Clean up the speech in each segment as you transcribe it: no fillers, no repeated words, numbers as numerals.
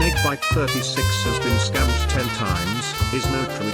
Snakebite 36 has been scammed 10 times, is no true.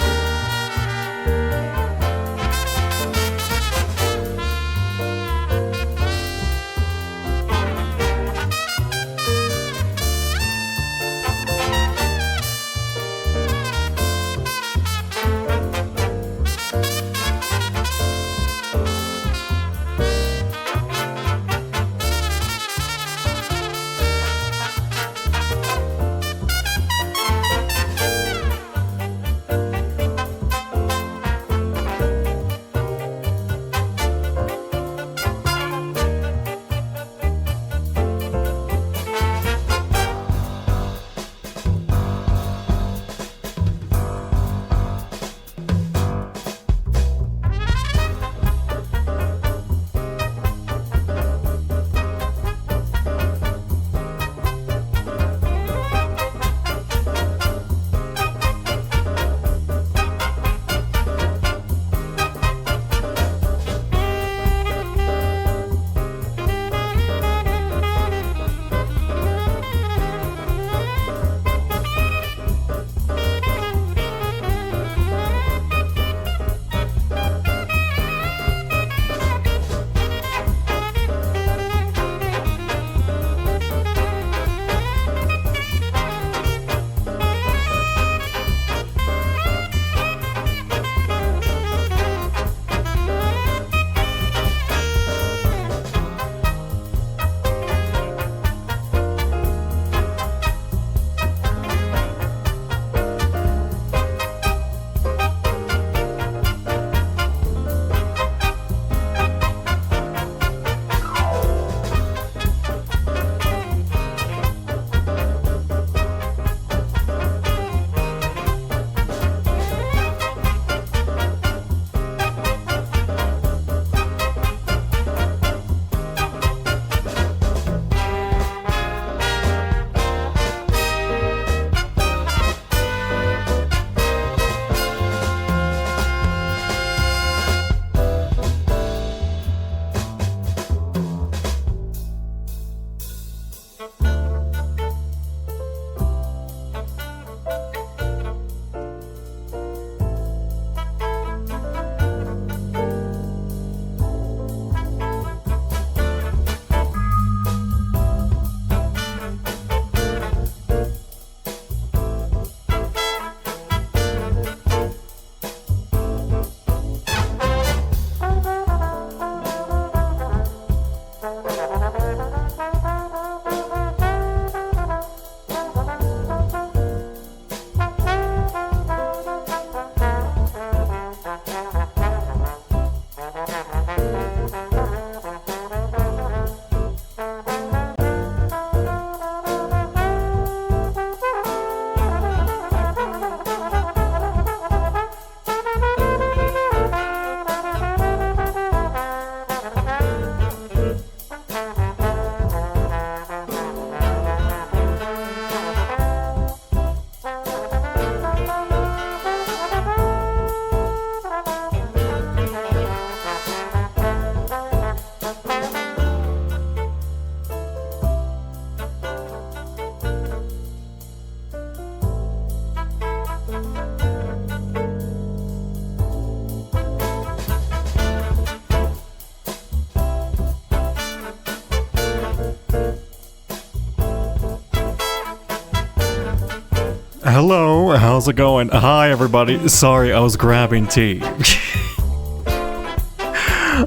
Hello, how's it going? Hi everybody, sorry I was grabbing tea.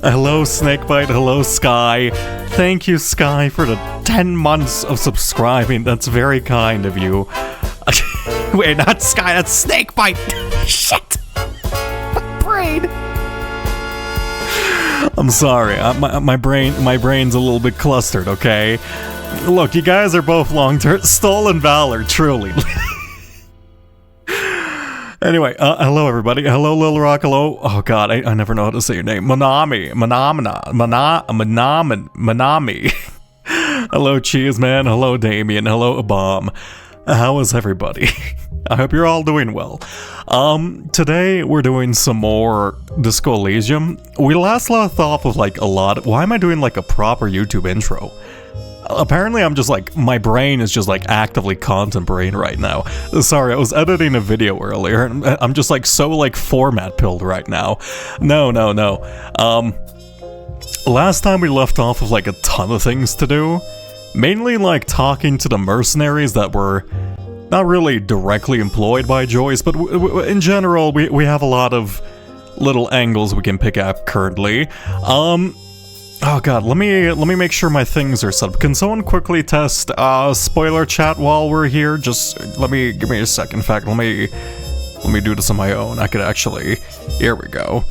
Hello, Snakebite. Hello, Sky. Thank you, Sky, for the 10 months of subscribing. That's very kind of you. Wait, not Sky, that's Snakebite. Shit. My brain. I'm sorry. My brain's a little bit clustered, okay? Look, you guys are both long-term stolen valor, truly. Anyway, hello everybody. Hello Lil Rock. Hello. Oh god, I never know how to say your name. Manami. Hello Cheese Man. Hello Damien. Hello Abam. How is everybody? I hope you're all doing well. Today we're doing some more Disco Elysium. We last left off of like a lot. Why am I doing like a proper YouTube intro? Apparently I'm just like, my brain is just like actively contemplating right now. Sorry, I was editing a video earlier and I'm just like so like format pilled right now. No. Last time we left off of like a ton of things to do. Mainly like talking to the mercenaries that were not really directly employed by Joyce, but in general we have a lot of little angles we can pick up currently. Oh god, let me make sure my things are set up. Can someone quickly test spoiler chat while we're here? Just give me a second. In fact, let me do this on my own. I could actually. Here we go.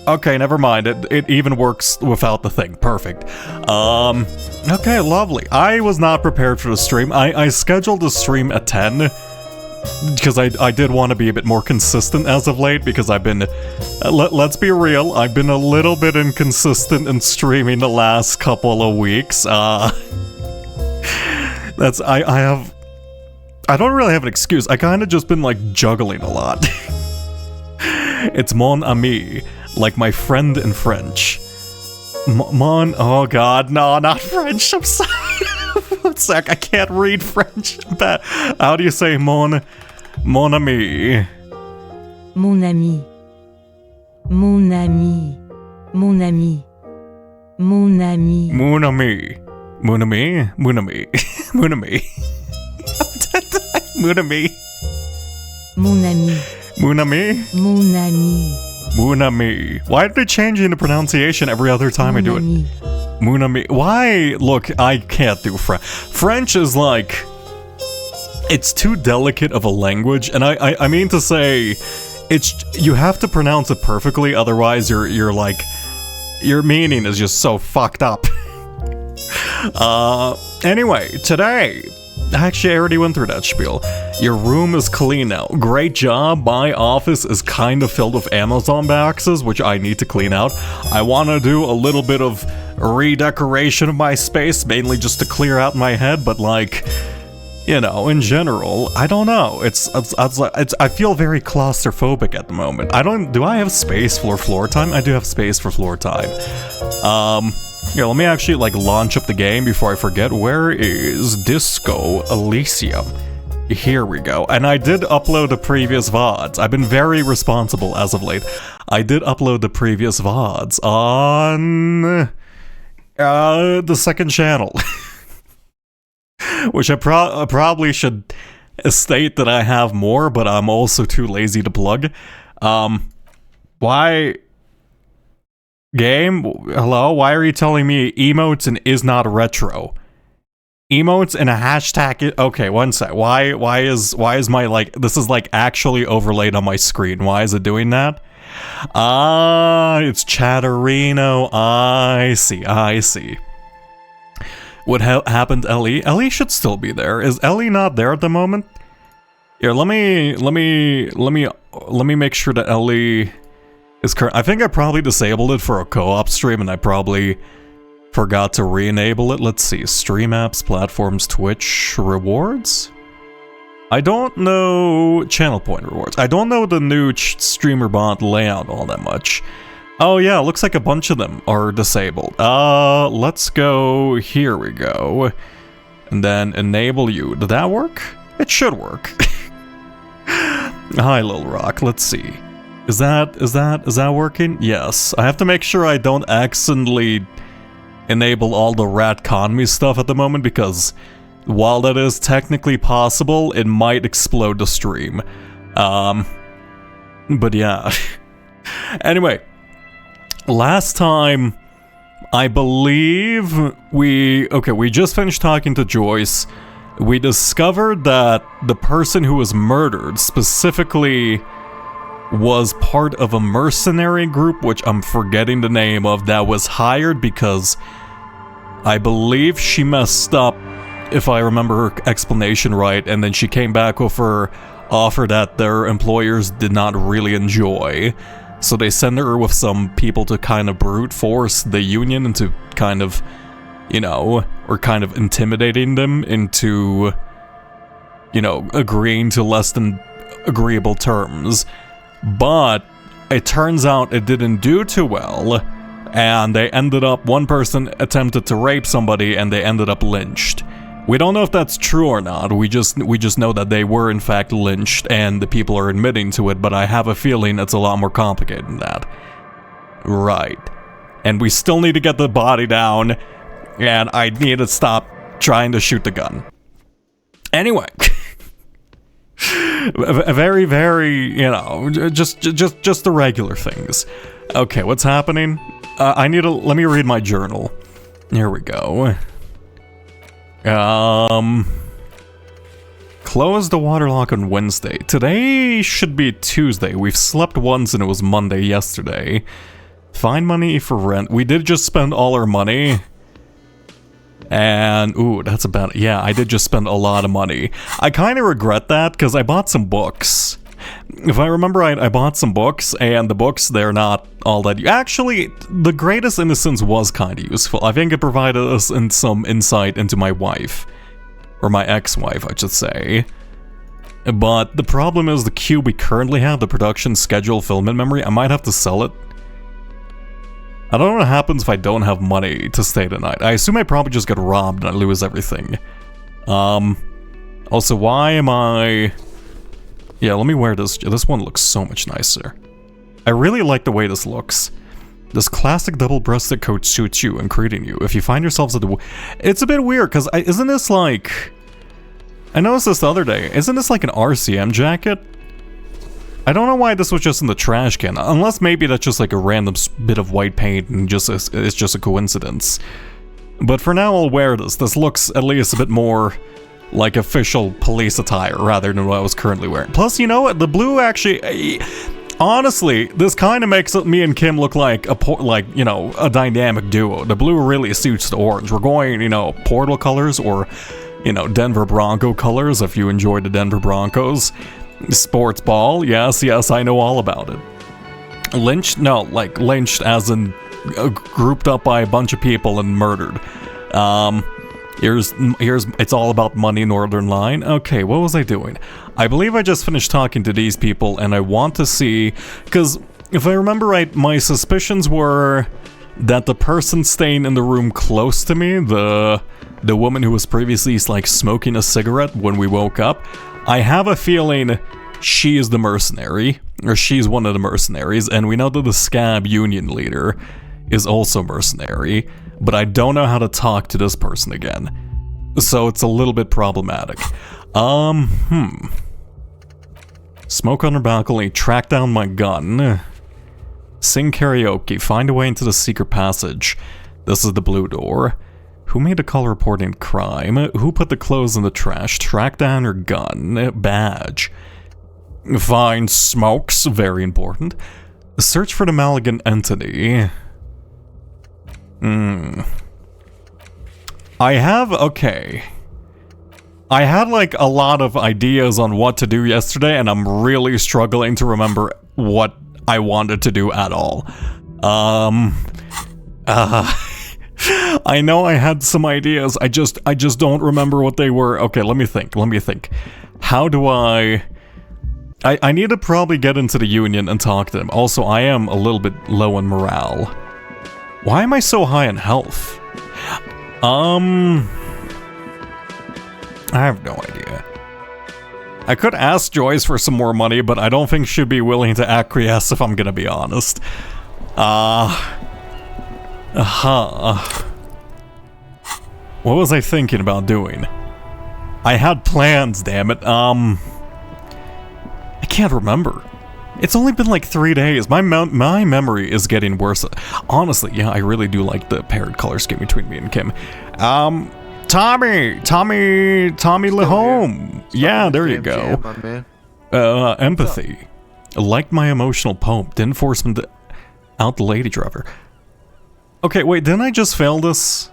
Okay, never mind. It even works without the thing. Perfect. Okay, lovely. I was not prepared for the stream. I scheduled the stream at 10 because I did want to be a bit more consistent as of late, because I've been, let's be real, I've been a little bit inconsistent in streaming the last couple of weeks. I don't really have an excuse. I kind of just been like juggling a lot. It's mon ami, like my friend in French. Oh god, no, not French, I'm sorry. One sec, I can't read French. How do you say mon ami? Mon ami. Mon ami. Mon ami. Mon ami. Mon ami. Mon ami. Mon ami. Mon ami. Mon ami. Mon ami. Mon ami. Mon ami. Mon ami. Why are they changing the pronunciation every other time I do it? Mon ami. Why? Look, I can't do French. French is like, it's too delicate of a language, and I mean to say, it's, you have to pronounce it perfectly, otherwise you're like, your meaning is just so fucked up. Anyway, today, actually I already went through that spiel. Your room is clean now. Great job. My office is kind of filled with Amazon boxes, which I need to clean out. I want to do a little bit of redecoration of my space, mainly just to clear out my head, but like, you know, in general, I don't know. I feel very claustrophobic at the moment. Do I have space for floor time? I do have space for floor time. Yeah, let me actually like launch up the game before I forget. Where is Disco Elysium? Here we go. And I did upload the previous VODs. I've been very responsible as of late. I did upload the previous VODs on the second channel. Which I probably should state that I have more, but I'm also too lazy to plug. Why? Game? Hello? Why are you telling me emotes and is not retro? Emotes and a hashtag. Okay, one sec. Why is my like, this is like actually overlaid on my screen. Why is it doing that? It's Chatterino. I see. What happened, Ellie? Ellie should still be there. Is Ellie not there at the moment? Here, let me make sure that Ellie is current. I think I probably disabled it for a co-op stream, and I probably forgot to re-enable it. Let's see. Stream apps, platforms, Twitch, rewards? I don't know channel point rewards. I don't know the new streamer bot layout all that much. Oh yeah, looks like a bunch of them are disabled. Let's go, here we go. And then enable you. Did that work? It should work. Hi, Lil Rock, let's see. Is that working? Yes. I have to make sure I don't accidentally enable all the rat conme stuff at the moment, because while that is technically possible, it might explode the stream. But yeah. Anyway, last time, I believe we just finished talking to Joyce. We discovered that the person who was murdered specifically was part of a mercenary group, which I'm forgetting the name of, that was hired because I believe she messed up, if I remember her explanation right, and then she came back with her offer that their employers did not really enjoy. So they sent her with some people to kind of brute force the union into kind of, or kind of intimidating them into, agreeing to less than agreeable terms. But it turns out it didn't do too well, and they ended up, one person attempted to rape somebody and they ended up lynched. We don't know if that's true or not. We just know that they were in fact lynched and the people are admitting to it, but I have a feeling it's a lot more complicated than that. Right. And we still need to get the body down, and I need to stop trying to shoot the gun. Anyway. Very, very, just the regular things. Okay, what's happening? Let me read my journal. Here we go. Close the waterlock on Wednesday. Today should be Tuesday. We've slept once and it was Monday yesterday. Find money for rent. We did just spend all our money. And, ooh, that's about, yeah, I did just spend a lot of money. I kind of regret that, because I bought some books. If I remember right, I bought some books, and the books, they're not all that... Actually, The Greatest Innocence was kind of useful. I think it provided us some insight into my wife. Or my ex-wife, I should say. But the problem is the cube we currently have, the production schedule fulfillment memory, I might have to sell it. I don't know what happens if I don't have money to stay tonight. I assume I probably just get robbed and I lose everything. Also, why am I... Yeah, let me wear this. This one looks so much nicer. I really like the way this looks. This classic double-breasted coat suits you and greeting you. If you find yourselves at the... It's a bit weird, because isn't this like... I noticed this the other day. Isn't this like an RCM jacket? I don't know why this was just in the trash can, unless maybe that's just like a random bit of white paint and it's just a coincidence. But for now I'll wear this. This looks at least a bit more like official police attire rather than what I was currently wearing. Plus, you know what? The blue actually... Honestly, this kind of makes me and Kim look like a dynamic duo. The blue really suits the orange. We're going, Portal colors or, Denver Bronco colors if you enjoy the Denver Broncos. Sports ball, yes, I know all about it. Lynched? No, like lynched as in grouped up by a bunch of people and murdered. Here's it's all about money, Northern Line. Okay, what was I doing? I believe I just finished talking to these people and I want to see, because if I remember right, my suspicions were that the person staying in the room close to me, the woman who was previously like smoking a cigarette when we woke up, I have a feeling she is the mercenary, or she's one of the mercenaries, and we know that the Scab Union leader is also mercenary, but I don't know how to talk to this person again. So it's a little bit problematic. Smoke on her balcony, track down my gun. Sing karaoke, find a way into the secret passage. This is the blue door. Who made a call reporting crime? Who put the clothes in the trash? Track down her gun. Badge. Find smokes. Very important. Search for the Maligan entity. Okay. I had like a lot of ideas on what to do yesterday, and I'm really struggling to remember what I wanted to do at all. I know I had some ideas, I just don't remember what they were. Okay, let me think. How do I need to probably get into the union and talk to them. Also, I am a little bit low on morale. Why am I so high in health? I have no idea. I could ask Joyce for some more money, but I don't think she'd be willing to acquiesce if I'm gonna be honest. What was I thinking about doing? I had plans, damn it. I can't remember. It's only been like 3 days. My memory is getting worse. Honestly, yeah, I really do like the paired color scheme between me and Kim. Tommy Lahome. Yeah, there you go. Jam, my man. Empathy. Liked my emotional poem. Didn't force me to out the lady driver. Okay, wait, didn't I just fail this?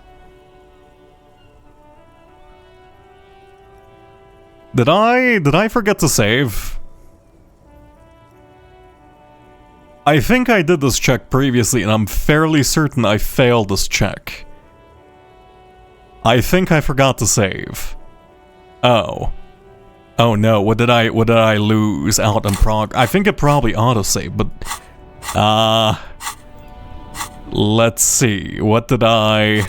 Did I forget to save? I think I did this check previously, and I'm fairly certain I failed this check. I think I forgot to save. Oh. Oh no, what did I lose out in I think it probably autosaved, but let's see. What did I...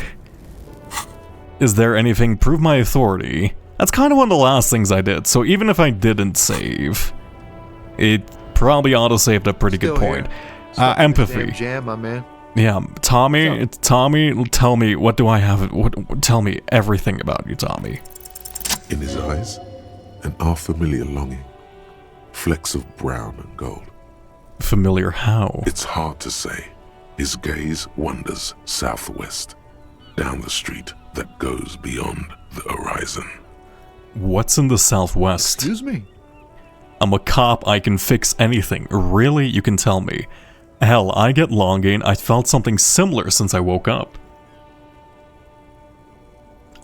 Is there anything? Prove my authority. That's kind of one of the last things I did, so even if I didn't save, it probably autosaved a pretty good point. Empathy. Jam, my man. Yeah, Tommy, tell me, what do I have? Tell me everything about you, Tommy. In his eyes, an unfamiliar longing. Flecks of brown and gold. Familiar how? It's hard to say. His gaze wanders southwest, down the street that goes beyond the horizon. What's in the southwest? Excuse me? I'm a cop, I can fix anything. Really? You can tell me. Hell, I get longing. I felt something similar since I woke up.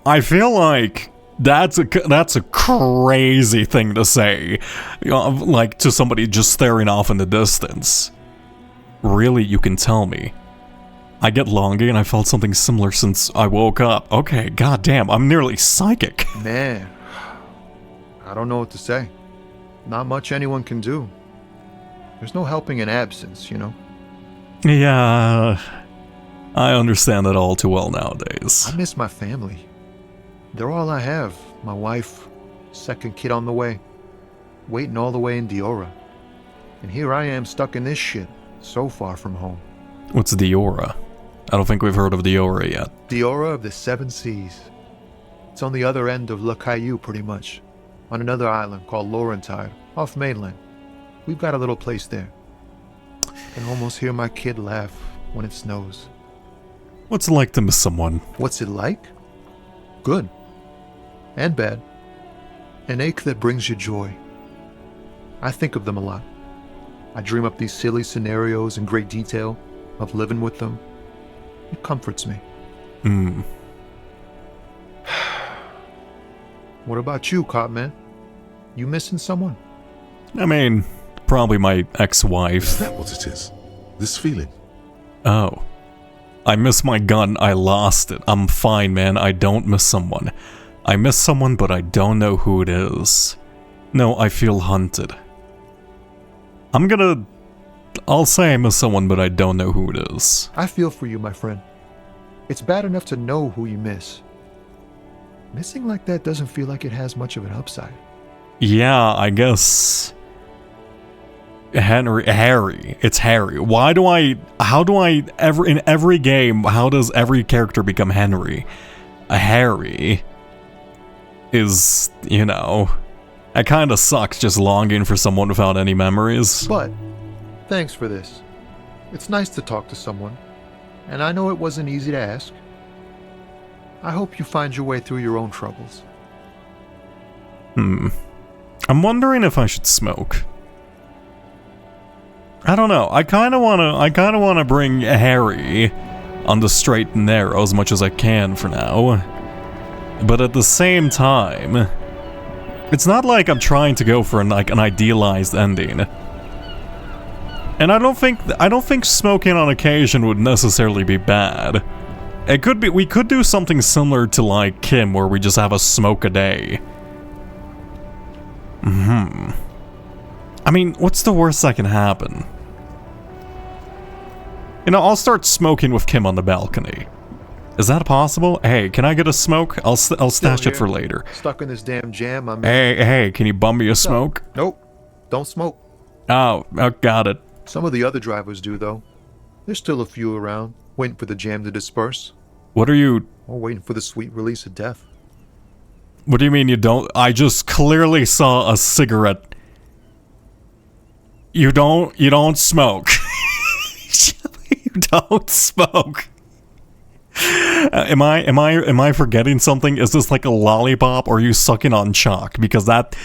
I feel like that's a crazy thing to say. Like to somebody just staring off in the distance. Really, you can tell me. I get longing and I felt something similar since I woke up. Okay, goddamn, I'm nearly psychic. Man, I don't know what to say. Not much anyone can do. There's no helping in absence, you know? Yeah, I understand that all too well nowadays. I miss my family. They're all I have. My wife, second kid on the way, waiting all the way in Diora. And here I am stuck in this shit, so far from home. What's Diora? I don't think we've heard of Diora yet. Diora of the Seven Seas. It's on the other end of Le Caillou, pretty much. On another island called Laurentide, off mainland. We've got a little place there. I can almost hear my kid laugh when it snows. What's it like to miss someone? What's it like? Good. And bad. An ache that brings you joy. I think of them a lot. I dream up these silly scenarios in great detail of living with them. It comforts me. What about you, Cop Man? You missing someone? I mean, probably my ex-wife. Is that what it is? This feeling? Oh. I miss my gun, I lost it. I'm fine, man, I don't miss someone. I miss someone, but I don't know who it is. No, I feel hunted. I'll say I miss someone, but I don't know who it is. I feel for you, my friend. It's bad enough to know who you miss. Missing like that doesn't feel like it has much of an upside. Yeah, I guess... Harry. It's Harry. In every game, how does every character become Henry? A Harry is, you know... It kinda sucks just longing for someone without any memories. But, thanks for this. It's nice to talk to someone. And I know it wasn't easy to ask. I hope you find your way through your own troubles. I'm wondering if I should smoke. I don't know. I kind of wanna bring Harry on the straight and narrow as much as I can for now. But at the same time, it's not like I'm trying to go for an idealized ending. And I don't think smoking on occasion would necessarily be bad. It could be, we could do something similar to like Kim, where we just have a smoke a day. I mean, what's the worst that can happen? You know, I'll start smoking with Kim on the balcony. Is that possible? Hey, can I get a smoke? I'll stash it for later. Stuck in this damn jam, I'm in. Hey, can you bum me a smoke? Nope. Don't smoke. Oh, got it. Some of the other drivers do, though. There's still a few around, waiting for the jam to disperse. What are you... Or waiting for the sweet release of death. What do you mean you don't... I just clearly saw a cigarette. You don't smoke. You don't smoke. Am I forgetting something? Is this like a lollipop, or are you sucking on chalk? Because that,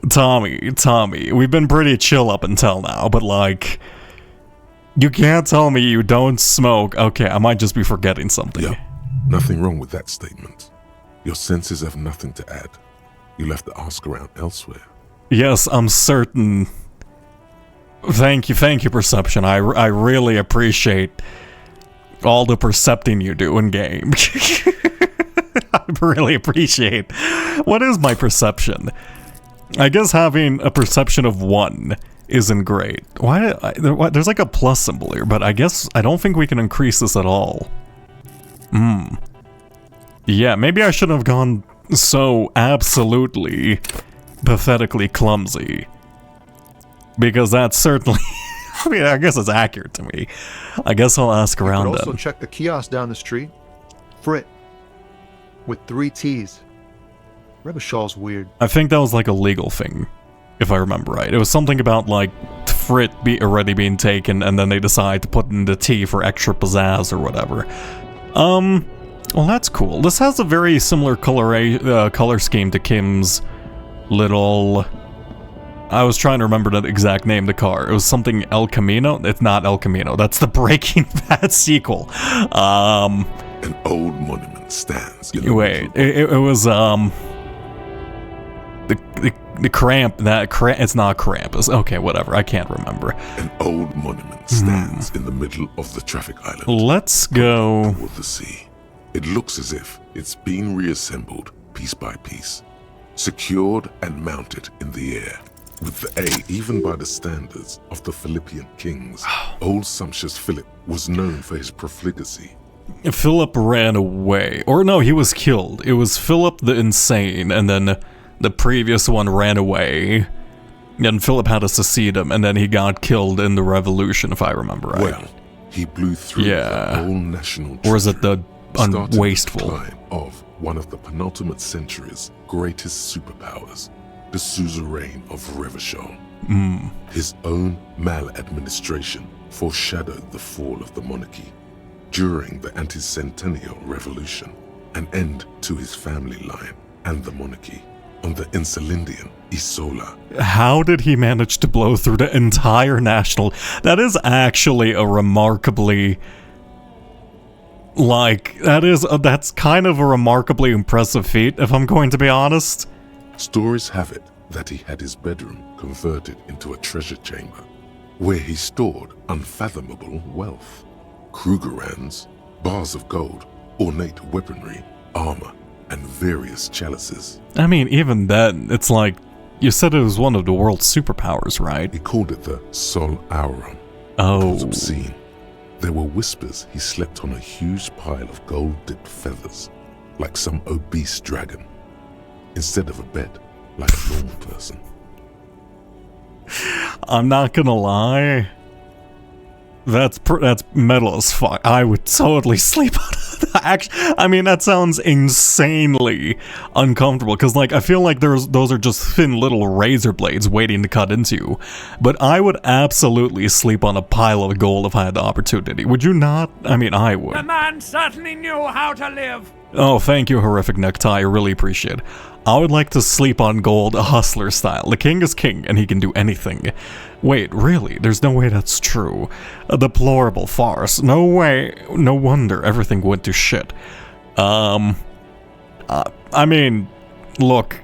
Tommy, we've been pretty chill up until now, but like, you can't tell me you don't smoke. Okay, I might just be forgetting something. Yeah, nothing wrong with that statement. Your senses have nothing to add. You'll have to ask around elsewhere. Yes, I'm certain. Thank you, Perception. I really appreciate all the percepting you do in game. I really appreciate. What is my perception? I guess having a perception of 1 isn't great. There's like a plus symbol here, but I guess I don't think we can increase this at all. Yeah, maybe I shouldn't have gone so absolutely pathetically clumsy. Because that's certainly... I mean, I guess it's accurate to me. I guess I'll ask around You could also then. check the kiosk down the street. Frit. With 3 T's. Rebishaw's weird. I think that was like a legal thing, if I remember right. It was something about like Frit already being taken, and then they decide to put in the T for extra pizzazz or whatever. Well, that's cool. This has a very similar color scheme to Kim's little... I was trying to remember the exact name of the car. It was something El Camino. It's not El Camino. That's the Breaking Bad sequel. An old monument stands in the Wait, middle it was the cramp. It's not Krampus. Okay, whatever. I can't remember. An old monument stands in the middle of the traffic island. Let's go. Toward the sea. It looks as if it's been reassembled piece by piece, secured and mounted in the air. With the A, even by the standards of the Philippian kings, old sumptuous Philip was known for his profligacy. Philip ran away. Or no, he was killed. It was Philip the Insane, and then the previous one ran away. And Philip had to succeed him, and then he got killed in the revolution, if I remember right. Well, he blew through the whole national Or is it the started unwasteful? the climb of one of the penultimate century's greatest superpowers, the suzerain of Revachol. His own maladministration foreshadowed the fall of the monarchy. During the anti-centennial revolution, an end to his family line and the monarchy on the Insulindian Isola. How did he manage to blow through the entire national? That is actually a remarkably... that's kind of a remarkably impressive feat, if I'm going to be honest. Stories have it that he had his bedroom converted into a treasure chamber, where he stored unfathomable wealth. Krugerrands, bars of gold, ornate weaponry, armor, and various chalices. I mean, even then, it's like, you said it was one of the world's superpowers, right? He called it the Sol Auron. It Oh, was obscene. There were whispers he slept on a huge pile of gold-dipped feathers, like some obese dragon, instead of a bed, like a normal person. I'm not gonna lie. That's metal as fuck. I would totally sleep on it. Actually, I mean, that sounds insanely uncomfortable, because, like, I feel like those are just thin little razor blades waiting to cut into you. But I would absolutely sleep on a pile of gold if I had the opportunity. Would you not? I mean, I would. The man certainly knew how to live. Oh, thank you, Horrific Necktie. I really appreciate it. I would like to sleep on gold, a hustler style. The king is king, and he can do anything. Wait, really? There's no way that's true. A deplorable farce. No way. No wonder everything went to shit. I mean, look.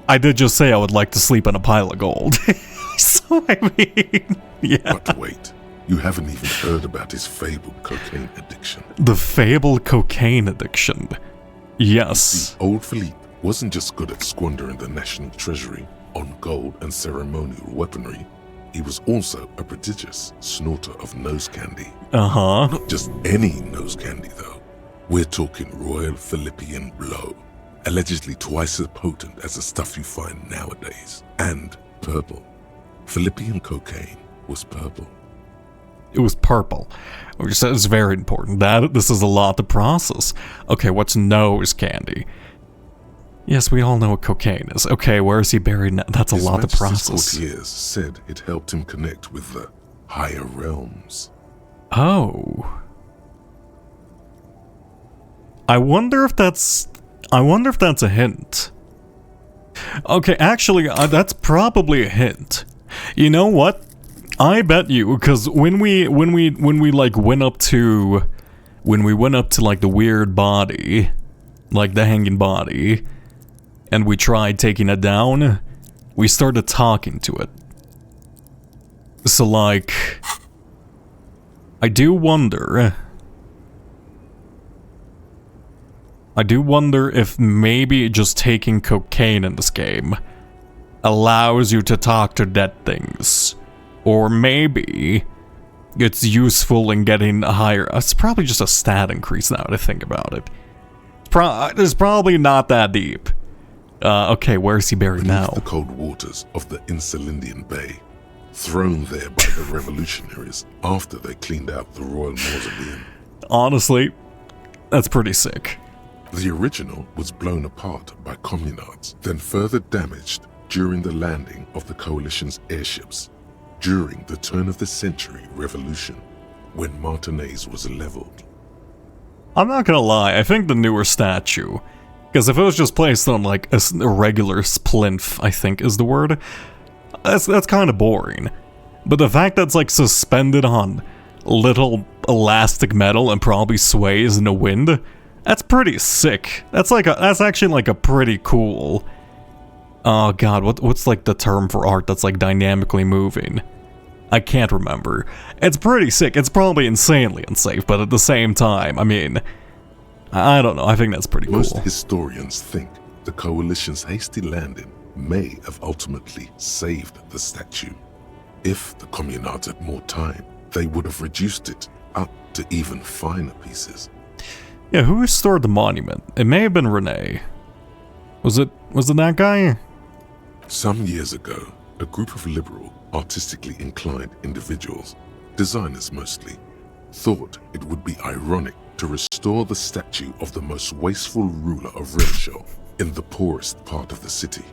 I did just say I would like to sleep in a pile of gold. So, I mean, yeah. But wait, you haven't even heard about his fabled cocaine addiction. The fabled cocaine addiction. Yes. See, old Philippe wasn't just good at squandering the national treasury on gold and ceremonial weaponry. He was also a prodigious snorter of nose candy. Uh-huh. Not just any nose candy, though. We're talking Royal Philippian Blow, allegedly twice as potent as the stuff you find nowadays. And purple. Philippian cocaine was purple. It was purple, which is very important. This is a lot to process. Okay, what's nose candy? Yes, we all know what cocaine is. Okay, where is he buried now? That's a His lot to Majesty's process. courtiers said it helped him connect with the higher realms. Oh. I wonder if that's a hint. Okay, actually, that's probably a hint. You know what? I bet you, because when we like went up to like the weird body, like the hanging body, and we tried taking it down, we started talking to it. So like, I do wonder if maybe just taking cocaine in this game allows you to talk to dead things. Or maybe it's useful in getting a higher... It's probably just a stat increase now that I think about it. It's probably not that deep. Okay, where is he buried Beneath now? the cold waters of the Insulindian Bay, thrown there by the revolutionaries after they cleaned out the royal mausoleum. Honestly, that's pretty sick. The original was blown apart by communards, then further damaged during the landing of the coalition's airships during the turn of the century revolution, when Martinez was leveled. I'm not gonna lie, I think the newer statue, because if it was just placed on like a regular plinth, I think is the word, that's kind of boring. But the fact that it's like suspended on little elastic metal and probably sways in the wind, that's pretty sick. That's actually like a pretty cool... Oh god, what's like the term for art that's like dynamically moving? I can't remember. It's pretty sick. It's probably insanely unsafe, but at the same time, I mean, I don't know. I think that's pretty cool. Most historians think the coalition's hasty landing may have ultimately saved the statue. If the communards had more time, they would have reduced it up to even finer pieces. Yeah, who restored the monument? It may have been Rene. Was it that guy? Some years ago, a group of liberal, artistically inclined individuals, designers mostly, thought it would be ironic to restore the statue of the most wasteful ruler of Revachol in the poorest part of the city.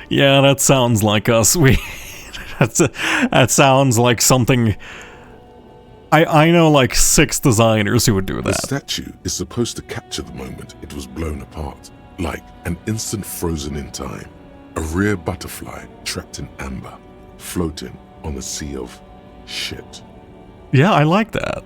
Yeah, that sounds like us. That sounds like something... I know like 6 designers who would do The that. statue is supposed to capture the moment it was blown apart, like an instant frozen in time. A rare butterfly trapped in amber, floating on a sea of shit. Yeah, I like that.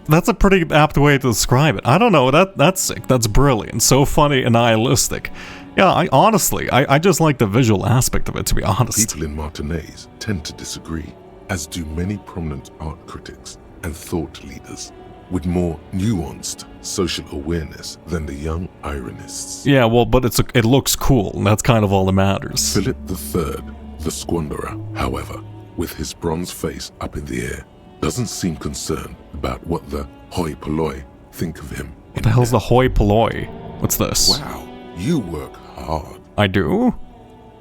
That's a pretty apt way to describe it. I don't know, that's sick. That's brilliant. So funny and nihilistic. Yeah, I just like the visual aspect of it, to be honest. People in Martinez tend to disagree, as do many prominent art critics and thought leaders with more nuanced social awareness than the young ironists. Yeah, well, but it looks cool, and that's kind of all that matters. Philip III, the squanderer, however, with his bronze face up in the air, doesn't seem concerned about what the hoi polloi think of him. What the hell's the hoi polloi? What's this? Wow, you work hard. I do?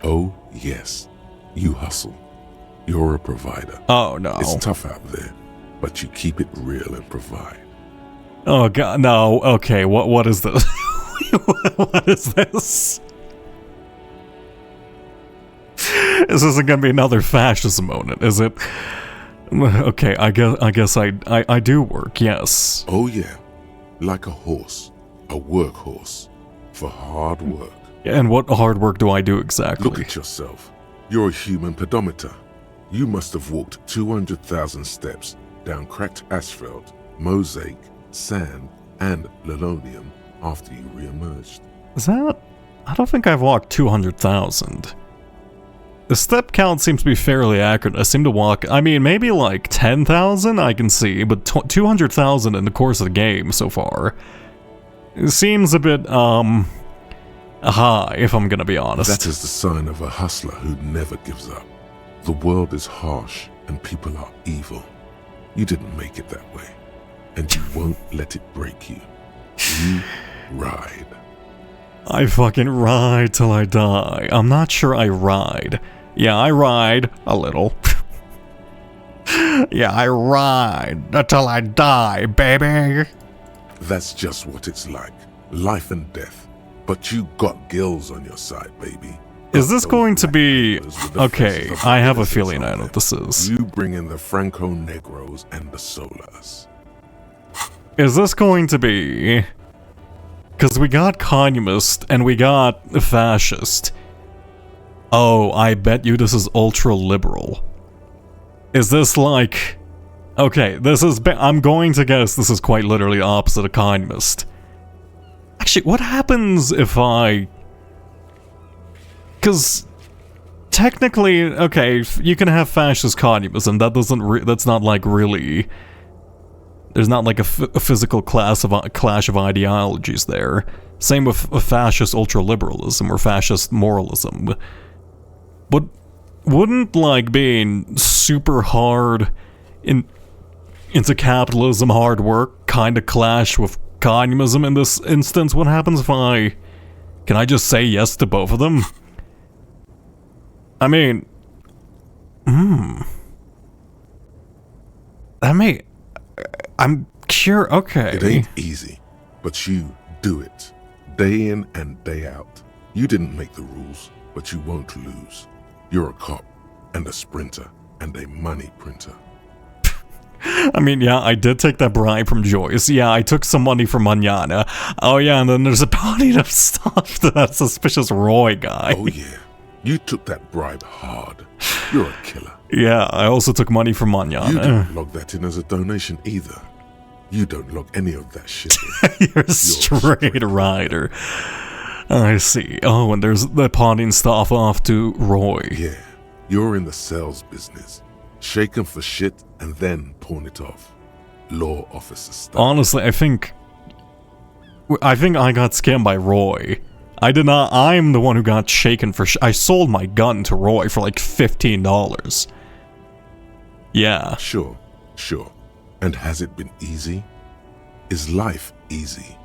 Oh, yes. You hustle. You're a provider. Oh, no. It's tough out there, but you keep it real and provide. Oh, God, no. Okay, what is this? What is this? This isn't gonna be another fascism moment, is it? Okay, I guess I do work, yes. Oh, yeah. Like a horse. A workhorse. For hard work. And what hard work do I do exactly? Look at yourself. You're a human pedometer. You must have walked 200,000 steps down cracked asphalt, mosaic, sand, and linoleum after you re-emerged. Is that... I don't think I've walked 200,000. The step count seems to be fairly accurate. I seem to walk... I mean, maybe like 10,000 I can see, but 200,000 in the course of the game so far. It seems a bit, high, if I'm gonna be honest. That is the sign of a hustler who never gives up. The world is harsh and people are evil. You didn't make it that way, and you won't let it break you. You ride. I fucking ride till I die. I'm not sure I ride. Yeah, I ride a little. Yeah, I ride until I die, baby. That's just what it's like. Life and death. But you got gills on your side, baby. Is this Those going to black be... papers with the Okay, faces of the I have a innocents feeling on I know them. what this is. You bring in the Franco Negros and the Solas. Is this going to be... Because we got communist and we got fascist. Oh, I bet you this is ultra-liberal. Is this like... Okay, this is... I'm going to guess this is quite literally opposite of communist. Actually, what happens if I... Because... Technically, okay, you can have fascist communism. That doesn't... that's not like really... There's not like a physical clash of ideologies there. Same with fascist ultraliberalism or fascist moralism. But wouldn't like being super hard into capitalism, hard work, kind of clash with communism in this instance? What happens if I... Can I just say yes to both of them? I mean... I'm sure, okay. It ain't easy, but you do it. Day in and day out. You didn't make the rules, but you won't lose. You're a cop, and a sprinter, and a money printer. I mean, yeah, I did take that bribe from Joyce. Yeah, I took some money from Manana. Oh yeah, and then there's a pony of stuff to that suspicious Roy guy. Oh yeah, you took that bribe hard. You're a killer. Yeah, I also took money from You Manana. didn't log that in as a donation either. You don't log any of that shit in. You're a straight rider. I see. Oh, and there's the pawning stuff off to Roy. Yeah, you're in the sales business. Shake 'em for shit and then pawn it off. Law officer stuff. Honestly, I think I got scammed by Roy. I did not. I'm the one who got shaken for. I sold my gun to Roy for like $15. Yeah. Sure. And has it been easy? Is life easy?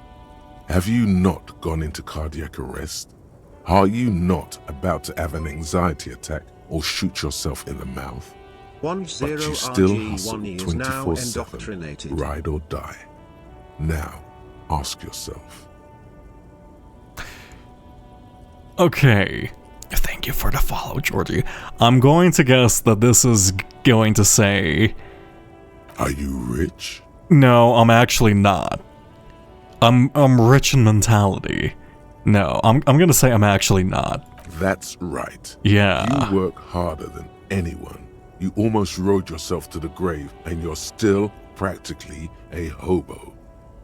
Have you not gone into cardiac arrest? Are you not about to have an anxiety attack or shoot yourself in the mouth? But you still hustle 10RG1 is now 24/7, indoctrinated. ride or die. Now, ask yourself. Okay. Thank you for the follow, Georgie. I'm going to guess that this is going to say... Are you rich? No, I'm actually not. I'm rich in mentality. No, I'm gonna say I'm actually not. That's right. Yeah. You work harder than anyone. You almost rode yourself to the grave and you're still practically a hobo.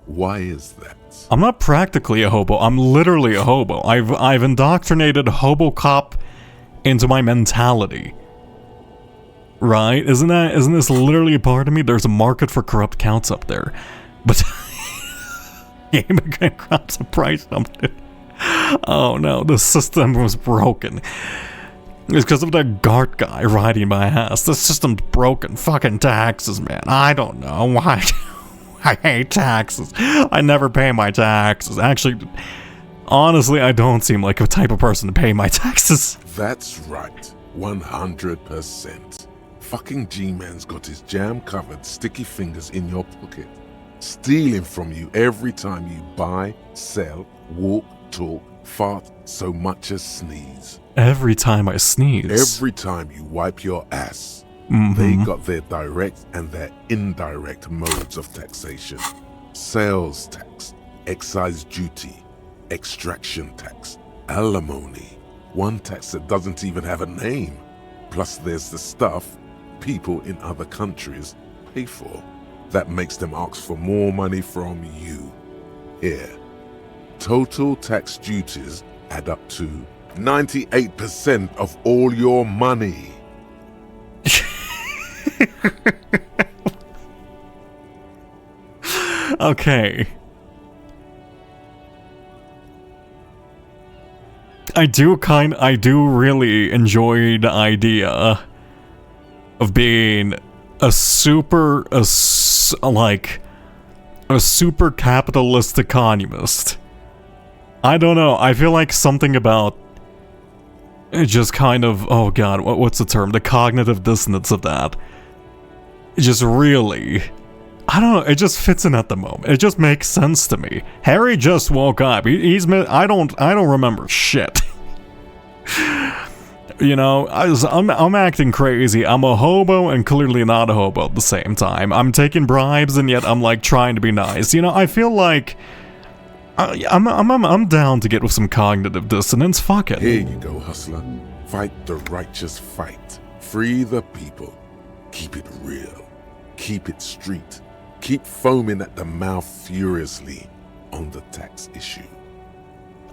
Why is that? I'm not practically a hobo. I'm literally a hobo. I've indoctrinated HoboCop into my mentality. Right? Isn't this literally a part of me? There's a market for corrupt counts up there. But game again grabs a price something. Oh no, the system was broken. It's because of that Gart guy riding my ass. The system's broken. Fucking taxes, man. I don't know why. I hate taxes. I never pay my taxes. Actually, honestly, I don't seem like a type of person to pay my taxes. That's right. 100%. Fucking G-Man's got his jam-covered sticky fingers in your pocket, stealing from you every time you buy, sell, walk, talk, fart, so much as sneeze. Every time I sneeze. Every time you wipe your ass. Mhm. They got their direct and their indirect modes of taxation. Sales tax, excise duty, extraction tax, alimony. One tax that doesn't even have a name. Plus there's the stuff people in other countries pay for. That makes them ask for more money from you. Here. Total tax duties add up to 98% of all your money. Okay. I do really enjoy the idea of being a super capitalistic communist. I don't know, I feel like something about it just kind of, oh god, what's the term? The cognitive dissonance of that. Just really, I don't know, it just fits in at the moment. It just makes sense to me. Harry just woke up. I don't remember shit. You know, I'm acting crazy. I'm a hobo and clearly not a hobo at the same time. I'm taking bribes and yet I'm like trying to be nice. You know, I feel like I'm down to get with some cognitive dissonance. Fuck it. Here you go, hustler. Fight the righteous fight. Free the people. Keep it real. Keep it street. Keep foaming at the mouth furiously on the tax issue.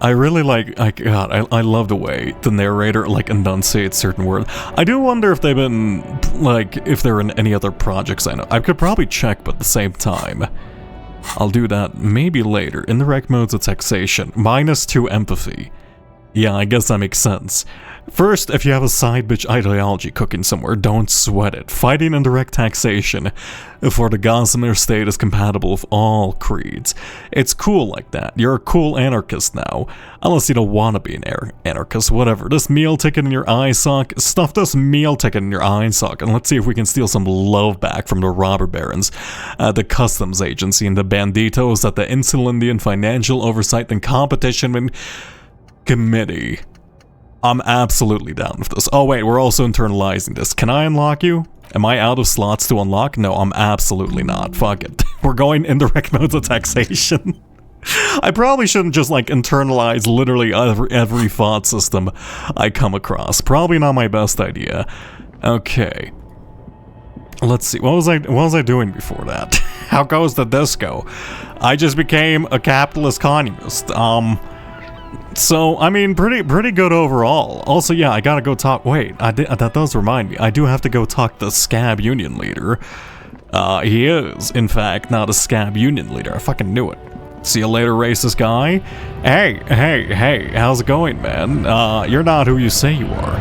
I really I love the way the narrator like enunciates certain words. I do wonder if they've been if they're in any other projects I know. I could probably check, but at the same time, I'll do that maybe later. Indirect modes of taxation. -2 empathy. Yeah, I guess that makes sense. First, if you have a side bitch ideology cooking somewhere, don't sweat it. Fighting indirect taxation for the Gossamer state is compatible with all creeds. It's cool like that. You're a cool anarchist now. Unless you don't want to be an anarchist, whatever. This meal ticket in your eye sock, stuff this meal ticket in your eye sock, and let's see if we can steal some love back from the robber barons, the customs agency, and the banditos at the Insulindian Financial Oversight and Competition Committee. I'm absolutely down with this. Oh wait, we're also internalizing this. Can I unlock you? Am I out of slots to unlock? No, I'm absolutely not. Fuck it. We're going indirect modes of taxation. I probably shouldn't just like internalize literally every thought system I come across. Probably not my best idea. Okay. Let's see. What was I doing before that? How goes the disco? I just became a capitalist communist. So, I mean, pretty good overall. Also, yeah, I gotta go talk. Wait, that does remind me. I do have to go talk to the Scab Union leader. He is, in fact, not a Scab Union leader. I fucking knew it. See you later, racist guy. Hey, how's it going, man? You're not who you say you are.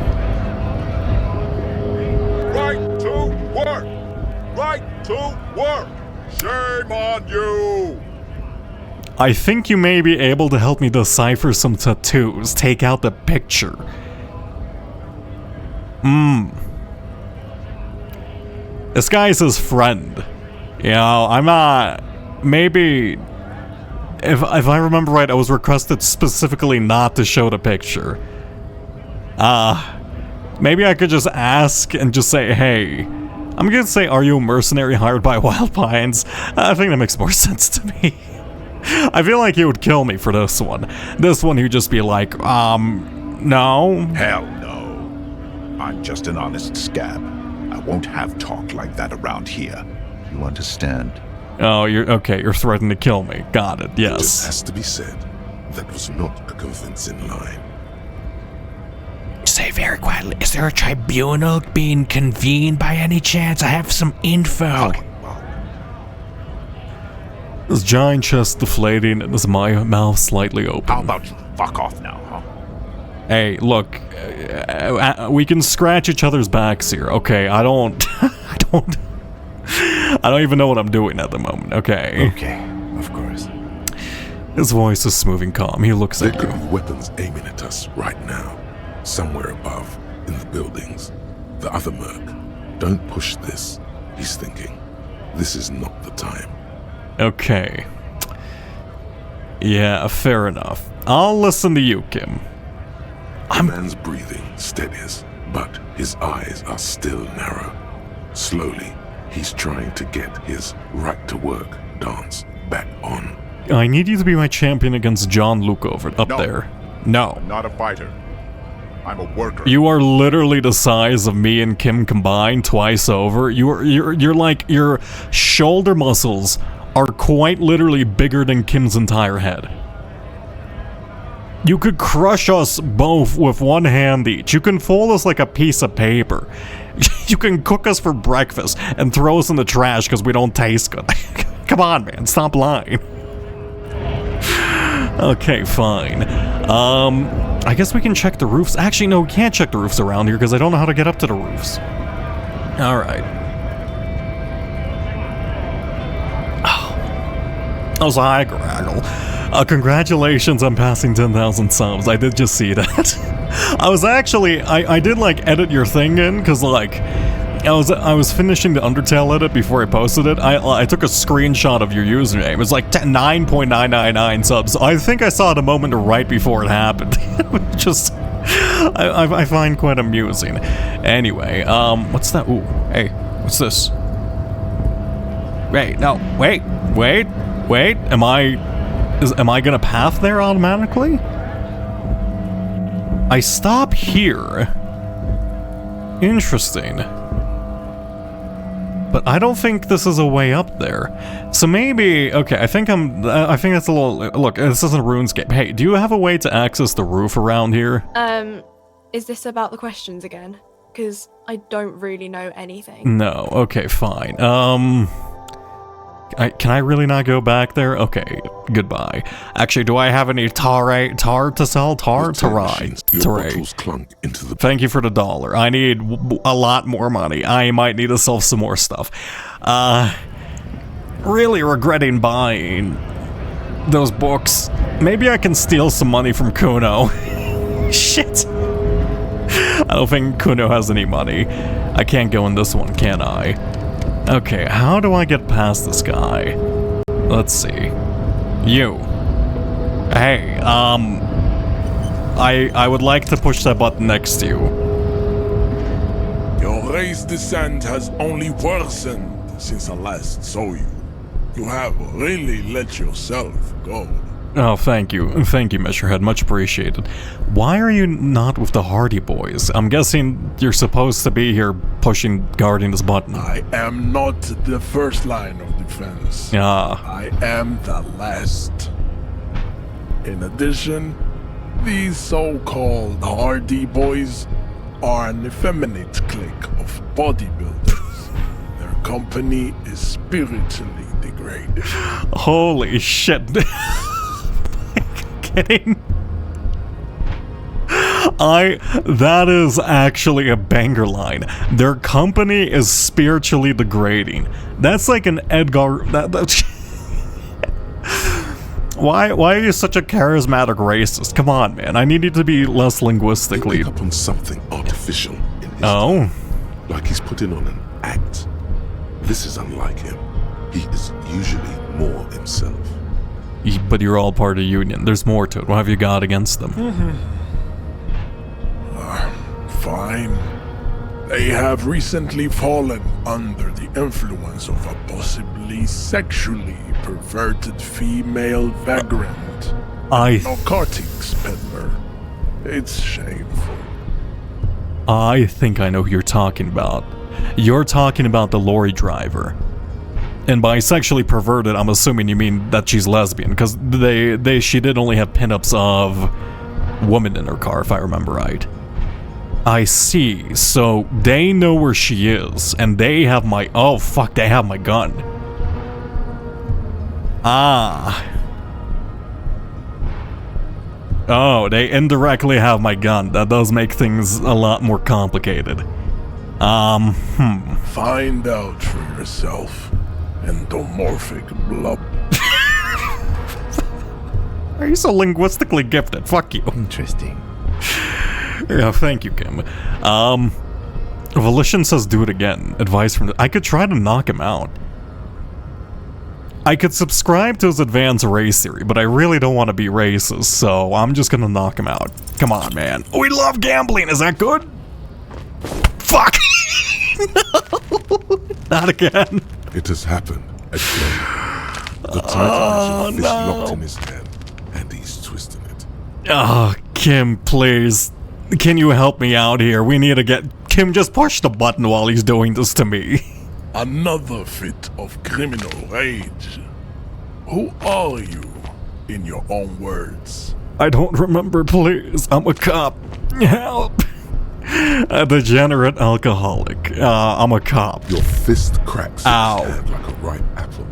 Right to work! Right to work! Shame on you! I think you may be able to help me decipher some tattoos. Take out the picture. This guy's his friend. You know, I'm not... Maybe... If I remember right, I was requested specifically not to show the picture. Maybe I could just ask and just say, hey... I'm gonna say, are you a mercenary hired by Wild Pines? I think that makes more sense to me. I feel like he would kill me for this one. This one, he'd just be like, no. Hell no. I'm just an honest scab. I won't have talk like that around here. You understand? Oh, you're threatening to kill me. Got it, It just yes. has to be said. That was not a convincing line. Say very quietly, is there a tribunal being convened by any chance? I have some info. His giant chest deflating and his mouth slightly open. How about you fuck off now, huh? Hey, look, we can scratch each other's backs here, okay? I don't even know what I'm doing at the moment, okay? Okay, of course. His voice is smooth and calm. He looks There at could you. be weapons aiming at us right now. Somewhere above, in the buildings. The other merc. Don't push this, he's thinking. This is not the time. Okay. Yeah, fair enough. I'll listen to you, Kim. The man's breathing steadies, but his eyes are still narrow. Slowly, he's trying to get his right-to-work dance back on. I need you to be my champion against John Luke up No. there. No. I'm not a fighter. I'm a worker. You are literally the size of me and Kim combined twice over. You're like, your shoulder muscles are quite literally bigger than Kim's entire head. You could crush us both with one hand each. You can fold us like a piece of paper. You can cook us for breakfast and throw us in the trash because we don't taste good. Come on, man, stop lying. Okay, fine. I guess we can check the roofs. Actually, no, we can't check the roofs around here because I don't know how to get up to the roofs. Alright. Oh, so hi, Graggle. Congratulations on passing 10,000 subs. I did just see that. I was actually, I did like edit your thing in because like, I was finishing the Undertale edit before I posted it. I took a screenshot of your username. It's like 9.999 subs. I think I saw it a moment right before it happened. Just, I find quite amusing. Anyway, what's that? Ooh, hey, what's this? Wait, no, wait. Am I gonna path there automatically? I stop here. Interesting. But I don't think this is a way up there. So maybe, okay, I think that's a little, look, this isn't RuneScape. Hey, do you have a way to access the roof around here? Is this about the questions again? Because I don't really know anything. No, okay, fine. Can I really not go back there? Okay, goodbye. Actually, do I have any tar to sell? Tar to ride. Thank you for the $1. I need a lot more money. I might need to sell some more stuff. Really regretting buying those books. Maybe I can steal some money from Kuno. Shit. I don't think Kuno has any money. I can't go in this one, can I? Okay, how do I get past this guy? Let's see. You. Hey, I would like to push that button next to you. Your race descent has only worsened since I last saw you. You have really let yourself go. Oh, thank you, Measurehead, much appreciated. Why are you not with the Hardy Boys? I'm guessing you're supposed to be here guarding this button. I am not the first line of defense. I am the last. In addition, these so-called Hardy Boys are an effeminate clique of bodybuilders. Their company is spiritually degraded. Holy shit. Kidding? That is actually a banger line. Their company is spiritually degrading. That's like an Edgar. Why are you such a charismatic racist? Come on, man. I need you to be less linguistically. He pick up on something artificial in his tone, like he's putting on an act. This is unlike him. He is usually more himself. But you're all part of Union. There's more to it. What have you got against them? Fine. They have recently fallen under the influence of a possibly sexually perverted female vagrant. Narcotics peddler. It's shameful. I think I know who you're talking about. You're talking about the lorry driver. And by sexually perverted, I'm assuming you mean that she's lesbian, because she did only have pinups of women in her car, if I remember right. I see. So they know where she is, and they have my... Oh, fuck, they have my gun. Oh, they indirectly have my gun. That does make things a lot more complicated. Find out for yourself. Endomorphic blub. Are you so linguistically gifted? Fuck you. Interesting. Yeah, thank you, Kim. Volition says do it again. Advice from I could try to knock him out. I could subscribe to his advanced race theory, but I really don't want to be racist, so I'm just gonna knock him out. Come on, man. We love gambling, is that good? Fuck! No! Not again. It has happened again. The title is locked in his hand, and he's twisting it. Oh, Kim, please. Can you help me out here? We need to get... Kim, just push the button while he's doing this to me. Another fit of criminal rage. Who are you, in your own words? I don't remember, please. I'm a cop. Help. A degenerate alcoholic. I'm a cop. Your fist cracks in Ow. his hand like a ripe apple.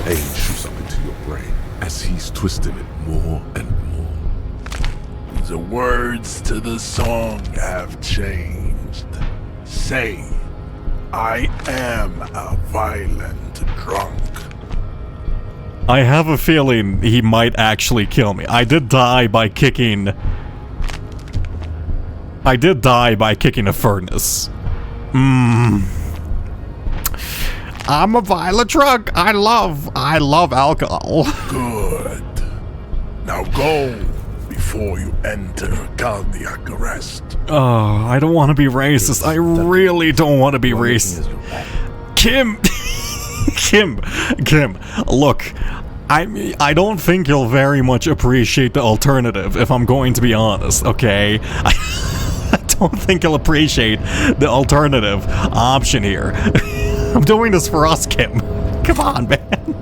Pain shoots up into your brain as he's twisting it more and more. The words to the song have changed. Say, I am a violent drunk. I have a feeling he might actually kill me. I did die by kicking a furnace. I'm a violent drunk. I love alcohol. Good. Now go before you enter cardiac arrest. Oh, I don't want to be racist. I really don't want to be racist. Kim, Kim, look, I don't think you'll very much appreciate the alternative, if I'm going to be honest, okay? I don't think you'll appreciate the alternative option here. I'm doing this for us, Kim. Come on, man.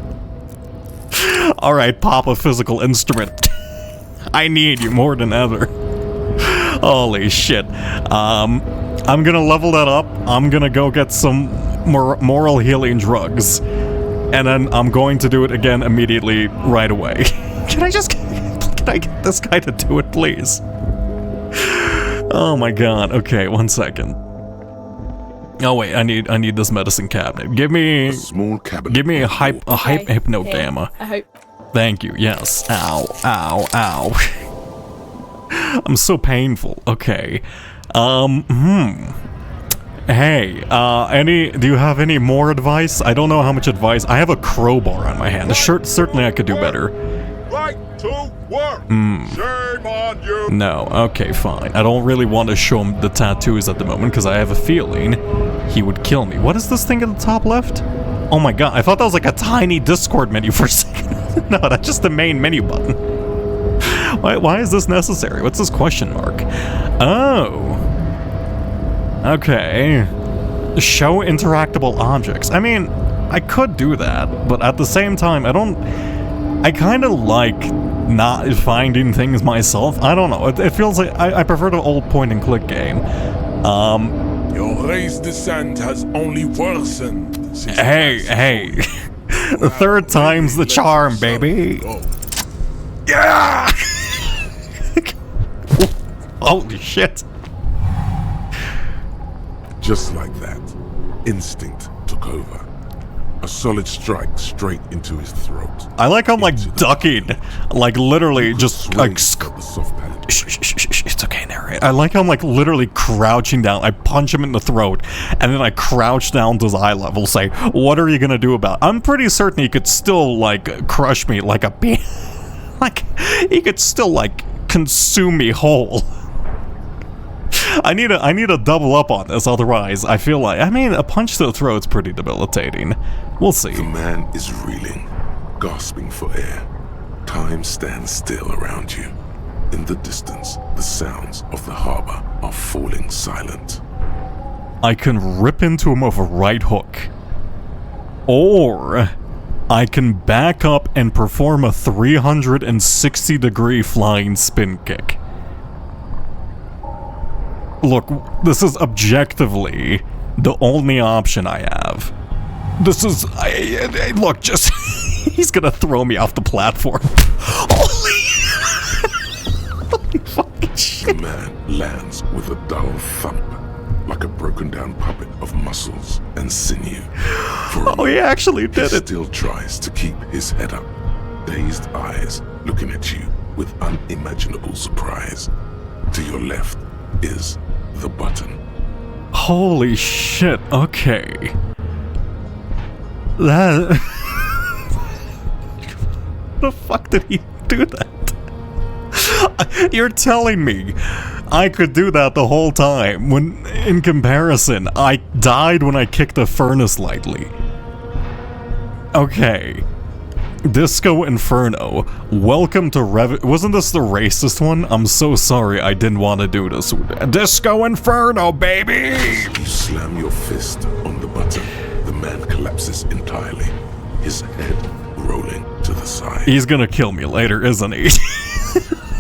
Alright, pop a physical instrument. I need you more than ever. Holy shit. I'm gonna level that up. I'm gonna go get some moral healing drugs. And then I'm going to do it again immediately right away. Can I get this guy to do it, please? Oh my god. Okay, 1 second. Oh wait, I need this medicine cabinet. Give me A small cabinet. Give me a hypno gamma. I hope. Thank you. Yes. Ow. Ow. Ow. I'm so painful. Okay. Hey, do you have any more advice? I don't know how much advice. I have a crowbar on my hand. Certainly I could do better. Right to work. Shame on you. No, okay, fine. I don't really want to show him the tattoos at the moment because I have a feeling he would kill me. What is this thing at the top left? Oh my god, I thought that was like a tiny Discord menu for a second. No, that's just the main menu button. Why is this necessary? What's this question mark? Oh. Okay. Show interactable objects. I mean, I could do that, but at the same time, I kind of like not finding things myself. I don't know. It feels like I prefer the old point-and-click game. Your race descent has only worsened. Since Hey. The third time's the charm, baby. Yeah! Holy shit. Just like that, instinct took over. A solid strike straight into his throat. I like how I'm like ducking, like literally just like. The soft palate. Shh, it's okay, narrate. I like how I'm like literally crouching down. I punch him in the throat, and then I crouch down to his eye level, say, "What are you gonna do about it?" I'm pretty certain he could still like crush me like a bee. Like he could still like consume me whole. I need a double up on this, otherwise I feel like, I mean, a punch to the throat's pretty debilitating. We'll see. The man is reeling, gasping for air. Time stands still around you. In the distance, the sounds of the harbor are falling silent. I can rip into him with a right hook. Or I can back up and perform a 360-degree flying spin kick. Look, this is objectively the only option I have. This is... look, just... he's gonna throw me off the platform. Holy fucking shit. The man lands with a dull thump, like a broken-down puppet of muscles and sinew. Oh, he actually did He it. still tries to keep his head up, dazed eyes looking at you with unimaginable surprise. To your left is the button. Holy shit, okay. That... the fuck did he do that? You're telling me I could do that the whole time, when, in comparison, I died when I kicked the furnace lightly. Okay. Disco Inferno. Welcome to wasn't this the racist one? I'm so sorry, I didn't want to do this. Disco Inferno, baby! You slam your fist on the button. The man collapses entirely, his head rolling to the side. He's gonna kill me later, isn't he?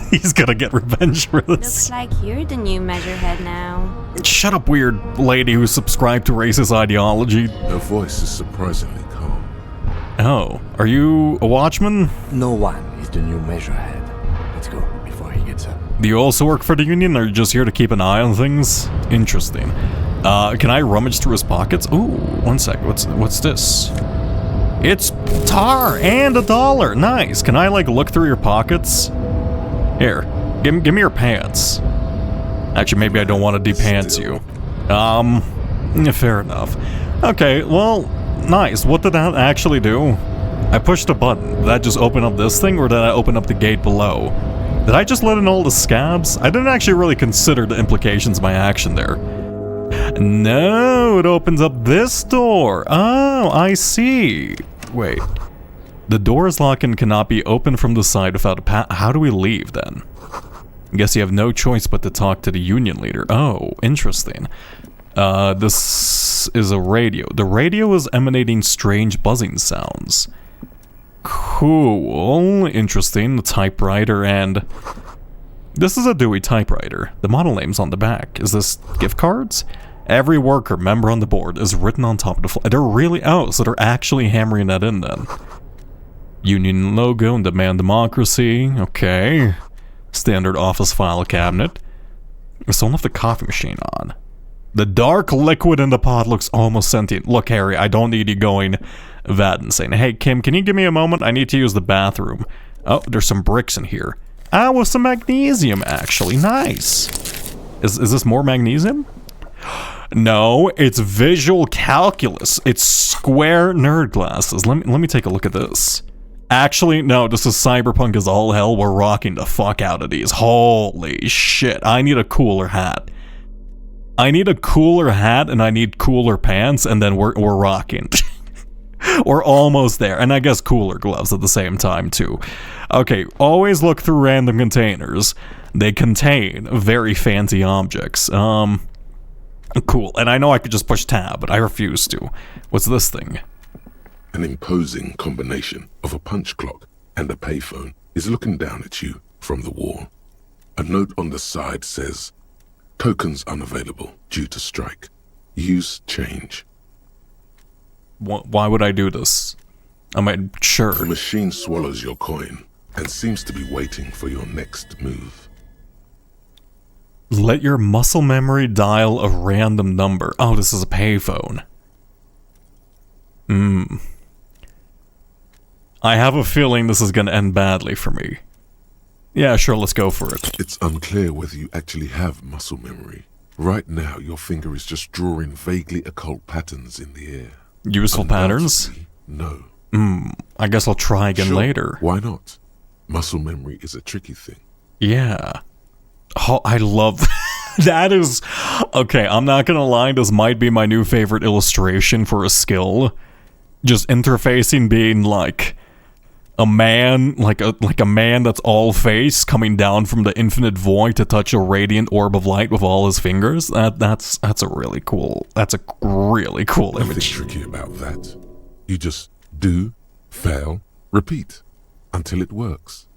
He's gonna get revenge for this. Looks like you're the new measurehead now. Shut up, weird lady who subscribed to racist ideology. Her voice is surprisingly calm. Oh, are you a watchman? No one is the new measurehead. Let's go before he gets up. Do you also work for the union, or are you just here to keep an eye on things? Interesting. Can I rummage through his pockets? Ooh, 1 sec. What's this? It's tar and $1. Nice. Can I like look through your pockets? Here, give me your pants. Actually, maybe I don't want to de-pants you. Fair enough. Okay, well, nice. What did that actually do? I pushed a button. Did that just open up this thing, or did I open up the gate below? Did I just let in all the scabs? I didn't actually really consider the implications of my action there. No, it opens up this door. Oh, I see. Wait. The door is locked and cannot be opened from the side without a how do we leave, then? I guess you have no choice but to talk to the union leader. Oh, interesting. This is a radio. The radio is emanating strange buzzing sounds. Cool. Interesting. The typewriter and... This is a Dewey typewriter. The model name's on the back. Is this gift cards? Every worker member on the board is written on top of the they're really... Oh, so they're actually hammering that in then. Union logo and demand democracy. Okay. Standard office file cabinet. I still left the coffee machine on. The dark liquid in the pot looks almost sentient. Look, Harry, I don't need you going that insane. Hey, Kim, can you give me a moment? I need to use the bathroom. Oh, there's some bricks in here. Ah, with some magnesium, actually. Nice. Is this more magnesium? No, it's visual calculus. It's square nerd glasses. Let me take a look at this. Actually, no, this is cyberpunk as all hell. We're rocking the fuck out of these. Holy shit. I need a cooler hat. I need a cooler hat and I need cooler pants, and then we're rocking. We're almost there. And I guess cooler gloves at the same time, too. Okay, always look through random containers. They contain very fancy objects. Cool. And I know I could just push tab, but I refuse to. What's this thing? An imposing combination of a punch clock and a payphone is looking down at you from the wall. A note on the side says, "Tokens unavailable due to strike. Use change." Why would I do this? I mean, sure. The machine swallows your coin and seems to be waiting for your next move. Let your muscle memory dial a random number. Oh, this is a payphone. I have a feeling this is going to end badly for me. Yeah, sure, let's go for it. It's unclear whether you actually have muscle memory. Right now, your finger is just drawing vaguely occult patterns in the air. Useful patterns? No. I guess I'll try again later. Why not? Muscle memory is a tricky thing. Yeah. Oh, I love that is... Okay, I'm not gonna lie, this might be my new favorite illustration for a skill. Just interfacing being like a man, like a man that's all face coming down from the infinite void to touch a radiant orb of light with all his fingers. That's a really cool image. Nothing tricky about that. You just do, fail, repeat until it works.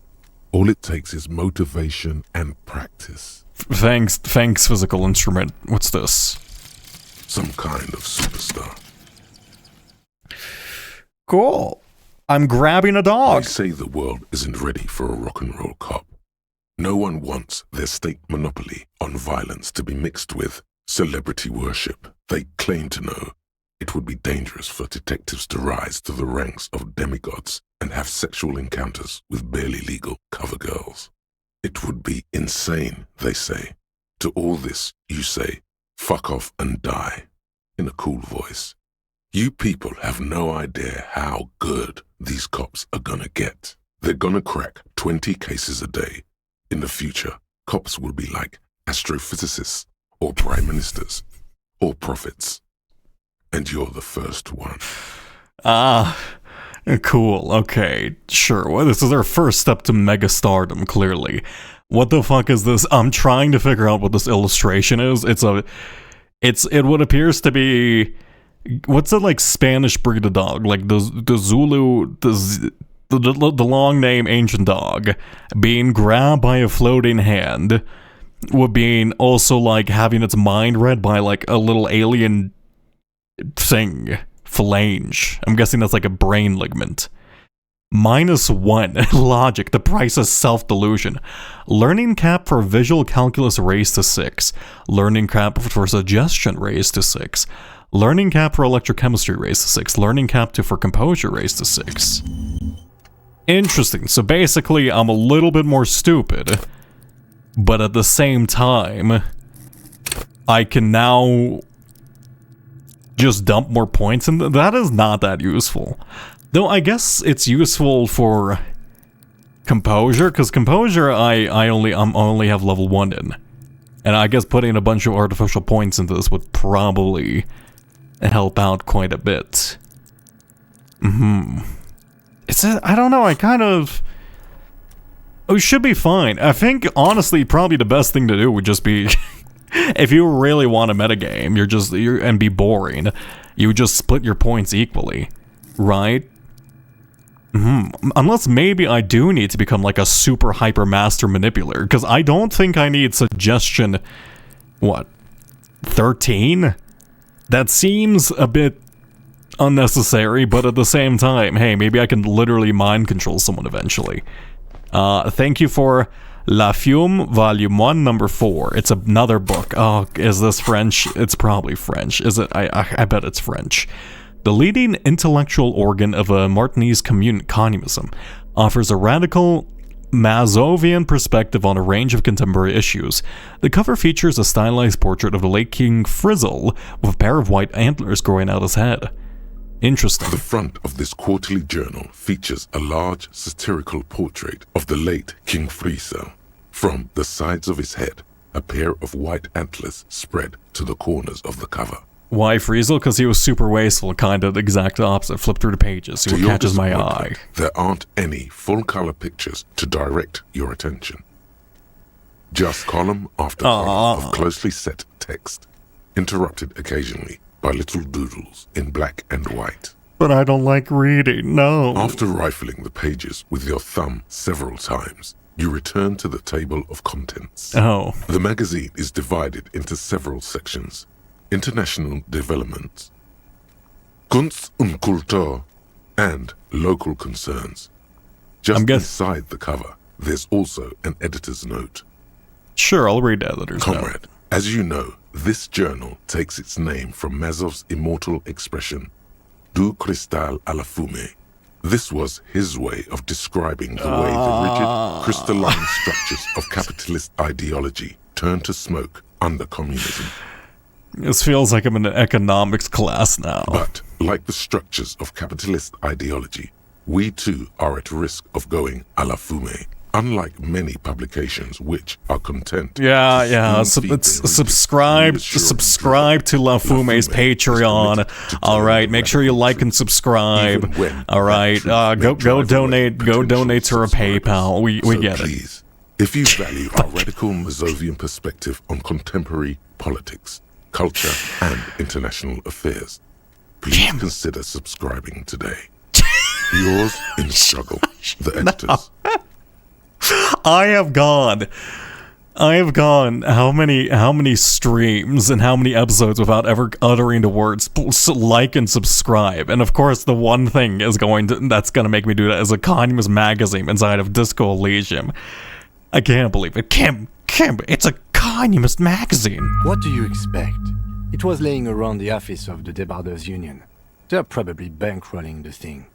All it takes is motivation and practice. Thanks, physical instrument. What's this? Some kind of superstar. Cool. I'm grabbing a dog. They say the world isn't ready for a rock and roll cop. No one wants their state monopoly on violence to be mixed with celebrity worship. They claim to know it would be dangerous for detectives to rise to the ranks of demigods and have sexual encounters with barely legal cover girls. It would be insane, they say. To all this, you say, "Fuck off and die," in a cool voice. You people have no idea how good these cops are gonna get. They're gonna crack 20 cases a day. In the future, cops will be like astrophysicists or prime ministers or prophets. And you're the first one. Cool. Okay, sure. Well, this is our first step to mega stardom, clearly. What the fuck is this? I'm trying to figure out what this illustration is. It what appears to be... What's the, like, Spanish breed of dog? Like, the Zulu... The long name ancient dog being grabbed by a floating hand, with being also, like, having its mind read by, like, a little alien thing. Phalange. I'm guessing that's like a brain ligament. -1. Logic. The price is self-delusion. Learning cap for visual calculus raised to 6. Learning cap for suggestion raised to 6. Learning cap for electrochemistry raised to 6. Learning cap for composure raised to 6. Interesting. So basically, I'm a little bit more stupid, but at the same time, I can now just dump more points, and that is not that useful. Though I guess it's useful for composure, because composure I only have level 1 in. And I guess putting a bunch of artificial points into this would probably help out quite a bit. I don't know, I kind of... It should be fine. I think, honestly, probably the best thing to do would just be... if you really want a metagame, and be boring, you would just split your points equally, right? Unless maybe I do need to become like a super hyper master manipulator, because I don't think I need suggestion, 13? That seems a bit unnecessary, but at the same time, hey, maybe I can literally mind control someone eventually. Thank you for La Fume, Volume 1, Number 4. It's another book. Oh, is this French? It's probably French. Is it? I bet it's French. The leading intellectual organ of a Martinese communism offers a radical Mazovian perspective on a range of contemporary issues. The cover features a stylized portrait of the late King Frizzle with a pair of white antlers growing out his head. Interesting. The front of this quarterly journal features a large satirical portrait of the late King Frizzle. From the sides of his head, a pair of white antlers spread to the corners of the cover. Why Frizzle? Because he was super wasteful, kind of the exact opposite. Flip through the pages, see what catches my eye. There aren't any full-color pictures to direct your attention. Just column after column of closely set text, interrupted occasionally by little doodles in black and white. But I don't like reading, no. After rifling the pages with your thumb several times, you return to the table of contents. The magazine is divided into several sections. International developments, Kunst und Kultur, and local concerns. Just inside the cover, there's also an editor's note. Sure, I'll read the editor's note. Comrade, as you know, this journal takes its name from Mazov's immortal expression, Du cristal à la fumée. This was his way of describing the way the rigid, crystalline structures of capitalist ideology turn to smoke under communism. This feels like I'm in an economics class now. But, like the structures of capitalist ideology, we too are at risk of going à la fumée, unlike many publications which are content. Subscribe to La Fume's Patreon. Alright, make sure you like and subscribe. Alright, go donate to our PayPal. We get it. If you value our radical Mazovian perspective on contemporary politics, culture, and international affairs, please consider subscribing today. Yours in struggle, the editors. I have gone how many streams and how many episodes without ever uttering the words like and subscribe, and of course the one thing that's gonna make me do that is a communist magazine inside of Disco Elysium. I can't believe it. Kim, it's a communist magazine. What do you expect? It was laying around the office of the Debarders Union. They're probably bankrolling the thing.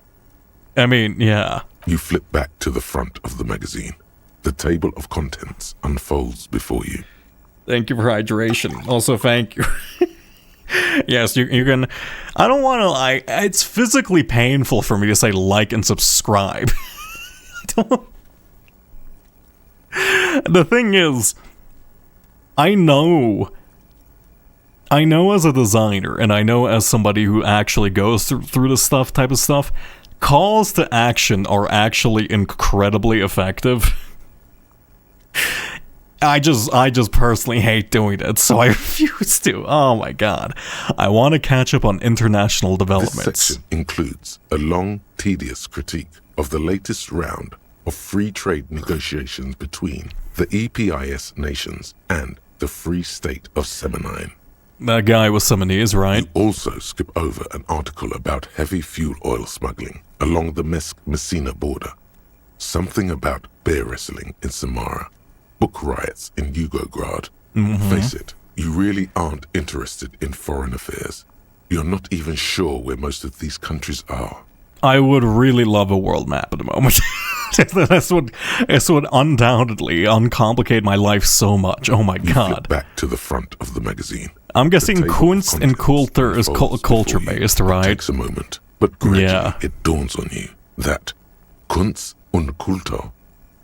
I mean, yeah. You flip back to the front of the magazine. The table of contents unfolds before you. Thank you for hydration. Also, thank you. Yes, you can... I don't want to, it's physically painful for me to say like and subscribe. The thing is, I know as a designer, and I know as somebody who actually goes through this type of stuff, calls to action are actually incredibly effective. I just personally hate doing it, so I refuse to. Oh my god. I want to catch up on international developments. This section includes a long, tedious critique of the latest round of free trade negotiations between the EPIS nations and the Free State of Semenine. That guy was Semenese, right? You also skip over an article about heavy fuel oil smuggling along the Messina border, something about bear wrestling in Samara, book riots in Yugograd. Face it, you really aren't interested in foreign affairs. You're not even sure where most of these countries are. I would really love a world map at the moment. This would undoubtedly uncomplicate my life so much. Oh my god. Flip back to the front of the magazine. I'm guessing The table of Kunst and contents Kultur is unfolds culture-based, before you. It right? takes a moment, but gradually Yeah. it dawns on you that Kunst und Kultur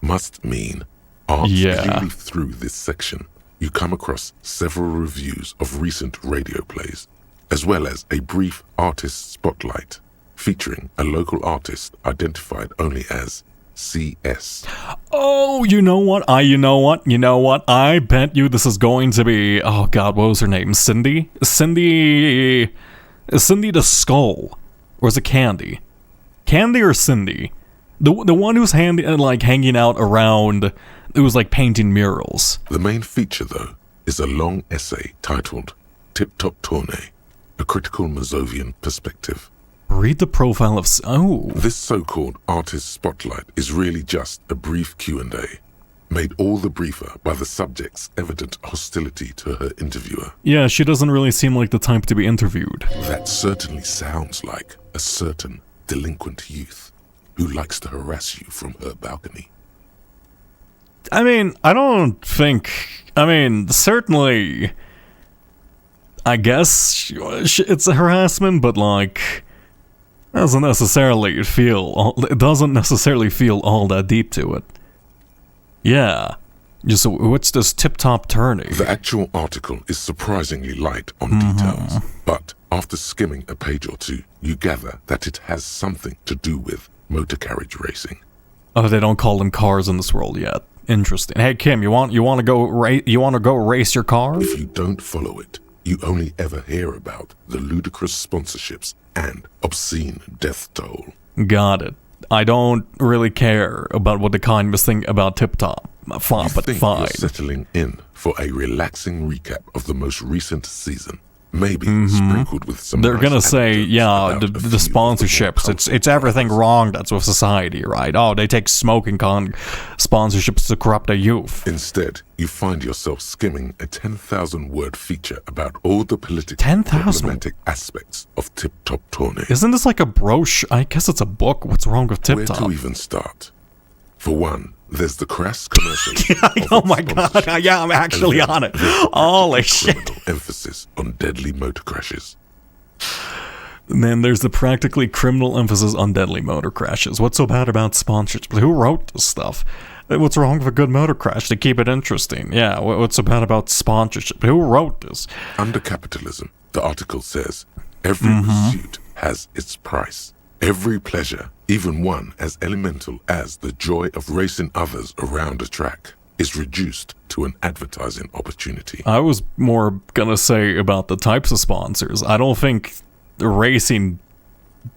must mean art. Yeah. As you leaf through this section, you come across several reviews of recent radio plays, as well as a brief artist spotlight featuring a local artist identified only as CS. Oh, you know what? You know what? I bet you this is going to be, oh god, what was her name? Cindy the Skull. Or is it Candy? Candy or Cindy? The one who's hanging out around, it was like painting murals. The main feature, though, is a long essay titled Tip Top Tourney, a critical Mazovian perspective. Read the profile of... Oh. This so-called artist spotlight is really just a brief Q&A, made all the briefer by the subject's evident hostility to her interviewer. Yeah, she doesn't really seem like the type to be interviewed. That certainly sounds like a certain delinquent youth who likes to harass you from her balcony. I mean, certainly, I guess it's a harassment, but like, it doesn't necessarily feel all that deep to it. Yeah. Just, what's this tip-top tourney? The actual article is surprisingly light on details, but after skimming a page or two, you gather that it has something to do with motor carriage racing. Oh, they don't call them cars in this world yet. Interesting. Hey Kim, you want to go race your car? If you don't follow it, you only ever hear about the ludicrous sponsorships and obscene death toll. Got it. I don't really care about what the economists think about Tip Top. Fine. You're settling in for a relaxing recap of the most recent season. Maybe sprinkled with some. They're nice gonna say, anecdotes yeah, about the a few of the sponsorships. more It's everything wrong that's with society, right? Oh, they take smoking sponsorships to corrupt the youth. Instead, you find yourself skimming a 10,000-word feature about all the political 10,000? problematic aspects of Tip Top Tourney. Isn't this like a brochure? I guess it's a book. What's wrong with Tip Where Top? to even start? For one, there's the crass commercial. Oh my god, yeah, I'm actually on it. Holy shit. Criminal emphasis on deadly motor crashes. And then there's the practically criminal emphasis on deadly motor crashes. What's so bad about sponsorships? Who wrote this stuff? What's wrong with a good motor crash to keep it interesting? Yeah, what's so bad about sponsorship? Who wrote this? Under capitalism, the article says, every pursuit has its price. Every pleasure, even one as elemental as the joy of racing others around a track, is reduced to an advertising opportunity. I was more gonna say about the types of sponsors. I don't think racing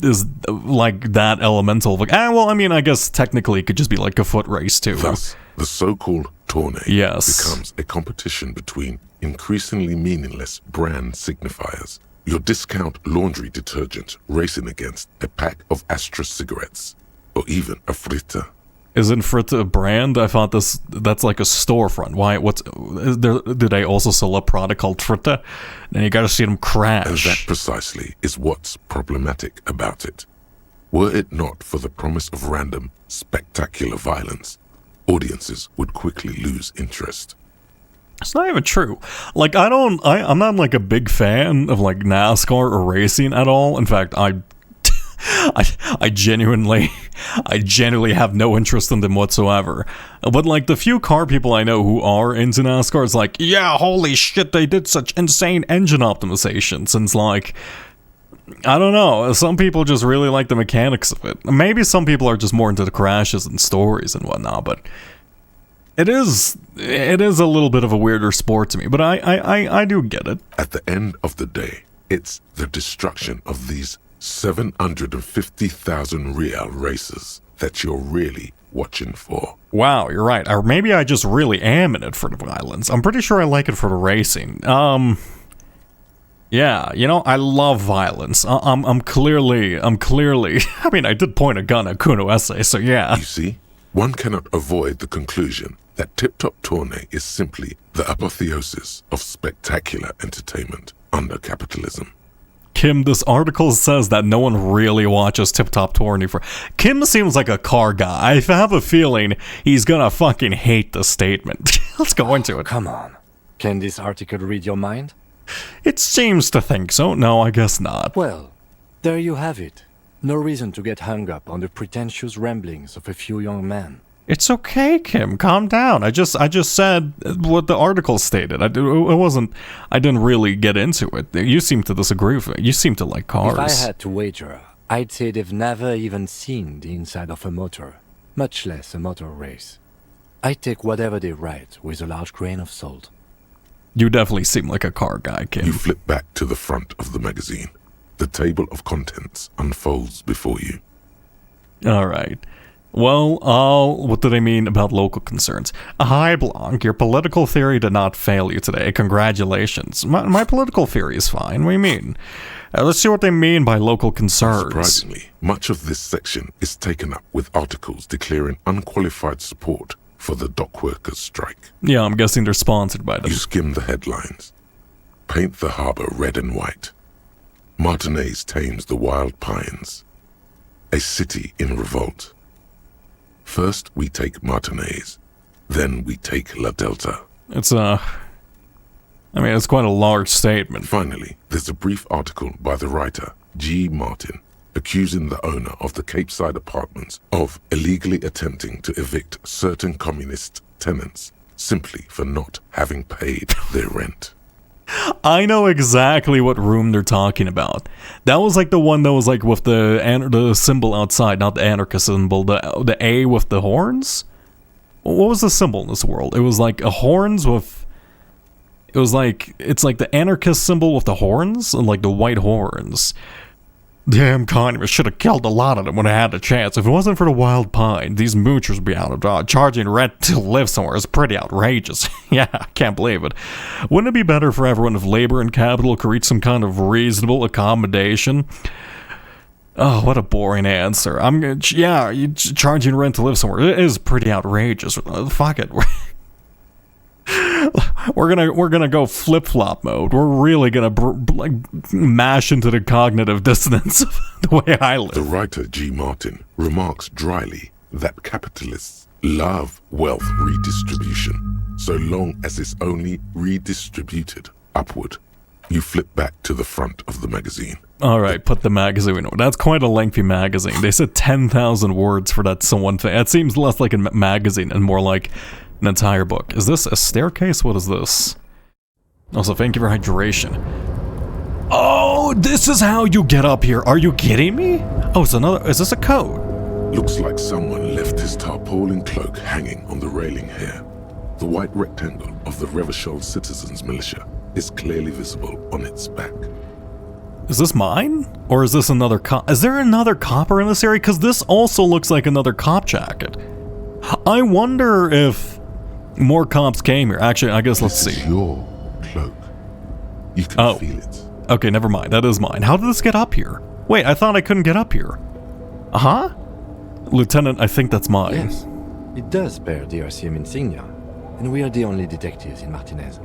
is like that elemental. Like, I guess technically it could just be like a foot race too. Thus, the so-called tourney becomes a competition between increasingly meaningless brand signifiers. Your discount laundry detergent racing against a pack of Astra cigarettes, or even a Fritta. Isn't Fritta a brand? I thought that's like a storefront. Why? Do they also sell a product called Fritta? Then you gotta see them crash. And that precisely is what's problematic about it. Were it not for the promise of random, spectacular violence, audiences would quickly lose interest. It's not even true. Like, I'm not like a big fan of like NASCAR or racing at all. In fact, I genuinely have no interest in them whatsoever. But like the few car people I know who are into NASCAR, it's like, yeah, holy shit, they did such insane engine optimizations. And it's like, I don't know, some people just really like the mechanics of it. Maybe some people are just more into the crashes and stories and whatnot, but it is a little bit of a weirder sport to me, but I do get it. At the end of the day, it's the destruction of these 750,000 real races that you're really watching for. Wow, you're right. Or maybe I just really am in it for the violence. I'm pretty sure I like it for the racing. Yeah, I love violence. I'm clearly, I mean, I did point a gun at Kuno Essay, so yeah. You see, one cannot avoid the conclusion that Tip Top Tourney is simply the apotheosis of spectacular entertainment under capitalism. Kim, this article says that no one really watches Tip Top Tourney for... Kim seems like a car guy. I have a feeling he's gonna fucking hate the statement. Let's go into it. Come on. Can this article read your mind? It seems to think so. No, I guess not. Well, there you have it. No reason to get hung up on the pretentious ramblings of a few young men. It's okay, Kim. Calm down. I just said what the article stated. I didn't really get into it. You seem to disagree with it. You seem to like cars. If I had to wager, I'd say they've never even seen the inside of a motor, much less a motor race. I take whatever they write with a large grain of salt. You definitely seem like a car guy, Kim. You flip back to the front of the magazine. The table of contents unfolds before you. All right. Well, what did I mean about local concerns? Hi, Blanc. Your political theory did not fail you today. Congratulations. My political theory is fine. What do you mean? Let's see what they mean by local concerns. Surprisingly, much of this section is taken up with articles declaring unqualified support for the dock workers' strike. Yeah, I'm guessing they're sponsored by them. You skim the headlines. Paint the harbor red and white. Martinez tames the wild pines. A city in revolt. First we take Martinez, then we take La Delta. It's quite a large statement. Finally, there's a brief article by the writer, G. Martin, accusing the owner of the Capeside Apartments of illegally attempting to evict certain communist tenants simply for not having paid their rent. I know exactly what room they're talking about. That was like the one that was like with the symbol outside, not the anarchist symbol, the A with the horns? What was the symbol in this world? It was like a horns with... it's like the anarchist symbol with the horns, and like the white horns. Damn communists should have killed a lot of them when I had the chance. If it wasn't for the wild pine, these moochers would be out of dodge. Charging rent to live somewhere is pretty outrageous. Yeah, I can't believe it. Wouldn't it be better for everyone if labor and capital could reach some kind of reasonable accommodation? Oh, what a boring answer. Charging rent to live somewhere. It is pretty outrageous. Fuck it. We're gonna go flip-flop mode. We're really gonna mash into the cognitive dissonance of the way I live. The writer G. Martin remarks dryly that capitalists love wealth redistribution, so long as it's only redistributed upward. You flip back to the front of the magazine. Alright, put the magazine over. That's quite a lengthy magazine. They said 10,000 words for that one thing. That seems less like a magazine and more like an entire book. Is this a staircase? What is this? Also, thank you for hydration. Oh, this is how you get up here. Are you kidding me? Oh, it's another... Is this a code? Looks like someone left his tarpaulin cloak hanging on the railing here. The white rectangle of the Revachol Citizens Militia is clearly visible on its back. Is this mine? Or is this another cop? Is there another copper in this area? Because this also looks like another cop jacket. I wonder if more cops came here. Actually, I guess let's see. This is your cloak. You can feel it. Okay, never mind. That is mine. How did this get up here? Wait, I thought I couldn't get up here. Uh-huh. Lieutenant, I think that's mine. Yes, it does bear the RCM insignia, and we are the only detectives in Martinez.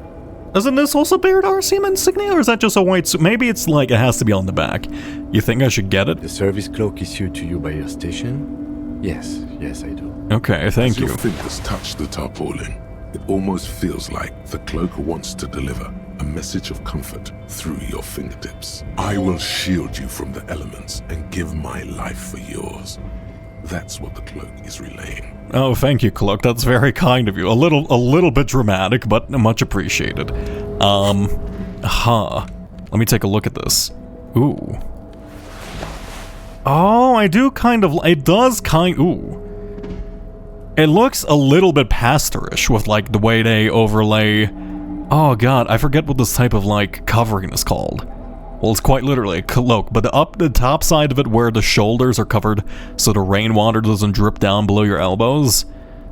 Doesn't this also bear the RCM insignia, or is that just a white suit? Maybe it's like it has to be on the back. You think I should get it? The service cloak issued to you by your station? Yes, I do. Okay, thank you. As your fingers touch the tarpaulin, it almost feels like the cloak wants to deliver a message of comfort through your fingertips. I will shield you from the elements and give my life for yours. That's what the cloak is relaying. Oh, thank you, Cloak. That's very kind of you. A little bit dramatic, but much appreciated. Let me take a look at this. Ooh. Oh, I do kind of... It does kind... Ooh. It looks a little bit pastorish with, like, the way they overlay... Oh, God, I forget what this type of, like, covering is called. Well, it's quite literally a cloak, but the top side of it where the shoulders are covered so the rainwater doesn't drip down below your elbows.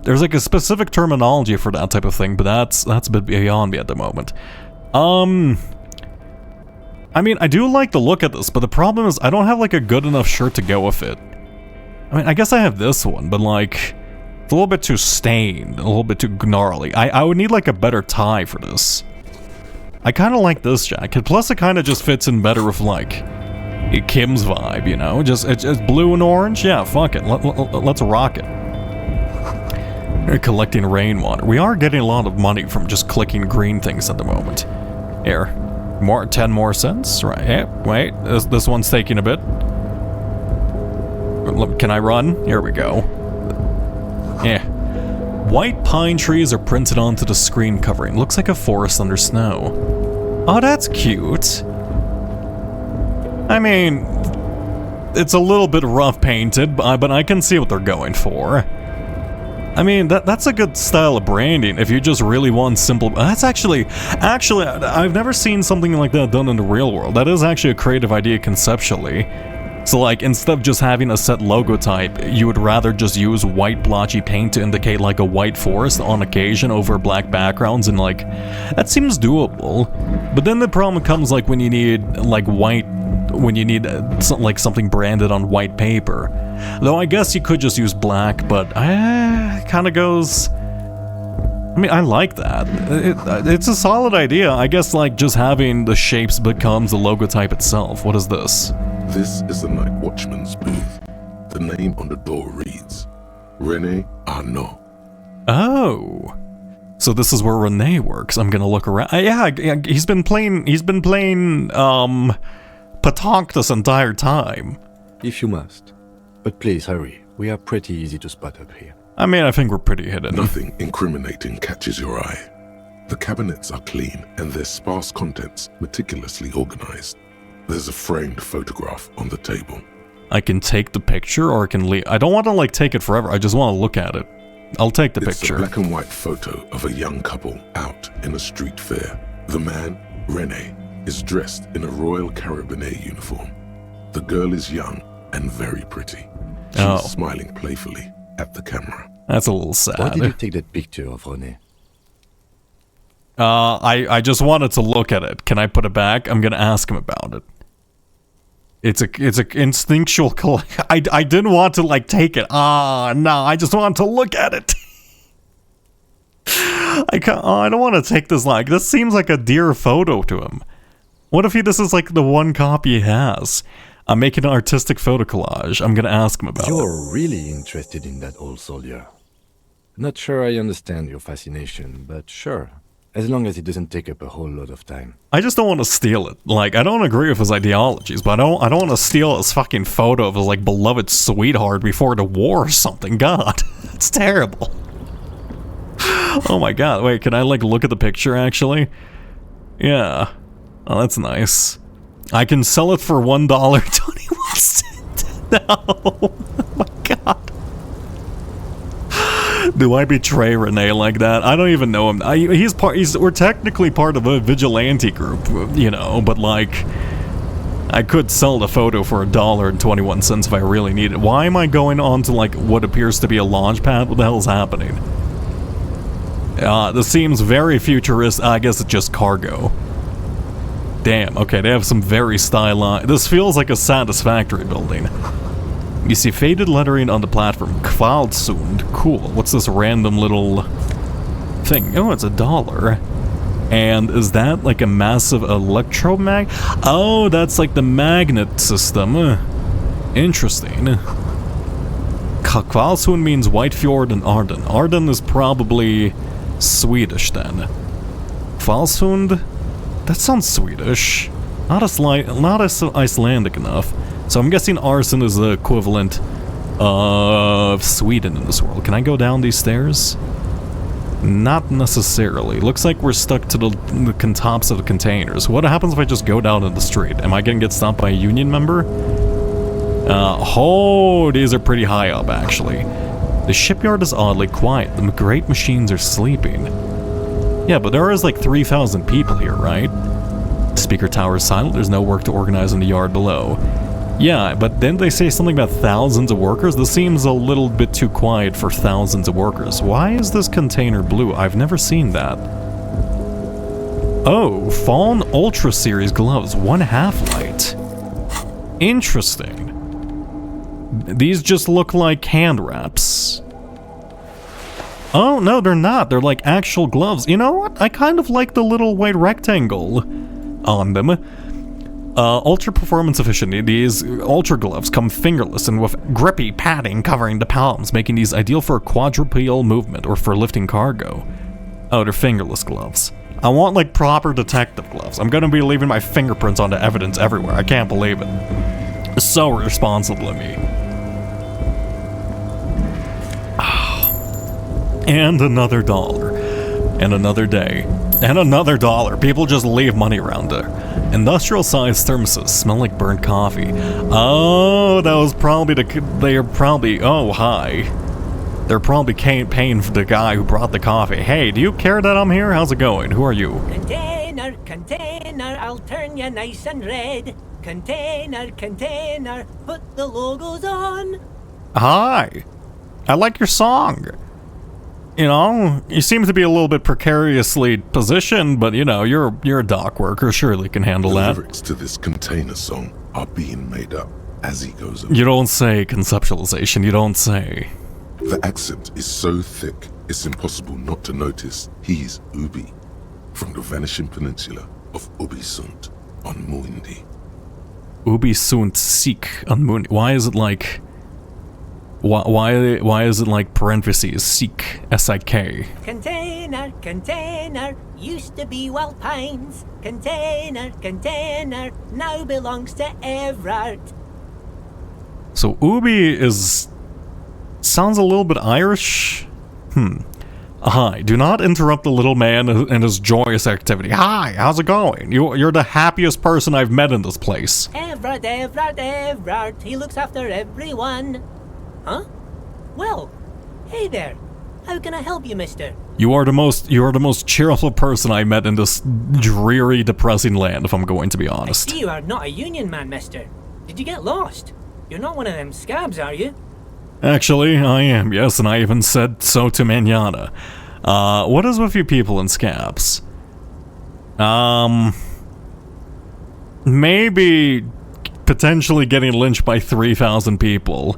There's, like, a specific terminology for that type of thing, but that's a bit beyond me at the moment. I mean, I do like the look at this, but the problem is I don't have, like, a good enough shirt to go with it. I mean, I guess I have this one, but, like, it's a little bit too stained, a little bit too gnarly. I would need, like, a better tie for this. I kind of like this jacket, plus it kind of just fits in better with, like, Kim's vibe, you know? It's blue and orange? Yeah, fuck it. Let's rock it. We're collecting rainwater. We are getting a lot of money from just clicking green things at the moment. Here. More 10 more cents, right? Yeah, wait, this one's taking a bit. Can I run? Here we go. Yeah. White pine trees are printed onto the screen covering. Looks like a forest under snow. Oh, that's cute. I mean, it's a little bit rough painted, but I can see what they're going for. I mean, that's a good style of branding if you just really want simple... That's actually, I've never seen something like that done in the real world. That is actually a creative idea conceptually. So like, instead of just having a set logo type, you would rather just use white blotchy paint to indicate like a white forest on occasion over black backgrounds, and like, that seems doable. But then the problem comes like when you need like white... when you need like something branded on white paper. Though I guess you could just use black, but it kind of goes... I mean, I like that. It's a solid idea. I guess like just having the shapes becomes the logo type itself. What is this? This is the Night Watchman's booth. The name on the door reads, René Arnaud. Oh. So this is where René works. I'm gonna look around. Yeah, he's been playing Patonk this entire time. If you must. But please hurry. We are pretty easy to spot up here. I mean, I think we're pretty hidden. Nothing incriminating catches your eye. The cabinets are clean and their sparse contents meticulously organized. There's a framed photograph on the table. I can take the picture or I can leave. I don't want to like take it forever. I just want to look at it. I'll take the picture. It's a black and white photo of a young couple out in a street fair. The man, René, is dressed in a Royal Carabinier uniform. The girl is young and very pretty. She's smiling playfully at the camera. That's a little sad. Why did you take that picture of René? I just wanted to look at it. Can I put it back? I'm gonna ask him about it. It's a instinctual I didn't want to like take it. No, I just wanted to look at it. I don't want to take this like, this seems like a dear photo to him. What if this is like the one copy he has? I'm making an artistic photo collage. I'm gonna ask him about it. You're really interested in that old soldier. Not sure I understand your fascination, but sure. As long as it doesn't take up a whole lot of time. I just don't want to steal it. Like, I don't agree with his ideologies, but I don't want to steal his fucking photo of his like beloved sweetheart before the war or something. God, that's terrible. Oh my god, wait, can I like look at the picture actually? Yeah. Oh, that's nice. I can sell it for $1.21. No. Oh my god. Do I betray René like that? I don't even know him. We're technically part of a vigilante group, you know, but like, I could sell the photo for $1.21 if I really need it. Why am I going on to like what appears to be a launch pad? What the hell is happening? This seems very futuristic. I guess it's just cargo. Damn, okay, they have some very stylized... This feels like a Satisfactory building. You see faded lettering on the platform. Kvalsund. Cool. What's this random little thing? Oh, it's $1. And is that like a massive electromag... Oh, that's like the magnet system. Interesting. Kvalsund means White Fjord and Arden. Arden is probably Swedish then. Kvalsund? That sounds Swedish. Not as Icelandic enough. So I'm guessing arson is the equivalent of Sweden in this world. Can I go down these stairs? Not necessarily. Looks like we're stuck to the tops of the containers. What happens if I just go down in the street? Am I gonna get stopped by a union member? These are pretty high up actually. The shipyard is oddly quiet. The great machines are sleeping. Yeah, but there is like 3,000 people here, right? The speaker tower is silent. There's no work to organize in the yard below. Yeah, but then they say something about thousands of workers? This seems a little bit too quiet for thousands of workers. Why is this container blue? I've never seen that. Oh, Fawn Ultra Series gloves. 1 half-light. Interesting. These just look like hand wraps. Oh, no, they're not. They're like actual gloves. You know what? I kind of like the little white rectangle on them. Ultra performance efficiency. These ultra gloves come fingerless and with grippy padding covering the palms, making these ideal for quadrupedal movement or for lifting cargo. Oh, they're fingerless gloves. I want, like, proper detective gloves. I'm gonna be leaving my fingerprints on the evidence everywhere. I can't believe it. It's so irresponsible of me. And another dollar. And another day. And another dollar. People just leave money around there. Industrial-sized thermoses smell like burnt coffee. Oh, that was probably oh, hi. They're probably paying for the guy who brought the coffee. Hey, do you care that I'm here? How's it going? Who are you? Container, container, I'll turn you nice and red. Container, container, put the logos on. Hi. I like your song. You know, you seem to be a little bit precariously positioned, but you know, you're a dock worker, surely can handle that. The lyrics to this container song are being made up as he goes along. You don't say conceptualization, you don't say. The accent is so thick, it's impossible not to notice he's Ubi, from the vanishing peninsula of Ubisunt on Muindi. Ubisunt Sik on Muindi. Why is it like... Why is it like parentheses, Sik, S-I-K? Container, container, used to be Wild Pines. Container, container, now belongs to Everard. So Ubi is... sounds a little bit Irish? Hi, do not interrupt the little man in his joyous activity. Hi, how's it going? You're the happiest person I've met in this place. Everard, Everard, Everard, he looks after everyone. Huh? Well, hey there. How can I help you, mister? You are the most cheerful person I met in this dreary, depressing land, if I'm going to be honest. I see you are not a union man, mister. Did you get lost? You're not one of them scabs, are you? Actually, I am, yes, and I even said so to Manana. What is with you people in scabs? Maybe potentially getting lynched by 3,000 people.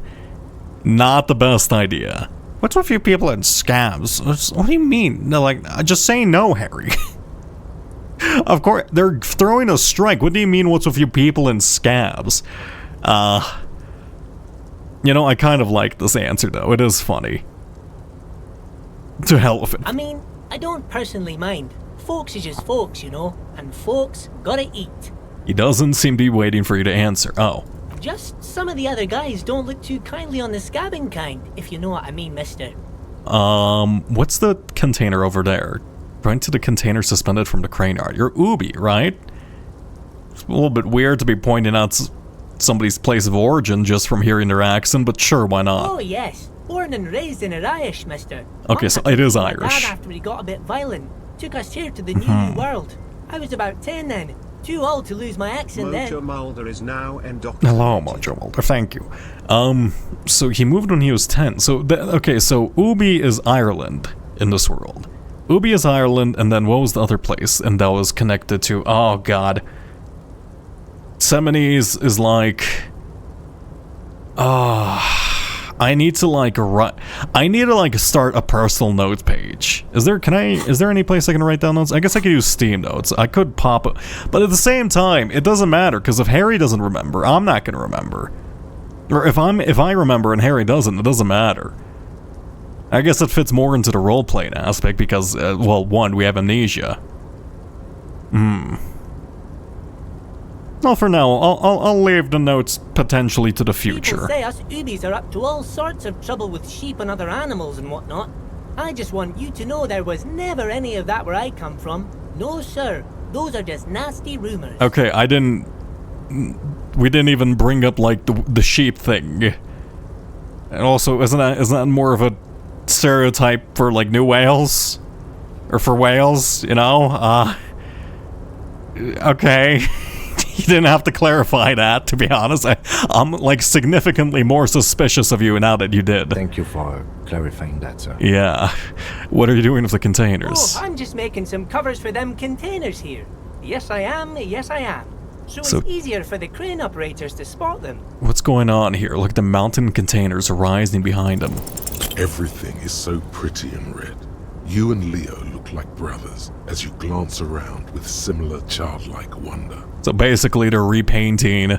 Not the best idea. What's with you people in scabs? What do you mean? No, like, just say no, Harry. Of course, they're throwing a strike. What do you mean, what's with you people in scabs? You know, I kind of like this answer, though. It is funny. To hell with it. I mean, I don't personally mind. Folks is just folks, you know, and folks gotta eat. He doesn't seem to be waiting for you to answer. Oh. Just some of the other guys don't look too kindly on the scabbing kind, if you know what I mean, mister. What's the container over there? Right to the container suspended from the crane yard. You're Ubi, right? It's a little bit weird to be pointing out somebody's place of origin just from hearing their accent, but sure, why not? Oh, yes. Born and raised in Irish, mister. Okay, so it is Irish. Dad, after he got a bit violent, took us here to the new world. I was about 10 then. Too old to lose my accent then. Mojo Mulder is now indoctrinated. Hello, Mojo Mulder. Thank you. So he moved when he was 10. So, okay, so Ubi is Ireland in this world. Ubi is Ireland, and then what was the other place? And that was connected to, oh god. Semines is like... I need to like start a personal notes page. Is there any place I can write down notes? I guess I could use Steam Notes. I could pop it, but at the same time, it doesn't matter because if Harry doesn't remember, I'm not gonna remember. Or if I remember and Harry doesn't, it doesn't matter. I guess it fits more into the role-playing aspect because, well, one, we have amnesia. Well, for now, I'll leave the notes potentially to the future. People say us Ubis are up to all sorts of trouble with sheep and other animals and whatnot. I just want you to know there was never any of that where I come from. No, sir. Those are just nasty rumors. Okay, we didn't even bring up, like, the sheep thing. And also, isn't that more of a stereotype for, like, New Wales? Or for Wales, you know? Okay. You didn't have to clarify that, to be honest. I'm, like, significantly more suspicious of you now that you did. Thank you for clarifying that, sir. Yeah. What are you doing with the containers? Oh, I'm just making some covers for them containers here. Yes, I am. Yes, I am. So it's easier for the crane operators to spot them. What's going on here? Look at the mountain containers rising behind them. Everything is so pretty and red. You and Leo look like brothers as you glance around with similar childlike wonder. So basically they're repainting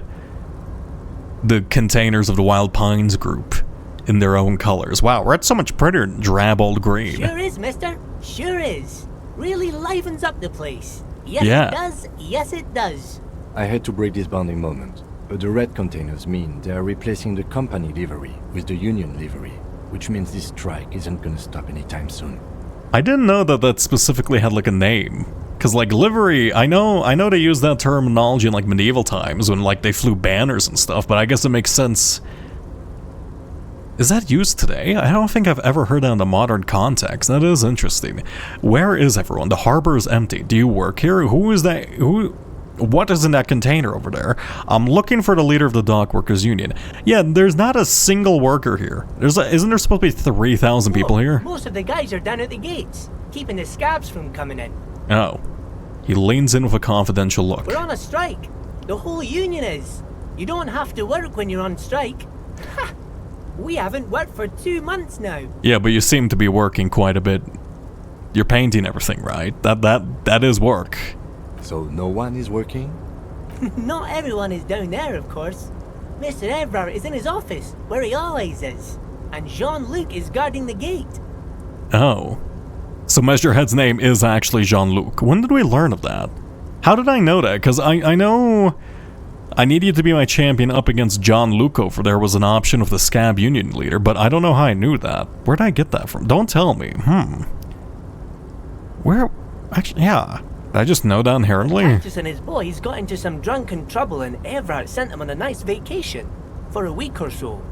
the containers of the Wild Pines group in their own colors. Wow, we're at so much prettier than drab old green. Sure is, mister. Sure is. Really livens up the place. Yes, Yeah. it does. Yes, it does. I hate to break this bonding moment, but the red containers mean they are replacing the company livery with the union livery, which means this strike isn't gonna stop anytime soon. I didn't know that that specifically had like a name. Cause like livery, I know they use that terminology in like medieval times when like they flew banners and stuff, but I guess it makes sense. Is that used today? I don't think I've ever heard that in the modern context. That is interesting. Where is everyone? The harbor is empty. Do you work here? Who is that? What is in that container over there? I'm looking for the leader of the dock workers union. Yeah, there's not a single worker here. Isn't there supposed to be 3,000 people here? Most of the guys are down at the gates, keeping the scabs from coming in. Oh. He leans in with a confidential look. We're on a strike. The whole union is. You don't have to work when you're on strike. Ha! We haven't worked for 2 months now. Yeah, but you seem to be working quite a bit. You're painting everything, right? That is work. So no one is working? Not everyone is down there, of course. Mr. Evrard is in his office, where he always is. And Jean-Luc is guarding the gate. Oh. So Measurehead's name is actually Jean-Luc. When did we learn of that? How did I know that? Because I know I needed to be my champion up against Jean-Luc over there was an option of the Scab Union leader, but I don't know how I knew that. Where'd I get that from? Don't tell me. Where? Actually, yeah. Did I just know that inherently? Cactus and his boys got into some drunken trouble and Evrard sent them on a nice vacation. For a week or so.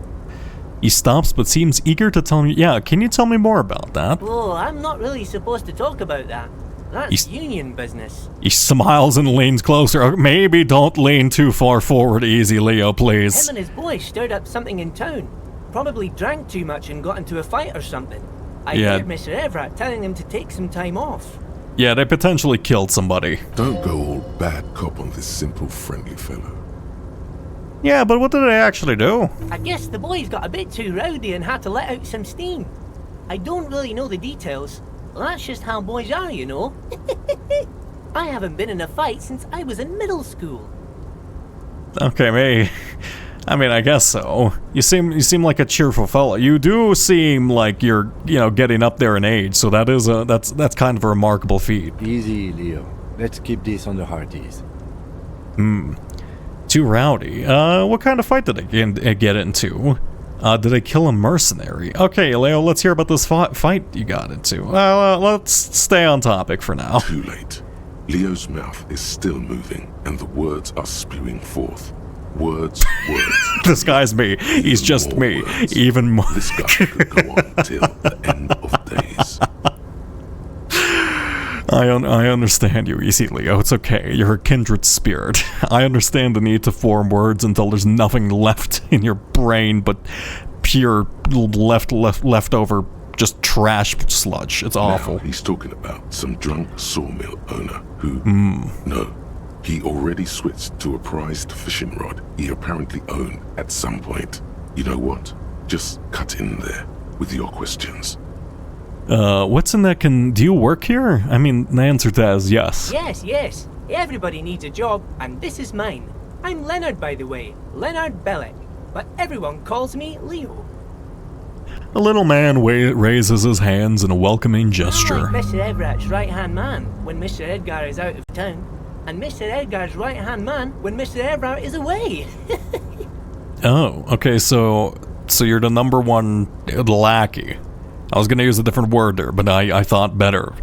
He stops but seems eager to tell me. Yeah, can you tell me more about that? Oh, I'm not really supposed to talk about that. That's union business. He smiles and leans closer. Maybe don't lean too far forward easy, Leo, please. Him and his boys stirred up something in town. Probably drank too much and got into a fight or something. I heard Mr. Evrard telling them to take some time off. Yeah, they potentially killed somebody. Don't go all bad cop on this simple, friendly fellow. Yeah, but what did they actually do? I guess the boys got a bit too rowdy and had to let out some steam. I don't really know the details. Well, that's just how boys are, you know. I haven't been in a fight since I was in middle school. Okay, I guess so. You seem like a cheerful fella. You do seem like you're, getting up there in age, so that's kind of a remarkable feat. Easy, Leo. Let's keep this on the hearties. Too rowdy. What kind of fight did they get into? Did they kill a mercenary? Okay, Leo, let's hear about this fight you got into. Let's stay on topic for now. Too late. Leo's mouth is still moving, and the words are spewing forth. Words. This guy's me. He's just me. Words. Even more. This guy could go on till the end of days. I understand you, easy, Leo. It's okay. You're a kindred spirit. I understand the need to form words until there's nothing left in your brain but pure leftover just trash sludge. It's awful. Now he's talking about some drunk sawmill owner who... No. He already switched to a prized fishing rod he apparently owned at some point. You know what? Just cut in there with your questions. What's in that do you work here? I mean, the answer to that is yes. Yes. Everybody needs a job, and this is mine. I'm Leonard, by the way. Leonard Bellick. But everyone calls me Leo. The little man raises his hands in a welcoming gesture. I'm like Mr. Everett's right-hand man when Mr. Edgar is out of town. And Mr. Edgar's right-hand man when Mr. Everett is away. Oh, okay, so you're the number one lackey. I was gonna use a different word there, but I thought better.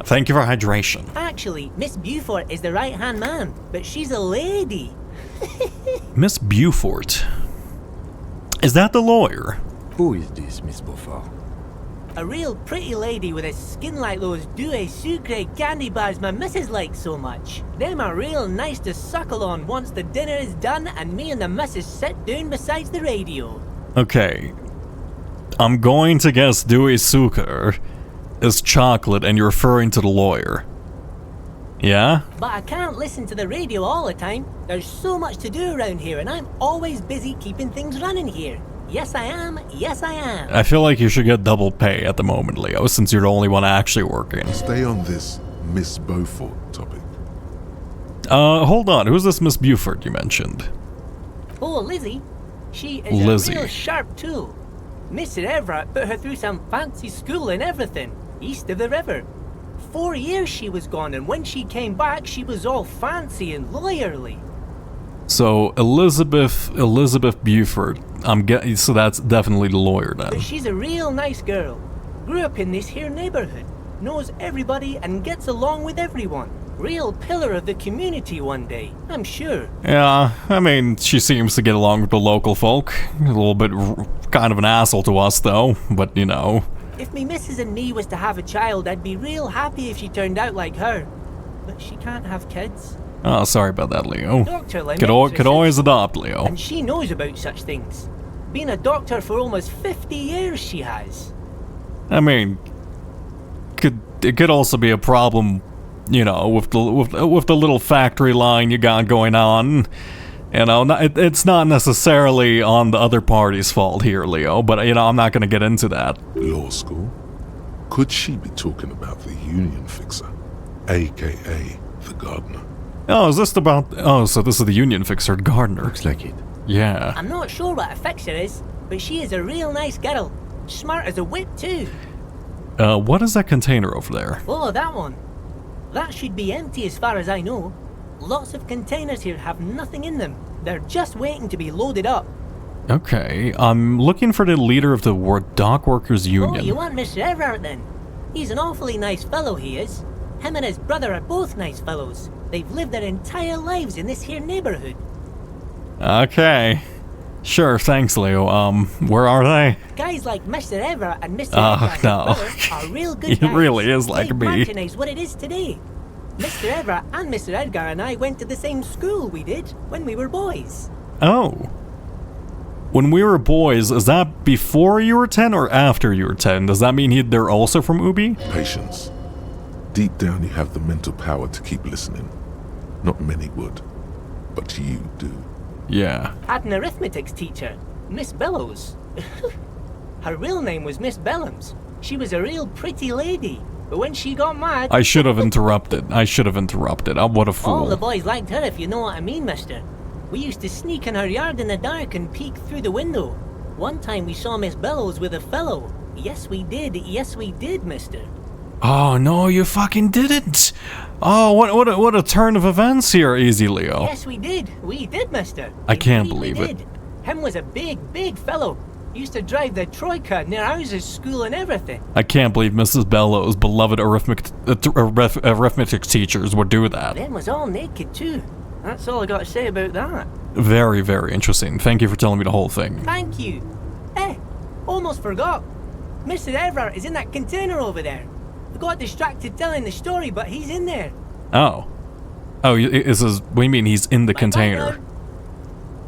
Thank you for hydration. Actually, Miss Beaufort is the right-hand man, but she's a lady. Miss Beaufort? Is that the lawyer? Who is this, Miss Beaufort? A real pretty lady with a skin like those Douai Sucre candy bars my missus likes so much. Them are real nice to suckle on once the dinner is done and me and the missus sit down beside the radio. Okay. I'm going to guess Douai Sucre is chocolate and you're referring to the lawyer. Yeah? But I can't listen to the radio all the time. There's so much to do around here and I'm always busy keeping things running here. Yes, I am. I feel like you should get double pay at the moment, Leo, since you're the only one actually working. Stay on this Miss Beaufort topic. Hold on. Who's this Miss Beaufort you mentioned? Oh, Lizzie. She is a real sharp tool. Mr. Everett put her through some fancy school and everything, east of the river. 4 years she was gone, and when she came back, she was all fancy and lawyerly. So Elizabeth Buford. So that's definitely the lawyer then. But she's a real nice girl. Grew up in this here neighborhood. Knows everybody and gets along with everyone. Real pillar of the community one day, I'm sure. Yeah, I mean, she seems to get along with the local folk. A little bit kind of an asshole to us though, but you know. If me missus and me was to have a child, I'd be real happy if she turned out like her. But she can't have kids. Oh, sorry about that, Leo. Doctor Could always adopt, Leo. And she knows about such things. Been a doctor for almost 50 years, she has. I mean, it could also be a problem, you know, with the little factory line you got going on. You know, it's not necessarily on the other party's fault here, Leo, but, you know, I'm not going to get into that. Law school? Could she be talking about the union fixer, a.k.a. the gardener? Oh, is this about... Oh, so this is the union fixer, Gardner. Looks like it. Yeah. I'm not sure what a fixer is, but she is a real nice girl. Smart as a whip, too. What is that container over there? Oh, that one. That should be empty as far as I know. Lots of containers here have nothing in them. They're just waiting to be loaded up. Okay, I'm looking for the leader of the Dock Workers Union. Oh, you want Mr. Everard then? He's an awfully nice fellow, he is. Him and his brother are both nice fellows. They've lived their entire lives in this here neighborhood. Okay. Sure, thanks, Leo. Where are they? Guys like Mr. Everard and Mr. Edgar's brother are real good guys. It really is like they me. patronize what it is today. Mr. Everard and Mr. Edgar and I went to the same school we did when we were boys. Oh. When we were boys, is that before you were 10 or after you were 10? Does that mean they're also from Ubi? Patience. Deep down you have the mental power to keep listening. Not many would, but you do. Yeah. Had an arithmetics teacher, Miss Bellows. Her real name was Miss Bellams. She was a real pretty lady, but when she got mad... I should have interrupted. Oh, what a fool. All the boys liked her, if you know what I mean, mister. We used to sneak in her yard in the dark and peek through the window. One time we saw Miss Bellows with a fellow. Yes, we did, mister. Oh, no, you fucking didn't. Oh, what a turn of events here, Easy Leo. Yes, we did, mister. I can't believe it. Him was a big fellow. Used to drive the Troika near houses, school and everything. I can't believe Mrs. Bellows' beloved arithmetic teachers would do that. Them was all naked too. That's all I got to say about that. Very, very interesting. Thank you for telling me the whole thing. Thank you. Almost forgot. Mr. Everard is in that container over there. I got distracted telling the story, but he's in there. Oh. Oh, what do you mean he's in the container?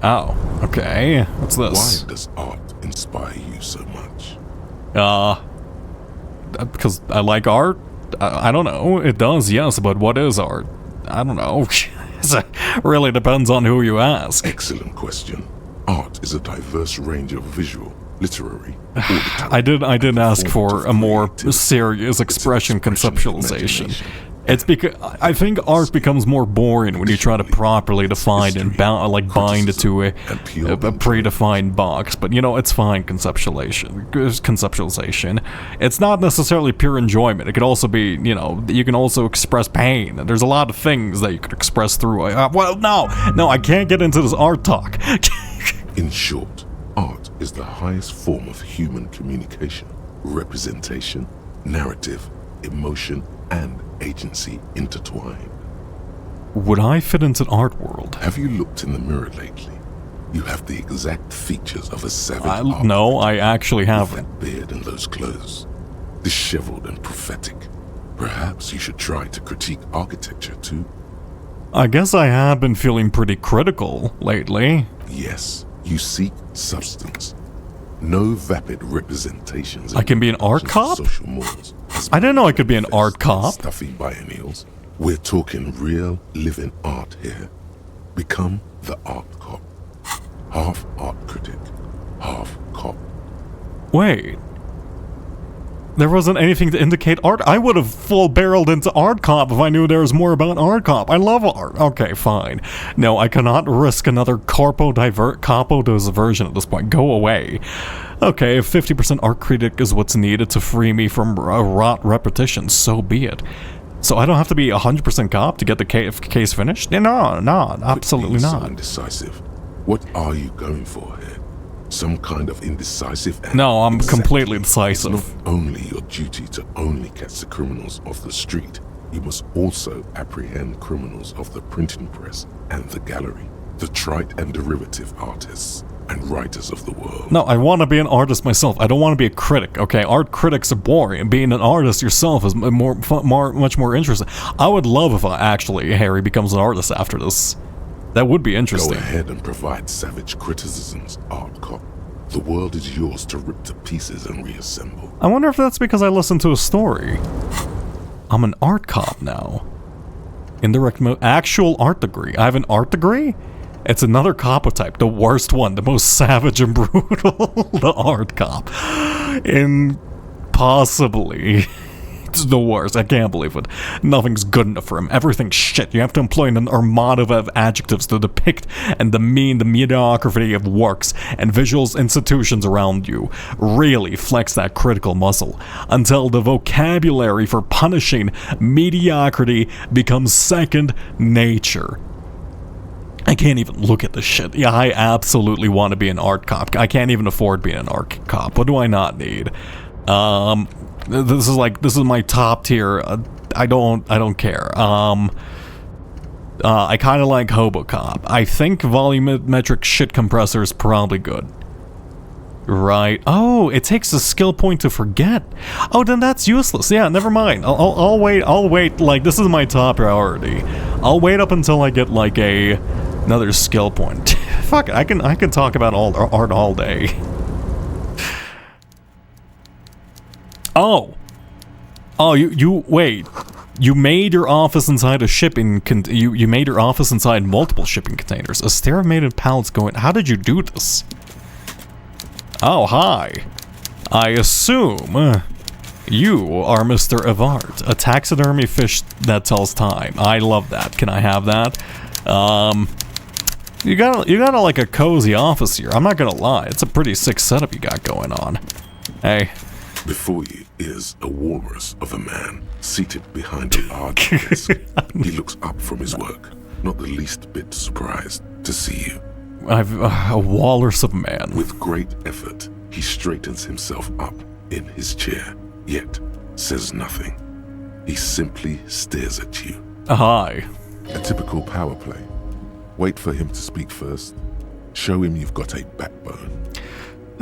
Oh, okay. What's this? Why does art inspire you so much? Because I like art? I don't know. It does, yes, but what is art? I don't know. It really depends on who you ask. Excellent question. Art is a diverse range of visual, literary, I didn't ask for a more serious expression conceptualization. It's because I think art becomes more boring when you try to properly define and bind it to a predefined box. But you know, it's fine conceptualization. It's not necessarily pure enjoyment. It could also be, you know, you can also express pain. There's a lot of things that you could express through. Well, no, I can't get into this art talk. In short, art is the highest form of human communication, representation, narrative, emotion, and agency intertwined. Would I fit into an art world? Have you looked in the mirror lately? You have the exact features of a savage art. No, I actually haven't. With that beard and those clothes, disheveled and prophetic. Perhaps you should try to critique architecture too. I guess I have been feeling pretty critical lately. Yes, you seek substance. No vapid representations. I can be an art cop? I didn't know I could be an art cop. Stuffy biennials. We're talking real, living art here. Become the art cop. Half art critic, half cop. Wait. There wasn't anything to indicate art. I would have full-barreled into art cop if I knew there was more about art cop. I love art. Okay, fine. No, I cannot risk another capo diversion at this point. Go away. Okay, if 50% art critic is what's needed to free me from rot repetition, so be it. So I don't have to be 100% cop to get the case finished? No, absolutely not. So indecisive. What are you going for here? Some kind of indecisive act? No, I'm completely decisive. It's not only your duty to only catch the criminals off the street, you must also apprehend criminals of the printing press and the gallery, the trite and derivative artists and writers of the world. No, I want to be an artist myself. I don't want to be a critic, okay? Art critics are boring. Being an artist yourself is much more interesting. I would love if Harry becomes an artist after this. That would be interesting. Go ahead and provide savage criticisms, art cop. The world is yours to rip to pieces and reassemble. I wonder if that's because I listened to a story. I'm an art cop now. Indirect actual art degree. I have an art degree? It's another cop type, the worst one, the most savage and brutal. The art cop. Impossibly. It's the worst. I can't believe it. Nothing's good enough for him. Everything's shit. You have to employ an armada of adjectives to depict and demean the mediocrity of works and visuals institutions around you. Really flex that critical muscle until the vocabulary for punishing mediocrity becomes second nature. I can't even look at this shit. Yeah, I absolutely want to be an art cop. I can't even afford being an art cop. What do I not need? This is my top tier. I don't care. I kind of like Hobocop. I think volumetric shit compressor is probably good. Right. Oh, it takes a skill point to forget. Oh, then that's useless. Yeah, never mind. I'll wait. I'll wait. Like, this is my top priority. I'll wait up until I get like another skill point. Fuck it. I can talk about art all day. Oh, you wait. You made your office inside a shipping you made your office inside multiple shipping containers. A steremated pallets going. How did you do this? Oh, hi. I assume you are Mr. Evart, a taxidermy fish that tells time. I love that. Can I have that? You got like a cozy office here. I'm not gonna lie. It's a pretty sick setup you got going on. Hey. Before you is a walrus of a man seated behind a large desk. He looks up from his work, not the least bit surprised to see you. I've a walrus of a man. With great effort, he straightens himself up in his chair, yet says nothing. He simply stares at you. Hi. A typical power play. Wait for him to speak first. Show him you've got a backbone.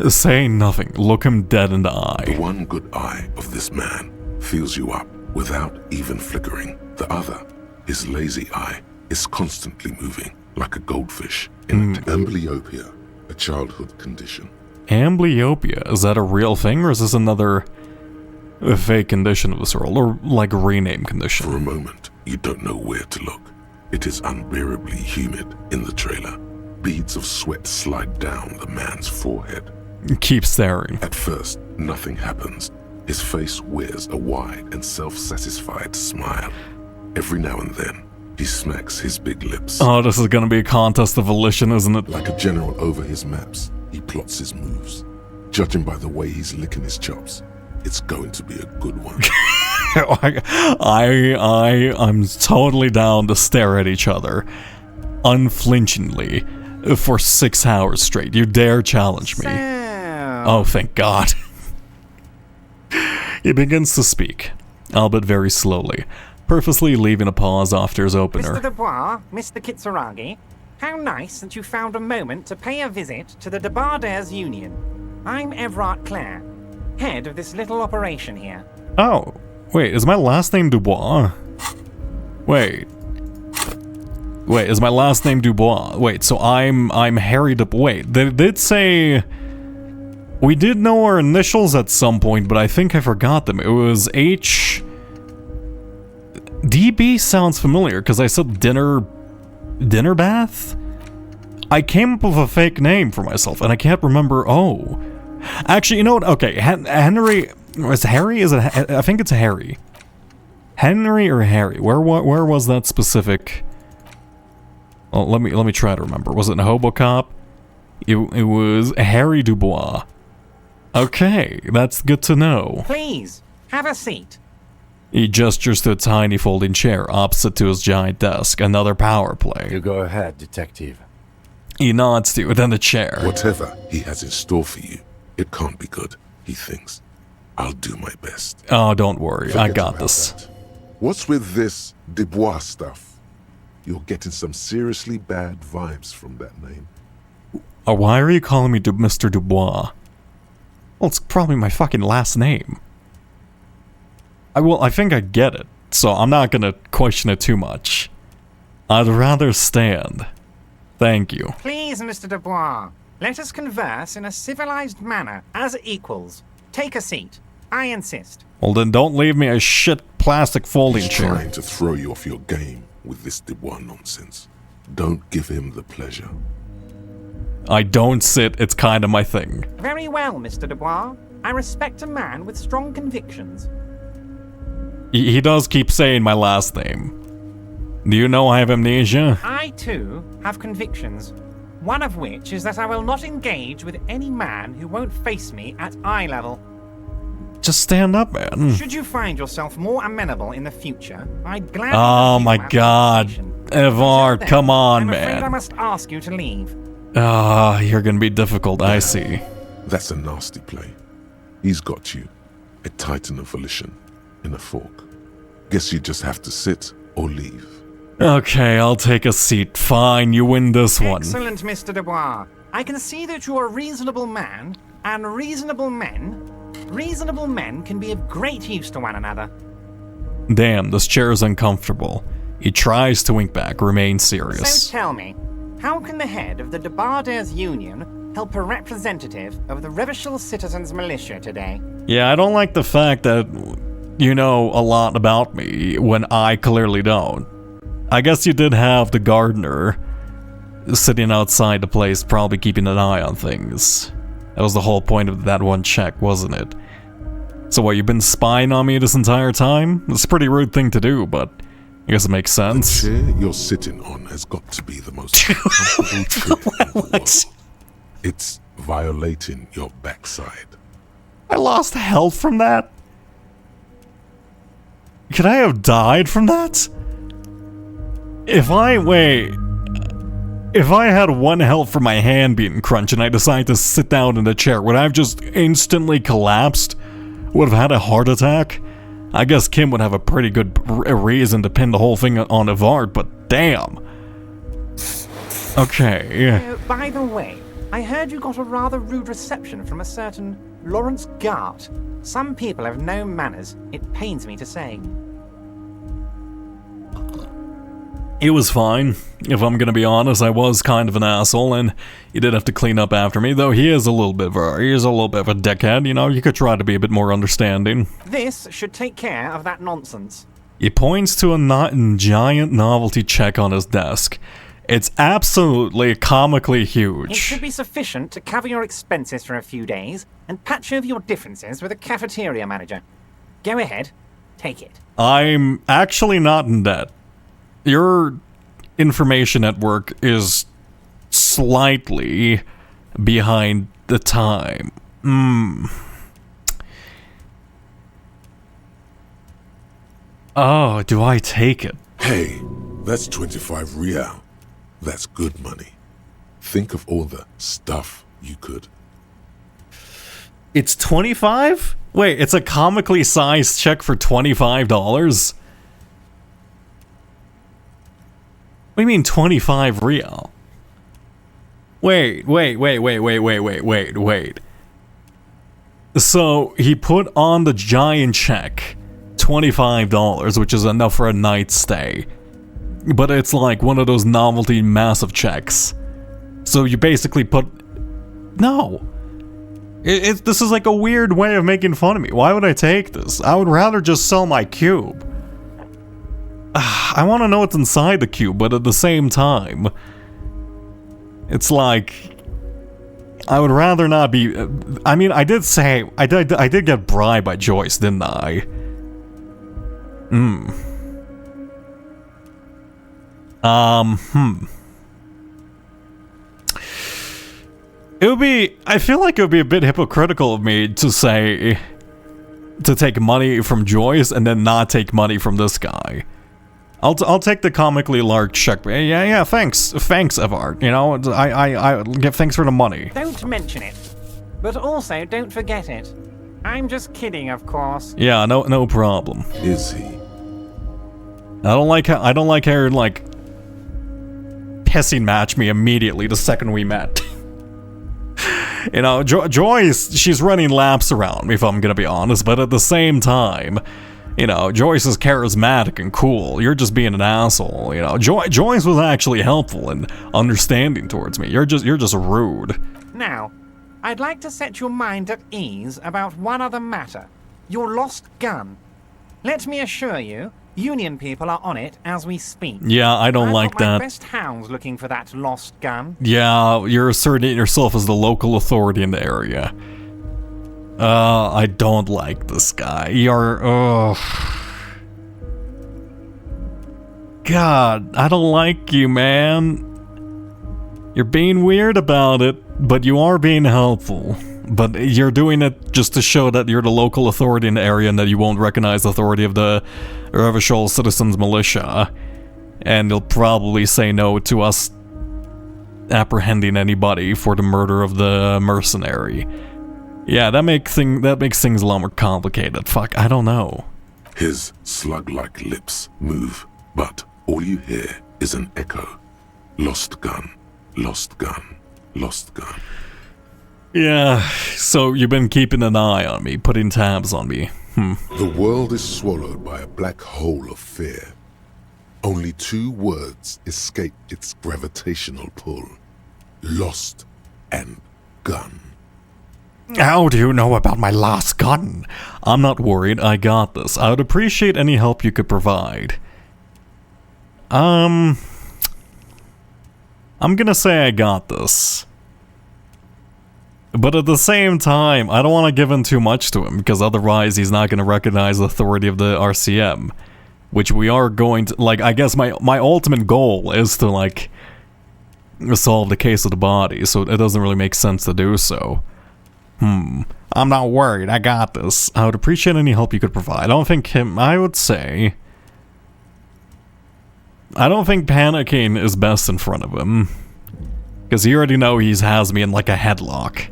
Say nothing. Look him dead in the eye. The one good eye of this man fills you up without even flickering. The other, his lazy eye, is constantly moving like a goldfish in amblyopia, a childhood condition. Amblyopia? Is that a real thing, or is this another fake condition of this world, or like a rename condition? For a moment, you don't know where to look. It is unbearably humid in the trailer. Beads of sweat slide down the man's forehead. Keep staring. At first, nothing happens. His face wears a wide and self-satisfied smile. Every now and then, he smacks his big lips. Oh, this is gonna be a contest of volition, isn't it? Like a general over his maps, he plots his moves. Judging by the way he's licking his chops, it's going to be a good one. I'm totally down to stare at each other, unflinchingly, for 6 hours straight. You dare challenge me. Oh, thank God. He begins to speak, albeit very slowly, purposely leaving a pause after his opener. Mr. Dubois, Mr. Kitsuragi, how nice that you found a moment to pay a visit to the Debardairs Union. I'm Everard Clare, head of this little operation here. Oh, wait, is my last name Dubois? Wait, is my last name Dubois? Wait, so I'm Harry Dubois. Wait, they did say... We did know our initials at some point, but I think I forgot them. It was H... DB sounds familiar, because I said dinner bath? I came up with a fake name for myself, and I can't remember... Oh. Actually, you know what? Okay, Henry... Is Harry? Is it? I think it's Harry. Henry or Harry? Where was that specific? Well, let me try to remember. Was it in Hobocop? It was Harry Dubois. Okay, that's good to know. Please, have a seat. He gestures to a tiny folding chair opposite to his giant desk. Another power play. You go ahead, detective. He nods to you within the chair. Whatever he has in store for you, it can't be good, he thinks. I'll do my best. Oh, don't worry. I Forget got about this. that. What's with this Dubois stuff? You're getting some seriously bad vibes from that name. Why are you calling me Mr. Dubois? Well, it's probably my fucking last name. I think I get it, so I'm not gonna question it too much. I'd rather stand. Thank you. Please, Mr. Dubois, let us converse in a civilized manner, as equals. Take a seat. I insist. Well, then don't leave me a shit plastic folding He's chair. trying to throw you off your game with this Dubois nonsense. Don't give him the pleasure. I don't sit, it's kind of my thing. Very well, Mr. Dubois. I respect a man with strong convictions. He does keep saying my last name. Do you know I have amnesia? I, too, have convictions. One of which is that I will not engage with any man who won't face me at eye level. Just stand up, man. Should you find yourself more amenable in the future, I'd gladly... Oh my god. Evard, come on, I'm afraid I man. must ask you to leave. Ah, you're gonna be difficult, I see. That's a nasty play. He's got you. A titan of volition. In a fork. Guess you just have to sit or leave. Okay, I'll take a seat. Fine, you win this one. Excellent, Mr. Dubois. I can see that you're a reasonable man, and reasonable men can be of great use to one another. Damn, this chair is uncomfortable. He tries to wink back, remain serious. So tell me, how can the head of the Debarders Union help a representative of the Revachol Citizens Militia today? Yeah, I don't like the fact that you know a lot about me when I clearly don't. I guess you did have the gardener sitting outside the place, probably keeping an eye on things. That was the whole point of that one check, wasn't it? So what, you've been spying on me this entire time? It's a pretty rude thing to do, but I guess it makes sense. The chair you're sitting on has got to be the most comfortable chair in the world. It's violating your backside. I lost health from that? Could I have died from that? If I had one health from my hand being crunched and I decided to sit down in the chair, would I have just instantly collapsed? Would have had a heart attack? I guess Kim would have a pretty good reason to pin the whole thing on Evard, but damn. Okay. By the way, I heard you got a rather rude reception from a certain Lawrence Gart. Some people have no manners, it pains me to say. It was fine. If I'm gonna be honest, I was kind of an asshole, and he did have to clean up after me, though he is a little bit of a dickhead, you know, you could try to be a bit more understanding. This should take care of that nonsense. He points to a giant novelty check on his desk. It's absolutely comically huge. It should be sufficient to cover your expenses for a few days and patch over your differences with a cafeteria manager. Go ahead, take it. I'm actually not in debt. Your information at work is slightly behind the time. Oh, do I take it? Hey, that's 25 real. That's good money. Think of all the stuff you could. It's 25? Wait, it's a comically sized check for $25? What do you mean 25 real? Wait. So he put on the giant check $25, which is enough for a night's stay. But it's like one of those novelty massive checks. So you basically put... No. This is like a weird way of making fun of me. Why would I take this? I would rather just sell my cube. I want to know what's inside the cube, but at the same time, it's like... I would rather not be. I mean, I did say I did get bribed by Joyce, didn't I? It would be. I feel like it would be a bit hypocritical of me to say to take money from Joyce and then not take money from this guy. I'll take the comically large check. Yeah, thanks, Evard. You know, I give thanks for the money. Don't mention it, but also don't forget it. I'm just kidding, of course. Yeah, no problem. Is he? I don't like how you're like pissing match me immediately the second we met. You know, Joyce, she's running laps around me if I'm gonna be honest, but at the same time, you know, Joyce is charismatic and cool. You're just being an asshole. You know, Joyce was actually helpful and understanding towards me. You're just rude. Now, I'd like to set your mind at ease about one other matter. Your lost gun. Let me assure you, Union people are on it as we speak. Yeah, I don't like that. I've got my best hounds looking for that lost gun. Yeah, you're asserting yourself as the local authority in the area. I don't like this guy. God, I don't like you, man. You're being weird about it, but you are being helpful. But you're doing it just to show that you're the local authority in the area and that you won't recognize the authority of the Revachol Citizens Militia. And you'll probably say no to us apprehending anybody for the murder of the mercenary. Yeah, that makes things a lot more complicated. Fuck, I don't know. His slug-like lips move, but all you hear is an echo. Lost gun, lost gun, lost gun. Yeah, so you've been keeping an eye on me, putting tabs on me. The world is swallowed by a black hole of fear. Only 2 words escape its gravitational pull. Lost and gun. How do you know about my lost gun? I'm not worried, I got this. I would appreciate any help you could provide. I'm gonna say I got this. But at the same time, I don't want to give in too much to him, because otherwise he's not going to recognize the authority of the RCM. Which we are going to, like, I guess my ultimate goal is to, like, solve the case of the body, so it doesn't really make sense to do so. I'm not worried, I got this. I would appreciate any help you could provide. I don't think panicking is best in front of him. Because you already know he has me in, like, a headlock.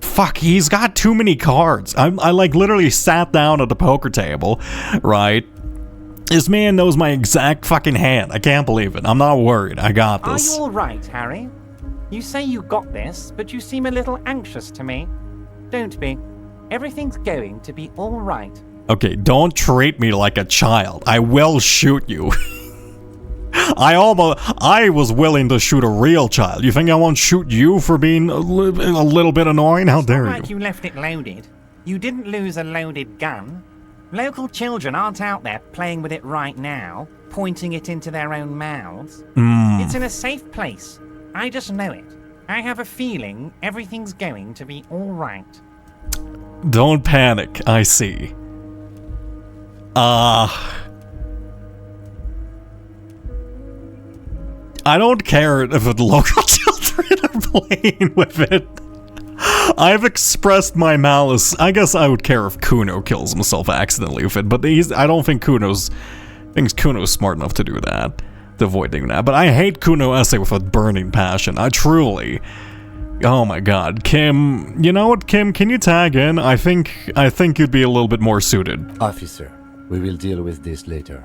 Fuck, he's got too many cards. I like literally sat down at the poker table, right? This man knows my exact fucking hand. I can't believe it. I'm not worried. I got this. Are you alright, Harry? You say you got this, but you seem a little anxious to me. Don't be. Everything's going to be alright. Okay, don't treat me like a child. I will shoot you. I was willing to shoot a real child. You think I won't shoot you for being a little bit annoying? How dare you? It's not like you left it loaded. You didn't lose a loaded gun. Local children aren't out there playing with it right now, pointing it into their own mouths. It's in a safe place. I just know it. I have a feeling everything's going to be alright. Don't panic, I see. I don't care if the local children are playing with it. I've expressed my malice. I guess I would care if Kuno kills himself accidentally with it, but I don't think Kuno's smart enough to do that, to avoid doing that. But I hate Kuno essay with a burning passion. I truly. Oh my god, Kim. You know what, Kim? Can you tag in? I think you'd be a little bit more suited. Officer, we will deal with this later.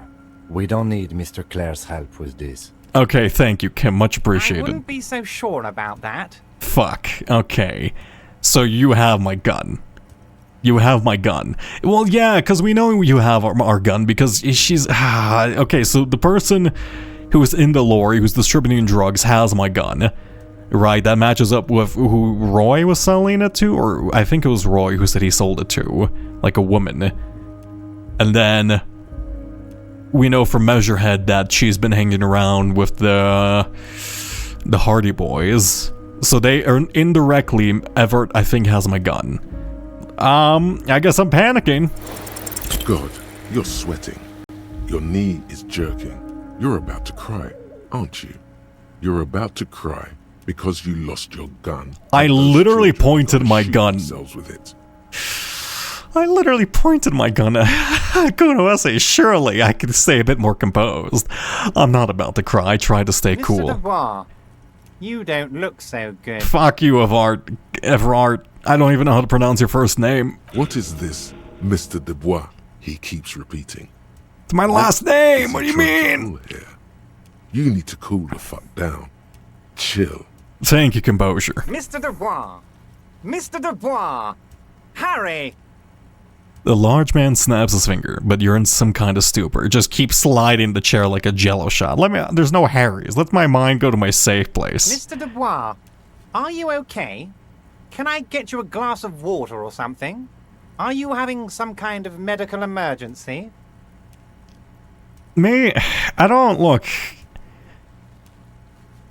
We don't need Mr. Clare's help with this. Okay, thank you, Kim. Much appreciated. I wouldn't be so sure about that. Fuck. Okay. So you have my gun. You have my gun. Well, yeah, because we know you have our gun because she's... okay, so the person who is in the lorry, who's distributing drugs, has my gun. Right, that matches up with who Roy was selling it to, or I think it was Roy who said he sold it to, like a woman. And then... we know from Measurehead that she's been hanging around with the Hardy Boys. So they are indirectly, Everett, I think, has my gun. I guess I'm panicking. God, you're sweating. Your knee is jerking. You're about to cry, aren't you? You're about to cry because you lost your gun. I literally pointed my gun. With it. I literally pointed my gun at Kuno-ese. Surely I could stay a bit more composed. I'm not about to cry. Try to stay cool. Mr. Dubois, you don't look so good. Fuck you, Everard. I don't even know how to pronounce your first name. What is this, Mr. Dubois? He keeps repeating. It's my last name. What do you mean? You need to cool the fuck down. Chill. Thank you, composure. Mr. Dubois! Mr. Dubois! Harry! The large man snaps his finger, but you're in some kind of stupor. Just keep sliding the chair like a jello shot. There's no Harrys. Let my mind go to my safe place. Mr. Dubois, are you okay? Can I get you a glass of water or something? Are you having some kind of medical emergency? Me? I don't look.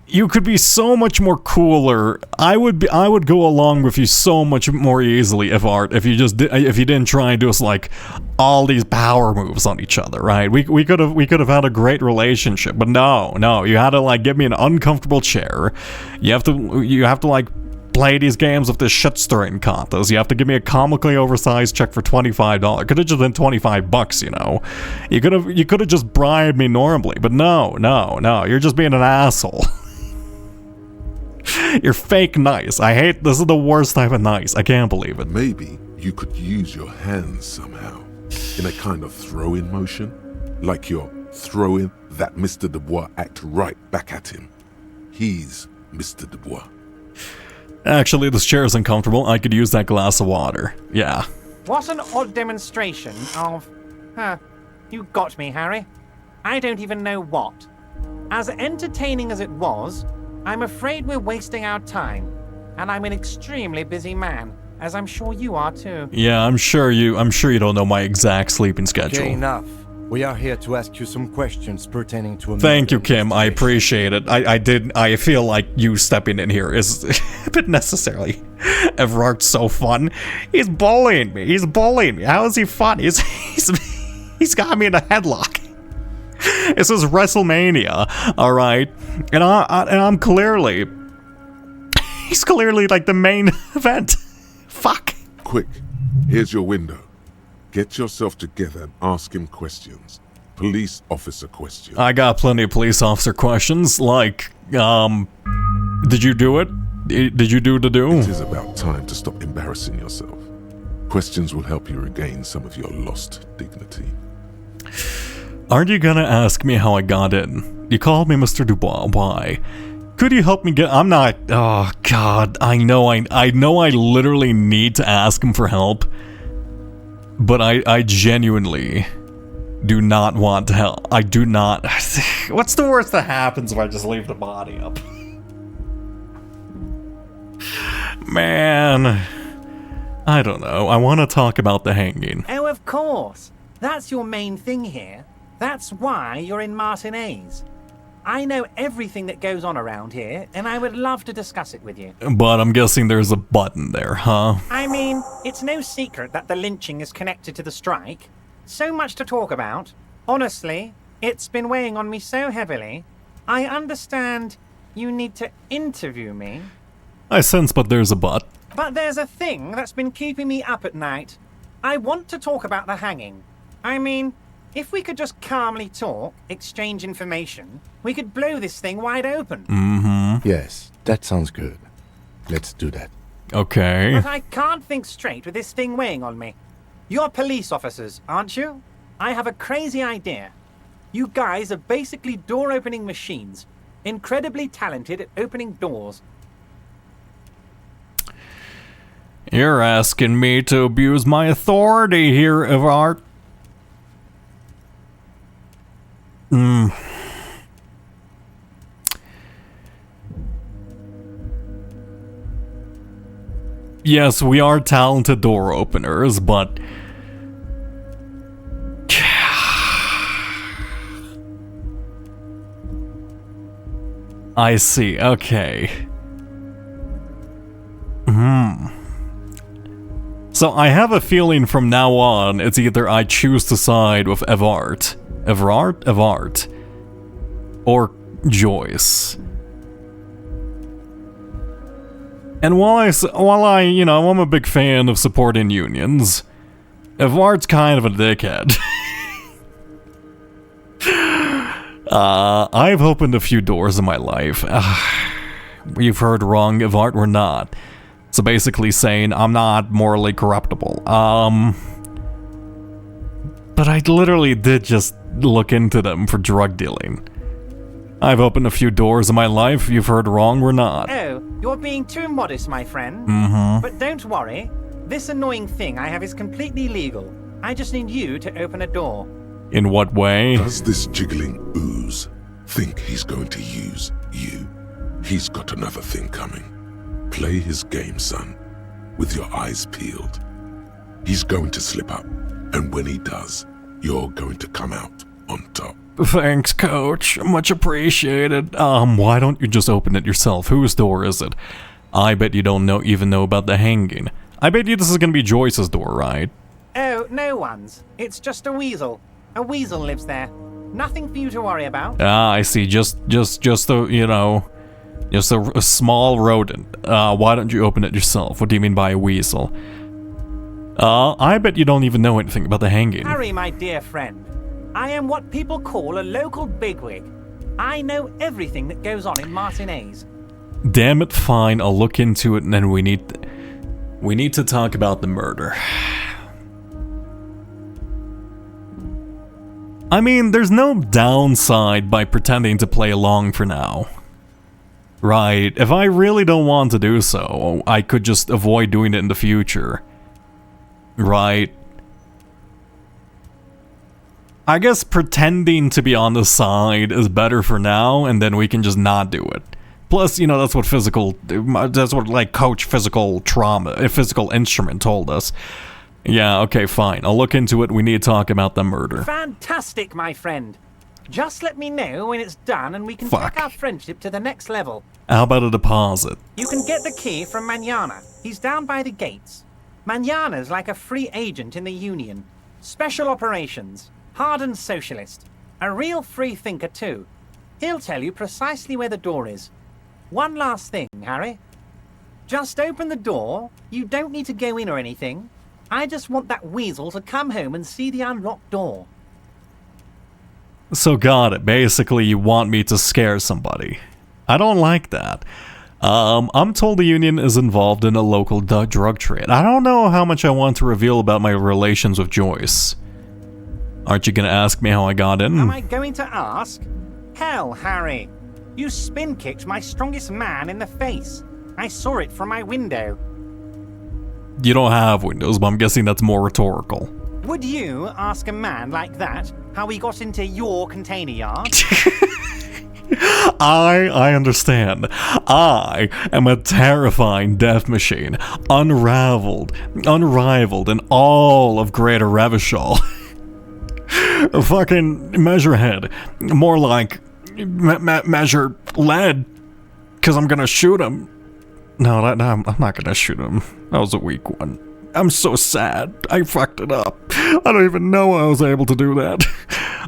You could be so much more cooler. I would go along with you so much more easily, if you didn't try and do us like all these power moves on each other, right? We could have had a great relationship, but no, you had to like give me an uncomfortable chair. You have to like play these games of this shit stirring contest. You have to give me a comically oversized check for $25. Could have just been $25, you know. You could have just bribed me normally, but no, you're just being an asshole. You're fake nice. This is the worst type of nice. I can't believe it. Maybe you could use your hands somehow, in a kind of throw-in motion, like you're throwing that Mr. Dubois act right back at him. He's Mr. Dubois. Actually, this chair is uncomfortable. I could use that glass of water. Yeah. What an odd demonstration of... you got me, Harry. I don't even know what. As entertaining as it was, I'm afraid we're wasting our time. And I'm an extremely busy man, as I'm sure you are too. Yeah, I'm sure you don't know my exact sleeping schedule. Okay, enough. We are here to ask you some questions pertaining to a... Thank you, Kim. I appreciate it. I feel like you stepping in here is a bit necessary. Everard's so fun. He's bullying me. How is he fun? He's got me in a headlock. This is WrestleMania, all right? And I'm clearly... He's clearly like the main event. Fuck. Quick, here's your window. Get yourself together and ask him questions. Police officer questions. I got plenty of police officer questions, like, did you do it? Did you do the do? It is about time to stop embarrassing yourself. Questions will help you regain some of your lost dignity. Aren't you gonna ask me how I got in? You called me Mr. Dubois. Why? Could you help me get... I'm not... Oh, God. I know I literally need to ask him for help. But I genuinely do not want to help. I do not... What's the worst that happens if I just leave the body up? Man... I don't know. I want to talk about the hanging. Oh, of course. That's your main thing here. That's why you're in Martinez. I know everything that goes on around here, and I would love to discuss it with you. But I'm guessing there's a button there, huh? I mean, it's no secret that the lynching is connected to the strike. So much to talk about. Honestly, it's been weighing on me so heavily. I understand you need to interview me. I sense, but there's a but. But there's a thing that's been keeping me up at night. I want to talk about the hanging. I mean, if we could just calmly talk, exchange information, we could blow this thing wide open. Mm-hmm. Yes, that sounds good. Let's do that. Okay. But I can't think straight with this thing weighing on me. You're police officers, aren't you? I have a crazy idea. You guys are basically door-opening machines. Incredibly talented at opening doors. You're asking me to abuse my authority here, Everard. Yes, we are talented door openers, but... I see, okay. So I have a feeling from now on, it's either I choose to side with Evart, or Joyce. And while I, you know, I'm a big fan of supporting unions, Evart's kind of a dickhead. I've opened a few doors in my life. You've heard wrong, Evart, we're not. So basically saying I'm not morally corruptible. But I literally did just look into them for drug dealing. I've opened a few doors in my life. You've heard wrong, we're not. Oh, you're being too modest, my friend. But don't worry. This annoying thing I have is completely legal. I just need you to open a door. In what way? Does this jiggling ooze think he's going to use you? He's got another thing coming. Play his game, son, with your eyes peeled. He's going to slip up, and when he does, you're going to come out on top. Thanks, Coach. Much appreciated. Why don't you just open it yourself? Whose door is it? I bet you don't even know about the hanging. I bet you this is gonna be Joyce's door, right? Oh, no one's. It's just a weasel. A weasel lives there. Nothing for you to worry about. Ah, I see. Just a, you know, just a small rodent. Why don't you open it yourself? What do you mean by a weasel? I bet you don't even know anything about the hanging. Harry, my dear friend, I am what people call a local bigwig. I know everything that goes on in Martinez. Damn it, fine. I'll look into it, and then we need to talk about the murder. I mean, there's no downside by pretending to play along for now. Right, if I really don't want to do so, I could just avoid doing it in the future. Right. I guess pretending to be on the side is better for now, and then we can just not do it. Plus, you know, that's what like Coach Physical Instrument told us. Yeah, okay, fine. I'll look into it. We need to talk about the murder. Fantastic, my friend. Just let me know when it's done and we can take our friendship to the next level. How about a deposit? You can get the key from Manana. He's down by the gates. Manana's like a free agent in the Union. Special operations. Hardened socialist. A real free thinker, too. He'll tell you precisely where the door is. One last thing, Harry. Just open the door. You don't need to go in or anything. I just want that weasel to come home and see the unlocked door. So got it. Basically, you want me to scare somebody. I don't like that. I'm told the Union is involved in a local drug trade. I don't know how much I want to reveal about my relations with Joyce. Aren't you gonna ask me how I got in? Am I going to ask? Hell, Harry. You spin-kicked my strongest man in the face. I saw it from my window. You don't have windows, but I'm guessing that's more rhetorical. Would you ask a man like that how he got into your container yard? I understand. I am a terrifying death machine, unrivaled in all of Greater Revachol. Fucking Measurehead. More like Measure Lead, because I'm gonna shoot him. No, I'm not gonna shoot him. That was a weak one. I'm so sad. I fucked it up. I don't even know I was able to do that.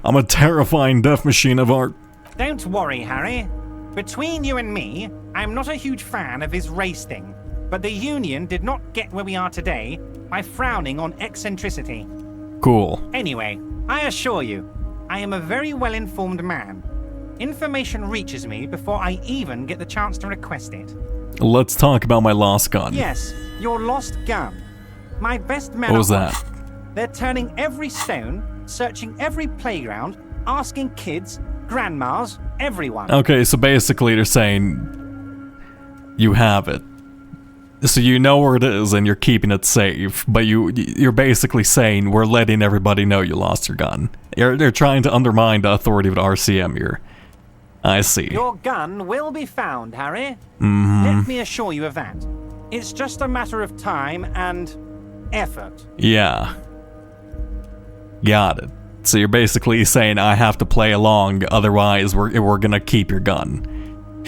I'm a terrifying death machine of art. Don't worry, Harry. Between you and me, I'm not a huge fan of his race thing, but the Union did not get where we are today by frowning on eccentricity. Cool. Anyway, I assure you, I am a very well-informed man. Information reaches me before I even get the chance to request it. Let's talk about my lost gun. Yes, your lost gun. My best men What was are that? They're turning every stone, searching every playground, asking kids, grandmas, everyone. Okay, so basically they're saying you have it. So you know where it is and you're keeping it safe, but you're basically saying we're letting everybody know you lost your gun. They're trying to undermine the authority of the RCM here. I see. Your gun will be found, Harry. Mm-hmm. Let me assure you of that. It's just a matter of time and effort. Yeah. Got it. So you're basically saying I have to play along, otherwise we're gonna keep your gun.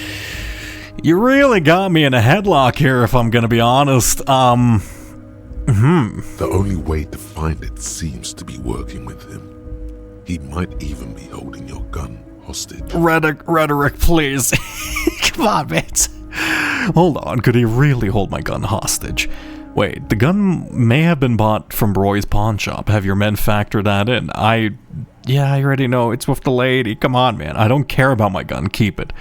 You really got me in a headlock here, if I'm gonna be honest. The only way to find it seems to be working with him. He might even be holding your gun hostage. Rhetoric, please. Come on, man. Hold on, could he really hold my gun hostage? Wait, the gun may have been bought from Roy's pawn shop. Have your men factor that in? Yeah, I already know. It's with the lady. Come on, man. I don't care about my gun. Keep it.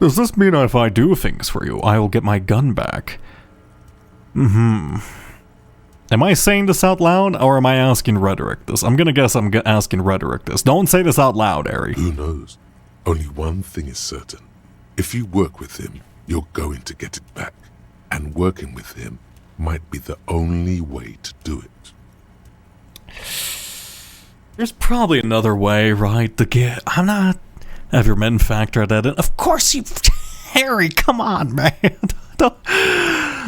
Does this mean if I do things for you, I will get my gun back? Am I saying this out loud, or am I asking Rhetoric this? I'm gonna guess I'm asking Rhetoric this. Don't say this out loud, Ari. Who knows? Only one thing is certain. If you work with him, you're going to get it back. And working with him might be the only way to do it. There's probably another way, right? I'm not... Have your men factor that in? Of course you... Harry, come on, man.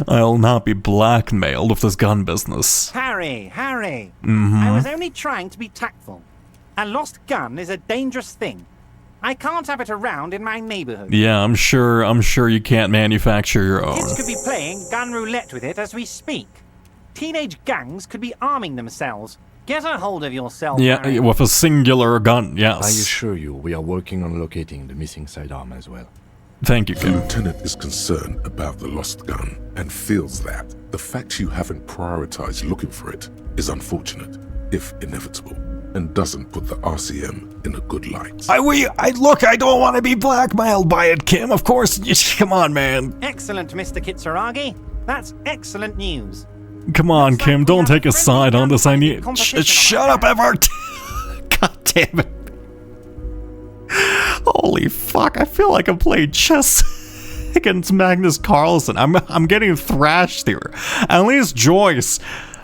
I'll not be blackmailed with this gun business. Harry. I was only trying to be tactful. A lost gun is a dangerous thing. I can't have it around in my neighborhood. Yeah, I'm sure you can't manufacture your own. Kids could be playing gun roulette with it as we speak. Teenage gangs could be arming themselves. Get a hold of yourself, Yeah, Harry. with a singular gun, yes. I assure you, we are working on locating the missing sidearm as well. Thank you, The Kim. lieutenant is concerned about the lost gun and feels that the fact you haven't prioritized looking for it is unfortunate, if inevitable, and doesn't put the RCM in a good light. Look, I don't want to be blackmailed by it, Kim. Of course, come on, man. Excellent, Mr. Kitsuragi. That's excellent news. Come on, Looks like Kim, we don't have take a friendly side on this. I gunfighting need... competition Shut on up, our Everett. God damn it. Holy fuck, I feel like I'm playing chess against Magnus Carlsen. I'm getting thrashed here. At least Joyce,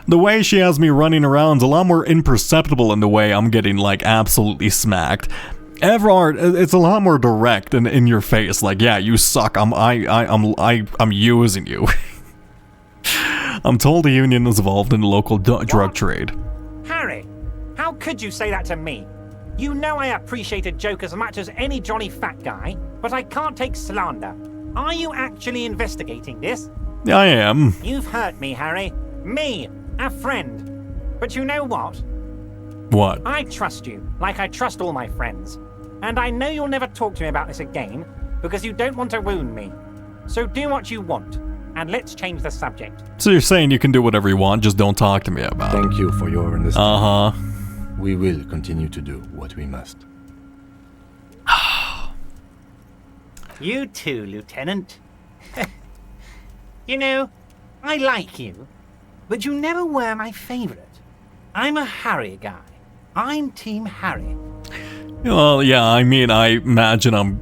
the way she has me running around is a lot more imperceptible in the way I'm getting, like, absolutely smacked. Everard, it's a lot more direct and in your face. Like, yeah, you suck. I'm using you. I'm told the union is involved in the local drug trade. Harry, how could you say that to me? You know I appreciate a joke as much as any jolly fat guy, but I can't take slander. Are you actually investigating this? I am. You've hurt me, Harry. Me, a friend. But you know what? What? I trust you, like I trust all my friends. And I know you'll never talk to me about this again, because you don't want to wound me. So do what you want, and let's change the subject. So you're saying you can do whatever you want, just don't talk to me about it. Thank you for your understanding. Uh-huh. We will continue to do what we must. You too, Lieutenant. You know, I like you, but you never were my favorite. I'm a Harry guy. I'm Team Harry. Well, yeah, I mean, I imagine I'm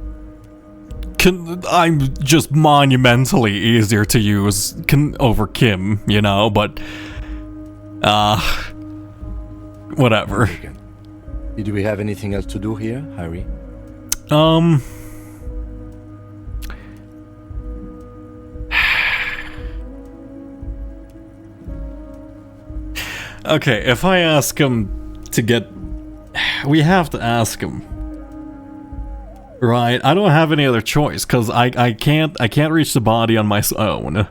just monumentally easier to use over Kim, you know, but... whatever. Did we have anything else to do here, Harry? Okay, if I ask him to get... We have to ask him. Right? I don't have any other choice, because I can't reach the body on my own.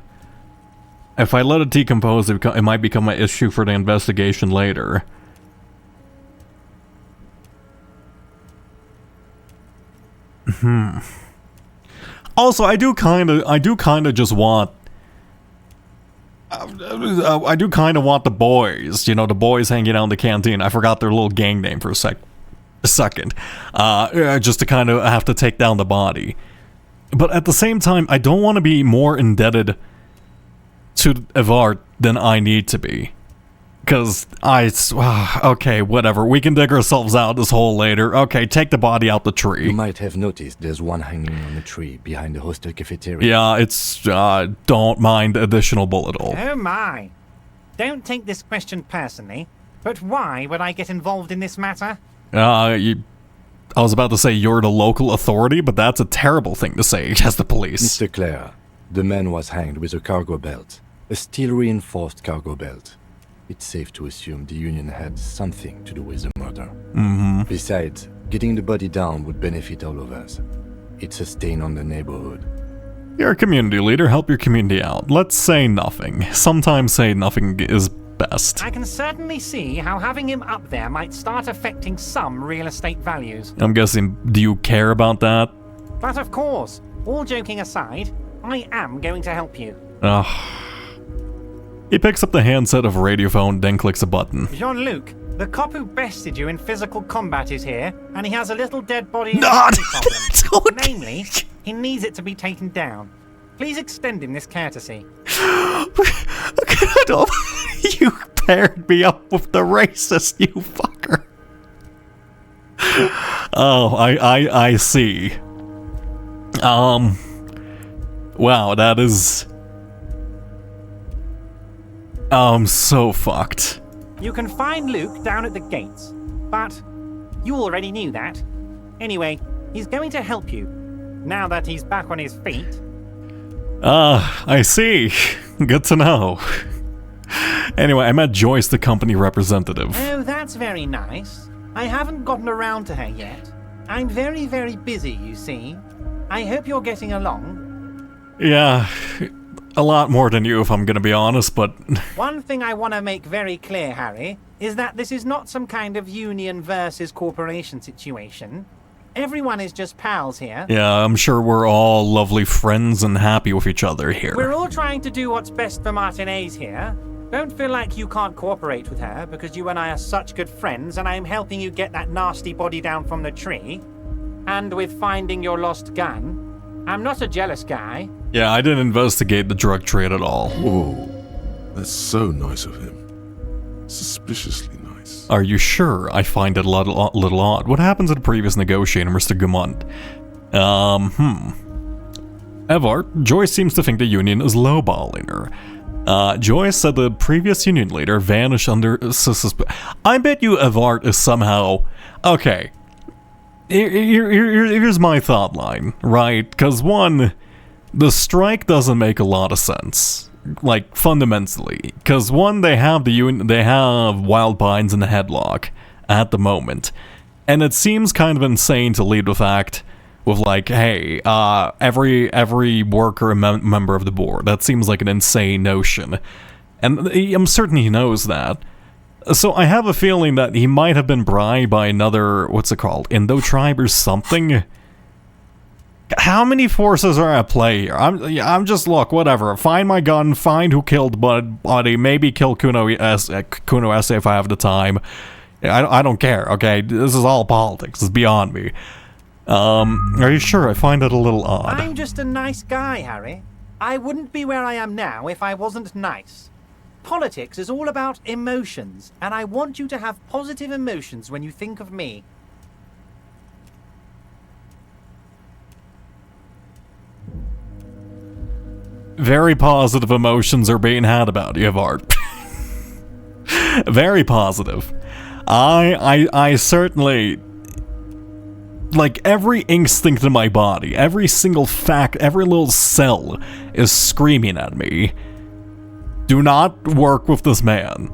If I let it decompose, it might become an issue for the investigation later. Also, I do kind of just want... I do kind of want the boys, you know, the boys hanging out in the canteen. I forgot their little gang name for a second. Just to kind of have to take down the body. But at the same time, I don't want to be more indebted to Evart than I need to be. Because okay, whatever. We can dig ourselves out this hole later. Okay, take the body out the tree. You might have noticed there's one hanging on the tree behind the hostel cafeteria. Yeah, it's, don't mind additional bullet hole. Oh my. Don't take this question personally, but why would I get involved in this matter? I was about to say you're the local authority, but that's a terrible thing to say as the police. Mr. Clare, the man was hanged with a cargo belt. A steel-reinforced cargo belt. It's safe to assume the Union had something to do with the murder. Besides, getting the body down would benefit all of us. It's a stain on the neighborhood. You're a community leader, help your community out. Let's say nothing. Sometimes say nothing is best. I can certainly see how having him up there might start affecting some real estate values. I'm guessing, do you care about that? But of course, all joking aside, I am going to help you. He picks up the handset of a radiophone, then clicks a button. Jean-Luc, the cop who bested you in physical combat is here, and he has a little dead body problem. Namely, he needs it to be taken down. Please extend him this courtesy. You paired me up with the racist, you fucker. Oh, I see. Wow, that is... so fucked. You can find Luke down at the gates, but you already knew that. Anyway, he's going to help you, now that he's back on his feet. I see. Good to know. Anyway, I met Joyce, the company representative. Oh, that's very nice. I haven't gotten around to her yet. I'm very, very busy, you see. I hope you're getting along. Yeah, a lot more than you, if I'm gonna be honest, but... One thing I want to make very clear, Harry, is that this is not some kind of union versus corporation situation. Everyone is just pals here. Yeah, I'm sure we're all lovely friends and happy with each other here. We're all trying to do what's best for Martinez here. Don't feel like you can't cooperate with her, because you and I are such good friends, and I'm helping you get that nasty body down from the tree. And with finding your lost gun. I'm not a jealous guy. Yeah, I didn't investigate the drug trade at all. Whoa, that's so nice of him. Suspiciously nice. Are you sure? I find it a little odd. What happens at a previous negotiator, Mr. Gumont? Evart, Joyce seems to think the union is lowballing her. Joyce said the previous union leader vanished under I bet you Evart is somehow... Okay. Here's my thought line, right? Because one, the strike doesn't make a lot of sense. Like, fundamentally. Because one, they have Wild Pines in the headlock at the moment. And it seems kind of insane to lead the fact with like, hey, every worker and member of the board. That seems like an insane notion. And I'm certain he knows that. So I have a feeling that he might have been bribed by another, what's it called, Indo-tribe or something? How many forces are at play here? I'm just, look, whatever. Find my gun, find who killed Buddy, maybe kill Kuno S if I have the time. I don't care, okay? This is all politics. It's beyond me. Are you sure? I find it a little odd. I'm just a nice guy, Harry. I wouldn't be where I am now if I wasn't nice. Politics is all about emotions, and I want you to have positive emotions when you think of me. Very positive emotions are being had about you, Evart. Very positive. I certainly... Like, every instinct in my body, every single fact, every little cell is screaming at me. Do not work with this man.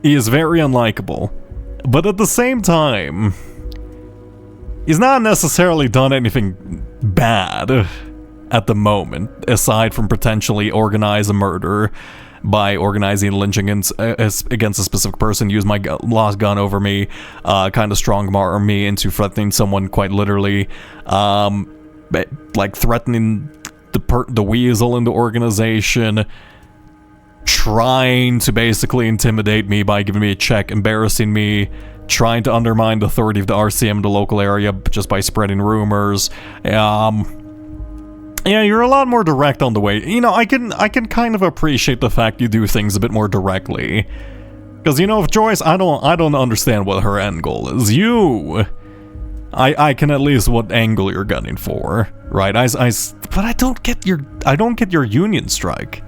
He is very unlikable. But at the same time, he's not necessarily done anything bad at the moment, aside from potentially organize a murder by organizing a lynching against a specific person, use my lost gun over me, kind of strong-arm me into threatening someone quite literally, like threatening the weasel in the organization, trying to basically intimidate me by giving me a check, embarrassing me, trying to undermine the authority of the RCM in the local area just by spreading rumors. Yeah, you're a lot more direct on the way. You know, I can kind of appreciate the fact you do things a bit more directly. Because, you know, with Joyce, I don't understand what her end goal is. You, I can at least what angle you're gunning for, right? But I don't get your union strike.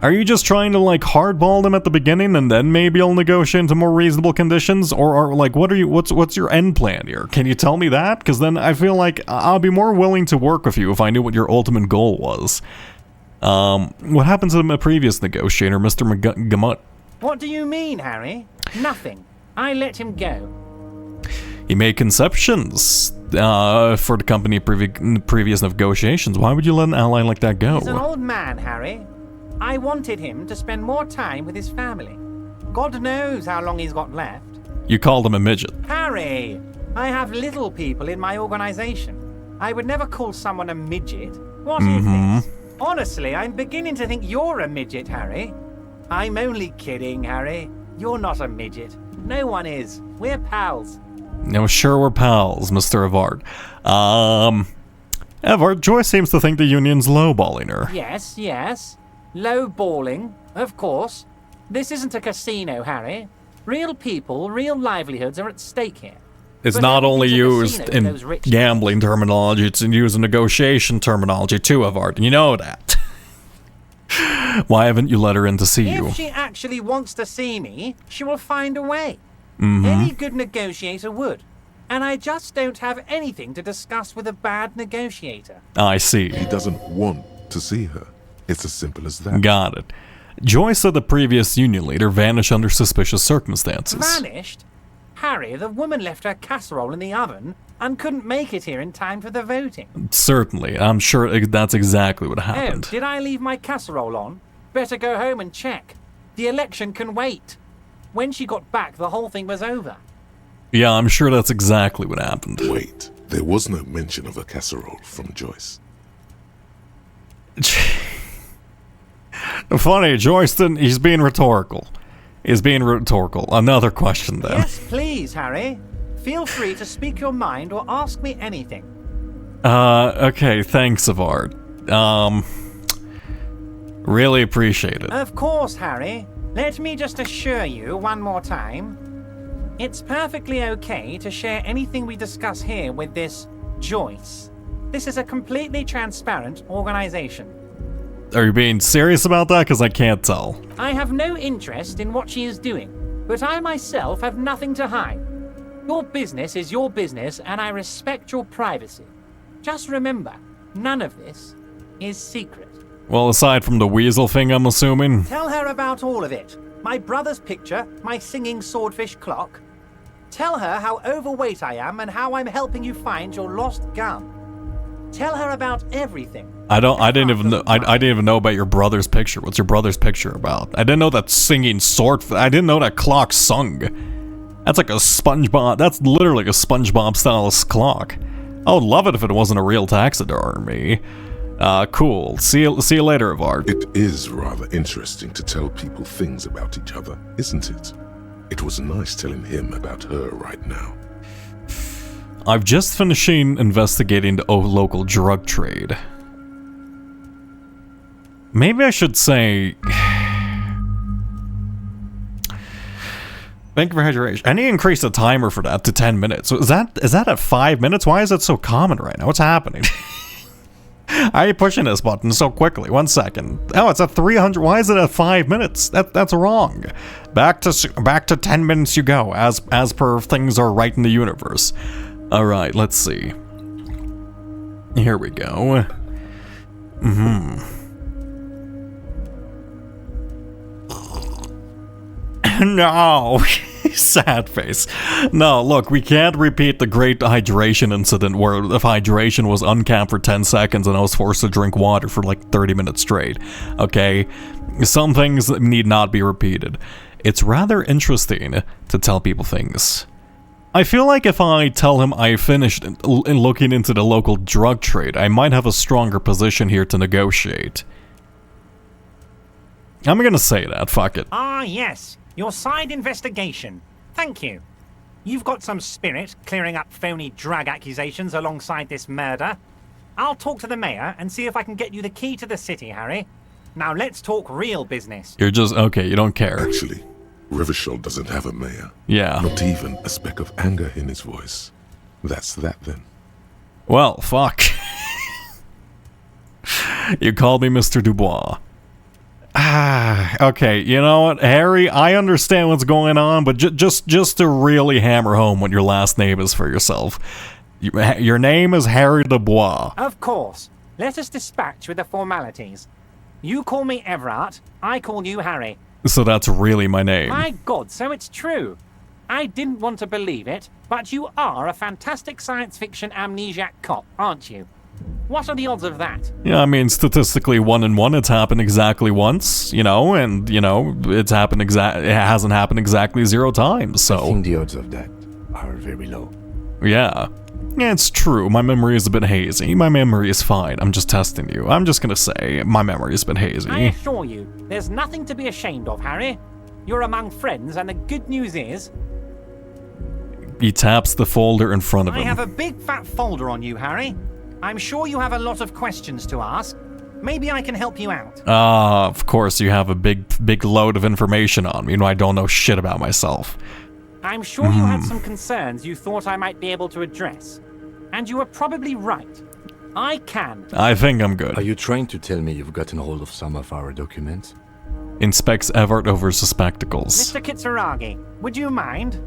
Are you just trying to like hardball them at the beginning and then maybe you'll negotiate into more reasonable conditions, or like what's your end plan here? Can you tell me that? Because then I feel like I'll be more willing to work with you if I knew what your ultimate goal was. What happens to the previous negotiator, Mr. Gamut? What do you mean, Harry? Nothing. I let him go. He made concessions. for the company previous negotiations. Why would you let an ally like that go? He's an old man, Harry. I wanted him to spend more time with his family. God knows how long he's got left. You called him a midget. Harry, I have little people in my organization. I would never call someone a midget. What is this? Honestly, I'm beginning to think you're a midget, Harry. I'm only kidding, Harry. You're not a midget. No one is. We're pals. No, sure we're pals, Mr. Evard. Evard, Joyce seems to think the union's lowballing her. Yes, yes. Lowballing, of course. This isn't a casino, Harry. Real people, real livelihoods are at stake here. It's But not only everything's a used casino in for those rich gambling terminology, it's used in negotiation terminology too, Evard. You know that. Why haven't you let her in to see you? If she actually wants to see me, she will find a way. Mm-hmm. Any good negotiator would. And I just don't have anything to discuss with a bad negotiator. I see. He doesn't want to see her. It's as simple as that. Got it. Joyce said the previous union leader vanished under suspicious circumstances. Vanished? Harry, the woman left her casserole in the oven and couldn't make it here in time for the voting. Certainly. I'm sure that's exactly what happened. Oh, did I leave my casserole on? Better go home and check. The election can wait. When she got back, the whole thing was over. Yeah, I'm sure that's exactly what happened. Wait, there was no mention of a casserole from Joyce. Funny, Joyce didn't. He's being rhetorical. He's being rhetorical. Another question then. Yes, please, Harry. Feel free to speak your mind or ask me anything. Okay, thanks, Evard. Really appreciate it. Of course, Harry. Let me just assure you one more time. It's perfectly okay to share anything we discuss here with this Joyce. This is a completely transparent organization. Are you being serious about that? Because I can't tell. I have no interest in what she is doing, but I myself have nothing to hide. Your business is your business, and I respect your privacy. Just remember, none of this is secret. Well, aside from the weasel thing, I'm assuming. Tell her about all of it. My brother's picture, my singing swordfish clock. Tell her how overweight I am and how I'm helping you find your lost gun. Tell her about everything. I didn't even know about your brother's picture. What's your brother's picture about? I didn't know that singing sword. I didn't know that clock sung. That's like a SpongeBob. That's literally a SpongeBob style clock. I would love it if it wasn't a real taxidermy. Cool. See you later, Evard. It is rather interesting to tell people things about each other, isn't it? It was nice telling him about her right now. I've just finished investigating the local drug trade. Maybe I should say... Thank you for hydration. I need to increase the timer for that to 10 minutes. So is that at 5 minutes? Why is it so common right now? What's happening? Why are you pushing this button so quickly? 1 second. Oh, it's at 300. Why is it at 5 minutes? That's wrong. Back to 10 minutes you go, as per things are right in the universe. All right, let's see. Here we go. No. Sad face. No, look, we can't repeat the great hydration incident where if hydration was uncapped for 10 seconds and I was forced to drink water for like 30 minutes straight. Okay? Some things need not be repeated. It's rather interesting to tell people things. I feel like if I tell him I finished in looking into the local drug trade, I might have a stronger position here to negotiate. I'm gonna say that, fuck it. Ah, yes. Your side investigation. Thank you. You've got some spirit clearing up phony drug accusations alongside this murder. I'll talk to the mayor and see if I can get you the key to the city, Harry. Now let's talk real business. You're just, okay, you don't care. Actually, Rivershell doesn't have a mayor. Yeah. Not even a speck of anger in his voice. That's that then. Well, fuck. You called me Mr. Dubois. Okay, you know what, Harry, I understand what's going on, but just to really hammer home what your last name is for yourself. Your name is Harry Dubois. Of course. Let us dispatch with the formalities. You call me Everard, I call you Harry. So that's really my name. My God, so it's true. I didn't want to believe it, but you are a fantastic science fiction amnesiac cop, aren't you? What are the odds of that? Yeah, I mean, statistically, 1 in 1, it's happened exactly once, you know, and, you know, it hasn't happened exactly 0 times, so... I think the odds of that are very low. Yeah. Yeah, it's true. My memory is a bit hazy. My memory is fine. I'm just testing you. I'm just gonna say, my memory has been hazy. I assure you, there's nothing to be ashamed of, Harry. You're among friends, and the good news is... He taps the folder in front of him. I have a big fat folder on you, Harry. I'm sure you have a lot of questions to ask. Maybe I can help you out. Of course you have a big load of information on me. You know, I don't know shit about myself. I'm sure you had some concerns you thought I might be able to address. And you were probably right. I can. I think I'm good. Are you trying to tell me you've gotten hold of some of our documents? Inspects Evert over his spectacles. Mr. Kitsuragi, would you mind?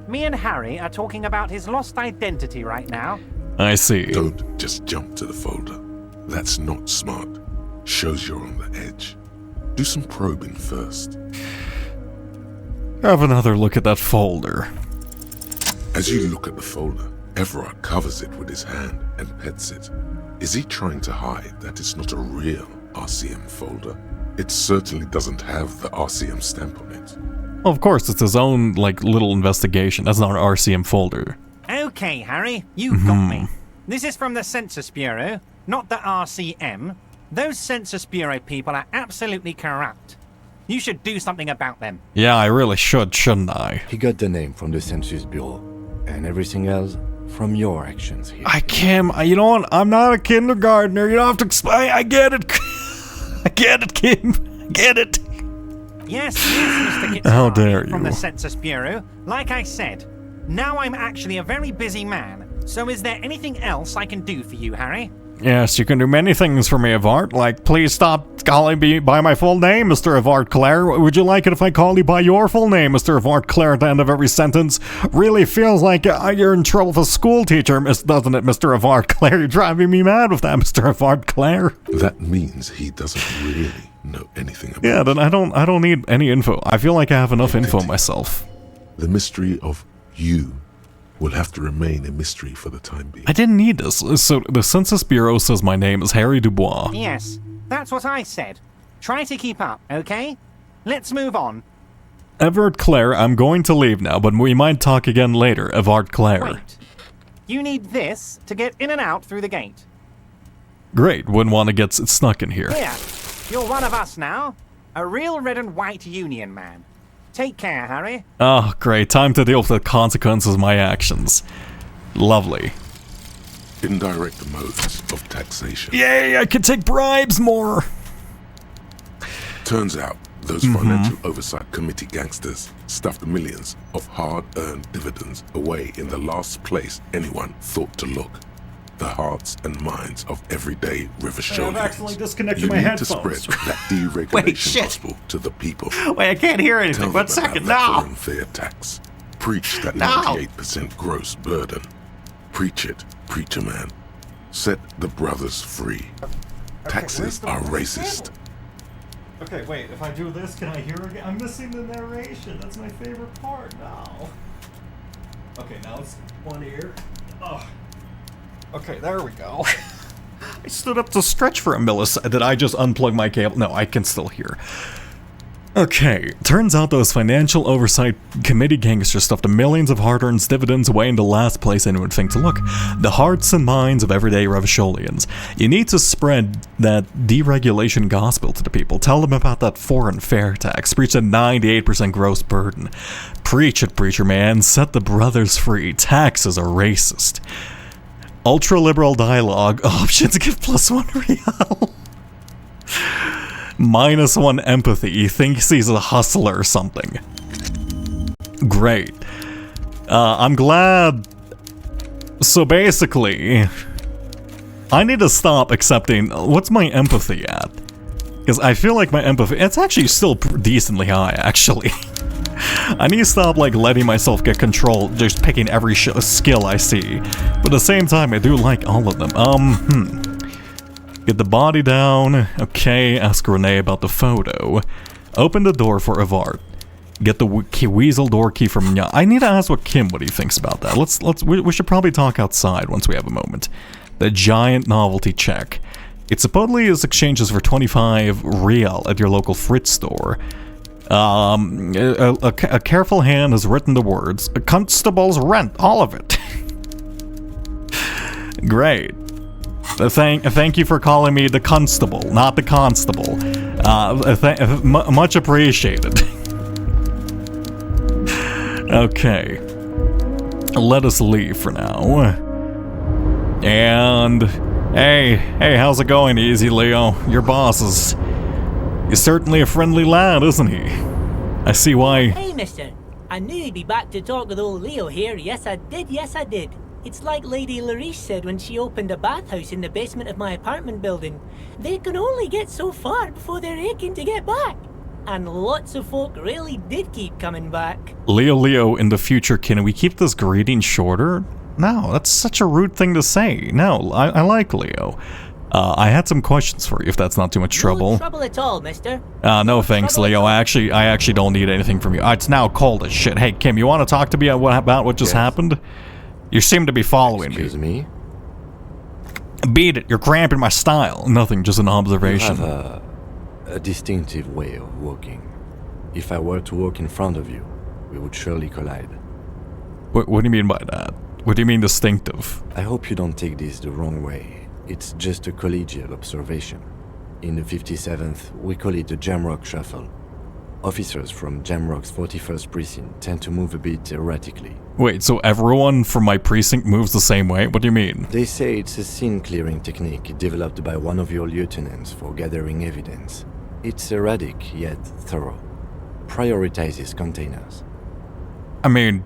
Me and Harry are talking about his lost identity right now. I see. Don't just jump to the folder. That's not smart. Shows you're on the edge. Do some probing first. Have another look at that folder. As you look at the folder, Everard covers it with his hand and pets it. Is he trying to hide that it's not a real RCM folder? It certainly doesn't have the RCM stamp on it. Well, of course, it's his own, like, little investigation. That's not an RCM folder. Okay, Harry, you've got me. This is from the Census Bureau, not the RCM. Those Census Bureau people are absolutely corrupt. You should do something about them. Yeah, I really should, shouldn't I? He got the name from the Census Bureau, and everything else from your actions here. I can't, you know what? I'm not a kindergartner. You don't have to explain. I get it. I get it, Kim. I get it. Yes, Mr. Kitsuragi. How dare you? From the Census Bureau. Like I said, now I'm actually a very busy man. So is there anything else I can do for you, Harry? Yes, you can do many things for me, Evart. Like, please stop calling me by my full name, Mr. Evart Clare. Would you like it if I call you by your full name, Mr. Evart Clare, at the end of every sentence? Really feels like you're in trouble with a school teacher, doesn't it, Mr. Evart Clare? You're driving me mad with that, Mr. Evart Clare. That means he doesn't really know anything about it. Yeah, then I don't need any info. I feel like I have enough info myself. The mystery of you will have to remain a mystery for the time being. I didn't need this. So the Census Bureau says my name is Harry Dubois. Yes, that's what I said. Try to keep up, okay? Let's move on. Everard Clare, I'm going to leave now, but we might talk again later, Everard Clare. Wait. You need this to get in and out through the gate. Great, wouldn't want to get snuck in here. Here, you're one of us now. A real red and white union man. Take care, Harry. Oh, great. Time to deal with the consequences of my actions. Lovely. Indirect modes of taxation. Yay, I can take bribes more! Turns out, those Financial Oversight Committee gangsters stuffed millions of hard-earned dividends away in the last place anyone thought to look. The hearts and minds of everyday Rivershore. I've accidentally disconnected you my need headphones. to spread that deregulation gospel to the people. Wait, I can't hear anything. Tell 1 them second, about that no! unfair tax. Preach that No! 98% gross burden. Preach it, preacher man. Set the brothers free. Taxes are racist. Okay, wait, if I do this, can I hear again? I'm missing the narration. That's my favorite part now. Okay, now it's one ear. Oh. Okay, there we go. I stood up to stretch for a millisecond. Did I just unplug my cable? No, I can still hear. Okay, turns out those Financial Oversight Committee gangsters stuffed millions of hard-earned dividends away in the last place anyone would think to look. The hearts and minds of everyday Revacholians. You need to spread that deregulation gospel to the people. Tell them about that foreign fair tax. Preach a 98% gross burden. Preach it, preacher man. Set the brothers free. Taxes are racist. Ultra-liberal dialogue. Options give +1 real. -1 empathy. He thinks he's a hustler or something. Great. I'm glad. So basically, I need to stop accepting. What's my empathy at? Because I feel like my empathy. It's actually still decently high, actually. I need to stop, like, letting myself get control, just picking every skill I see. But at the same time, I do like all of them. Get the body down. Okay, ask Renee about the photo. Open the door for Evart. Get the weasel door key from Nya. I need to ask Kim what he thinks about that. We should probably talk outside once we have a moment. The giant novelty check. It supposedly is exchanges for 25 real at your local Fritz store. A careful hand has written the words, "A constable's rent," all of it. Great. Thank you for calling me the constable, not the constable. Much appreciated. Okay. Let us leave for now. And hey, how's it going, Easy Leo? Your boss is certainly a friendly lad, isn't he? I see why. Hey, mister. I knew you'd be back to talk with old Leo here. Yes, I did. It's like Lady Larice said when she opened a bathhouse in the basement of my apartment building. They can only get so far before they're aching to get back. And lots of folk really did keep coming back. Leo, in the future, can we keep this greeting shorter? No, that's such a rude thing to say. No, I like Leo. I had some questions for you, if that's not too much trouble. No trouble at all, mister. No thanks, Leo. I actually don't need anything from you. It's now cold as shit. Hey, Kim, you want to talk to me about what just happened? You seem to be following me. Excuse me? Beat it. You're cramping my style. Nothing, just an observation. You have a distinctive way of walking. If I were to walk in front of you, we would surely collide. What do you mean by that? What do you mean distinctive? I hope you don't take this the wrong way. It's just a collegial observation. In the 57th, we call it the Jamrock Shuffle. Officers from Jamrock's 41st Precinct tend to move a bit erratically. Wait, so everyone from my precinct moves the same way? What do you mean? They say it's a scene-clearing technique developed by one of your lieutenants for gathering evidence. It's erratic, yet thorough. Prioritizes containers. I mean,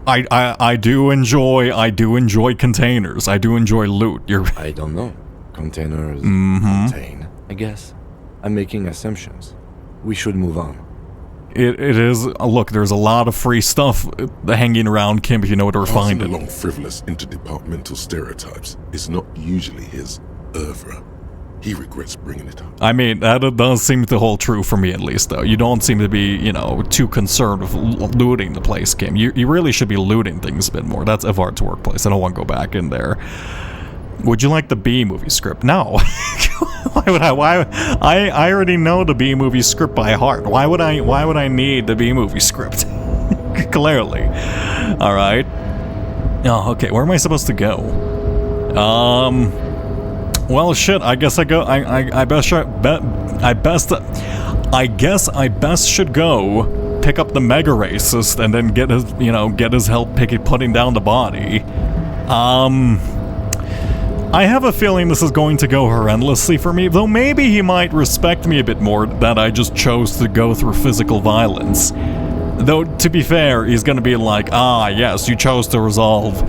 I do enjoy containers. I do enjoy loot. I don't know. Containers contain, I guess. I'm making assumptions. We should move on. It is. Look, there's a lot of free stuff hanging around, Kim, if you know where to find it. Along frivolous interdepartmental stereotypes is not usually his oeuvre. He regrets bringing it up. I mean, that does seem to hold true for me, at least, though. You don't seem to be, too concerned with looting the place, Kim. You really should be looting things a bit more. That's Evard's workplace. I don't want to go back in there. Would you like the B-movie script? No. Why would I? I already know the B-movie script by heart. Why would I need the B-movie script? Clearly. All right. Oh, okay. Where am I supposed to go? Well, shit. I guess I go. I guess I best should go pick up the mega racist and then get his help putting down the body. I have a feeling this is going to go horrendously for me, though maybe he might respect me a bit more that I just chose to go through physical violence. Though, to be fair, he's gonna be like, yes, you chose to resolve,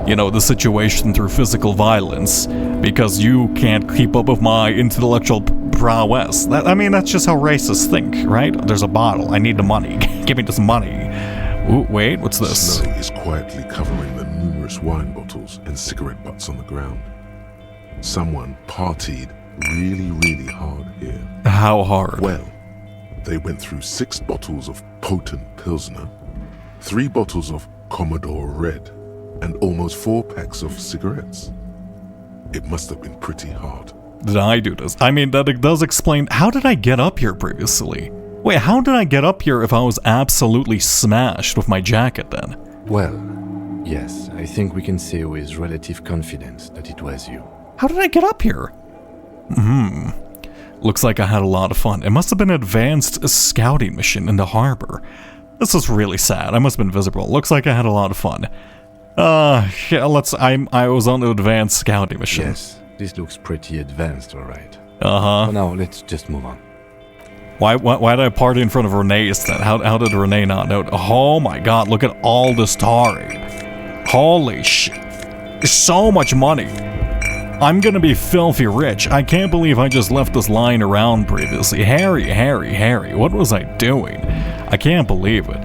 the situation through physical violence because you can't keep up with my intellectual prowess. That's just how racists think, right? There's a bottle. I need the money. Give me this money. Ooh, wait, what's this? Snow is quietly covering the numerous wine bottles and cigarette butts on the ground. Someone partied really, really hard here. How hard? Well, they went through 6 bottles of potent Pilsner, 3 bottles of Commodore Red, and almost 4 packs of cigarettes. It must have been pretty hard. Did I do this? That does explain. How did I get up here previously? Wait, how did I get up here if I was absolutely smashed with my jacket then? Well, yes, I think we can say with relative confidence that it was you. How did I get up here? Looks like I had a lot of fun. It must have been an advanced scouting mission in the harbor. This is really sad. I must have been visible. Looks like I had a lot of fun. I was on the advanced scouting mission. Yes, this looks pretty advanced, alright. Uh-huh. Now, let's just move on. Why did I party in front of Renee's then? How did Renee not know? Oh my god, look at all this tarring. Holy shit. So much money. I'm gonna be filthy rich. I can't believe I just left this lying around previously. Harry, what was I doing? I can't believe it.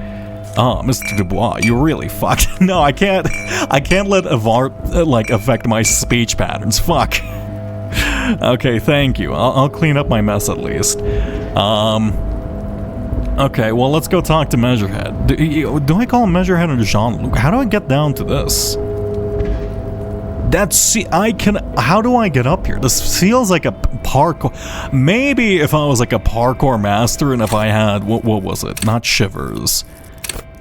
Oh, Mr. Dubois, you really fucked. No, I can't let Evart, affect my speech patterns. Fuck. Okay, thank you. I'll clean up my mess at least. Okay, well, let's go talk to Measurehead. Do I call him Measurehead or Jean-Luc? How do I get down to this? How do I get up here? This feels like a parkour. Maybe if I was like a parkour master and if I had, what was it? Not Shivers.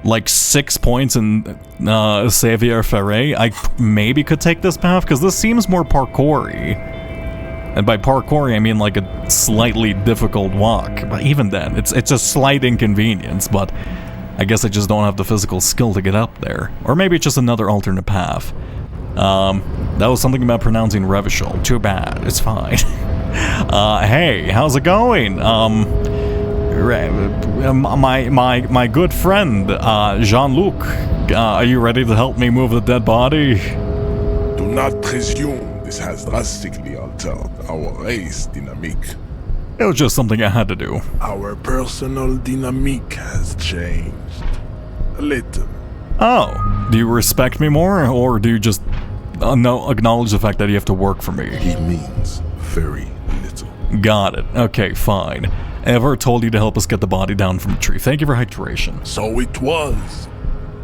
Like 6 points in Xavier Ferret, I maybe could take this path, because this seems more parkour-y. And by parkour, I mean like a slightly difficult walk. But even then, it's a slight inconvenience, but I guess I just don't have the physical skill to get up there. Or maybe it's just another alternate path. That was something about pronouncing Revachol. Too bad. It's fine. Hey, how's it going? My good friend, Jean-Luc, are you ready to help me move the dead body? Do not presume this has drastically altered our race dynamique. It was just something I had to do. Our personal dynamique has changed. A little. Oh, do you respect me more, or do you just acknowledge the fact that you have to work for me? He means very little. Got it. Okay, fine. Ever told you to help us get the body down from the tree. Thank you for hydration. So it was.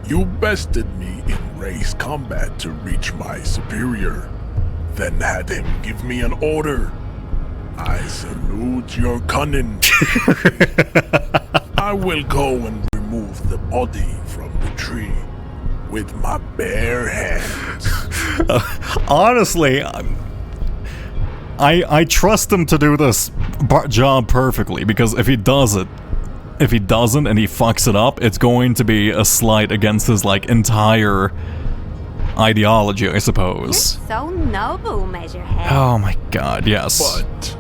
You bested me in race combat to reach my superior, then had him give me an order. I salute your cunning. I will go and remove the body from the tree with my bare hands. Honestly, I trust him to do this job perfectly, because if he doesn't and he fucks it up, it's going to be a slight against his like entire ideology, I suppose. You're so noble, Measurehead. Oh my god, yes. But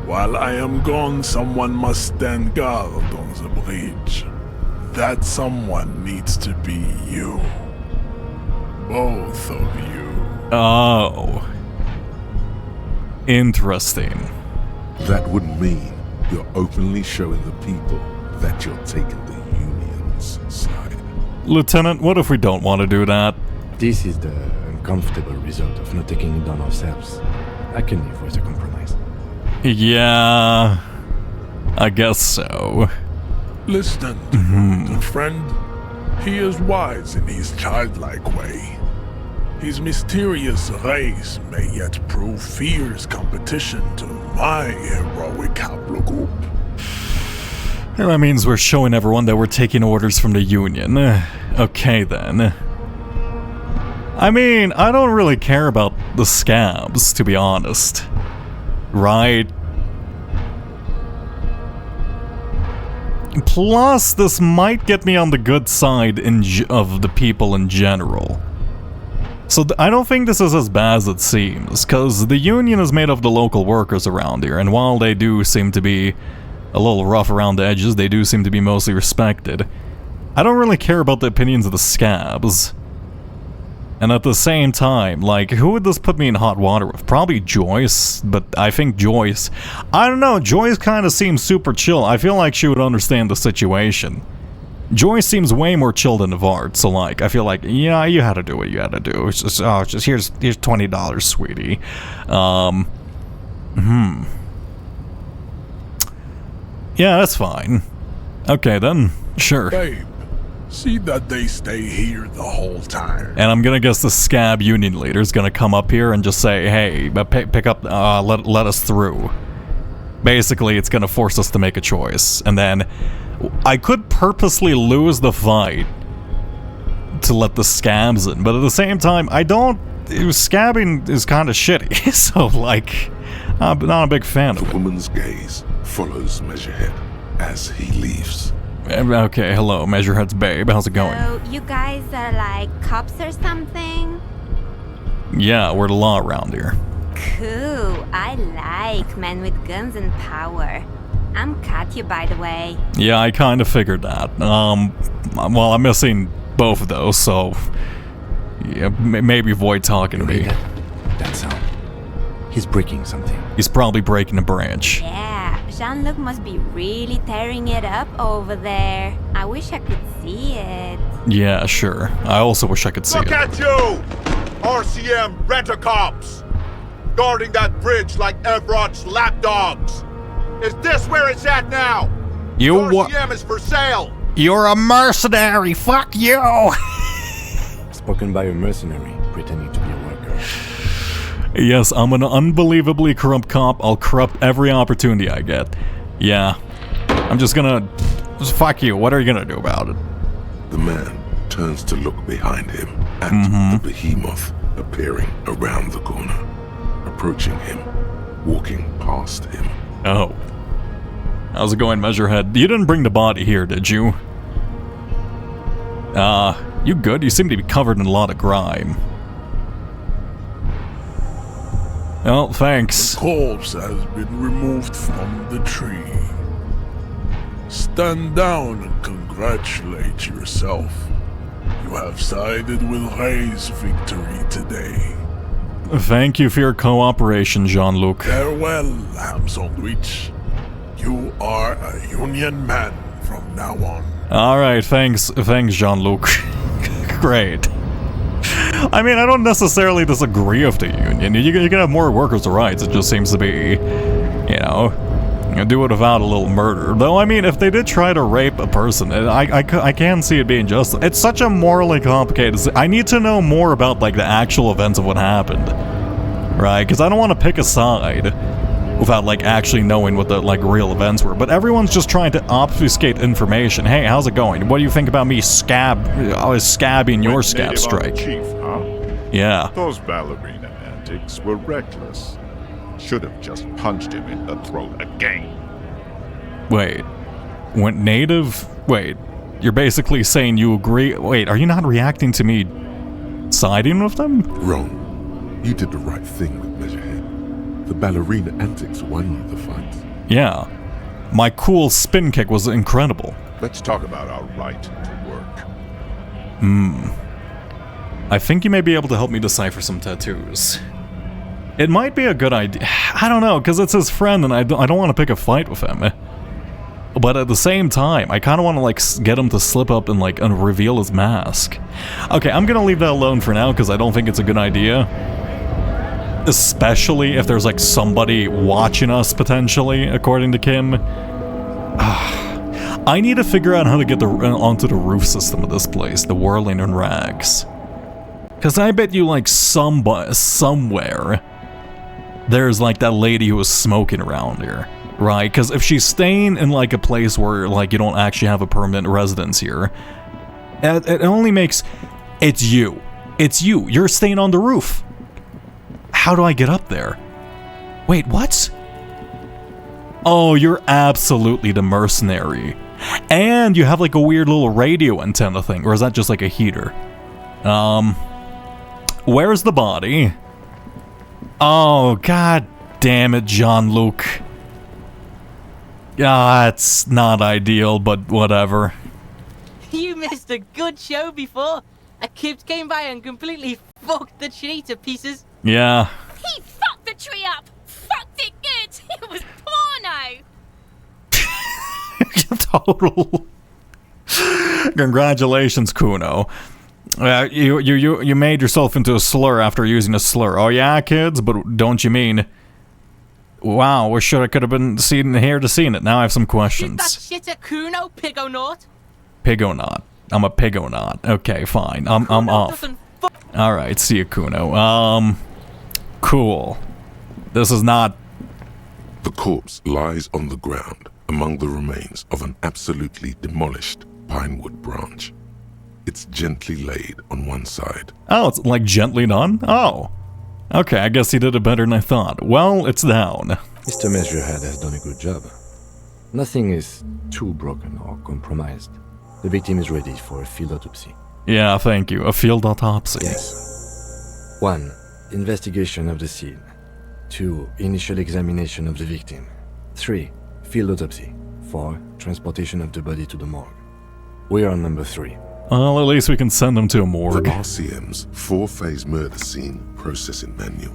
while I am gone, someone must stand guard on the bridge. That someone needs to be you. Both of you. Oh. Interesting. That would mean you're openly showing the people that you're taking the Union's side. Lieutenant, what if we don't want to do that? This is the uncomfortable result of not taking it on ourselves. I can live with a compromise. Yeah, I guess so. Listen to my friend. He is wise in his childlike way. His mysterious race may yet prove fierce competition to my heroic haplogroup. And that means we're showing everyone that we're taking orders from the Union. Okay then. I mean, I don't really care about the scabs, to be honest. Right? Plus, this might get me on the good side of the people in general. So I don't think this is as bad as it seems, because the Union is made of the local workers around here, and while they do seem to be a little rough around the edges, they do seem to be mostly respected. I don't really care about the opinions of the scabs. And at the same time, like, who would this put me in hot water with? Probably Joyce, but I think Joyce... I don't know, Joyce kind of seems super chill. I feel like she would understand the situation. Joyce seems way more chill than Navard, so like, I feel like, yeah, you had to do what you had to do. It's just, here's $20, sweetie. Yeah, that's fine. Okay then, sure. Babe, see that they stay here the whole time. And I'm gonna guess the scab union leader is gonna come up here and just say, hey, pick up, let us through. Basically, it's gonna force us to make a choice. And then, I could purposely lose the fight to let the scabs in, but at the same time, scabbing is kind of shitty, so like, I'm not a big fan of it. The woman's gaze follows Measurehead as he leaves. Okay, hello, Measurehead's babe, how's it going? So, you guys are like cops or something? Yeah, we're the law around here. Cool, I like men with guns and power. I'm Katya, by the way. Yeah, I kind of figured that. Well, I'm missing both of those, so... Yeah, maybe avoid talking to me. That sound. He's breaking something. He's probably breaking a branch. Yeah, Jean-Luc must be really tearing it up over there. I wish I could see it. Yeah, sure. I also wish I could see it. Look at you! RCM rent-a-cops! Guarding that bridge like Everott's lapdogs! Is this where it's at now? You RCM is for sale! You're a mercenary! Fuck you! Spoken by a mercenary pretending to be a worker. Yes, I'm an unbelievably corrupt cop. I'll corrupt every opportunity I get. Yeah. I'm just gonna... Fuck you. What are you gonna do about it? The man turns to look behind him at the behemoth appearing around the corner, approaching him, walking past him. Oh. How's it going, Measurehead? You didn't bring the body here, did you? You good? You seem to be covered in a lot of grime. Well, thanks. The corpse has been removed from the tree. Stand down and congratulate yourself. You have sided with Ray's victory today. Thank you for your cooperation, Jean-Luc. Farewell, ham sandwich. You are a Union man from now on. Alright, thanks Jean-Luc. Great. I mean, I don't necessarily disagree with the union. You can have more workers' rights. It just seems to be, you know, do it without a little murder. Though, I mean, if they did try to rape a person, I can see it being just. It's such a morally complicated. I need to know more about, like, the actual events of what happened. Right? Because I don't want to pick a side without, like, actually knowing what the, like, real events were. But everyone's just trying to obfuscate information. Hey, how's it going? What do you think about me scabbing your scab strike? Chief, huh? Yeah. Those ballerina antics were reckless. Should have just punched him in the throat again. Wait. Went native? Wait. You're basically saying you agree? Wait, are you not reacting to me siding with them? Wrong. You did the right thing with Measurehead. The ballerina antics won you the fight. Yeah. My cool spin kick was incredible. Let's talk about our right to work. I think you may be able to help me decipher some tattoos. It might be a good idea. I don't know, because it's his friend and I don't want to pick a fight with him. But at the same time, I kind of want to, like, get him to slip up and, like, reveal his mask. Okay, I'm going to leave that alone for now, because I don't think it's a good idea. Especially if there's, like, somebody watching us, potentially, according to Kim. I need to figure out how to get onto the roof system of this place, the Whirling in Rags. Because I bet you, like, somewhere, there's, like, that lady who was smoking around here. Right? Because if she's staying in, like, a place where, like, you don't actually have a permanent residence here, it only makes... It's you. It's you. You're staying on the roof. How do I get up there? Wait, what? Oh, you're absolutely the mercenary. And you have, like, a weird little radio antenna thing. Or is that just, like, a heater? Where's the body? Oh, god damn it, Jean-Luc. It's not ideal, but whatever. You missed a good show before. A kid came by and completely fucked the tree to pieces. Yeah. He fucked the tree up! Fucked it good! It was porno! Total. Congratulations, Kuno. You made yourself into a slur after using a slur. Oh yeah, kids? But don't you mean... Wow, wish I could have been seen here to seen it. Now I have some questions. That shit at Kuno, Pigonaut? Pigonaut. I'm a Pigonaut. Okay, fine. I'm off. Alright, see you, Kuno. Cool. This is not... The corpse lies on the ground among the remains of an absolutely demolished pinewood branch. It's gently laid on one side. Oh, it's like gently done? Oh. Okay, I guess he did it better than I thought. Well, it's down. Mr. Measurehead has done a good job. Nothing is too broken or compromised. The victim is ready for a field autopsy. Yeah, thank you. A field autopsy. Yes. 1. Investigation of the scene. 2. Initial examination of the victim. 3. Field autopsy. 4. Transportation of the body to the morgue. We are on number 3. Well, at least we can send them to a morgue. The RCM's 4-phase murder scene processing manual.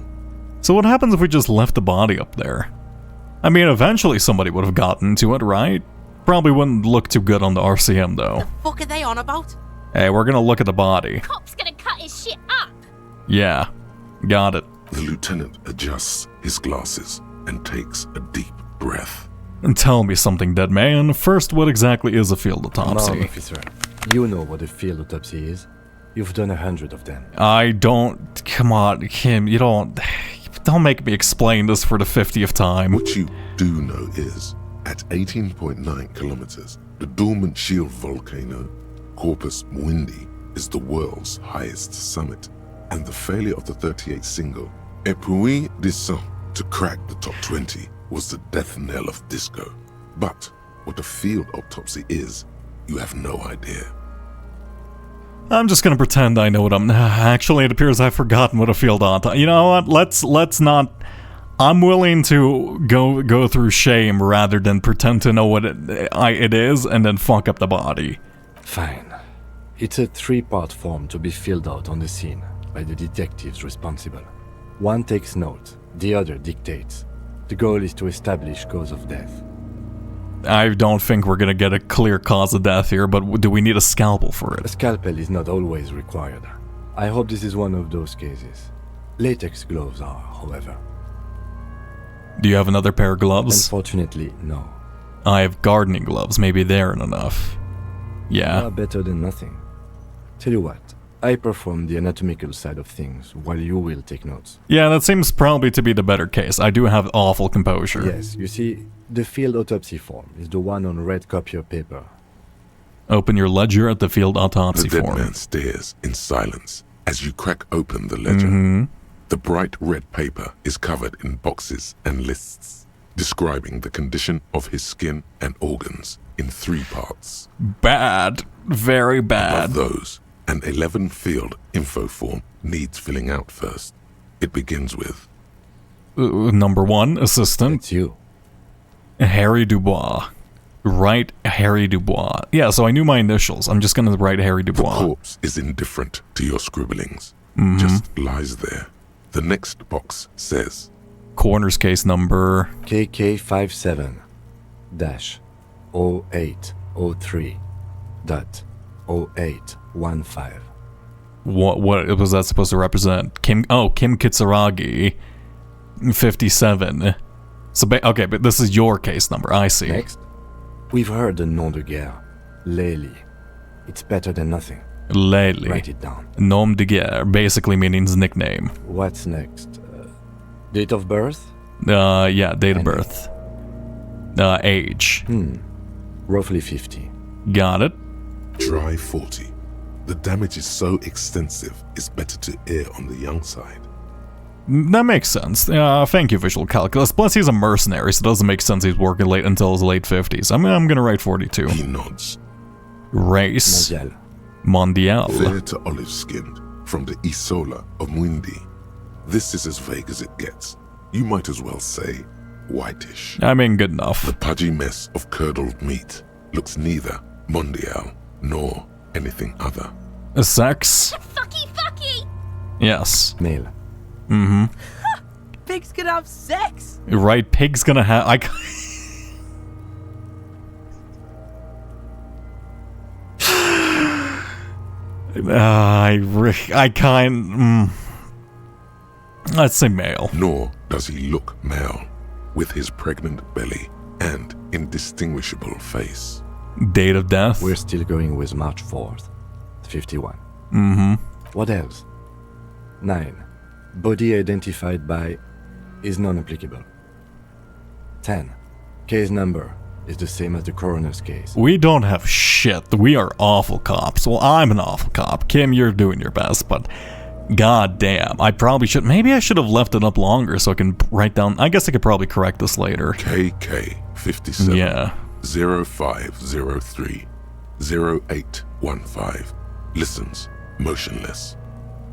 So what happens if we just left the body up there? I mean, eventually somebody would have gotten to it, right? Probably wouldn't look too good on the RCM, though. The fuck are they on about? Hey, we're gonna look at the body. Cop's gonna cut his shit up! Yeah, got it. The lieutenant adjusts his glasses and takes a deep breath. And tell me something, dead man. First, what exactly is a field Come on, autopsy? officer. You know what a field autopsy is. You've done 100 of them. I don't... Come on, Kim, you don't... Don't make me explain this for the 50th time. What you do know is, at 18.9 kilometers, the dormant shield volcano, Corpus Mundi, is the world's highest summit, and the failure of the 38 single, Et puis descend, to crack the top 20 was the death knell of disco. But what a field autopsy is, you have no idea. I'm just gonna pretend I know what I'm... Actually, it appears I've forgotten what a field autopsy... You know what? Let's not... I'm willing to go through shame rather than pretend to know what it is and then fuck up the body. Fine. It's a 3-part form to be filled out on the scene by the detectives responsible. One takes note, the other dictates. The goal is to establish cause of death. I don't think we're gonna get a clear cause of death here, but do we need a scalpel for it? A scalpel is not always required. I hope this is one of those cases. Latex gloves are, however. Do you have another pair of gloves? Unfortunately, no. I have gardening gloves. Maybe they're enough. Yeah. Better than nothing. Tell you what, I perform the anatomical side of things, while you will take notes. Yeah, that seems probably to be the better case. I do have awful composure. Yes, you see, the field autopsy form is the one on red copier paper. Open your ledger at the field autopsy The dead form. man stares in silence as you crack open the ledger. The bright red paper is covered in boxes and lists, describing the condition of his skin and organs in 3 parts. Bad. Very bad. Of those, an 11-field info form needs filling out first. It begins with... Number 1, assistant. It's you. Harry Dubois. Write Harry Dubois. Yeah, so I knew my initials. I'm just gonna write Harry Dubois. The corpse is indifferent to your scribblings. Just lies there. The next box says... Coroner's case number... KK57-0803.0815. What was that supposed to represent? Kim Kitsuragi. 57. So, okay, but this is your case number, I see. Next, we've heard the nom de guerre, Lely. It's better than nothing. Lely. Write it down. Nom de guerre basically means nickname. What's next? Date of birth? Yeah, date of birth. Age. Roughly 50. Got it. Dry 40. The damage is so extensive, it's better to err on the young side. That makes sense. Thank you, visual calculus. Plus, he's a mercenary, so it doesn't make sense he's working late until his late 50s. I'm gonna write 42. He nods. Race. Mondial. Fair to olive-skinned, from the Isola of Mundi. This is as vague as it gets. You might as well say whitish. I mean, good enough. The pudgy mess of curdled meat looks neither mondial nor anything other. A sex? Fucky! Yes. Male. Pigs can have sex! Right, pig's gonna have... I can't... Let's say male. Nor does he look male, with his pregnant belly and indistinguishable face. Date of death? We're still going with March 4th, 51. What else? 9. Body identified by is non-applicable. 10. Case number is the same as the coroner's case. We don't have shit. We are awful cops. Well, I'm an awful cop. Kim, you're doing your best, but god damn, I probably should... Maybe I should have left it up longer so I can write down... I guess I could probably correct this later. KK57. Yeah. 0503 0815. Listens, motionless,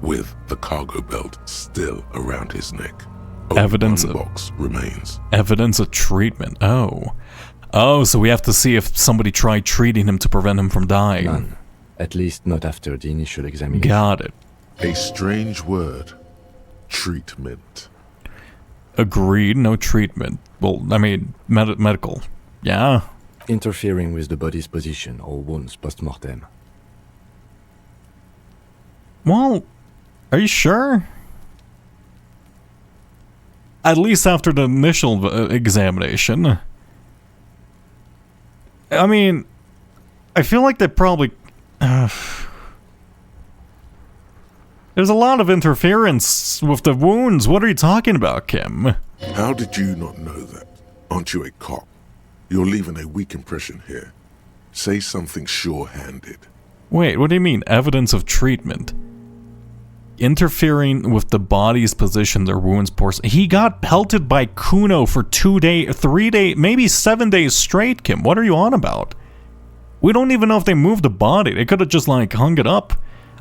with the cargo belt still around his neck. Only Evidence one of... box remains. Evidence of treatment. Oh, so we have to see if somebody tried treating him to prevent him from dying. None. At least not after the initial examination. Got it. A strange word. Treatment. Agreed, no treatment. Well, I mean, medical. Yeah. Interfering with the body's position or wounds post-mortem. Well, are you sure? At least after the initial examination. I mean, I feel like they probably... There's a lot of interference with the wounds. What are you talking about, Kim? How did you not know that? Aren't you a cop? You're leaving a weak impression here. Say something sure-handed. Wait, what do you mean, evidence of treatment? Interfering with the body's position, their wounds He got pelted by Kuno for 2 days, 3 days, maybe 7 days straight, Kim. What are you on about? We don't even know if they moved the body. They could have just, like, hung it up.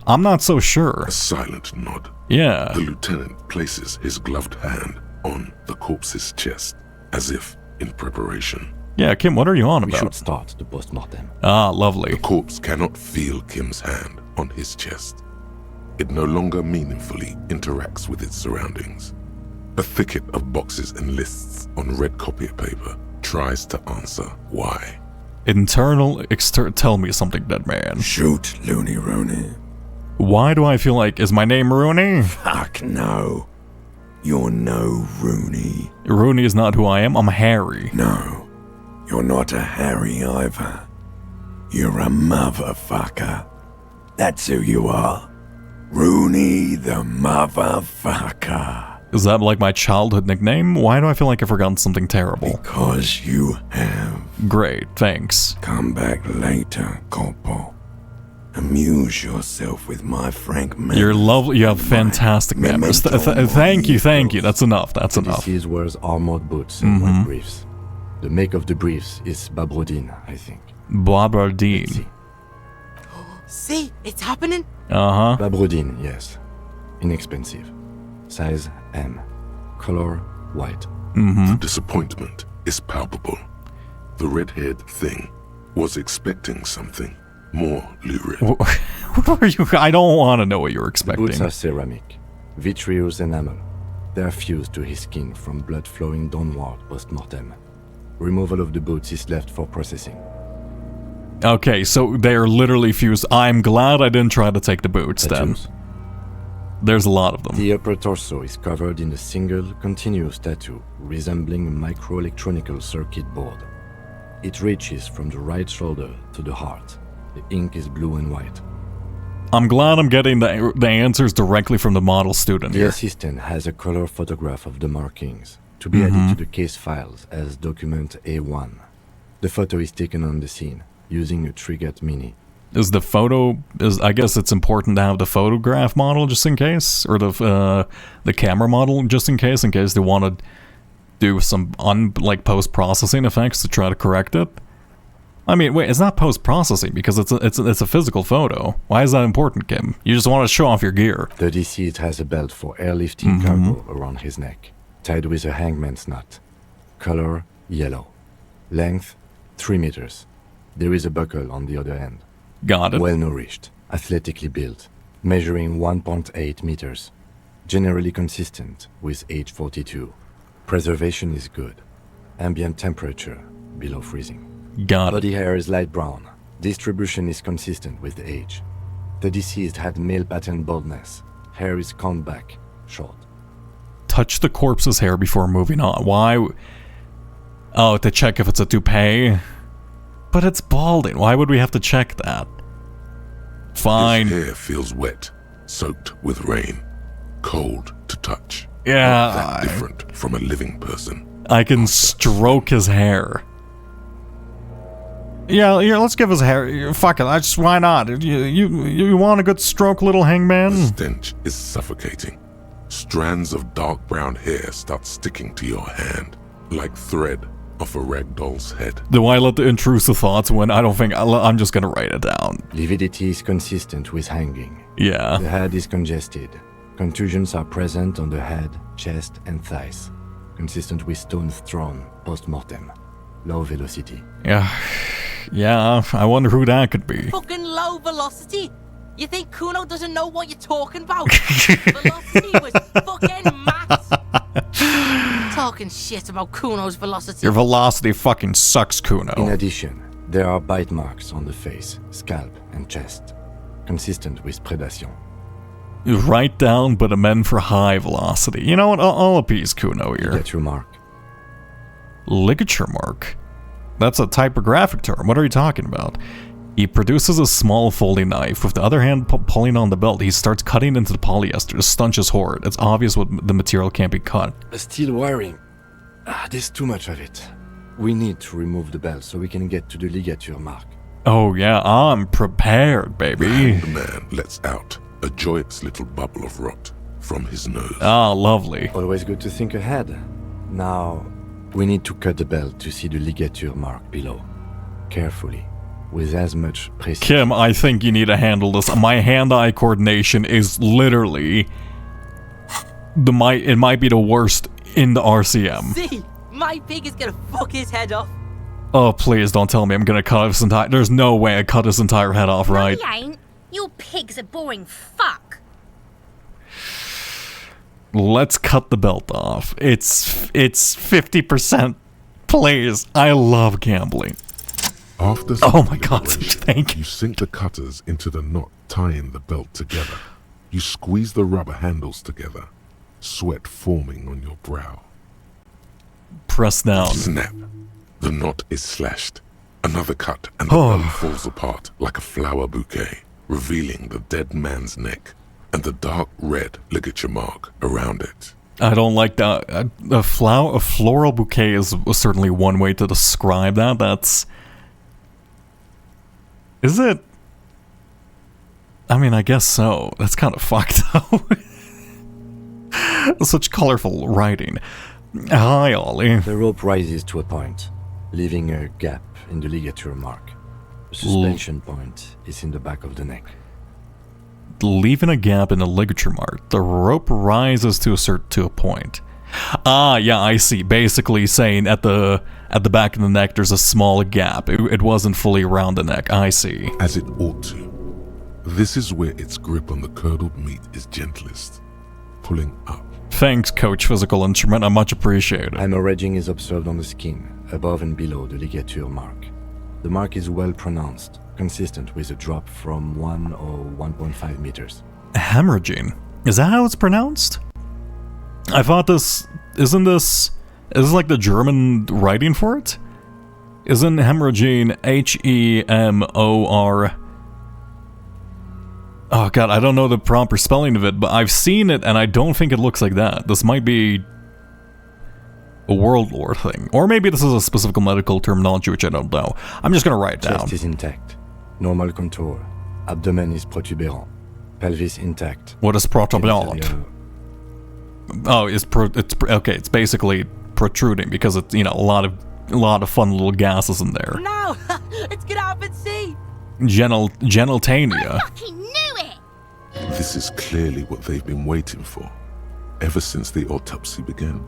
I'm not so sure. A silent nod. Yeah. The lieutenant places his gloved hand on the corpse's chest, as if in preparation. Yeah, Kim, what are you on about? We should start the post-mortem. Ah, lovely. The corpse cannot feel Kim's hand on his chest. It no longer meaningfully interacts with its surroundings. A thicket of boxes and lists on red copier paper tries to answer why. Internal, tell me something, dead man. Shoot, Looney Rooney. Why do I feel like, is my name Rooney? Fuck no. You're no Rooney. Rooney is not who I am, I'm Harry. No, you're not a Harry either. You're a motherfucker. That's who you are. Rooney the motherfucker. Is that like my childhood nickname? Why do I feel like I've forgotten something terrible? Because you have. Great, thanks. Come back later, Corporal. Amuse yourself with my frank manners. You're lovely. You have fantastic manners. Thank you. That's enough. That's enough. This wears armored boots and white briefs. The make of the briefs is Babrodine, I think. Babrodine. See, it's happening. Babrodine, yes. Inexpensive. Size M. Color white. The disappointment is palpable. The red-haired thing was expecting something more lurid. What are you? I don't want to know what you're expecting. The boots are ceramic, vitreous enamel. They are fused to his skin from blood flowing downward post-mortem. Removal of the boots is left for processing. Okay, so they are literally fused. I'm glad I didn't try to take the boots then. There's a lot of them. The upper torso is covered in a single continuous tattoo resembling a microelectronical circuit board. It reaches from the right shoulder to the heart. The ink is blue and white. I'm glad I'm getting the answers directly from the model student The here. assistant has a color photograph of the markings to be added to the case files as document A1. The photo is taken on the scene using a Trigat Mini. Is the photo? I guess it's important to have the photograph model just in case, or the camera model just in case they want to do some post-processing effects to try to correct it. I mean, wait, it's not post-processing because it's a physical photo. Why is that important, Kim? You just want to show off your gear. The deceased has a belt for airlifting cargo around his neck, tied with a hangman's knot. Color yellow. Length 3 meters. There is a buckle on the other end. Got it. Well nourished, athletically built, measuring 1.8 meters. Generally consistent with age 42. Preservation is good. Ambient temperature below freezing. Got it. Body hair is light brown. Distribution is consistent with the age. The deceased had male pattern baldness. Hair is combed back, short. Touch the corpse's hair before moving on. Why? Oh, to check if it's a toupee? But it's balding. Why would we have to check that? Fine. His hair feels wet, soaked with rain, cold to touch. Yeah. Not that different from a living person. I can stroke his hair. Yeah, let's give his hair. Fuck it. Why not? You want a good stroke, little hangman? The stench is suffocating. Strands of dark brown hair start sticking to your hand, like thread off a ragdoll's head. Do I let the intrusive thoughts win? I don't think. I'm just gonna write it down. Lividity is consistent with hanging. Yeah. The head is congested. Contusions are present on the head, chest, and thighs. Consistent with stones thrown post-mortem. Low velocity. Yeah, I wonder who that could be. Fucking low velocity? You think Kuno doesn't know what you're talking about? Velocity was fucking maths. Talking shit about Kuno's velocity. Your velocity fucking sucks, Kuno. In addition, there are bite marks on the face, scalp, and chest. Consistent with predation. Write down, but amend for high velocity. You know what? I'll appease Kuno here. Ligature mark. Ligature mark? That's a typographic term. What are you talking about? He produces a small folding knife. With the other hand pulling on the belt, he starts cutting into the polyester to stanch his horde. It's obvious what the material can't be cut. Steel wiring. There's too much of it. We need to remove the belt so we can get to the ligature mark. Oh yeah, I'm prepared, baby. The man lets out a joyous little bubble of rot from his nose. Ah, lovely. Always good to think ahead. Now, we need to cut the belt to see the ligature mark below. Carefully, with as much precision. Kim, I think you need to handle this. My hand-eye coordination is literally... it might be the worst in the RCM. See? My pig is gonna fuck his head off. Oh, please don't tell me I'm gonna cut his entire... There's no way I cut his entire head off, right? No, he ain't. Your pig's a boring fuck. Let's cut the belt off. It's 50%. Please. I love gambling. After oh my god, thank you. You sink the cutters into the knot tying the belt together. You squeeze the rubber handles together, sweat forming on your brow. Press down. Snap. The knot is slashed. Another cut and the belt falls apart like a flower bouquet, revealing the dead man's neck and the dark red ligature mark around it. I don't like that. A floral bouquet is certainly one way to describe that. That's... Is it? I mean, I guess so. That's kind of fucked up. Such colorful writing. Hi, Ollie. The rope rises to a point, leaving a gap in the ligature mark. The suspension point is in the back of the neck. Leaving a gap in the ligature mark. The rope rises to a point. Ah, yeah, I see. Basically saying at the back of the neck there's a small gap. It wasn't fully around the neck. I see. As it ought to. This is where its grip on the curdled meat is gentlest, pulling up. Thanks, Coach Physical Instrument. I much appreciate it. Hemorrhaging is observed on the skin, above and below the ligature mark. The mark is well pronounced, consistent with a drop from 1 or 1.5 meters. Hemorrhaging? Is that how it's pronounced? I thought this... Is this like the German writing for it? Isn't hemorrhaging H-E-M-O-R... Oh god, I don't know the proper spelling of it, but I've seen it and I don't think it looks like that. This might be a World War thing. Or maybe this is a specific medical terminology which I don't know. I'm just gonna write it down. Chest is intact. Normal contour. Abdomen is protuberant. Pelvis intact. What is protuberant? Oh, okay, it's basically protruding because it's, you know, a lot of fun little gases in there. No! Let's get out and see! Genitania. This is clearly what they've been waiting for, ever since the autopsy began.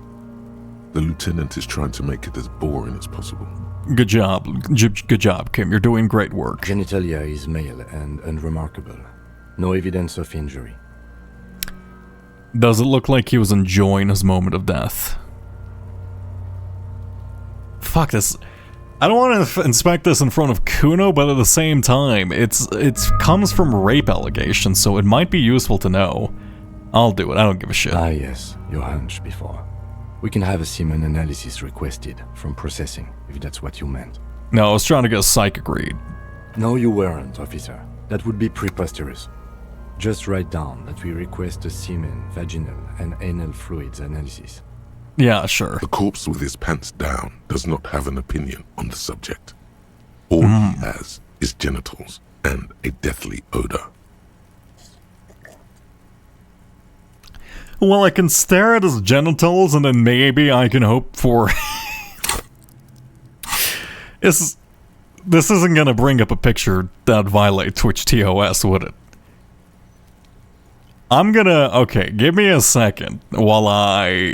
The lieutenant is trying to make it as boring as possible. Good job. Good job, Kim. You're doing great work. Genitalia is male and unremarkable. No evidence of injury. Does it look like he was enjoying his moment of death? Fuck this. I don't want to inspect this in front of Kuno, but at the same time, it comes from rape allegations, so it might be useful to know. I'll do it, I don't give a shit. Ah yes, your hunch before. We can have a semen analysis requested from processing, if that's what you meant. No, I was trying to get a psychic read. No, you weren't, officer. That would be preposterous. Just write down that we request a semen, vaginal, and anal fluids analysis. Yeah, sure. The corpse with his pants down does not have an opinion on the subject. All he has is genitals and a deathly odor. Well, I can stare at his genitals and then maybe I can hope for... This isn't gonna bring up a picture that violates Twitch TOS, would it? I'm gonna... Okay, give me a second while I...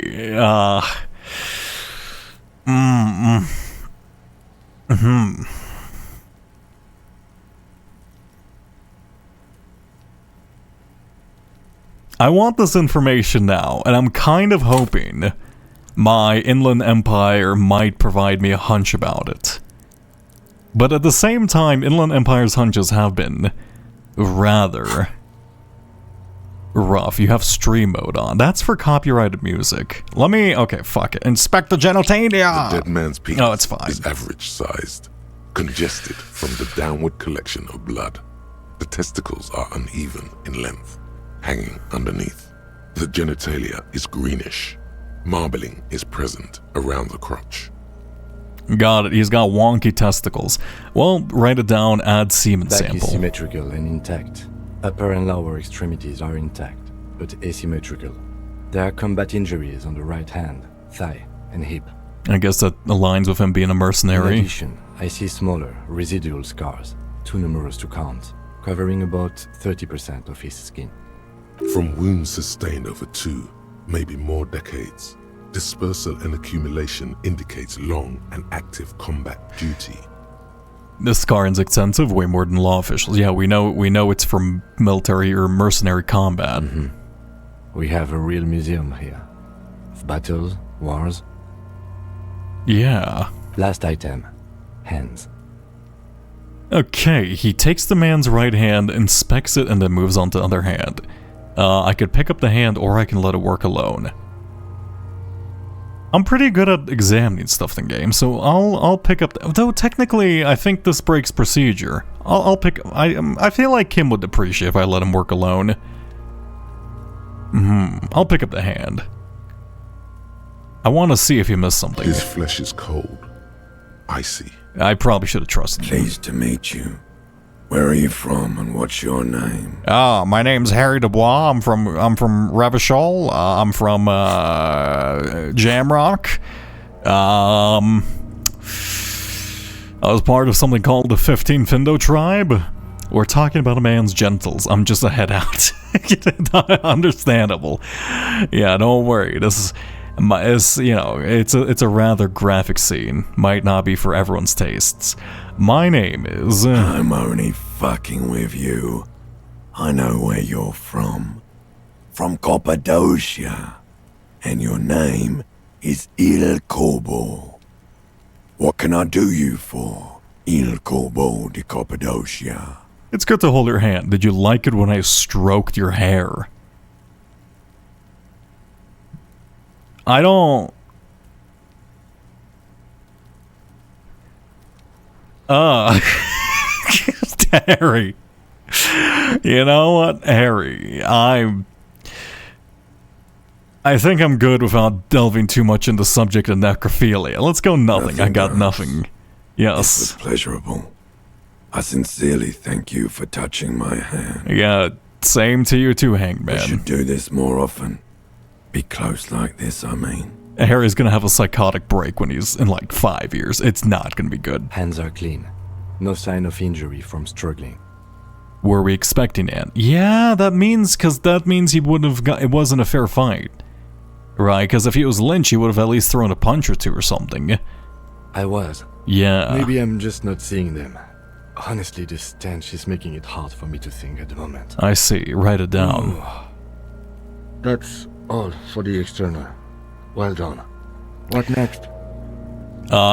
I want this information now, and I'm kind of hoping my Inland Empire might provide me a hunch about it. But at the same time, Inland Empire's hunches have been rather rough. You have stream mode on. That's for copyrighted music. Let me... Okay, fuck it. Inspect the genitalia! The dead man's penis Oh, it's fine. is average-sized, congested from the downward collection of blood. The testicles are uneven in length, hanging underneath. The genitalia is greenish. Marbling is present around the crotch. Got it. He's got wonky testicles. Well, write it down, add semen Back sample. is symmetrical and intact. Upper and lower extremities are intact, but asymmetrical. There are combat injuries on the right hand, thigh, and hip. I guess that aligns with him being a mercenary. In addition, I see smaller, residual scars, too numerous to count, covering about 30% of his skin. From wounds sustained over 2, maybe more decades, dispersal and accumulation indicates long and active combat duty. This scar is extensive, way more than law officials. Yeah, we know it's from military or mercenary combat. We have a real museum here. Of battles, wars. Yeah. Last item. Hands. Okay, he takes the man's right hand, inspects it, and then moves on to the other hand. I could pick up the hand, or I can let it work alone. I'm pretty good at examining stuff in games, so I'll pick up. Though technically, I think this breaks procedure. I'll pick. I feel like Kim would appreciate if I let him work alone. I'll pick up the hand. I want to see if he missed something. His flesh is cold, icy. I probably should have trusted him. Pleased to meet you. Where are you from and what's your name? My name's Harry Dubois. I'm from Revachol. I'm from Jamrock. I was part of something called the 15 Findo tribe. We're talking about a man's genitals. I'm just a head out. Understandable. Yeah, don't worry. This is, you know, it's a rather graphic scene. Might not be for everyone's tastes. My name is... I'm only fucking with you. I know where you're from. From Cappadocia. And your name is Il Corbo. What can I do you for, Il Corbo de Cappadocia? It's good to hold your hand. Did you like it when I stroked your hair? I don't... Harry. You know what, Harry? I think I'm good without delving too much into the subject of necrophilia. Let's go nothing. I got nothing. Yes. It was pleasurable. I sincerely thank you for touching my hand. Yeah, same to you too, Hangman. We should do this more often. Be close like this, I mean. Harry's gonna have a psychotic break when he's in like 5 years. It's not gonna be good. Hands are clean. No sign of injury from struggling. Were we expecting it? Yeah, that means he wouldn't have got. It wasn't a fair fight, right? Because if he was Lynch, he would have at least thrown a punch or two or something. I was. Yeah. Maybe I'm just not seeing them. Honestly, this stench is making it hard for me to think at the moment. I see. Write it down. That's all for the external. Well done. What next?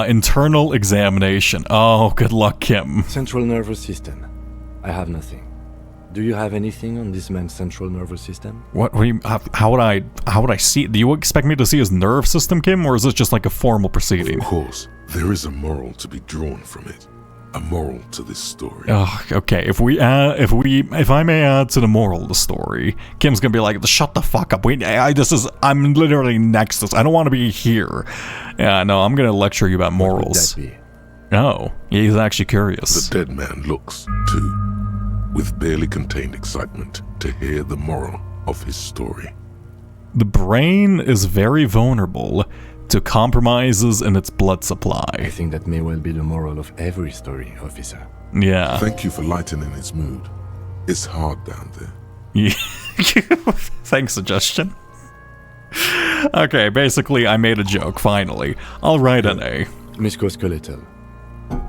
Internal examination. Oh, good luck, Kim. Central nervous system. I have nothing. Do you have anything on this man's central nervous system? What do you, how would I see? Do you expect me to see his nerve system, Kim, or is this just like a formal proceeding? Of course, there is a moral to be drawn from it. A moral to this story. Oh, okay. If I may add to the moral of the story, Kim's gonna be like, "Shut the fuck up." I'm literally next to this. I don't want to be here. Yeah, no, I'm gonna lecture you about morals. What would that be? Oh, he's actually curious. The dead man looks, too, with barely contained excitement to hear the moral of his story. The brain is very vulnerable to compromises in its blood supply. I think that may well be the moral of every story, officer. Yeah. Thank you for lightening his mood. It's hard down there. Yeah. Thanks, suggestion. Okay, basically, I made a joke, finally. I'll write an A. Musculoskeletal.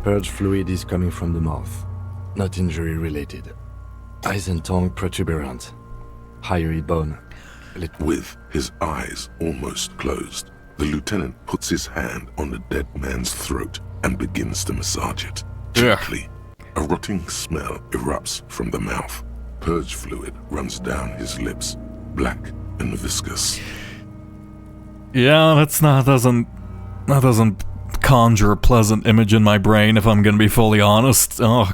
Purge fluid is coming from the mouth. Not injury related. Eyes and tongue protuberant. Hyoid bone. With his eyes almost closed, the lieutenant puts his hand on the dead man's throat and begins to massage it. Gently, a rotting smell erupts from the mouth. Purge fluid runs down his lips, black and viscous. Yeah, that doesn't conjure a pleasant image in my brain, if I'm gonna be fully honest. Oh,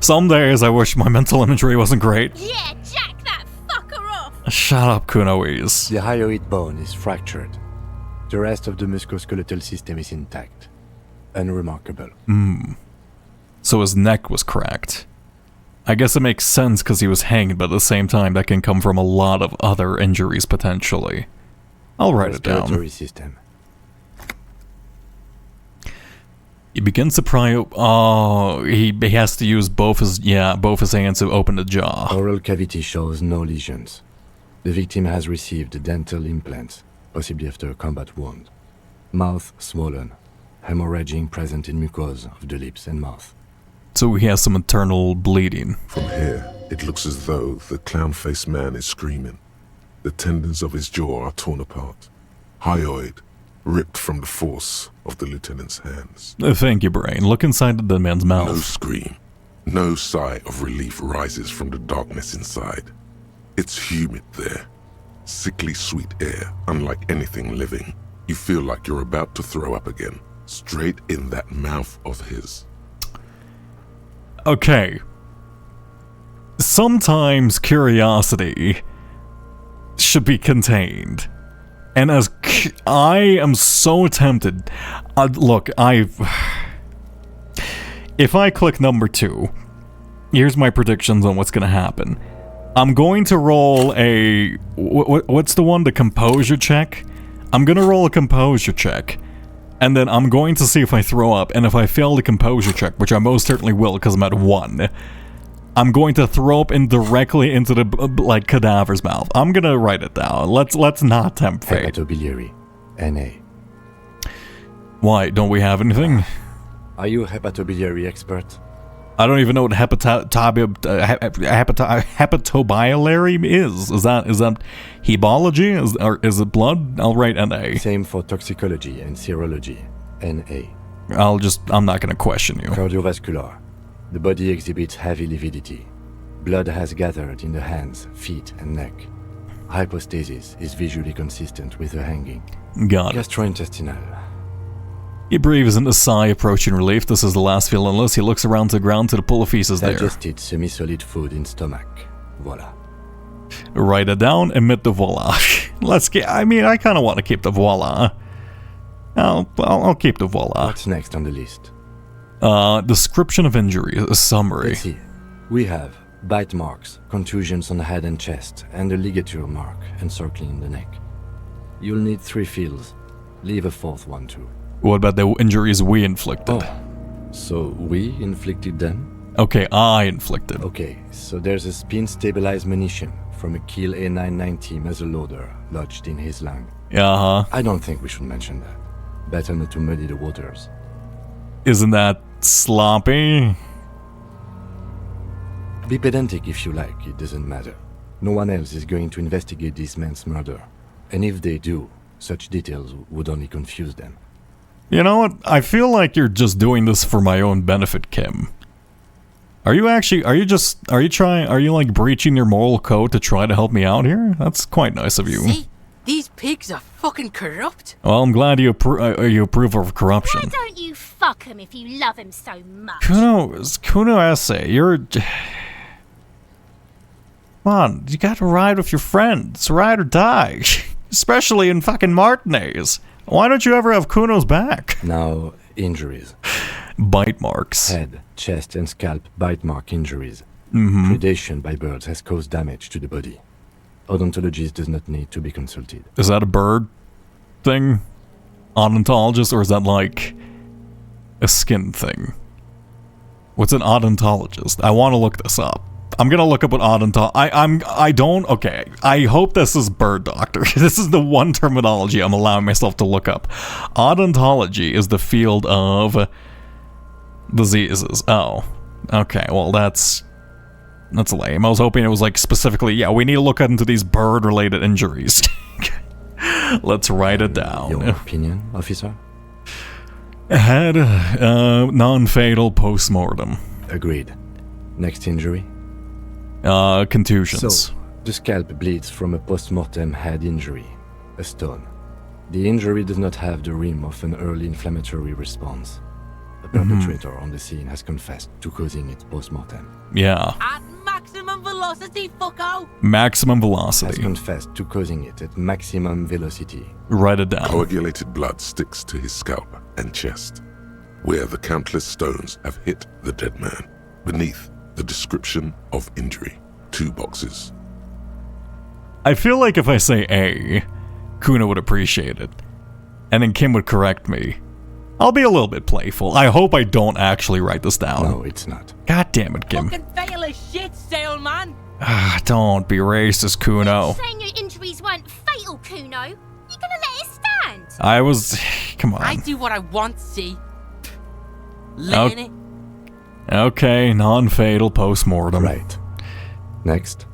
some days I wish my mental imagery wasn't great. Yeah, jack that fucker off! Shut up, Kunoise. The hyoid bone is fractured. The rest of the musculoskeletal system is intact. Unremarkable. So his neck was cracked. I guess it makes sense because he was hanged, but at the same time that can come from a lot of other injuries potentially. I'll write it down. Respiratory system. He begins to pry. Oh, he has to use both his hands to open the jaw. Oral cavity shows no lesions. The victim has received dental implants, possibly after a combat wound. Mouth swollen, hemorrhaging present in mucosa of the lips and mouth. So he has some internal bleeding. From here, it looks as though the clown-faced man is screaming. The tendons of his jaw are torn apart. Hyoid ripped from the force of the lieutenant's hands. Thank you, Brain. Look inside the dead man's mouth. No scream. No sigh of relief rises from the darkness inside. It's humid there. Sickly sweet air, unlike anything living. You feel like you're about to throw up again, straight in that mouth of his. Okay. Sometimes curiosity should be contained. And as I am so tempted, look, if I click number 2, here's my predictions on what's going to happen. I'm going to roll a, what's the one, the composure check? I'm going to roll a composure check, and then I'm going to see if I throw up, and if I fail the composure check, which I most certainly will because I'm at 1, I'm going to throw up directly into the, cadaver's mouth. I'm gonna write it down. Let's not tempt fate. Hepatobiliary. NA. Why? Don't we have anything? Are you a hepatobiliary expert? I don't even know what hepatobiliary is. Is that hebology? Is it blood? I'll write NA. Same for toxicology and serology. NA. I'm not gonna question you. Cardiovascular. The body exhibits heavy lividity. Blood has gathered in the hands, feet, and neck. Hypostasis is visually consistent with the hanging. Got it. Gastrointestinal. He breathes in a sigh, approaching relief. This is the last feel unless he looks around to the ground to the pool of feces there. Digested semi-solid food in stomach. Voila. Write it down, emit the voila. I kind of want to keep the voila. I'll keep the voila. What's next on the list? Description of injury, a summary. Let's see. We have bite marks, contusions on the head and chest, and a ligature mark encircling the neck. You'll need 3 feels. Leave a 4th one too. What about the injuries we inflicted? Oh, so we inflicted them? Okay, I inflicted. Okay, so there's a spin-stabilized munition from a Kiel A990 muzzleloader lodged in his lung. Uh-huh. I don't think we should mention that. Better not to muddy the waters. Isn't that sloppy? Be pedantic if you like, it doesn't matter. No one else is going to investigate this man's murder. And if they do, such details would only confuse them. You know what? I feel like you're just doing this for my own benefit, Kim. Are you breaching your moral code to try to help me out here? That's quite nice of you. See? These pigs are fucking corrupt. Well, I'm glad you approve of corruption. Why don't you fuck him if you love him so much? Kuno Esse, you're... Come on, you gotta ride with your friends. Ride or die. Especially in fucking Martinez. Why don't you ever have Kuno's back? Now, injuries. Bite marks. Head, chest, and scalp bite mark injuries. Mm-hmm. Predation by birds has caused damage to the body. Odontologist does not need to be consulted. Is that a bird thing? Odontologist, or is that like a skin thing? What's an odontologist? I want to look this up. I'm gonna look up what okay. I hope this is bird doctor. This is the one terminology I'm allowing myself to look up. Odontology is the field of diseases. Oh, okay. Well, that's lame. I was hoping it was like specifically, yeah, we need to look into these bird-related injuries. Let's write it down. Your opinion, officer? Head, non-fatal post-mortem. Agreed. Next injury? Contusions. So, the scalp bleeds from a post-mortem head injury, a stone. The injury does not have the rim of an early inflammatory response. The perpetrator on the scene has confessed to causing it post-mortem. Yeah. At maximum velocity, fucko! Maximum velocity. Has confessed to causing it at maximum velocity. Write it down. Coagulated blood sticks to his scalp and chest, where the countless stones have hit the dead man. Beneath the description of injury, 2 boxes. I feel like if I say A, Kuna would appreciate it. And then Kim would correct me. I'll be a little bit playful. I hope I don't actually write this down. No, it's not. God damn it, Kim. Fucking fail as shit, sailman! Don't be racist, Kuno. Saying your injuries weren't fatal, Kuno. You gonna let it stand? I was... Come on. I do what I want, see? Learn it. Okay, non-fatal post-mortem. Right. Next.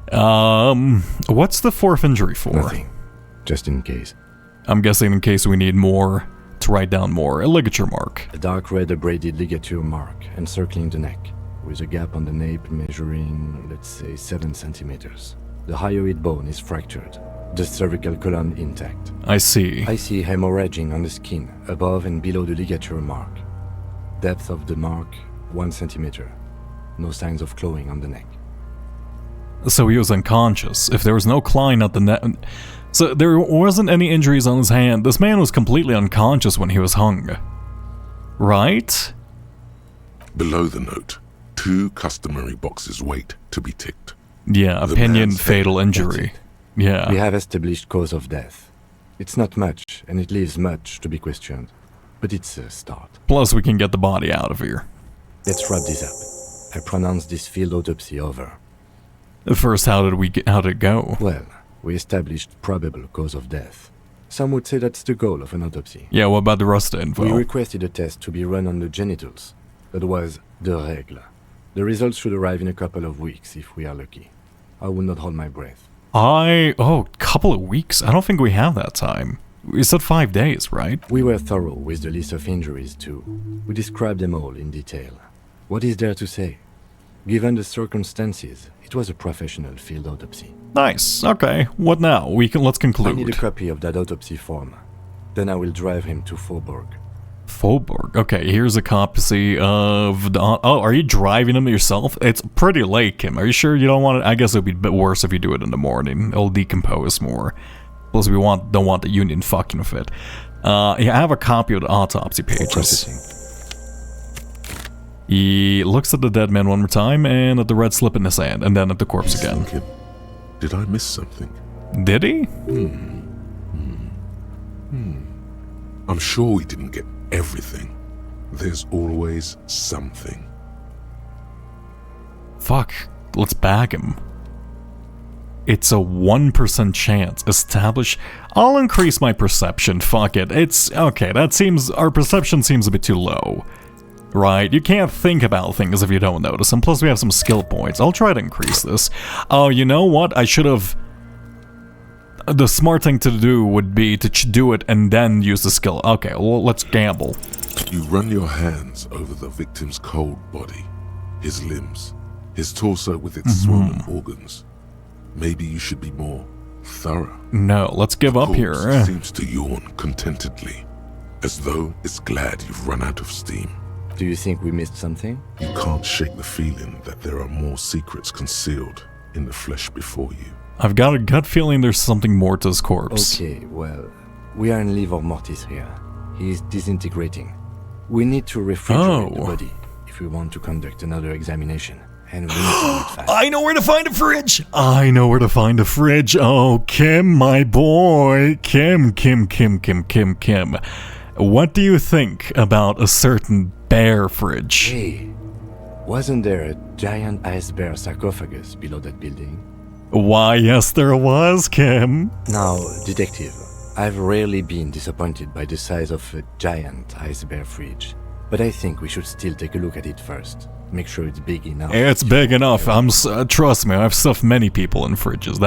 What's the 4th injury for? Nothing. Just in case. I'm guessing in case we need more to write down more. A ligature mark. A dark red abraded ligature mark encircling the neck, with a gap on the nape measuring, let's say, 7 centimeters. The hyoid bone is fractured, the cervical column intact. I see. I see hemorrhaging on the skin, above and below the ligature mark. Depth of the mark, 1 centimeter. No signs of clawing on the neck. So he was unconscious. If there was no clawing at the neck... So there wasn't any injuries on his hand. This man was completely unconscious when he was hung. Right? Below the note, 2 customary boxes wait to be ticked. Yeah, The opinion, man's fatal head. injury. Yeah. We have established cause of death. It's not much, and it leaves much to be questioned. But it's a start. Plus, we can get the body out of here. Let's wrap this up. I pronounce this field autopsy over. First, how did it go? Well, we established probable cause of death. Some would say that's the goal of an autopsy. Yeah, what about the rest of the info? We requested a test to be run on the genitals. That was the règle. The results should arrive in a couple of weeks if we are lucky. I will not hold my breath. Couple of weeks? I don't think we have that time. We said 5 days, right? We were thorough with the list of injuries too. We described them all in detail. What is there to say? Given the circumstances, it was a professional field autopsy. Nice. Okay. What now? Let's conclude. I need a copy of that autopsy form. Then I will drive him to Faubourg. Faubourg. Okay, here's a copy of the... Oh, are you driving him yourself? It's pretty late, Kim. Are you sure you don't want it? I guess it would be a bit worse if you do it in the morning. It'll decompose more. Plus, we don't want the union fucking with it. Yeah, I have a copy of the autopsy pages. Processing. He looks at the dead man one more time, and at the red slip in his hand, and then at the corpse again. Did I miss something? Did he? I'm sure we didn't get everything. There's always something. Fuck. Let's bag him. It's a 1% chance. Establish... I'll increase my perception. Fuck it. It's... Okay, that seems... Our perception seems a bit too low. Right? You can't think about things if you don't notice them. Plus, we have some skill points. I'll try to increase this. Oh, you know what? I should have... The smart thing to do would be to do it and then use the skill. Okay, well, let's gamble. You run your hands over the victim's cold body, his limbs, his torso with its swollen organs. Maybe you should be more thorough. No, let's give up here. It seems to yawn contentedly, as though it's glad you've run out of steam. Do you think we missed something? You can't shake the feeling that there are more secrets concealed in the flesh before you. I've got a gut feeling there's something more to this corpse. Okay, well, we are in livor mortis here. He is disintegrating. We need to refrigerate the body if we want to conduct another examination. And we need to do it fast. I know where to find a fridge! I know where to find a fridge. Oh, Kim, my boy. Kim. What do you think about a certain bear fridge? Hey, wasn't there a giant ice bear sarcophagus below that building? Why, yes, there was, Kim. Now, detective, I've rarely been disappointed by the size of a giant ice bear fridge, but I think we should still take a look at it first. Make sure it's big enough. It's big enough. Trust me, I've stuffed many people in fridges.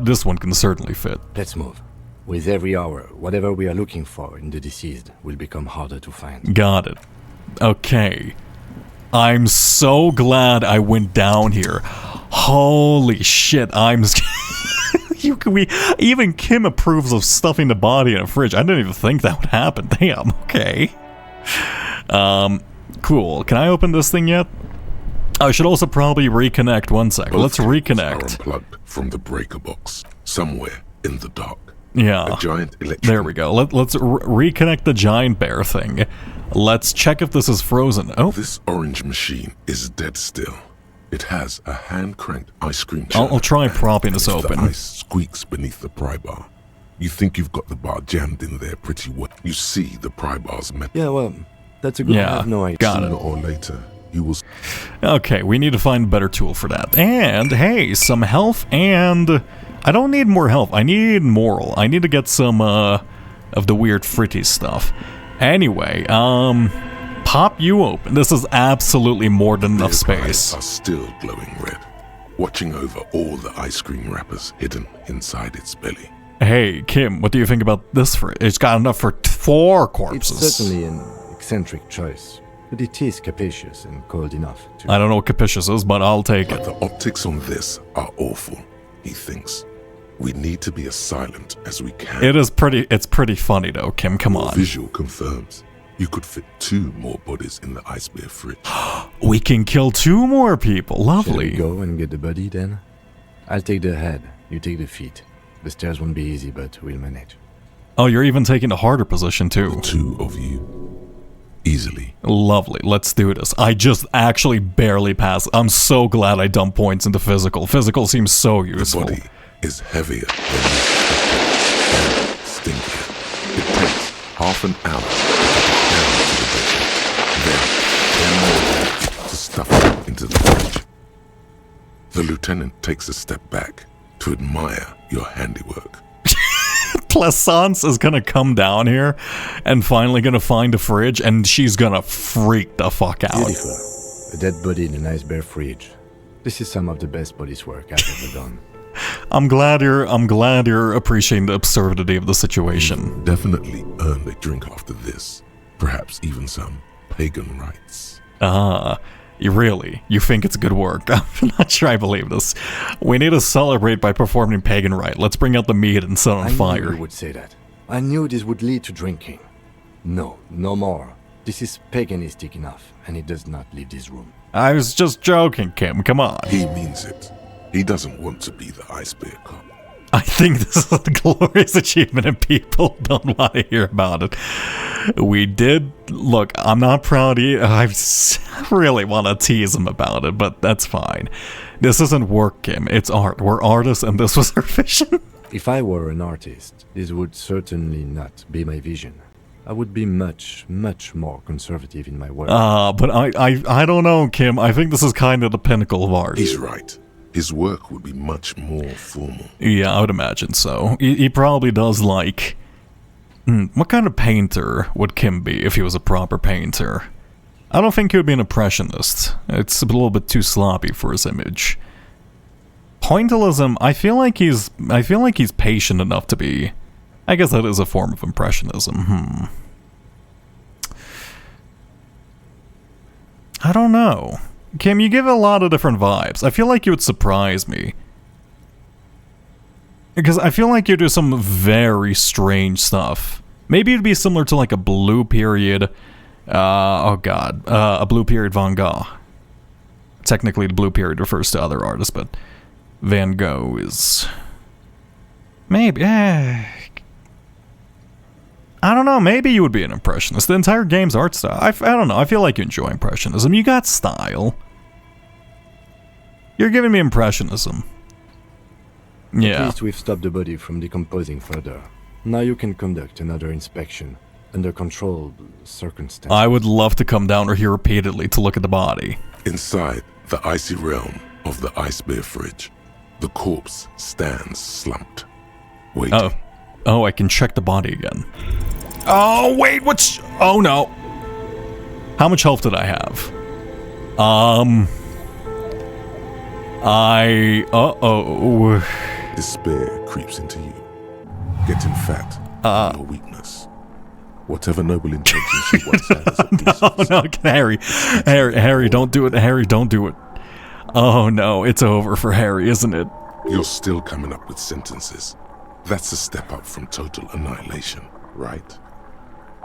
This one can certainly fit. Let's move. With every hour, whatever we are looking for in the deceased will become harder to find. Got it. Okay. I'm so glad I went down here. Holy shit, I'm... even Kim approves of stuffing the body in a fridge. I didn't even think that would happen. Damn, okay. Cool. Can I open this thing yet? I should also probably reconnect. One sec. Let's reconnect. Are unplugged from the breaker box somewhere in the dark. Yeah. A giant electric. There we go. Let's reconnect the giant bear thing. Let's check if this is frozen. Oh. This orange machine is dead still. It has a hand-cranked ice cream. I'll try propping this open. The ice squeaks beneath the pry bar. You think you've got the bar jammed in there pretty well. You see the pry bar's metal. Yeah, well, that's a good one. I have no idea. Got it. Sooner or later, you will... Okay, we need to find a better tool for that. And, hey, some health and... I don't need more health. I need moral. I need to get some, of the weird fritty stuff. Anyway, pop you open. This is absolutely more than enough space. Eyes are still glowing red, watching over all the ice cream wrappers hidden inside its belly. Hey, Kim, what do you think about this fridge? It's got enough for 4 corpses. It's certainly an eccentric choice, but it is capacious and cold enough to... I don't know what capacious is, but I'll take it. The optics on this are awful, he thinks. We need to be as silent as we can. It's pretty funny though, Kim, come on. Visual confirms you could fit 2 more bodies in the ice bear fridge. We can kill 2 more people, lovely. Shall we go and get the body then? I'll take the head, you take the feet. The stairs won't be easy, but we'll manage. Oh, you're even taking the harder position too. The 2 of you. Easily. Lovely, let's do this. I just actually barely passed. I'm so glad I dumped points into physical. Physical seems so useful. The body is heavier than you expected and stinkier. It takes half an hour to get down to the basement. Then more to stuff it into the fridge. The lieutenant takes a step back to admire your handiwork. Plaisance is gonna come down here and finally gonna find a fridge, and she's gonna freak the fuck out. Beautiful. A dead body in a nice bare fridge. This is some of the best body's work I've ever done. I'm glad you're appreciating the absurdity of the situation. Definitely earned a drink after this. Perhaps even some pagan rites. You think it's good work? I'm not sure I believe this. We need to celebrate by performing pagan rite. Let's bring out the meat and set on fire. I knew you would say that. I knew this would lead to drinking. No more. This is paganistic enough, and it does not leave this room. I was just joking, Kim. Come on. He means it. He doesn't want to be the ice bear cop. I think this is a glorious achievement and people don't want to hear about it. We did... Look, I'm not proud of you. I really want to tease him about it, but that's fine. This isn't work, Kim. It's art. We're artists and this was our vision. If I were an artist, this would certainly not be my vision. I would be much, much more conservative in my work. But I don't know, Kim. I think this is kind of the pinnacle of art. He's right. His work would be much more formal. Yeah, I would imagine so. He probably does like... what kind of painter would Kim be if he was a proper painter? I don't think he would be an impressionist. It's a little bit too sloppy for his image. Pointillism, I feel like he's patient enough to be... I guess that is a form of impressionism. I don't know. Kim, you give a lot of different vibes. I feel like you would surprise me. Because I feel like you do some very strange stuff. Maybe it'd be similar to like a Blue Period... a Blue Period Van Gogh. Technically, the Blue Period refers to other artists, but Van Gogh is... Maybe... I don't know, maybe you would be an impressionist. The entire game's art style. I don't know, I feel like you enjoy impressionism. You got style. You're giving me impressionism. Yeah. At least we've stopped the body from decomposing further. Now you can conduct another inspection under controlled circumstances. I would love to come down here repeatedly to look at the body. Inside the icy realm of the ice bear fridge, the corpse stands slumped, waiting. Oh, I can check the body again. Oh, wait, what's... Oh, no. How much health did I have? Despair creeps into you, getting fat on your weakness. Whatever noble intentions you once had as a piece of no, Harry, don't do it. Harry, don't do it. Oh no, it's over for Harry, isn't it? You're still coming up with sentences. That's a step up from total annihilation, right?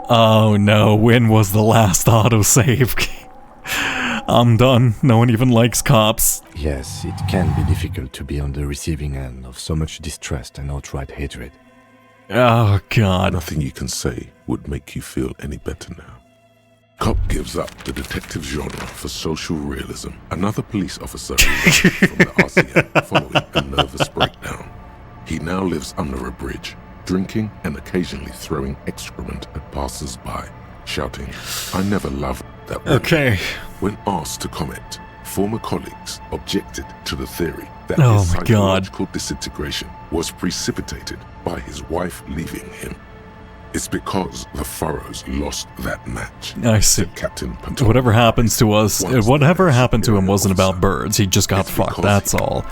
Oh no, when was the last autosave? I'm done. No one even likes cops. Yes, it can be difficult to be on the receiving end of so much distrust and outright hatred. Oh god. Nothing you can say would make you feel any better now. Cop gives up the detective genre for social realism. Another police officer resigned from the RCM following a nervous breakdown. He now lives under a bridge, drinking and occasionally throwing excrement at passers-by, shouting, "I never loved that woman." Okay. When asked to comment, former colleagues objected to the theory that Oh his my God. psychological disintegration was precipitated by his wife leaving him. It's because the Furrows lost that match. I see. Said Captain Pantoja. Whatever happens to us, whatever happened to him wasn't about birds. He just got fucked, that's all.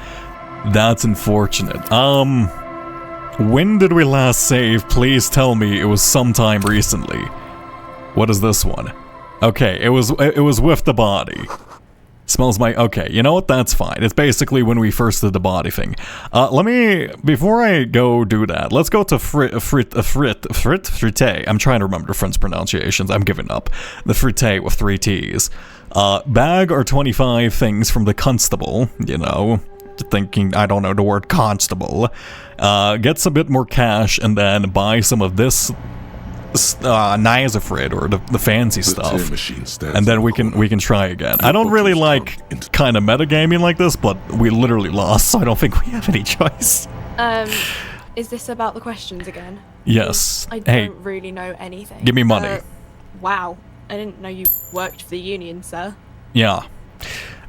That's unfortunate. When did we last save? Please tell me it was sometime recently. What is this one? Okay, it was with the body. Smells my... Okay, you know what? That's fine. It's basically when we first did the body thing. Let me... Before I go do that, let's go to Frite. I'm trying to remember the French pronunciations. I'm giving up. The Frite with 3 T's. Bag or 25 things from the constable, you know. Thinking, I don't know the word constable. Gets a bit more cash and then buy some of this... Nizafrid or the fancy stuff, and then we can try again. I don't really like kind of metagaming like this, but we literally lost, so I don't think we have any choice. Is this about the questions again? Yes. I don't really know anything. Give me money. Wow, I didn't know you worked for the union, sir. Yeah.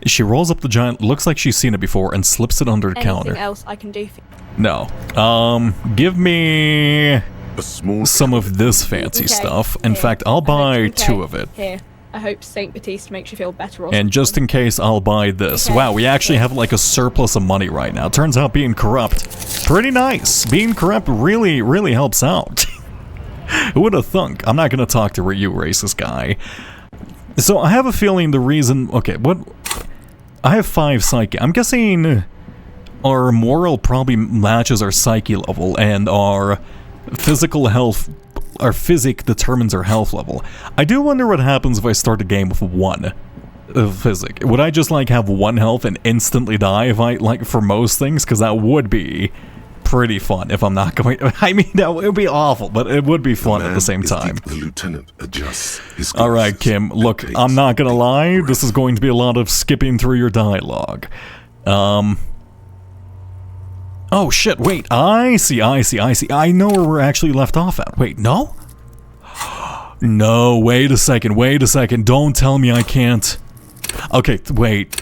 She rolls up the giant. Looks like she's seen it before and slips it under the counter. Anything else I can do for you? No. Give me some of this fancy stuff. In fact, I'll buy 2 of it. Here, I hope Saint Baptiste makes you feel better. Or And just in case, I'll buy this. Wow, we actually have like a surplus of money right now. Turns out being corrupt, pretty nice. Being corrupt really, really helps out. Who would have thunk? I'm not gonna talk to you, racist guy. So I have a feeling the reason... Okay, what... I have 5 psyche. I'm guessing our moral probably matches our psyche level, and our physical health, our physic determines our health level. I do wonder what happens if I start the game with 1 physic. Would I just like have 1 health and instantly die if I, like, for most things? Because that would be pretty fun if I'm not going... I mean, that would be awful, but it would be fun at the same time. The lieutenant adjusts his Alright, Kim, look, I'm not gonna lie, this is going to be a lot of skipping through your dialogue. Oh shit, wait, I see. I know where we're actually left off at. Wait, no? No, wait a second, don't tell me I can't. Okay, wait.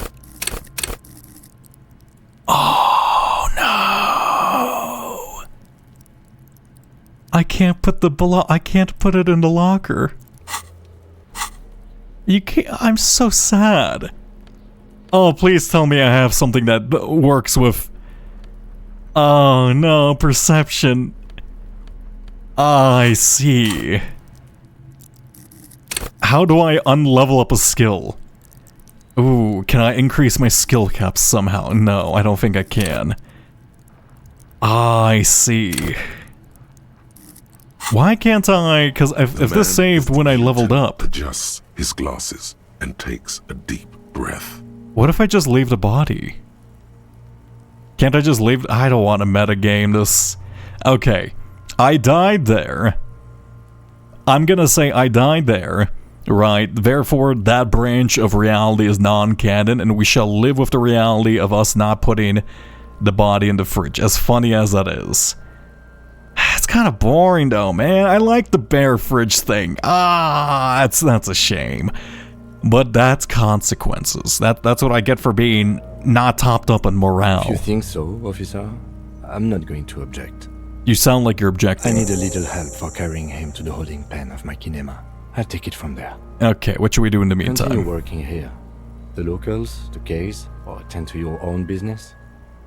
Oh no. I can't put it in the locker. You can't, I'm so sad. Oh, please tell me I have something that works with... Oh no, perception. I see. How do I unlevel up a skill? Ooh, can I increase my skill cap somehow? No, I don't think I can. I see. Why can't I? Because if this saved when I leveled up. Adjusts his glasses and takes a deep breath. What if I just leave the body? Can't I just leave? I don't want to metagame this. Okay. I died there. I'm gonna say I died there. Right. Therefore, that branch of reality is non-canon, and we shall live with the reality of us not putting the body in the fridge. As funny as that is. It's kind of boring, though, man. I like the bare fridge thing. That's a shame. But that's consequences. That's what I get for being not topped up on morale. If you think so, officer, I'm not going to object. You sound like you're objecting. I need a little help for carrying him to the holding pen of my kinema. I'll take it from there. Okay, what should we do in the meantime? Continue working here. The locals, the case, or attend to your own business.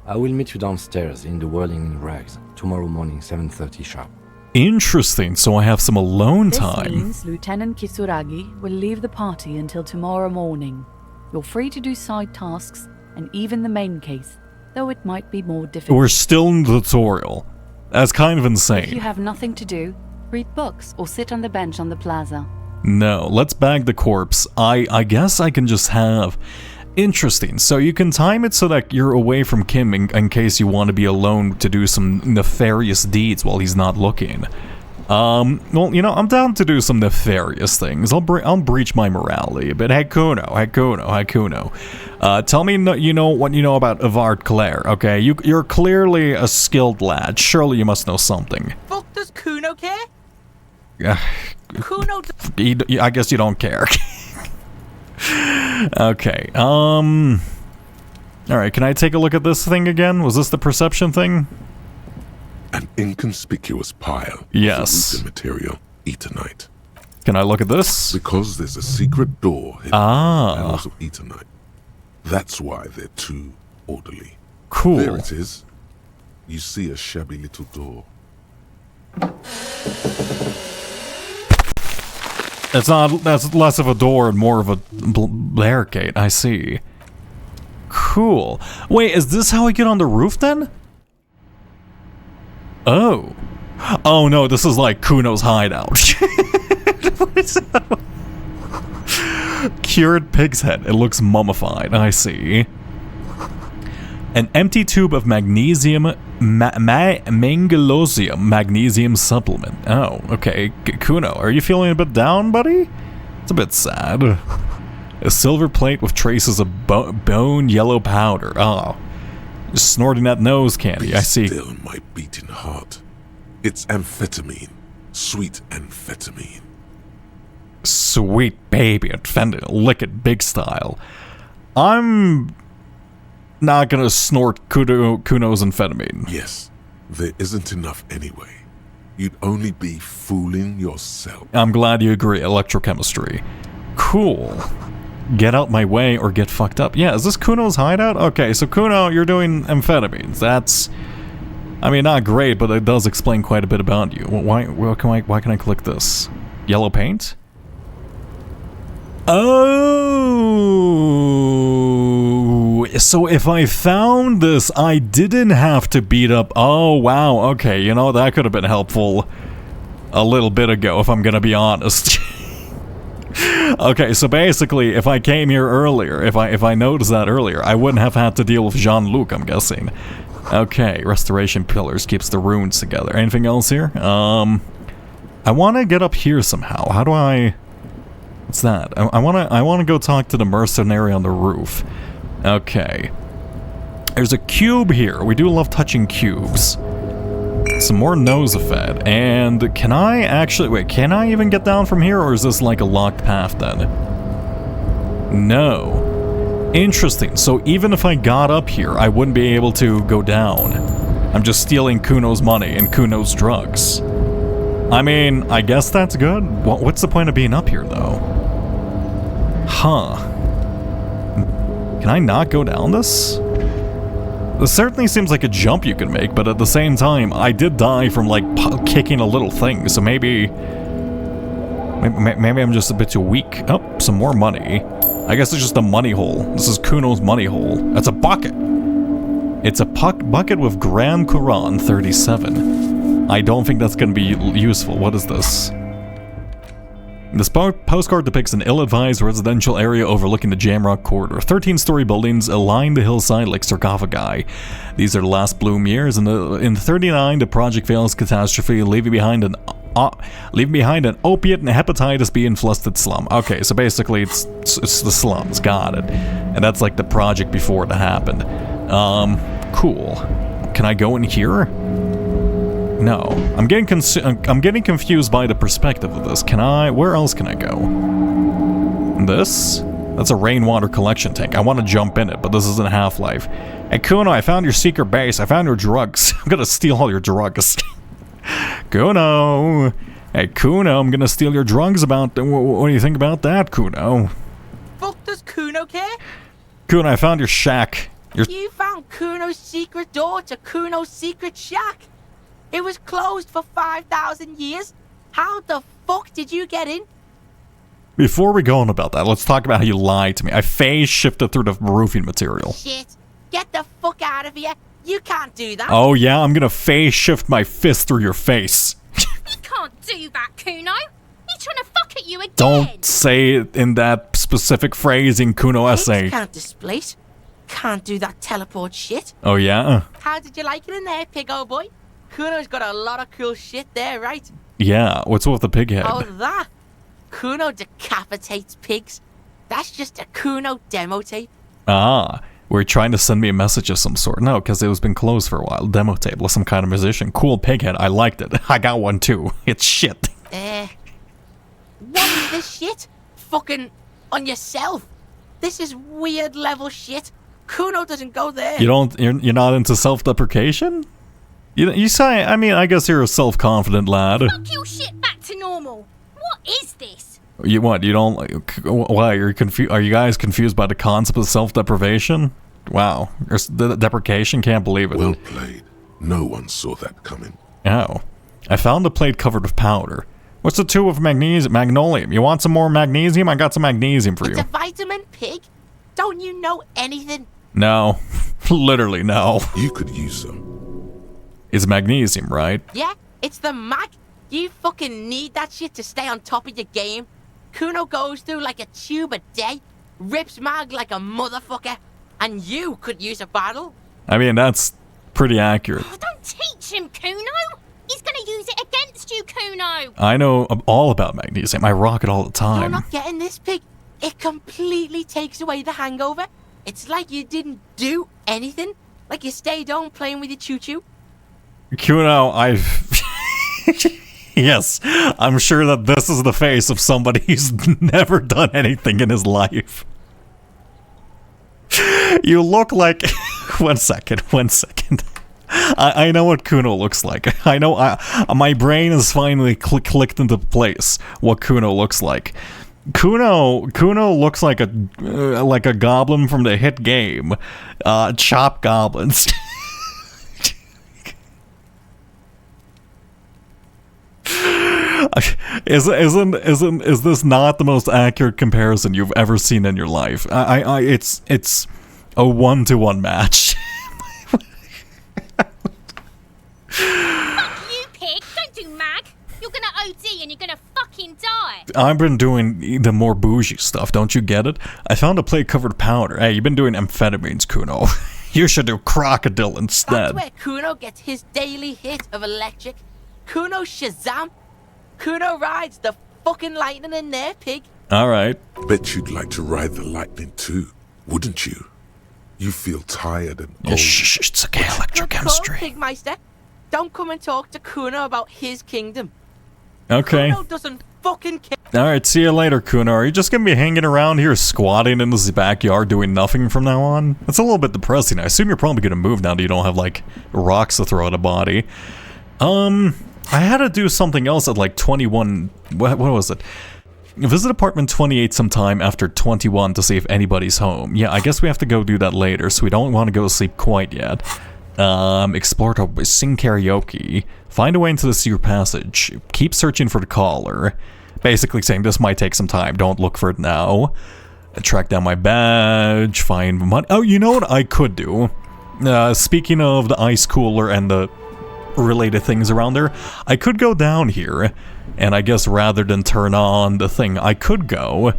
I will meet you downstairs in the Whirling in Rags tomorrow morning, 7:30 sharp. Interesting, so I have some alone This time. means Lieutenant Kisuragi will leave the party until tomorrow morning. You're free to do side tasks, and even the main case, though it might be more difficult. We're still in the tutorial. That's kind of If you insane. have nothing to do, read books or sit on the bench on the plaza. No, let's bag the corpse. I guess I can just have... Interesting. So you can time it so that you're away from Kim in case you want to be alone to do some nefarious deeds while he's not looking. Well, you know, I'm down to do some nefarious things. I'll breach my morality a bit. Hey Kuno. Tell me you know what you know about Avard Claire, okay? You're clearly a skilled lad. Surely you must know something. Fuck does Kuno care? Kuno. I guess you don't care. Okay, alright, can I take a look at this thing again? Was this the perception thing? An inconspicuous pile yes. of material, Eternite. Can I look at this? Because there's a secret door hidden in the panels of Eternite. That's why they're too orderly. Cool. There it is. You see a shabby little door. That's less of a door and more of a barricade. I see. Cool. Wait, is this how I get on the roof then? Oh. Oh no, this is like Kuno's hideout. What is that? Cured pig's head. It looks mummified. I see. An empty tube of magnesium mangalosium magnesium supplement. Oh, okay. Kuno, are you feeling a bit down, buddy? It's a bit sad. A silver plate with traces of bone yellow powder. Oh, just snorting that nose candy. I see. Still, my beating heart. It's amphetamine. Sweet amphetamine. Sweet baby amphetamine. Lick it big style. I'm not gonna snort Kuno's amphetamine. Yes, there isn't enough anyway. You'd only be fooling yourself. I'm glad you agree. Electrochemistry. Cool. Get out my way or get fucked up. Yeah, is this Kuno's hideout? Okay, so Kuno, you're doing amphetamines. That's... I mean, not great, but it does explain quite a bit about you. Why can I click this? Yellow paint? Oh, so if I found this, I didn't have to beat up... Oh, wow, okay, you know, that could have been helpful a little bit ago, if I'm gonna be honest. Okay, so basically, if I came here earlier, if I noticed that earlier, I wouldn't have had to deal with Jean-Luc, I'm guessing. Okay, restoration pillars keeps the runes together. Anything else here? I want to get up here somehow. How do I... What's that? I want to go talk to the mercenary on the roof. Okay. There's a cube here. We do love touching cubes. Some more Nosafed. And can I actually... Wait, can I even get down from here? Or is this like a locked path then? No. Interesting. So even if I got up here, I wouldn't be able to go down. I'm just stealing Kuno's money and Kuno's drugs. I mean, I guess that's good. What's the point of being up here, though? Huh. Can I not go down this? This certainly seems like a jump you could make, but at the same time, I did die from, like, kicking a little thing, so maybe I'm just a bit too weak. Oh, some more money. I guess it's just a money hole. This is Kuno's money hole. That's a bucket. It's a bucket with Gram Quran 37. I don't think that's going to be useful. What is this? This postcard depicts an ill-advised residential area overlooking the Jamrock corridor. 13-story buildings align the hillside like sarcophagi. These are the last bloom years. In 39, the project fails catastrophe, leaving behind an opiate and hepatitis B-infested slum. Okay, so basically it's the slums. Got it. And that's like the project before it happened. Cool. Can I go in here? No. I'm getting confused by the perspective of this. Can I... Where else can I go? This? That's a rainwater collection tank. I want to jump in it, but this isn't Half-Life. Hey, Kuno, I found your secret base. I found your drugs. I'm gonna steal all your drugs. Kuno! Hey, Kuno, I'm gonna steal your drugs about... What do you think about that, Kuno? Fuck does Kuno care? Kuno, I found your shack. You found Kuno's secret door to Kuno's secret shack? It was closed for 5,000 years. How the fuck did you get in? Before we go on about that, let's talk about how you lied to me. I phase shifted through the roofing material. Shit. Get the fuck out of here. You can't do that. Oh yeah, I'm gonna phase shift my fist through your face. You can't do that, Kuno. He's trying to fuck at you again. Don't say it in that specific phrase in Kuno essay. Pigs can't displace. Can't do that teleport shit. Oh yeah? How did you like it in there, pig old boy? Kuno's got a lot of cool shit there, right? Yeah, what's with the pig head? Oh, that? Kuno decapitates pigs. That's just a Kuno demo tape. Ah, we're trying to send me a message of some sort. No, because it was been closed for a while. Demo tape with some kind of musician. Cool pig head, I liked it. I got one too. It's shit. What is this shit? Fucking on yourself. This is weird level shit. Kuno doesn't go there. You're not into self-deprecation? You say, I mean, I guess you're a self-confident lad. Fuck your shit back to normal. What is this? You don't like, why, are you guys confused by the concept of self-deprivation? Wow, the deprecation, can't believe it. Well played. No one saw that coming. Oh. I found a plate covered with powder. What's the two of magnesium? You want some more magnesium? I got some magnesium for you. It's a vitamin, pig. Don't you know anything? No. Literally no. You could use some. It's magnesium, right? Yeah, it's the mag. You fucking need that shit to stay on top of your game. Kuno goes through like a tube a day, rips mag like a motherfucker, and you could use a bottle. I mean, that's pretty accurate. Oh, don't teach him, Kuno. He's gonna use it against you, Kuno. I know all about magnesium. I rock it all the time. You're not getting this, pig. It completely takes away the hangover. It's like you didn't do anything. Like you stayed home playing with your choo-choo. Kuno, yes, I'm sure that this is the face of somebody who's never done anything in his life. You look like... One second. I know what Kuno looks like. I know my brain has finally clicked into place what Kuno looks like. Kuno looks like a goblin from the hit game, Chop Goblins. Is this not the most accurate comparison you've ever seen in your life? It's a 1-to-1 match. Fuck you, pig! Don't do mag! You're gonna OD and you're gonna fucking die! I've been doing the more bougie stuff, don't you get it? I found a plate covered powder. Hey, you've been doing amphetamines, Kuno. You should do crocodile instead. That's where Kuno gets his daily hit of electric. Kuno Shazam. Kuno rides the fucking lightning in there, pig. Alright. Bet you'd like to ride the lightning too, wouldn't you? You feel tired and old. Shh, it's okay, electrochemistry. Pigmeister. Don't come and talk to Kuno about his kingdom. Okay. Kuno doesn't fucking care. Alright, see you later, Kuno. Are you just gonna be hanging around here squatting in this backyard doing nothing from now on? That's a little bit depressing. I assume you're probably gonna move now that you don't have, like, rocks to throw at a body. I had to do something else at, like, 21... What was it? Visit apartment 28 sometime after 21 to see if anybody's home. Yeah, I guess we have to go do that later, so we don't want to go to sleep quite yet. Explore to sing karaoke. Find a way into the sewer passage. Keep searching for the caller. Basically saying this might take some time, don't look for it now. Track down my badge, find money. Oh, you know what I could do? Speaking of the ice cooler and the related things around there, I could go down here, and I guess rather than turn on the thing, I could go...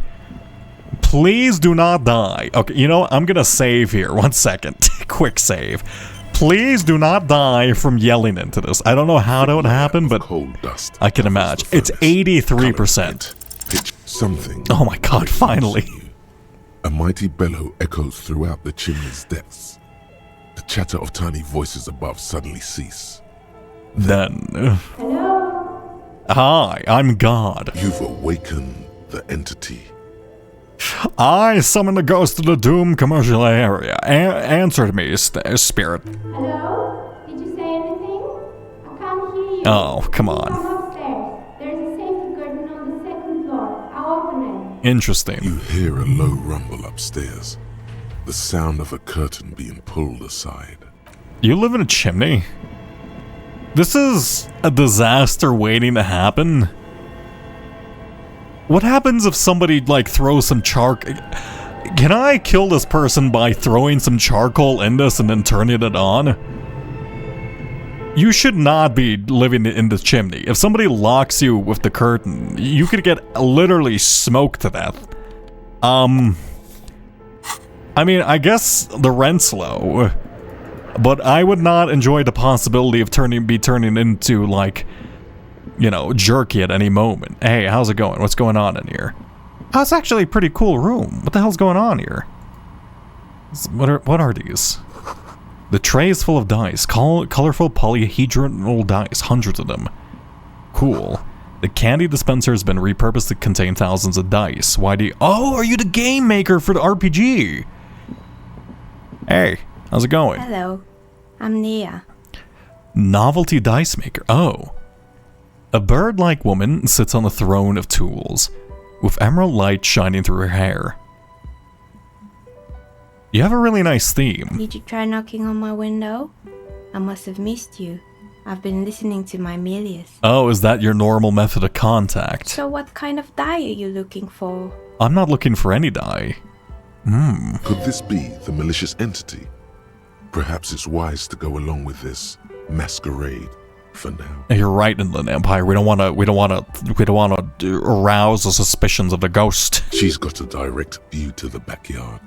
Please do not die. Okay, you know what? I'm gonna save here. 1 second. Quick save. Please do not die from yelling into this. I don't know how that would happen, but I can imagine. It's 83%. Something. Oh my god, finally. A mighty bellow echoes throughout the chimney's depths. The chatter of tiny voices above suddenly cease. Then... Hi, I'm God. You've awakened the entity. I summon the ghost of the Doom commercial area. Answer me, spirit. Hello? Did you say anything? I can't hear you. Oh, come on. Come upstairs. There's a safety curtain on the second floor. I'll open it. Interesting. You hear a low rumble upstairs. The sound of a curtain being pulled aside. You live in a chimney? This is a disaster waiting to happen. What happens if somebody, like, throws some Can I kill this person by throwing some charcoal in this and then turning it on? You should not be living in this chimney. If somebody locks you with the curtain, you could get literally smoked to death. I mean, I guess the rent's low, but I would not enjoy the possibility of be turning into, like, you know, jerky at any moment. Hey, how's it going? What's going on in here? Oh, it's actually a pretty cool room. What the hell's going on here? What are these? The tray is full of dice. Colorful polyhedral dice. Hundreds of them. Cool. The candy dispenser has been repurposed to contain thousands of dice. Why do you... Oh, are you the game maker for the RPG? Hey, how's it going? Hello, I'm Nia. Novelty dice maker. Oh. A bird-like woman sits on a throne of tools, with emerald light shining through her hair. You have a really nice theme. Did you try knocking on my window? I must have missed you. I've been listening to my Milius. Oh, is that your normal method of contact? So what kind of die are you looking for? I'm not looking for any die. Could this be the malicious entity? Perhaps it's wise to go along with this masquerade for now. You're right, Inland Empire. We don't want to arouse the suspicions of the ghost. She's got a direct view to the backyard.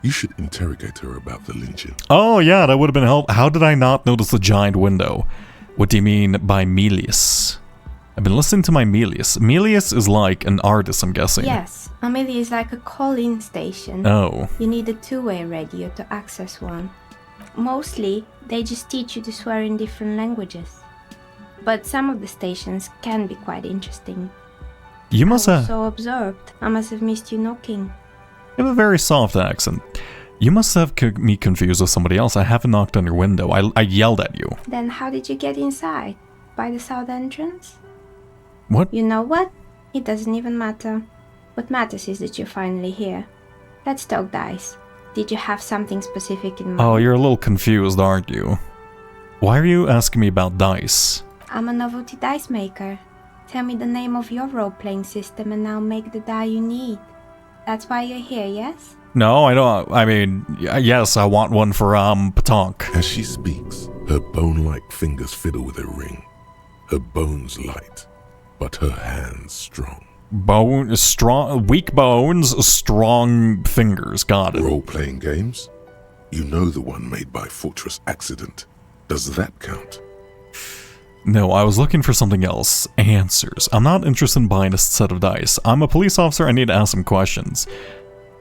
You should interrogate her about the lynching. Oh yeah, that would have been helpful. How did I not notice the giant window? What do you mean by Milius? I've been listening to my Milius. Milius is like an artist, I'm guessing. Yes, Amelia is like a call-in station. Oh. You need a two-way radio to access one. Mostly, they just teach you to swear in different languages. But some of the stations can be quite interesting. You must I was have... so absorbed. I must have missed you knocking. You have a very soft accent. You must have me confused with somebody else. I haven't knocked on your window. I yelled at you. Then how did you get inside? By the south entrance? What? You know what? It doesn't even matter. What matters is that you're finally here. Let's talk dice. Did you have something specific in mind? Oh, you're a little confused, aren't you? Why are you asking me about dice? I'm a novelty dice maker. Tell me the name of your role-playing system and I'll make the die you need. That's why you're here, yes? No, I don't. I mean, yes, I want one for, Patonk. As she speaks, her bone-like fingers fiddle with a ring. Her bones light, but her hands strong. Weak bones, strong fingers. Got it. Role-playing games? You know the one made by Fortress Accident. Does that count? No, I was looking for something else. Answers. I'm not interested in buying a set of dice. I'm a police officer, I need to ask some questions.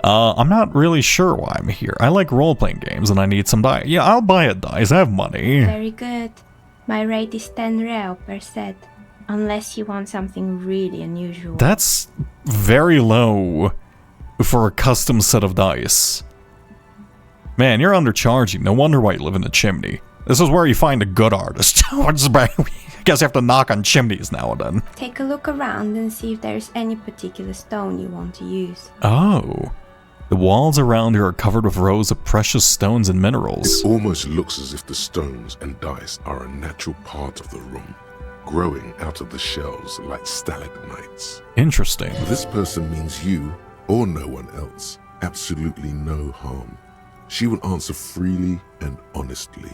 I'm not really sure why I'm here. I like role-playing games and I need some dice. Yeah, I'll buy a dice, I have money. Very good. My rate is 10 real per set. Unless you want something really unusual. That's very low for a custom set of dice. Man, you're undercharging. No wonder why you live in a chimney. This is where you find a good artist. I guess you have to knock on chimneys now and then. Take a look around and see if there's any particular stone you want to use. Oh. The walls around here are covered with rows of precious stones and minerals. It almost looks as if the stones and dice are a natural part of the room, growing out of the shells like stalagmites. Interesting. This person means you, or no one else, absolutely no harm. She will answer freely and honestly.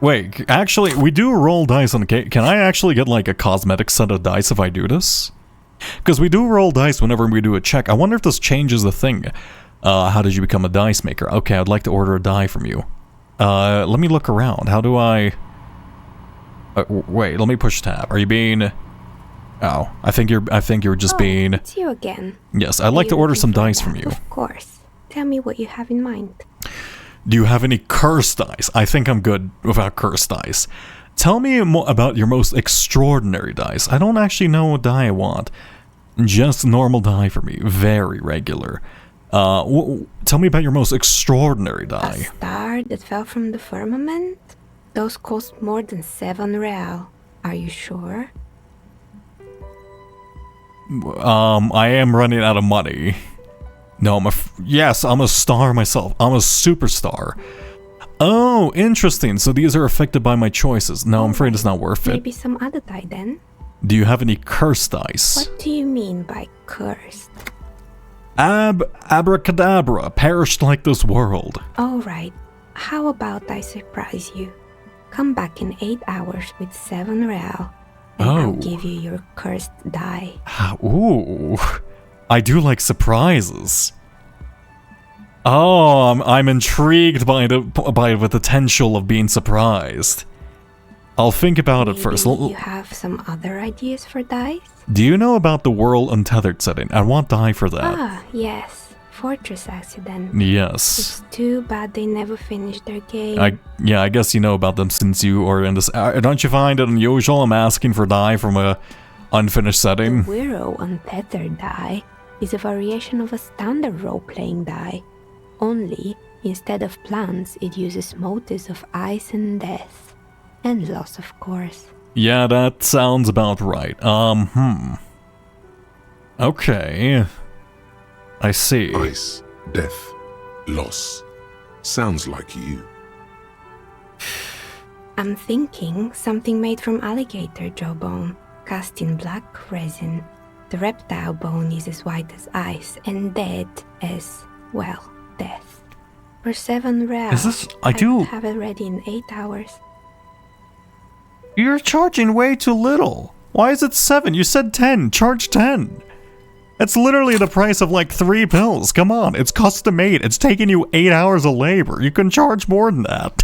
Wait, actually, we do roll dice on occasion. Can I actually get like a cosmetic set of dice if I do this? Because we do roll dice whenever we do a check. I wonder if this changes the thing. How did you become a dice maker? Okay, I'd like to order a die from you. Let me look around. How do I... wait, let me push tab. Are you being... Oh, I think you're just being... It's you again. Yes, I'd like to order some dice from you. Of course. Tell me what you have in mind. Do you have any cursed dice? I think I'm good without cursed dice. Tell me about your most extraordinary dice. I don't actually know what die I want. Just normal die for me. Very regular. Tell me about your most extraordinary die. A star that fell from the firmament? Those cost more than 7 real. Are you sure? I am running out of money. No, yes, I'm a star myself. I'm a superstar. Oh, interesting. So these are affected by my choices. No, I'm afraid it's not worth it. Maybe some other die then? Do you have any cursed dice? What do you mean by cursed? Abracadabra, perished like this world. Alright, how about I surprise you? Come back in 8 hours with 7 real, and I'll give you your cursed die. Ooh, I do like surprises. Oh, I'm intrigued by the potential of being surprised. I'll think about it first. You have some other ideas for dice? Do you know about the World Untethered setting? I want die for that. Ah, yes. Fortress Accident. Yes. It's too bad they never finished their game. I guess you know about them since you are in this. Don't you find it unusual I'm asking for die from a unfinished setting? The Wiro Untethered die is a variation of a standard role-playing die. Only, instead of plants, it uses motives of ice and death. And loss, of course. Yeah, that sounds about right. Okay. I see. Ice, death, loss. Sounds like you. I'm thinking something made from alligator jawbone, cast in black resin. The reptile bone is as white as ice and dead as, well, death. For 7 real, Is this? I do have it ready in 8 hours. You're charging way too little. Why is it 7? You said 10. Charge 10. It's literally the price of like 3 pills. Come on, it's custom made. It's taking you 8 hours of labor. You can charge more than that.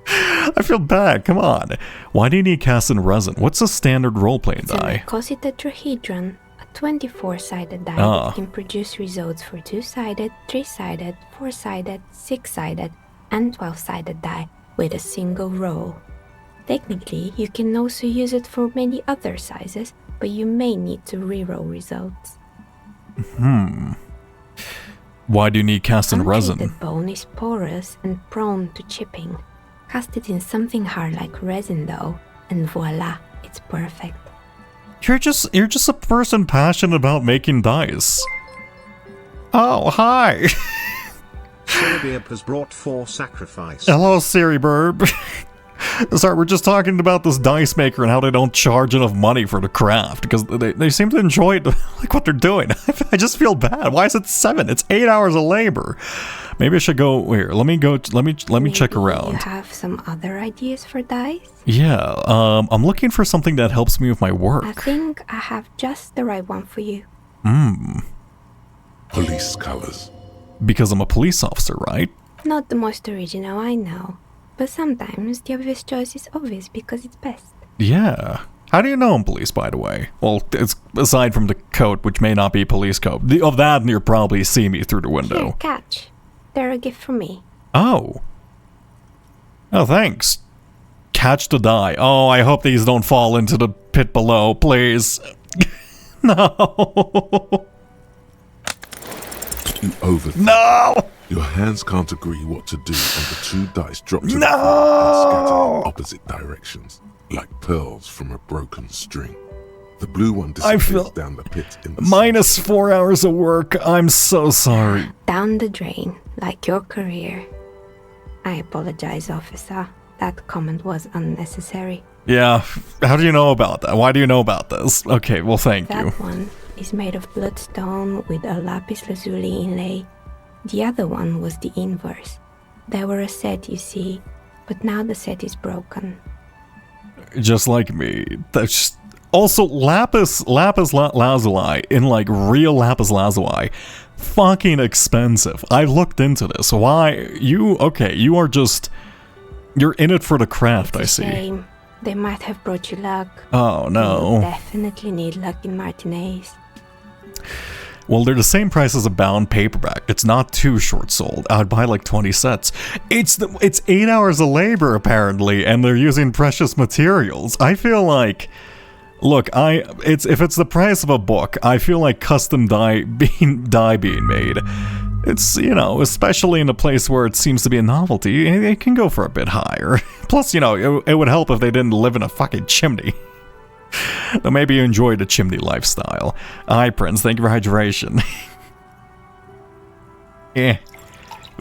I feel bad. Come on. Why do you need cast in resin? What's a standard role-playing die? It's a icositetrahedron, a 24-sided die that can produce results for 2-sided, 3-sided, 4-sided, 6-sided, and 12-sided die with a single roll. Technically, you can also use it for many other sizes, but you may need to reroll results. Why do you need cast in resin? The bone is porous and prone to chipping. Cast it in something hard like resin though, and voila, it's perfect. You're just a person passionate about making dice. Oh, hi. Siribeerb has brought 4 sacrifice. Hello, Siribeerb. Sorry, we're just talking about this dice maker and how they don't charge enough money for the craft because they seem to enjoy it, like what they're doing. I just feel bad. Why is it 7? It's 8 hours of labor. Maybe I should go here. Let me check around. You have some other ideas for dice? Yeah, I'm looking for something that helps me with my work. I think I have just the right one for you. Police colors. Because I'm a police officer, right? Not the most original, I know. But sometimes the obvious choice is obvious because it's best. Yeah. How do you know I'm police, by the way? Well, it's aside from the coat, which may not be police coat. Of that, you'll probably see me through the window. Here, catch. They're a gift from me. Oh. Oh, thanks. Catch the die. Oh, I hope these don't fall into the pit below, please. No. You overthink. No! Your hands can't agree what to do, and the 2 dice drop to the floor and scatter in opposite directions, like pearls from a broken string. The blue one disappears down the pit in the minus 4 hours of work. I'm so sorry. Down the drain, like your career. I apologize, officer. That comment was unnecessary. Yeah, how do you know about that? Why do you know about this? Okay, well, thank you. That one is made of bloodstone with a lapis lazuli inlay. The other one was the inverse. They were a set, you see, but now the set is broken. Just like me. That's also lapis lazuli in like real lapis lazuli. Fucking expensive. I looked into this. Why? You are just... You're in it for the craft, I see. Shame. They might have brought you luck. Oh, no. You definitely need luck in Martinez. Well, they're the same price as a bound paperback. It's not too short sold. I'd buy like 20 sets. It's 8 hours of labor, apparently, and they're using precious materials. I feel like... Look, if it's the price of a book, I feel like custom dye being made. It's, especially in a place where it seems to be a novelty, it can go for a bit higher. Plus, it would help if they didn't live in a fucking chimney. Though maybe you enjoy the chimney lifestyle. Hi, Prince, thank you for hydration.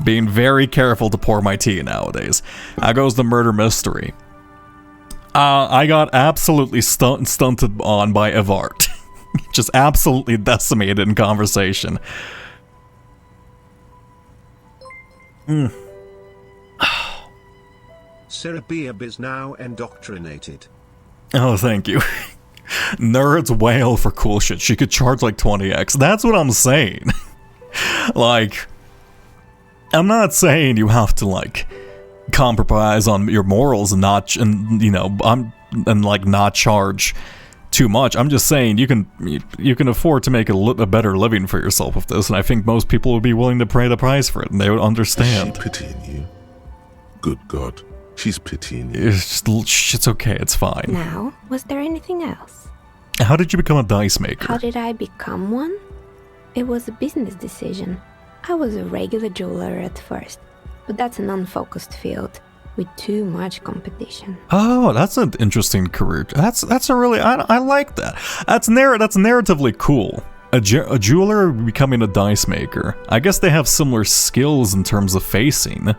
Being very careful to pour my tea nowadays. How goes the murder mystery? I got absolutely stunted on by Evart. Just absolutely decimated in conversation. Cerebeab is now indoctrinated. Oh, thank you. Nerds wail for cool shit. She could charge like 20x. That's what I'm saying. Like, I'm not saying you have to like compromise on your morals and not, and you know, and like not charge too much. I'm just saying you can afford to make a better living for yourself with this, and I think most people would be willing to pay the price for it, and they would understand. Is she pitying you? Good God, she's pitying you. It's okay. It's fine. Now, was there anything else? How did you become a dice maker? How did I become one? It was a business decision. I was a regular jeweler at first, but that's an unfocused field with too much competition. Oh, that's an interesting career. That's a really I like that. That's narratively cool. A jeweler becoming a dice maker. I guess they have similar skills in terms of facing.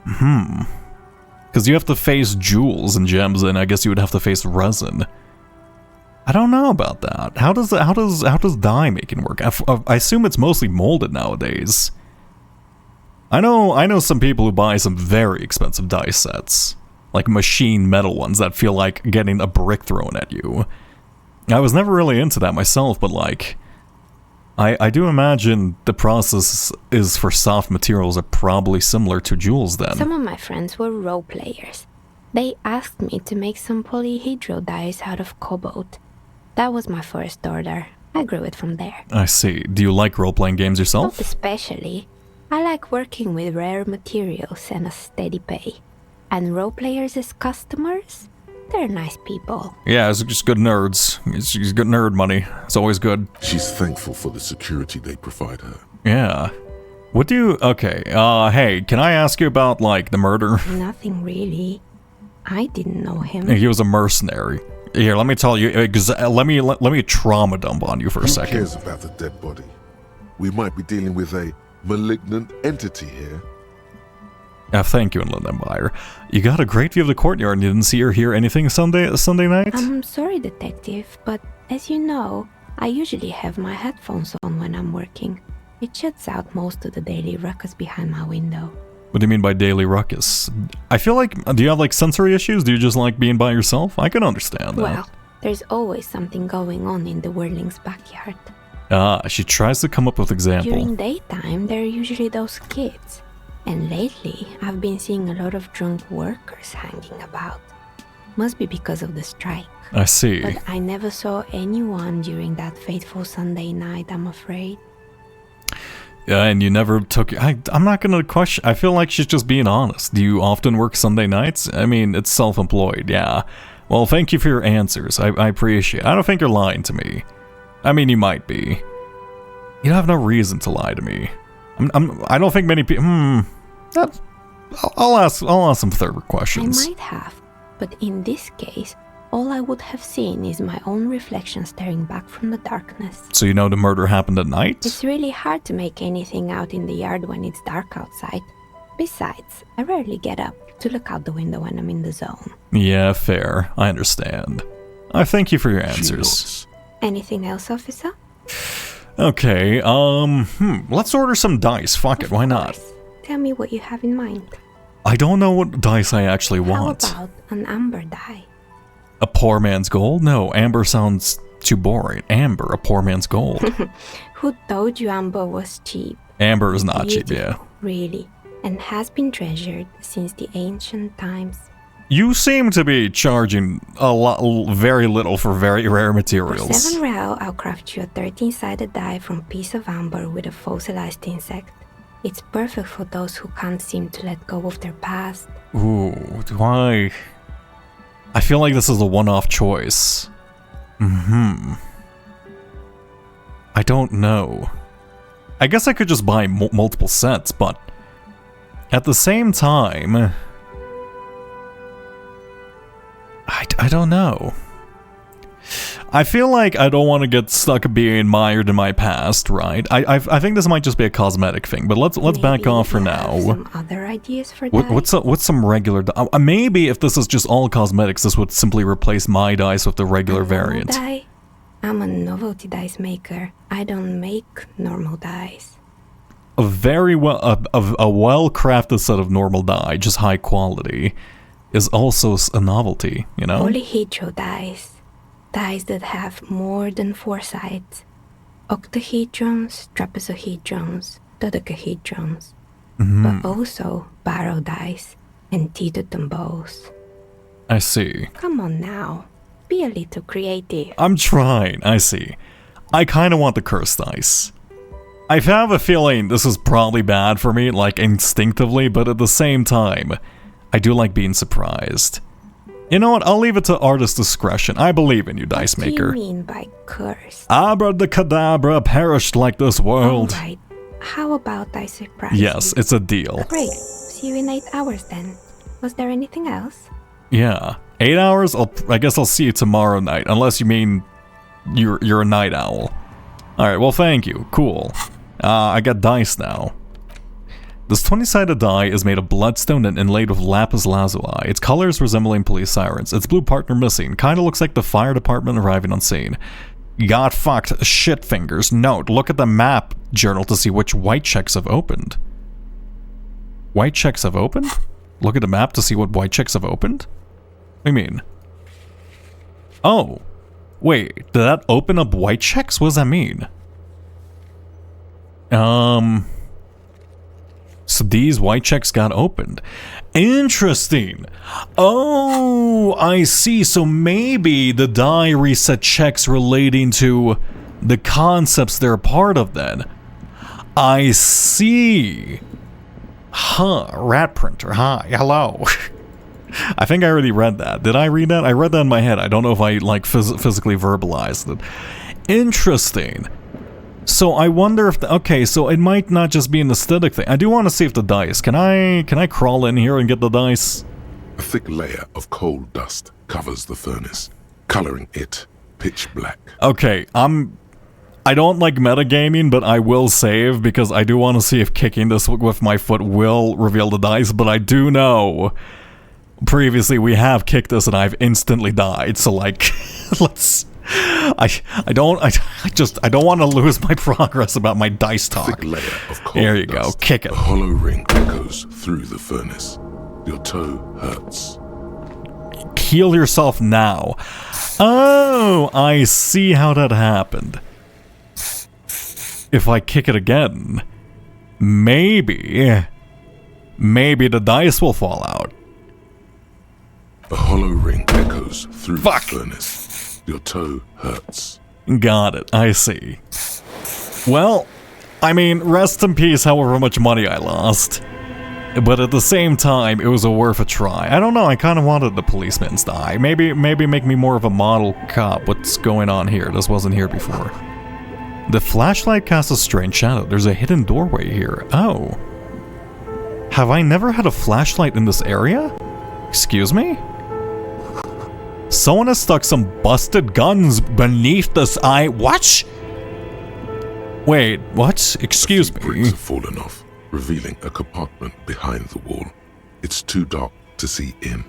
Because you have to face jewels and gems, and I guess you would have to face resin. I don't know about that. How does dye making work? I assume it's mostly molded nowadays. I know some people who buy some very expensive dye sets, like machine metal ones that feel like getting a brick thrown at you. I was never really into that myself, but like, I do imagine the process is for soft materials are probably similar to jewels then. Some of my friends were role players. They asked me to make some polyhedral dyes out of cobalt. That was my first order. I grew it from there. I see. Do you like role-playing games yourself? Not especially. I like working with rare materials and a steady pay. And role players as customers? They're nice people. Yeah, it's just good nerds. It's good nerd money. It's always good. She's thankful for the security they provide her. Yeah. What do you... Okay, hey, can I ask you about, like, the murder? Nothing really. I didn't know him. He was a mercenary. Here, let me tell you, let me trauma dump on you for a second. Who cares about the dead body? We might be dealing with a malignant entity here. Thank you, Inland Empire. You got a great view of the courtyard and you didn't see or hear anything Sunday night? I'm sorry, Detective, but as you know, I usually have my headphones on when I'm working. It shuts out most of the daily ruckus behind my window. What do you mean by daily ruckus? I feel like, do you have like sensory issues? Do you just like being by yourself? I can understand that. Well, there's always something going on in the Whirling's backyard. She tries to come up with example. During daytime, there are usually those kids. And lately, I've been seeing a lot of drunk workers hanging about. Must be because of the strike. I see. But I never saw anyone during that fateful Sunday night, I'm afraid. Yeah, and you never took... I'm not gonna question... I feel like she's just being honest. Do you often work Sunday nights? I mean, it's self-employed, yeah. Well, thank you for your answers. I appreciate it. I don't think you're lying to me. I mean, you might be. You have no reason to lie to me. I don't think many people... I'll ask some further questions. I might have, but in this case, all I would have seen is my own reflection staring back from the darkness. So you know the murder happened at night? It's really hard to make anything out in the yard when it's dark outside. Besides, I rarely get up to look out the window when I'm in the zone. Yeah, fair. I understand. I thank you for your answers. Anything else, officer? Okay, let's order some dice. Fuck it, why not? Tell me what you have in mind. I don't know what dice I actually want. How about an amber die? A poor man's gold? No, amber sounds too boring. Amber, a poor man's gold. Who told you amber was cheap? Amber is not cheap, yeah. Really, and has been treasured since the ancient times. You seem to be charging very little for very rare materials. For 7 real, I'll craft you a 13-sided die from a piece of amber with a fossilized insect. It's perfect for those who can't seem to let go of their past. Ooh, why? I feel like this is a one-off choice. I don't know. I guess I could just buy multiple sets, but at the same time, I don't know. I feel like I don't want to get stuck being mired in my past, right? I think this might just be a cosmetic thing, but let's back off for now. Some other ideas for dice? What's some regular maybe if this is just all cosmetics, this would simply replace my dice with the regular variant. Die? I'm a novelty dice maker. I don't make normal dice. A very well-crafted set of normal die, just high quality, is also a novelty, you know? Polyhedral dice. Dice that have more than 4 sides. Octahedrons, trapezohedrons, dodecahedrons. But also barrel dice and teetotum bows. I see. Come on now. Be a little creative. I'm trying, I see. I kind of want the cursed dice. I have a feeling this is probably bad for me, like instinctively, but at the same time, I do like being surprised. You know what, I'll leave it to artist discretion. I believe in you, dice maker. What do you mean by cursed? Abracadabra, perished like this world. Alright, how about I surprise Yes, you? it's a deal. Great, see you in 8 hours then. Was there anything else? Yeah, 8 hours? I guess I'll see you tomorrow night, unless you mean you're a night owl. Alright, well thank you, cool. I got dice now. This 20-sided die is made of bloodstone and inlaid with lapis lazuli. Its colors resembling police sirens. Its blue partner missing. Kinda looks like the fire department arriving on scene. Got fucked. Shit fingers. Note, look at the map journal to see which white checks have opened. White checks have opened? Look at the map to see what white checks have opened? What do you mean? Oh. Wait, did that open up white checks? What does that mean? So these white checks got opened. Interesting. Oh, I see. So maybe the die reset checks relating to the concepts they're part of then. I see. Huh, rat printer. Hi, hello. I think I already read that. Did I read that? I read that in my head. I don't know if I like physically verbalized it. Interesting. So I wonder if okay, so it might not just be an aesthetic thing. I do want to see if the dice. Can I crawl in here and get the dice? A thick layer of coal dust covers the furnace, coloring it pitch black. Okay, I don't like metagaming, but I will save because I do want to see if kicking this with my foot will reveal the dice, but I do know previously we have kicked this and I've instantly died. So like let's I don't want to lose my progress about my dice talk. Thick layer of coal there you dust. go, kick it. A hollow ring echoes through the furnace. Your toe hurts. Heal yourself now. Oh, I see how that happened. If I kick it again, maybe the dice will fall out. A hollow ring echoes through the furnace. Your toe hurts. Got it, I see. Well, I mean, rest in peace however much money I lost. But at the same time, it was worth a try. I don't know, I kind of wanted the policeman's die. Maybe make me more of a model cop. What's going on here? This wasn't here before. The flashlight casts a strange shadow. There's a hidden doorway here. Oh. Have I never had a flashlight in this area? Excuse me? Someone has stuck some busted guns beneath this eye. What? Wait, what? Excuse me. Bricks have fallen off, revealing a compartment behind the wall. It's too dark to see in.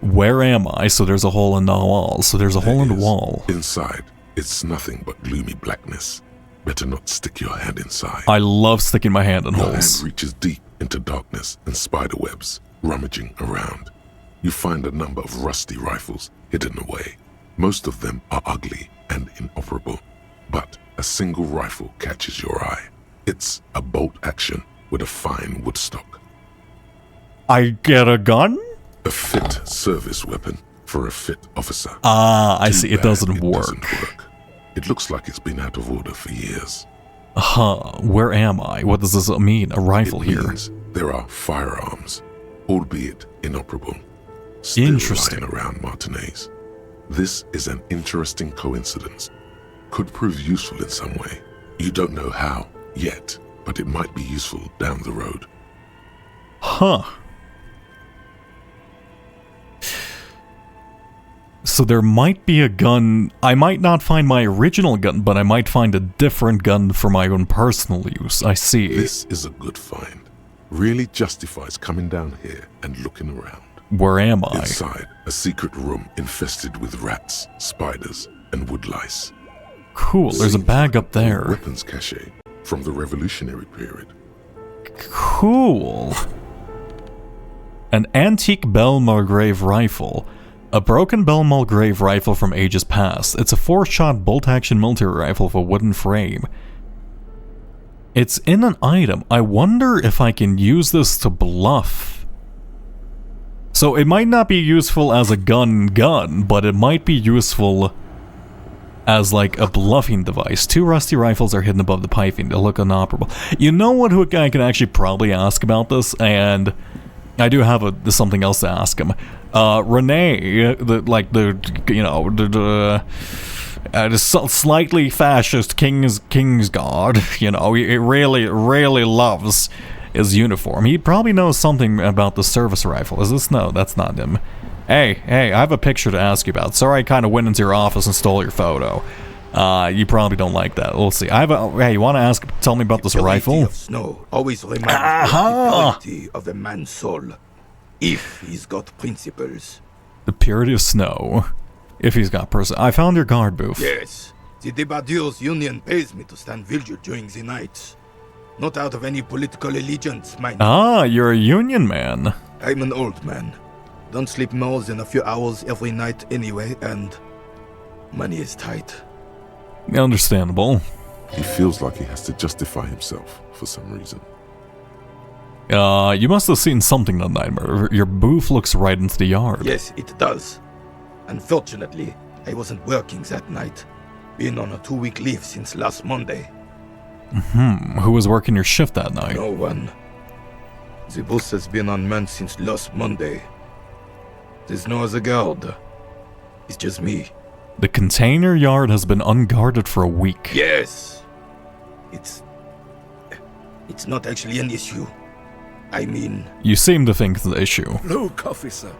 Where am I? So there's a hole in the wall. So there's a hole in the wall. Inside, it's nothing but gloomy blackness. Better not stick your hand inside. I love sticking my hand in Your holes. hand reaches deep into darkness and spider webs, rummaging around. You find a number of rusty rifles hidden away. Most of them are ugly and inoperable, but a single rifle catches your eye. It's a bolt action with a fine wood stock. I get a gun? A fit service weapon for a fit officer. Ah, I Too see. It bad doesn't work. Doesn't work. It looks like it's been out of order for years. Huh, where am I? What does this mean? A rifle It here. means there are firearms, albeit inoperable, still Interesting. lying around Martinez. This is an interesting coincidence. Could prove useful in some way. You don't know how yet, but it might be useful down the road. So there might be a gun. I might not find my original gun, but I might find a different gun for my own personal use. I see. This is a good find. Really justifies coming down here and looking around. Where am I? Inside, a secret room infested with rats, spiders, and woodlice. Cool, there's a bag up there. Weapons cache from the Revolutionary period. Cool. An antique Belle Mulgrave rifle. A broken Belle Mulgrave rifle from ages past. It's a 4-shot bolt-action military rifle with a wooden frame. It's in an item. I wonder if I can use this to bluff. So it might not be useful as a gun, but it might be useful as like a bluffing device. 2 rusty rifles are hidden above the piping. They look inoperable. You know what? Who I can actually probably ask about this, and I do have something else to ask him. Renee, the slightly fascist King's Guard, he really loves his uniform. He probably knows something about the service rifle. Is this? No, that's not him. Hey, I have a picture to ask you about. Sorry I kind of went into your office and stole your photo. You probably don't like that. We'll see. Hey, you want to tell me about this rifle? Of snow always reminds me of the purity of a man's soul, if he's got principles. The purity of snow, if he's got I found your guard booth. Yes, the Debardeurs Union pays me to stand vigil during the nights. Not out of any political allegiance, mind. Ah, you're a union man. I'm an old man. Don't sleep more than a few hours every night anyway, and money is tight. Understandable. He feels like he has to justify himself for some reason. You must have seen something that night, Murder. Your booth looks right into the yard. Yes, it does. Unfortunately, I wasn't working that night. Been on a 2-week leave since last Monday. Who was working your shift that night? No one. The bus has been unmanned since last Monday. There's no other guard. It's just me. The container yard has been unguarded for a week. Yes. It's not actually an issue. I mean... You seem to think it's the issue. Look, officer.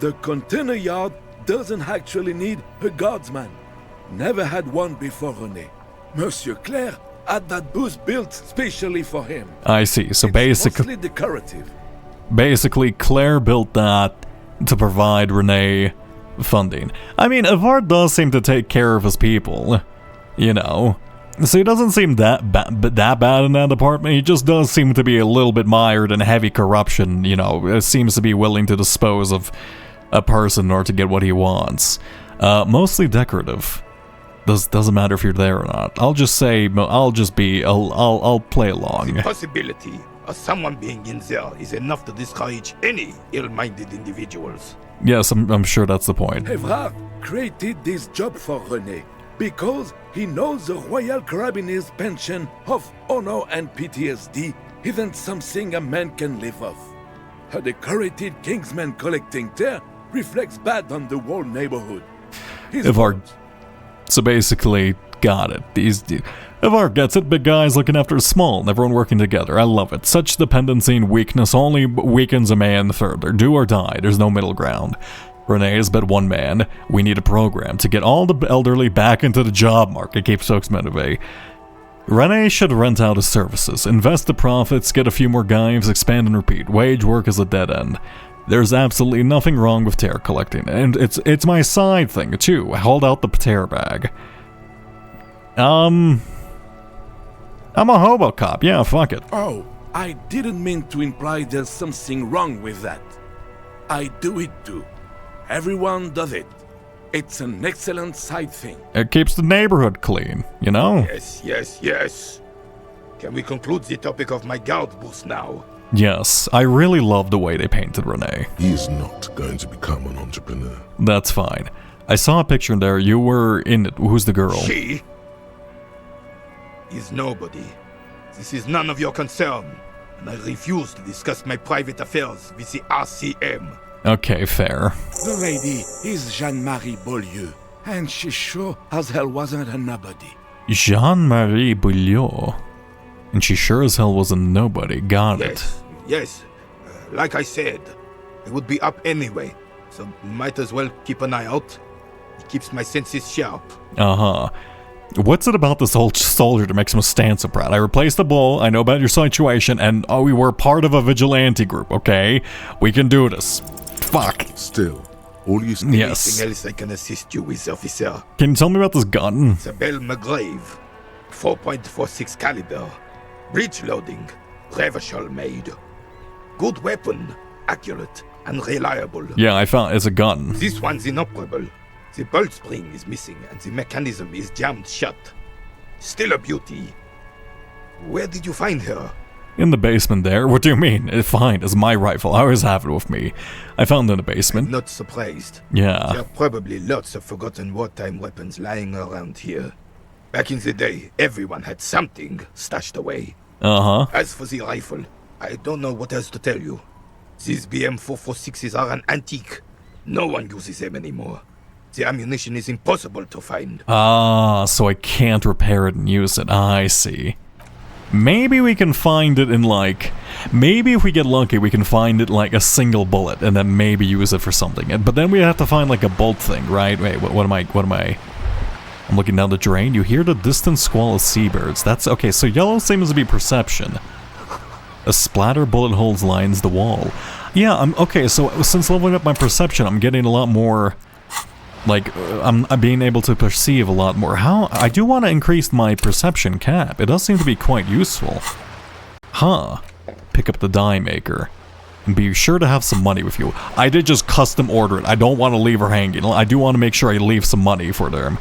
The container yard doesn't actually need a guardsman. Never had one before, René. Monsieur Claire had that booth built specially for him. I see. So basically... mostly decorative. Basically, Claire built that to provide Renee funding. I mean, Ivar does seem to take care of his people, so he doesn't seem that bad in that department. He just does seem to be a little bit mired in heavy corruption, seems to be willing to dispose of a person in order to get what he wants. Mostly decorative. Doesn't matter if you're there or not. I'll play along. The possibility of someone being in there is enough to discourage any ill-minded individuals. Yes, I'm sure that's the point. Evrard created this job for René because he knows the Royal Carabiniers' pension of honor and PTSD isn't something a man can live off. A decorated Kingsman collecting there reflects bad on the whole neighborhood. So basically, got it. Ivar gets it, big guys looking after small, and everyone working together. I love it. Such dependency and weakness only weakens a man further. Do or die, there's no middle ground. Renee is but one man. We need a program to get all the elderly back into the job market, keep Stokes motivated. Renee should rent out his services, invest the profits, get a few more guys, expand and repeat. Wage work is a dead end. There's absolutely nothing wrong with tear collecting, and it's my side thing too. Hold out the tear bag. I'm a hobo cop. Yeah, fuck it. Oh, I didn't mean to imply there's something wrong with that. I do it too. Everyone does it. It's an excellent side thing. It keeps the neighborhood clean, Yes. Can we conclude the topic of my guard booth now? Yes, I really love the way they painted Renee. He is not going to become an entrepreneur. That's fine. I saw a picture in there. You were in it. Who's the girl? She is nobody. This is none of your concern, and I refuse to discuss my private affairs with the RCM. Okay, fair. The lady is Jean-Marie Beaulieu, and she sure as hell wasn't a nobody. Jean-Marie Beaulieu. And she sure as hell was a nobody. Got it. Yes. Like I said, it would be up anyway, so might as well keep an eye out. It keeps my senses sharp. Uh-huh. What's it about this old soldier that makes him stand so proud? I replaced the bull, I know about your situation, and we were part of a vigilante group, okay? We can do this. Fuck. Still, all you... Yes. Anything else I can assist you with, officer? Can you tell me about this gun? It's a Bell McGrave. 4.46 caliber. Breech loading. Revachol made. Good weapon. Accurate and reliable. Yeah, I found it's a gun. This one's inoperable. The bolt spring is missing and the mechanism is jammed shut. Still a beauty. Where did you find her? In the basement there. What do you mean? Fine, it's my rifle. I always have it with me. I found it in the basement. I'm not surprised. Yeah. There are probably lots of forgotten wartime weapons lying around here. Back in the day, everyone had something stashed away. Uh-huh. As for the rifle, I don't know what else to tell you. These BM-446s are an antique. No one uses them anymore. The ammunition is impossible to find. Ah, so I can't repair it and use it. I see. Maybe we can find it in like... Maybe if we get lucky, we can find it like a single bullet and then maybe use it for something. But then we have to find like a bolt thing, right? Wait, what am I... I'm looking down the drain. You hear the distant squall of seabirds. That's... Okay, so yellow seems to be perception. A splatter bullet holes lines the wall. Yeah, okay, so since leveling up my perception, I'm getting a lot more... Like, I'm being able to perceive a lot more. I do want to increase my perception cap. It does seem to be quite useful. Huh. Pick up the die maker. And be sure to have some money with you. I did just custom order it. I don't want to leave her hanging. I do want to make sure I leave some money for them.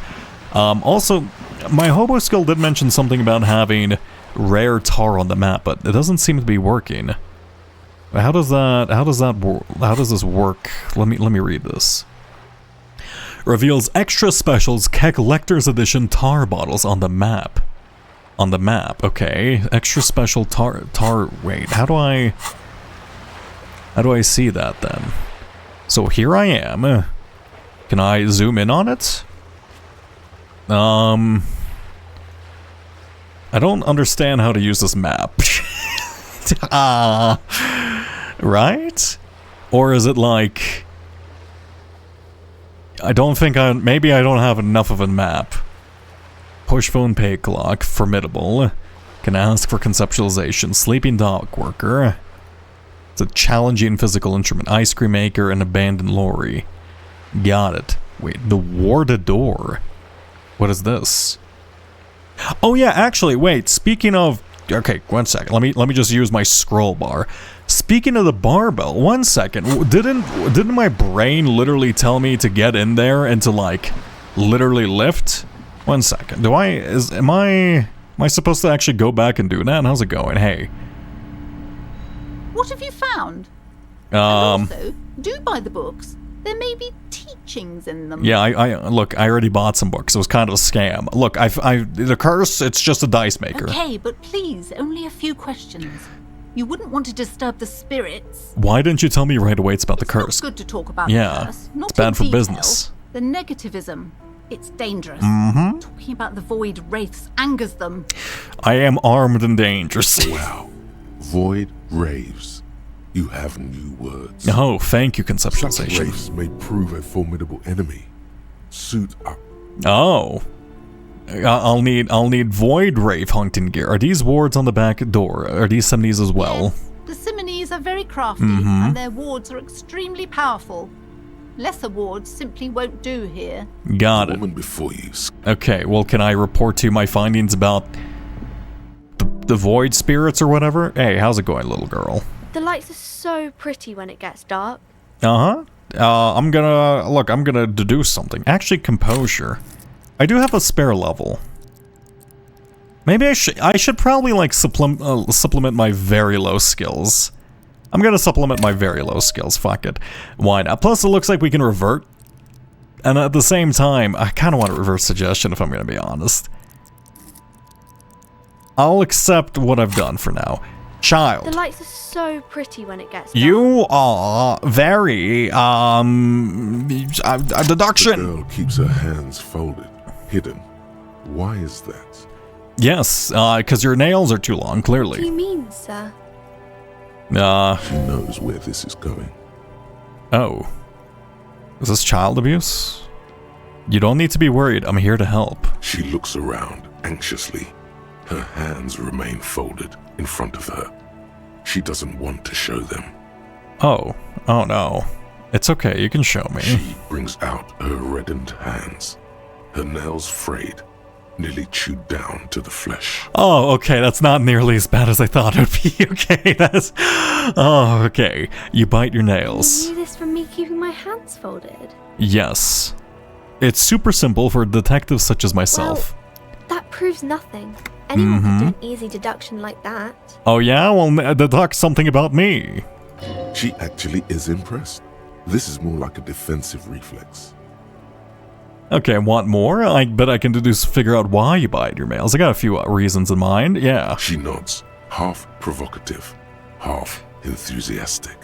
Also, my hobo skill did mention something about having rare tar on the map, but it doesn't seem to be working. How does this work? Let me read this. Reveals extra specials collector's edition tar bottles on the map. On the map, okay. Extra special tar, wait, how do I see that then? So here I am. Can I zoom in on it? I don't understand how to use this map. Right? Or is it like... maybe I don't have enough of a map. Push phone pay clock, formidable. Can ask for conceptualization, sleeping dock worker. It's a challenging physical instrument, ice cream maker, and abandoned lorry. Got it. Wait, the warded door. What is this? Oh yeah, actually, wait, speaking of... Okay, one second, let me just use my scroll bar. Speaking of the barbell, one second, didn't my brain literally tell me to get in there and to like literally lift? One second, am I supposed to actually go back and do that? How's it going? Hey. What have you found? And also, do buy the books. There may be teachings in them. Yeah, look, I already bought some books. It was kind of a scam. Look, the curse, it's just a dice maker. Okay, but please, only a few questions. You wouldn't want to disturb the spirits. Why didn't you tell me right away it's about the curse? It's not good to talk about the curse. Not it's bad in for detail. business. The negativism. It's dangerous. Mm-hmm. Talking about the void wraiths angers them. I am armed and dangerous. Wow. Void raves. You have new words. Oh, thank you, conceptualization. Such wraiths may prove a formidable enemy. Suit up. Oh. I'll need void wraith hunting gear. Are these wards on the back door? Are these Similes as well? Yes, the Similes are very crafty, and their wards are extremely powerful. Lesser wards simply won't do here. Got it. Woman before you. Okay, well, can I report to you my findings about the void spirits or whatever? Hey, how's it going, little girl? The lights are so pretty when it gets dark. I'm gonna deduce something. Actually, composure. I do have a spare level. Maybe I should probably like supplement my very low skills. I'm gonna supplement my very low skills, fuck it. Why not? Plus it looks like we can revert. And at the same time, I kinda want a reverse suggestion if I'm gonna be honest. I'll accept what I've done for now. Child. The lights are so pretty when it gets dark. You are very, a deduction. The girl keeps her hands folded, hidden. Why is that? Yes, because your nails are too long, clearly. What do you mean, sir? She knows where this is going. Oh. Is this child abuse? You don't need to be worried. I'm here to help. She looks around anxiously. Her hands remain folded in front of her. She doesn't want to show them. Oh no. It's okay, you can show me. She brings out her reddened hands. Her nails frayed, nearly chewed down to the flesh. Oh, okay, that's not nearly as bad as I thought it would be. Okay, that's... Oh, okay. You bite your nails. You knew this from me keeping my hands folded? Yes. It's super simple for detectives such as myself. Well, that proves nothing. Anyone could do an easy deduction like that. Oh yeah? Well, deduct something about me. She actually is impressed. This is more like a defensive reflex. Okay, want more? I bet I can figure out why you bite your nails. I got a few reasons in mind, yeah. She nods, half provocative, half enthusiastic.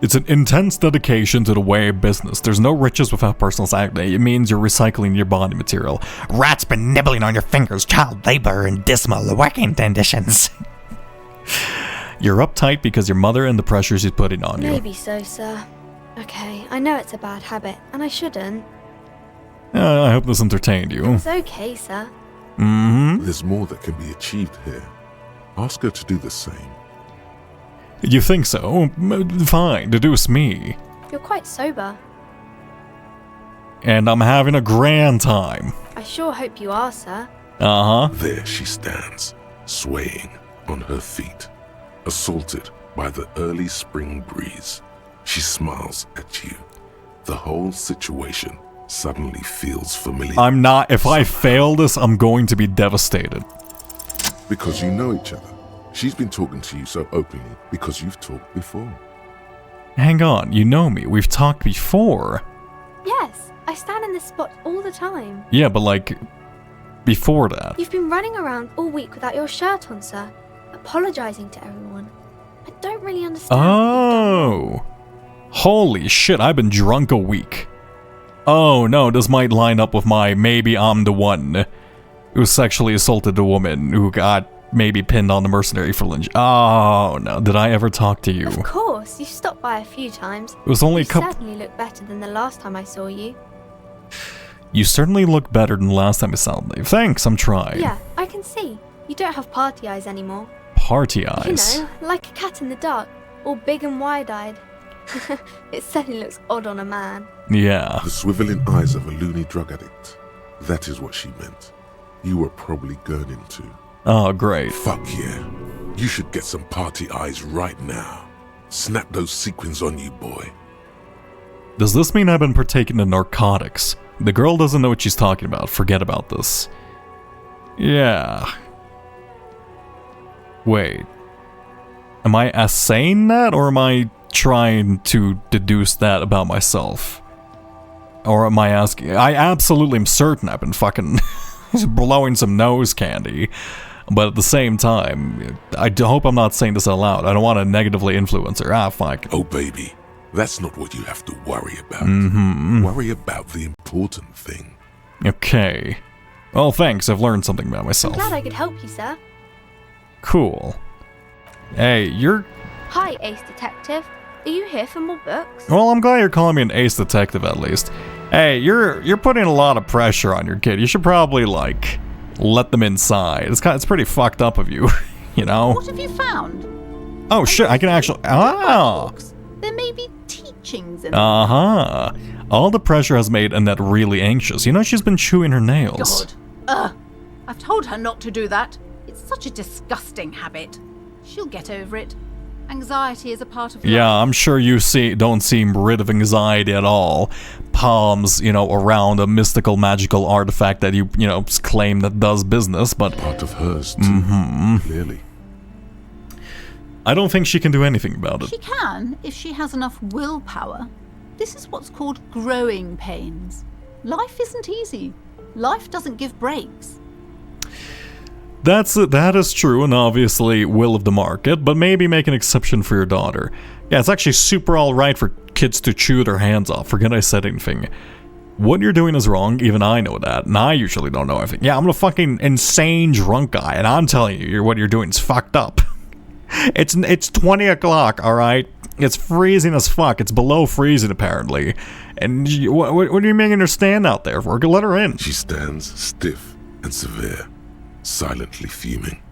It's an intense dedication to the way of business. There's no riches without personal sacrifice. It means you're recycling your body material. Rats been nibbling on your fingers, child labor, and dismal working conditions. You're uptight because your mother and the pressure she's putting on you. Maybe so, sir. Okay, I know it's a bad habit, and I shouldn't. I hope this entertained you. It's okay, sir. There's more that can be achieved here. Ask her to do the same. You think so? Fine, deduce me. You're quite sober. And I'm having a grand time. I sure hope you are, sir. There she stands, swaying on her feet, assaulted by the early spring breeze. She smiles at you. The whole situation suddenly feels familiar. I'm not. If I fail this, I'm going to be devastated. Because you know each other. She's been talking to you so openly because you've talked before. Hang on, you know me. We've talked before. Yes, I stand in this spot all the time. Yeah, but like, before that. You've been running around all week without your shirt on, sir. Apologizing to everyone. I don't really understand. Oh. Holy shit, I've been drunk a week. Oh no, this might line up with my maybe I'm the one who sexually assaulted a woman who got maybe pinned on the mercenary for lynch. Oh no, did I ever talk to you? Of course, you stopped by a few times. It was only a couple. You certainly look better than the last time I saw you. You certainly look better than the last time I saw you. Thanks, I'm trying. Yeah, I can see. You don't have party eyes anymore. Party eyes? You know, like a cat in the dark, all big and wide-eyed. It certainly looks odd on a man. Yeah. The swiveling eyes of a loony drug addict. That is what she meant. You were probably gurning to. Oh, great. Fuck yeah. You should get some party eyes right now. Snap those sequins on you, boy. Does this mean I've been partaking in narcotics? The girl doesn't know what she's talking about. Forget about this. Yeah. Wait. Am I assaying that, or am I trying to deduce that about myself? Or am I asking? I absolutely am certain I've been fucking blowing some nose candy. But at the same time, I hope I'm not saying this out loud. I don't want to negatively influence her. Ah, fuck. Oh, baby. That's not what you have to worry about. Worry about the important thing. Okay. Well, thanks. I've learned something about myself. I'm glad I could help you, sir. Cool. Hey, you're... Hi, Ace Detective. Are you here for more books? Well, I'm glad you're calling me an ace detective at least. Hey, you're putting a lot of pressure on your kid. You should probably, like, let them inside. It's pretty fucked up of you, you know? What have you found? Oh, shit, I can actually... Ah! There may be teachings in them. Uh-huh. All the pressure has made Annette really anxious. You know, she's been chewing her nails. God. Ugh. I've told her not to do that. It's such a disgusting habit. She'll get over it. Anxiety is a part of life. Yeah, I'm sure you don't seem rid of anxiety at all. Palms, you know, around a mystical, magical artifact that you know, claim that does business, but... Part of hers, too, clearly. I don't think she can do anything about it. She can, if she has enough willpower. This is what's called growing pains. Life isn't easy. Life doesn't give breaks. That is true, and obviously will of the market, but maybe make an exception for your daughter. Yeah, it's actually super alright for kids to chew their hands off. Forget I said anything. What you're doing is wrong, even I know that, and I usually don't know everything. Yeah, I'm a fucking insane drunk guy, and I'm telling you, what you're doing is fucked up. It's 20 o'clock, all right? It's freezing as fuck. It's below freezing, apparently. And what are you making her stand out there for? Let her in. She stands stiff and severe, silently fuming.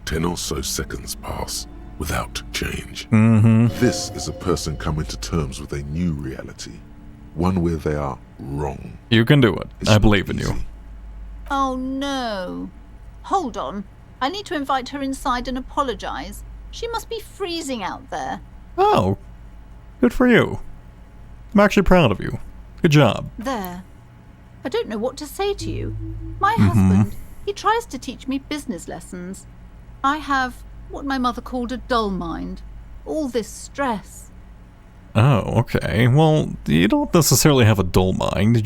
10 or so seconds pass without change. This is a person coming to terms with a new reality. One where they are wrong. You can do it. I believe in you. Oh no. Hold on. I need to invite her inside and apologize. She must be freezing out there. Oh, good for you. I'm actually proud of you. Good job. There. I don't know what to say to you. My husband, he tries to teach me business lessons. I have what my mother called a dull mind. All this stress. Oh, okay. Well, you don't necessarily have a dull mind.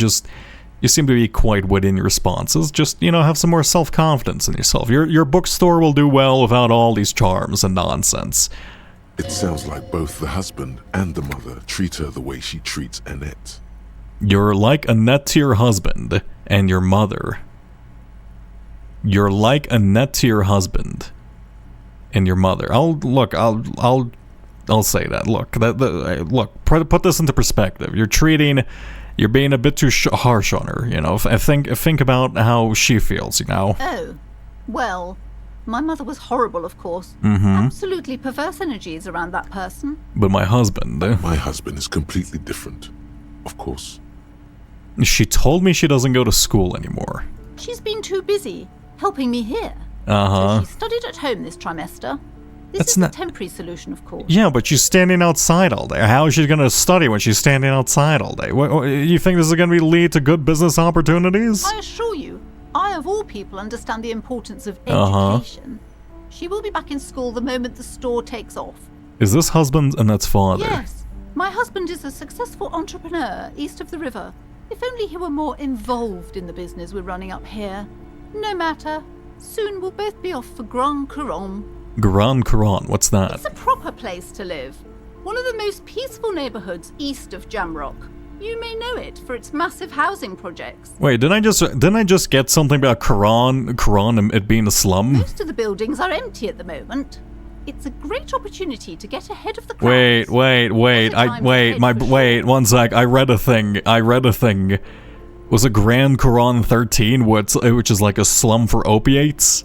You seem to be quite witty in your responses. Just, have some more self-confidence in yourself. Your bookstore will do well without all these charms and nonsense. It sounds like both the husband and the mother treat her the way she treats Annette. You're like Annette to your husband and your mother. You're like Annette to your husband and your mother. I'll say that. Look, put this into perspective. You're being a bit too harsh on her. Think about how she feels. Oh, well, my mother was horrible, of course. Absolutely perverse energies around that person. But my husband. My husband is completely different, of course. She told me she doesn't go to school anymore. She's been too busy helping me here. Uh-huh. So she studied at home this trimester. This is a temporary solution, of course. Yeah, but she's standing outside all day. How is she going to study when she's standing outside all day? You think this is going to lead to good business opportunities? I assure you, I, of all people, understand the importance of education. She will be back in school the moment the store takes off. Is this husband Annette's father? Yes. My husband is a successful entrepreneur east of the river. If only he were more involved in the business we're running up here. No matter. Soon we'll both be off for Grand Couronne. Grand Couronne, what's that? It's a proper place to live. One of the most peaceful neighborhoods east of Jamrock. You may know it for its massive housing projects. Wait, didn't I just get something about Couronne and it being a slum? Most of the buildings are empty at the moment. It's a great opportunity to get ahead of the crowds. Wait, one sec. I read a thing. Was it Grand Couronne 13, which is like a slum for opiates?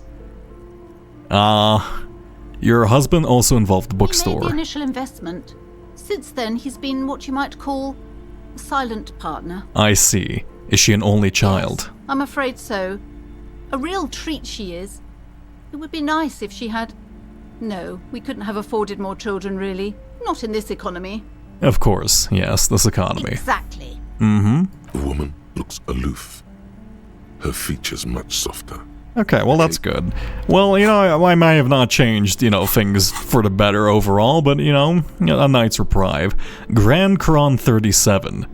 Your husband also involved the bookstore. He made the initial investment. Since then, he's been what you might call a silent partner. I see. Is she an only child? Yes, I'm afraid so. A real treat she is. It would be nice if she had... No, we couldn't have afforded more children, really. Not in this economy. Of course, yes, this economy. Exactly. The woman looks aloof. Her features much softer. Okay, well that's good. Well, I might have not changed, things for the better overall, but, a night's reprieve. Grand Couronne 37.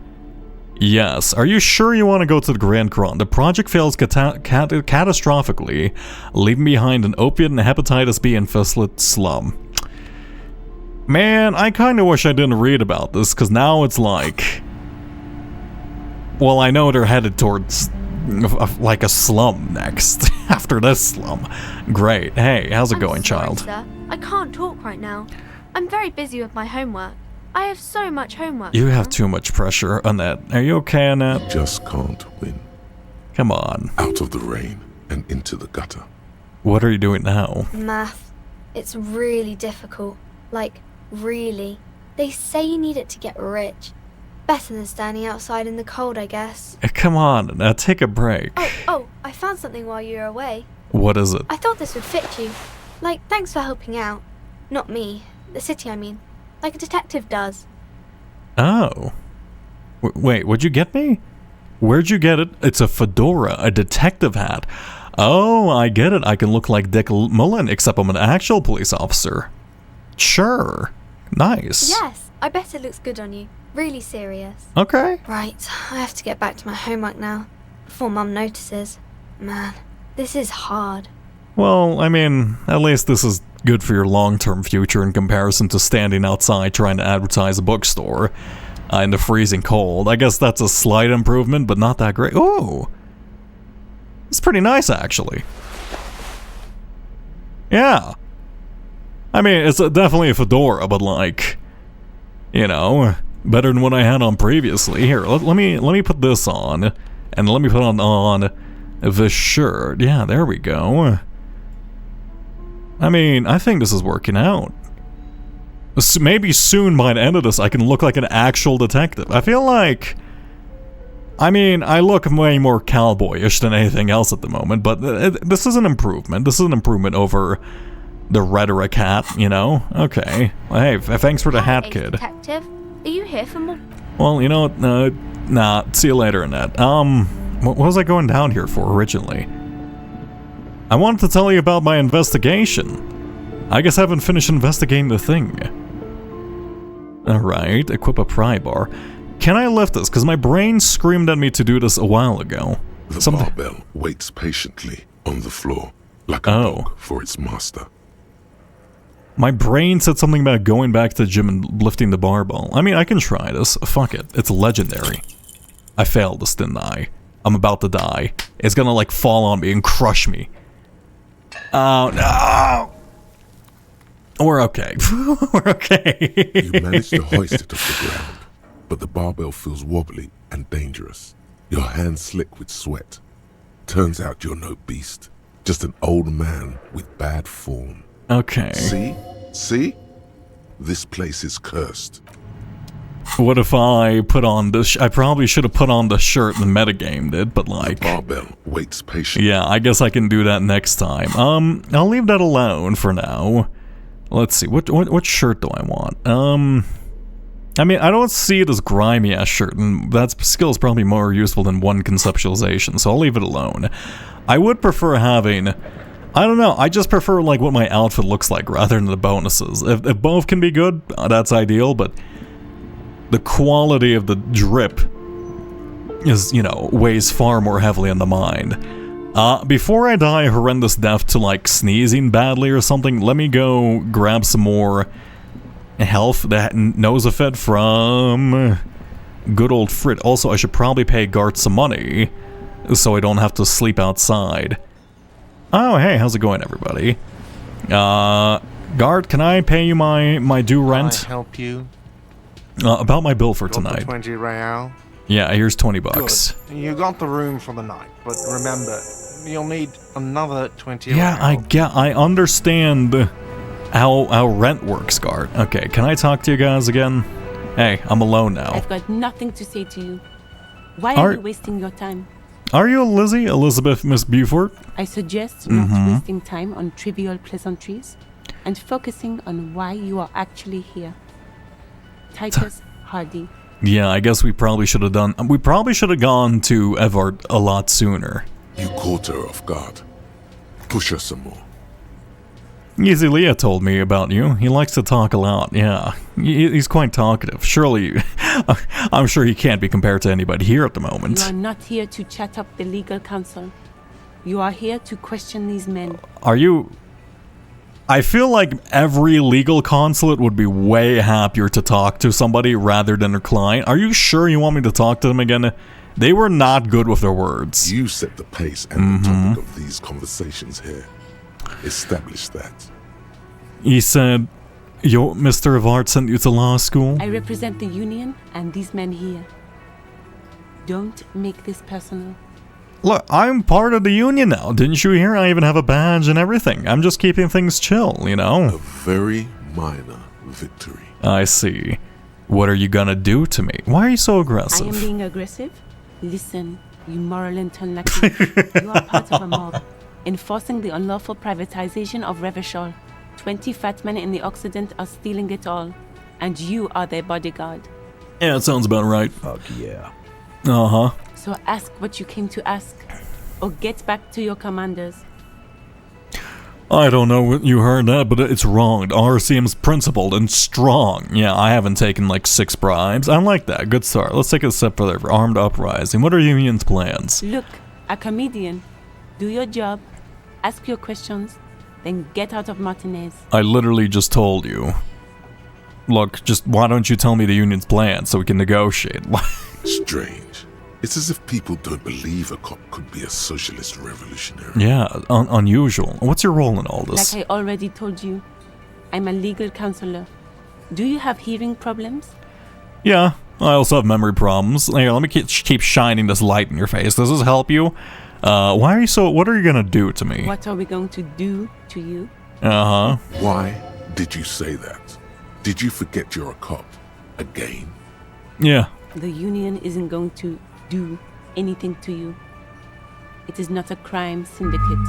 Yes, are you sure you want to go to the Grand Couronne? The project fails catastrophically, leaving behind an opiate and hepatitis B infested slum. Man, I kind of wish I didn't read about this, because now it's like... Well, I know they're headed towards... like a slum next, after this slum. Great. Hey, how's it going, child? Sir. I can't talk right now. I'm very busy with my homework. I have so much homework. You have too much pressure, Annette. Are you okay, Annette? You just can't win. Come on. Out of the rain and into the gutter. What are you doing now? Math. It's really difficult. Like, really. They say you need it to get rich. Better than standing outside in the cold, I guess. Come on, now take a break. Oh, I found something while you were away. What is it? I thought this would fit you. Like, thanks for helping out. Not me. The city, I mean. Like a detective does. Oh. Wait, what'd you get me? Where'd you get it? It's a fedora, a detective hat. Oh, I get it. I can look like Dick Mullen, except I'm an actual police officer. Sure. Nice. Yes, I bet it looks good on you. Really serious. Okay. Right, I have to get back to my homework now. Before Mum notices. Man, this is hard. Well, I mean, at least this is good for your long-term future in comparison to standing outside trying to advertise a bookstore in the freezing cold. I guess that's a slight improvement, but not that great. Oh! It's pretty nice, actually. Yeah. I mean, it's definitely a fedora, but like, you know, better than what I had on previously. Here, let me put this on, and let me put on this shirt. Yeah, there we go. I mean, I think this is working out. Maybe soon by the end of this, I can look like an actual detective. I feel like, I mean, I look way more cowboyish than anything else at the moment, but this is an improvement. This is an improvement over the rhetoric hat, you know? Okay. Well, hey, thanks for the hat, kid. Detective, are you here for more? Well, you know, nah, see you later, Annette. What was I going down here for originally? I wanted to tell you about my investigation. I guess I haven't finished investigating the thing. Alright, equip a pry bar. Can I lift this? Because my brain screamed at me to do this a while ago. The barbell waits patiently on the floor, like a dog for its master. My brain said something about going back to the gym and lifting the barbell. I mean, I can try this. Fuck it. It's legendary. I failed this, didn't I? I'm about to die. It's gonna, like, fall on me and crush me. Oh, no! We're okay. We're okay. You manage to hoist it off the ground, but the barbell feels wobbly and dangerous. Your hands slick with sweat. Turns out you're no beast, just an old man with bad form. Okay. See? This place is cursed. What if I put on this? I probably should have put on the shirt the metagame did, but like... The barbell waits patiently. Yeah, I guess I can do that next time. I'll leave that alone for now. Let's see, what shirt do I want? I mean, I don't see it as grimy-ass shirt, and that skill is probably more useful than one conceptualization, so I'll leave it alone. I would prefer having... I don't know, I just prefer like what my outfit looks like rather than the bonuses. If both can be good, that's ideal, but the quality of the drip is, you know, weighs far more heavily on the mind. Before I die a horrendous death to like sneezing badly or something, let me go grab some more health that knows a fit from good old Frit. Also, I should probably pay Gart some money so I don't have to sleep outside. Oh, hey, how's it going, everybody? Gart, can I pay you my due rent? Can I help you? About my bill for Got the tonight. 20 real. Yeah, here's 20 bucks. Good. You got the room for the night, but remember, you'll need another 20 Yeah, real. I understand how rent works, Gart. Okay, can I talk to you guys again? Hey, I'm alone now. I've got nothing to say to you. Why are you wasting your time? Are you Elizabeth Miss Beaufort? I suggest not wasting time on trivial pleasantries and focusing on why you are actually here. Titus Hardy. Yeah, I guess we probably should have done... We probably should have gone to Evart a lot sooner. You caught her off guard. Push her some more. Easy Leah told me about you. He likes to talk a lot, yeah. He's quite talkative. Surely, I'm sure he can't be compared to anybody here at the moment. You are not here to chat up the legal counsel. You are here to question these men. Are you... I feel like every legal consulate would be way happier to talk to somebody rather than their client. Are you sure you want me to talk to them again? They were not good with their words. You set the pace and the topic of these conversations here. Establish that. He said, Mr. Evart sent you to law school? I represent the union and these men here. Don't make this personal. Look, I'm part of the union now. Didn't you hear? I even have a badge and everything. I'm just keeping things chill, you know? A very minor victory. I see. What are you gonna do to me? Why are you so aggressive? I am being aggressive? Listen, you moral unlucky. You are part of a mob, enforcing the unlawful privatization of Revachol. 20 fat men in the Occident are stealing it all, and you are their bodyguard. Yeah, that sounds about right. Fuck yeah. Uh-huh. So ask what you came to ask, or get back to your commanders. I don't know what you heard that, but it's wrong. RCM's principled and strong. Yeah, I haven't taken like 6 bribes. I like that. Good start. Let's take a step further for armed uprising. What are union's plans? Look, a comedian. Do your job, ask your questions, then get out of Martinez. I literally just told you. Look, just why don't you tell me the union's plan so we can negotiate? Strange. It's as if people don't believe a cop could be a socialist revolutionary. Yeah, unusual. What's your role in all this? Like I already told you, I'm a legal counselor. Do you have hearing problems? Yeah, I also have memory problems. Here, let me keep shining this light in your face. Does this help you? Why are you so... What are you gonna do to me? What are we going to do to you? Uh-huh. Why did you say that? Did you forget you're a cop? Again? Yeah. The union isn't going to do anything to you. It is not a crime syndicate.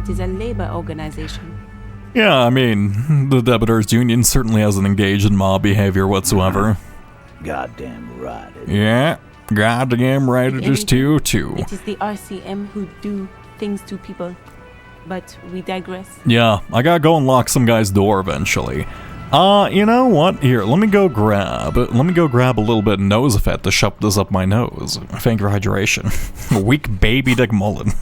It is a labor organization. Yeah, I mean, the debitors union certainly hasn't engaged in mob behavior whatsoever. Goddamn right. Yeah, goddamn right it is too. It is the RCM who do things to people. But we digress. Yeah, I gotta go and lock some guy's door eventually. You know what? Here, let me go grab a little bit of nose effect to shove this up my nose. Thank you for hydration. Weak baby dick mullet.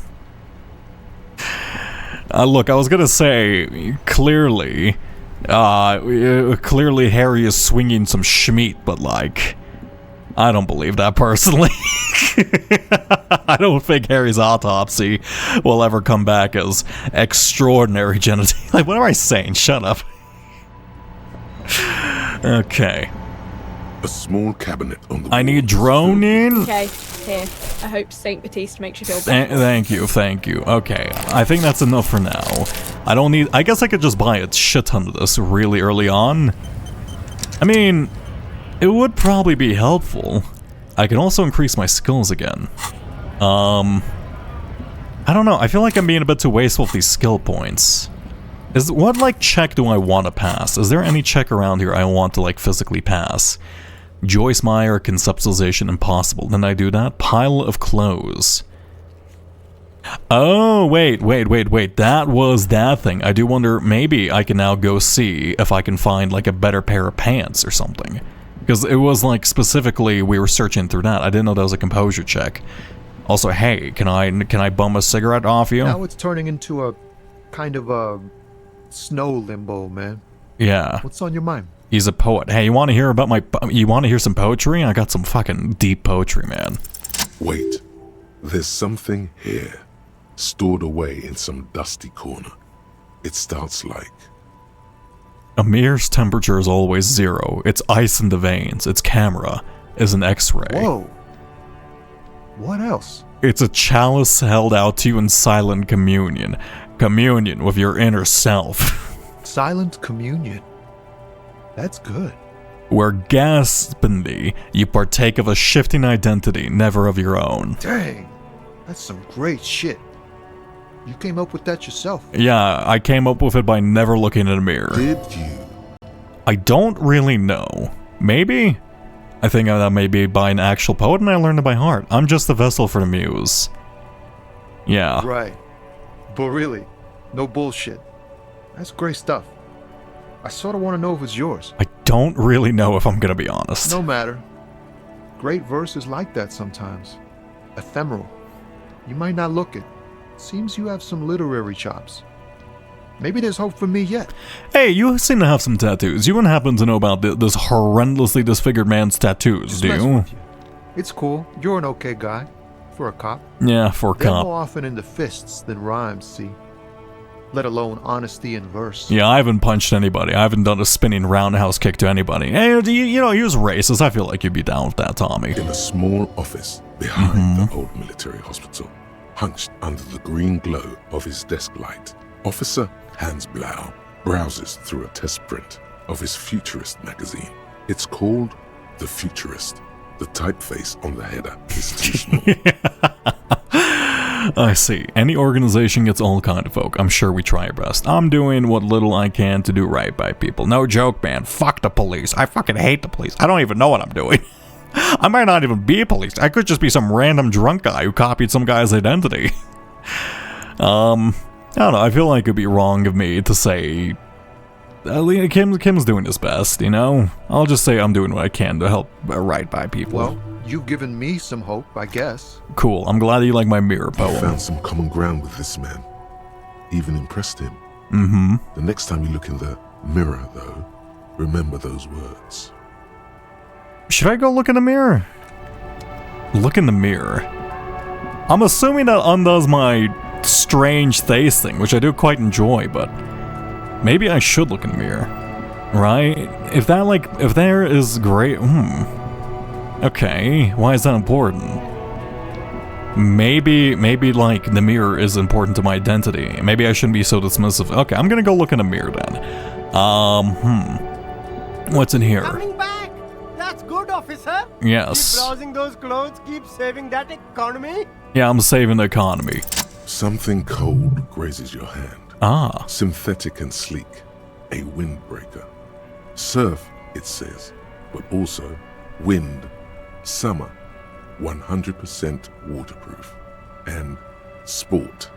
Look, I was gonna say, clearly Harry is swinging some schmeat, but like, I don't believe that personally. I don't think Harry's autopsy will ever come back as extraordinary genitalia. Like, what am I saying? Shut up. Okay. A small cabinet on the I need drone in. Okay, here. I hope Saint Baptiste makes you feel better. Thank you. Okay, I think that's enough for now. I don't need... I guess I could just buy a shit ton of this really early on. I mean, it would probably be helpful. I can also increase my skills again. I don't know. I feel like I'm being a bit too wasteful with these skill points. What, like, check do I want to pass? Is there any check around here I want to, like, physically pass? Joyce Meyer, conceptualization impossible. Then I do that? Pile of clothes. Oh, wait. That was that thing. I do wonder, maybe I can now go see if I can find, like, a better pair of pants or something. Because it was, like, specifically, we were searching through that. I didn't know that was a composure check. Also, hey, can I bum a cigarette off you? Now it's turning into a kind of a snow limbo, man. Yeah. What's on your mind? He's a poet. Hey, you want to hear some poetry? I got some fucking deep poetry, man. Wait. There's something here, stored away in some dusty corner. It starts like... Amir's temperature is always 0. It's ice in the veins. Its camera is an X-ray. Whoa. What else? It's a chalice held out to you in silent communion. Communion with your inner self. Silent communion. That's good. Where gaspingly you partake of a shifting identity, never of your own. Dang. That's some great shit. You came up with that yourself. Yeah, I came up with it by never looking in a mirror. Did you? I don't really know. Maybe? I think that may be by an actual poet and I learned it by heart. I'm just a vessel for the muse. Yeah. Right. But really, no bullshit. That's great stuff. I sort of want to know if it's yours. I don't really know if I'm gonna be honest. No matter. Great verses like that sometimes. Ephemeral. You might not look it. Seems you have some literary chops. Maybe there's hope for me yet. Hey, you seem to have some tattoos. You wouldn't happen to know about this horrendously disfigured man's tattoos, do you? It's cool. You're an okay guy. For a cop. Yeah, for a They're cop. more often into fists than rhymes, see? Let alone honesty in verse. Yeah, I haven't punched anybody. I haven't done a spinning roundhouse kick to anybody. Hey, you know, he was racist. I feel like you'd be down with that, Tommy. In a small office behind the old military hospital, hunched under the green glow of his desk light, Officer Hans Blau browses through a test print of his Futurist magazine. It's called The Futurist. The typeface on the header is too small. I see. Any organization gets all kind of folk. I'm sure we try our best. I'm doing what little I can to do right by people. No joke, man. Fuck the police. I fucking hate the police. I don't even know what I'm doing. I might not even be a police. I could just be some random drunk guy who copied some guy's identity. I don't know. I feel like it'd be wrong of me to say... Kim's doing his best, you know? I'll just say I'm doing what I can to help right by people. Well, you've given me some hope, I guess. Cool. I'm glad you like my mirror poem. I found some common ground with this man. Even impressed him. Mm-hmm. The next time you look in the mirror, though, remember those words. Should I go look in the mirror? Look in the mirror. I'm assuming that undoes my strange face thing, which I do quite enjoy, but... Maybe I should look in the mirror. Right? If there is great... Okay, why is that important? Maybe, like, the mirror is important to my identity. Maybe I shouldn't be so dismissive. Okay, I'm gonna go look in the mirror then. What's in here? Coming back! That's good, officer! Yes. Keep browsing those clothes, keep saving that economy. Yeah, I'm saving the economy. Something cold grazes your hand. Ah. Synthetic and sleek. A windbreaker. Surf, it says, but also wind, summer, 100% waterproof, and sport.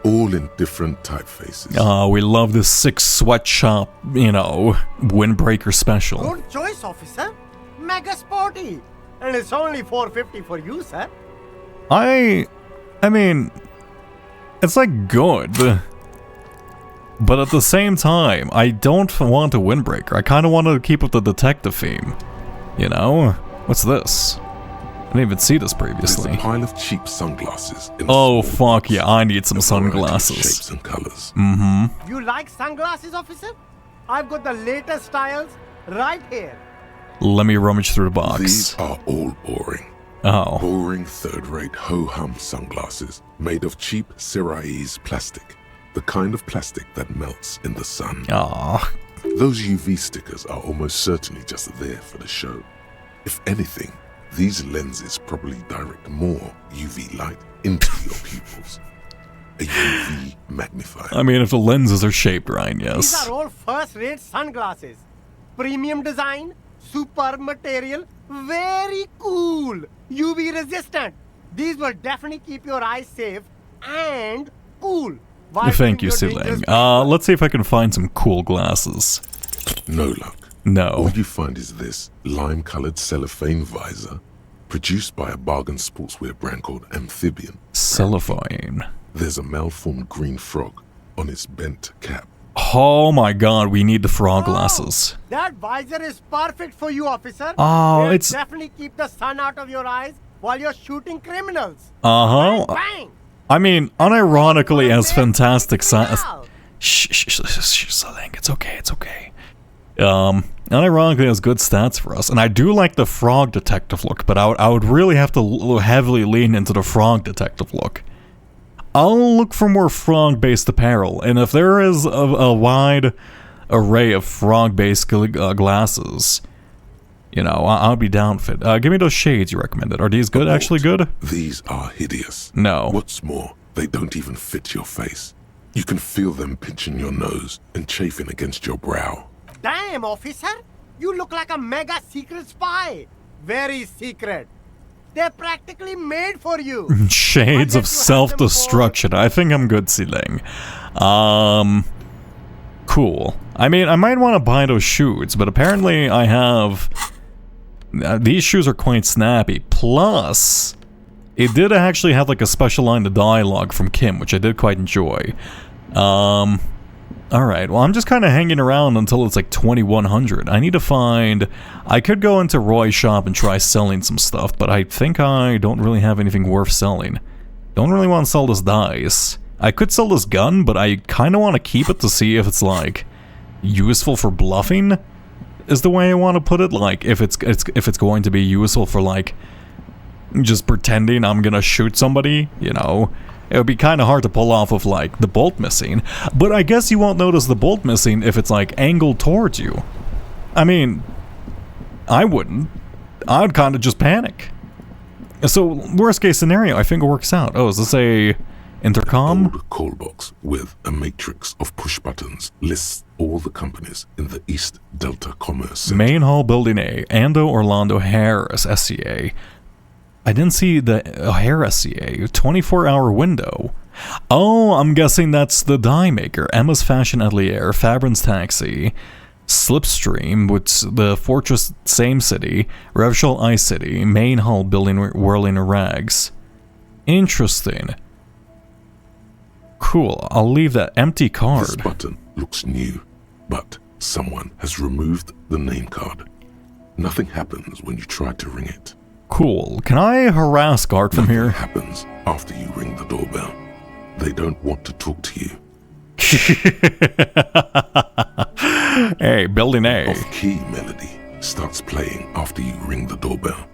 All in different typefaces. We love this 6 sweatshop, windbreaker special. Good choice, officer. Mega sporty. And it's only $4.50 for you, sir. I mean, it's like good. But at the same time, I don't want a windbreaker. I kind of want to keep with the detective theme. What's this? I didn't even see this previously. There's a pile of cheap sunglasses. Oh, fuck yeah, I need some sunglasses. Shapes and colors. Mm-hmm. You like sunglasses, officer? I've got the latest styles right here. Let me rummage through the box. These are all boring. Oh. Boring third-rate ho-hum sunglasses made of cheap Syrahese plastic. The kind of plastic that melts in the sun. Aww. Those UV stickers are almost certainly just there for the show. If anything, these lenses probably direct more UV light into your pupils. A UV magnifier. I mean, if the lenses are shaped right, yes. These are all first-rate sunglasses. Premium design, superb material, very cool. UV resistant. These will definitely keep your eyes safe and cool. Thank you, Siling. Let's see if I can find some cool glasses. No luck. No. All you find is this lime-colored cellophane visor, produced by a bargain sportswear brand called Amphibian. Cellophane. There's a malformed green frog on its bent cap. Oh my god, we need the frog glasses. That visor is perfect for you, officer. Oh, It'll definitely keep the sun out of your eyes while you're shooting criminals. Uh-huh. Bang, bang. I mean, unironically as fantastic science. Shh, Siling, it's okay. Unironically has good stats for us, and I do like the frog detective look, but I would really have to heavily lean into the frog detective look. I'll look for more frog-based apparel, and if there is a wide array of frog-based glasses, I'll be down for it. Give me those shades you recommended. Are these good? Actually good? These are hideous. No. What's more, they don't even fit your face. You can feel them pinching your nose and chafing against your brow. Damn, officer! You look like a mega secret spy. Very secret. They're practically made for you. Shades of self-destruction. I think I'm good, Siling. Cool. I mean, I might want to buy those shoes, but apparently I have... these shoes are quite snappy. Plus, it did actually have like a special line of dialogue from Kim, which I did quite enjoy. Alright, well I'm just kind of hanging around until it's like 2100. I need to find... I could go into Roy's shop and try selling some stuff, but I think I don't really have anything worth selling. Don't really want to sell this dice. I could sell this gun, but I kind of want to keep it to see if it's like... useful for bluffing? Is the way I want to put it. Like, if it's going to be useful for like... just pretending I'm gonna shoot somebody, It would be kind of hard to pull off with, like, the bolt missing. But I guess you won't notice the bolt missing if it's, like, angled towards you. I mean, I wouldn't. I'd kind of just panic. So, worst case scenario, I think it works out. Oh, is this a intercom? An old call box with a matrix of push buttons lists all the companies in the East Delta Commerce Center. Main Hall Building A, Ando Orlando Harris, SCA. I didn't see the O'Hare SCA, 24-hour window. Oh, I'm guessing that's the die maker. Emma's Fashion Atelier, Fabrin's Taxi, Slipstream, which the Fortress Same City, Revshol Ice City, Main Hall Building Whirling Rags. Interesting. Cool, I'll leave that empty card. This button looks new, but someone has removed the name card. Nothing happens when you try to ring it. Cool. Can I harass guard from here? Nothing happens after you ring the doorbell. They don't want to talk to you. Hey, building A. Off-key melody starts playing after you ring the doorbell.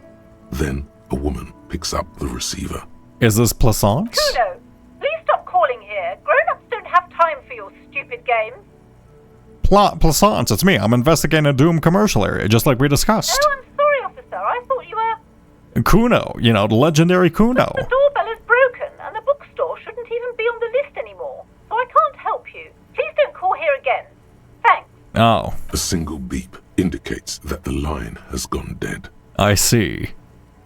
Then a woman picks up the receiver. Is this Plaisance? Kuno, please stop calling here. Grown-ups don't have time for your stupid games. Plaisance, it's me. I'm investigating a Doom commercial area, just like we discussed. Oh, I'm sorry, officer. I thought you were... Kuno, you know, the legendary Kuno. The doorbell is broken, and the bookstore shouldn't even be on the list anymore. So I can't help you. Please don't call here again. Thanks. Oh. A single beep indicates that the line has gone dead. I see.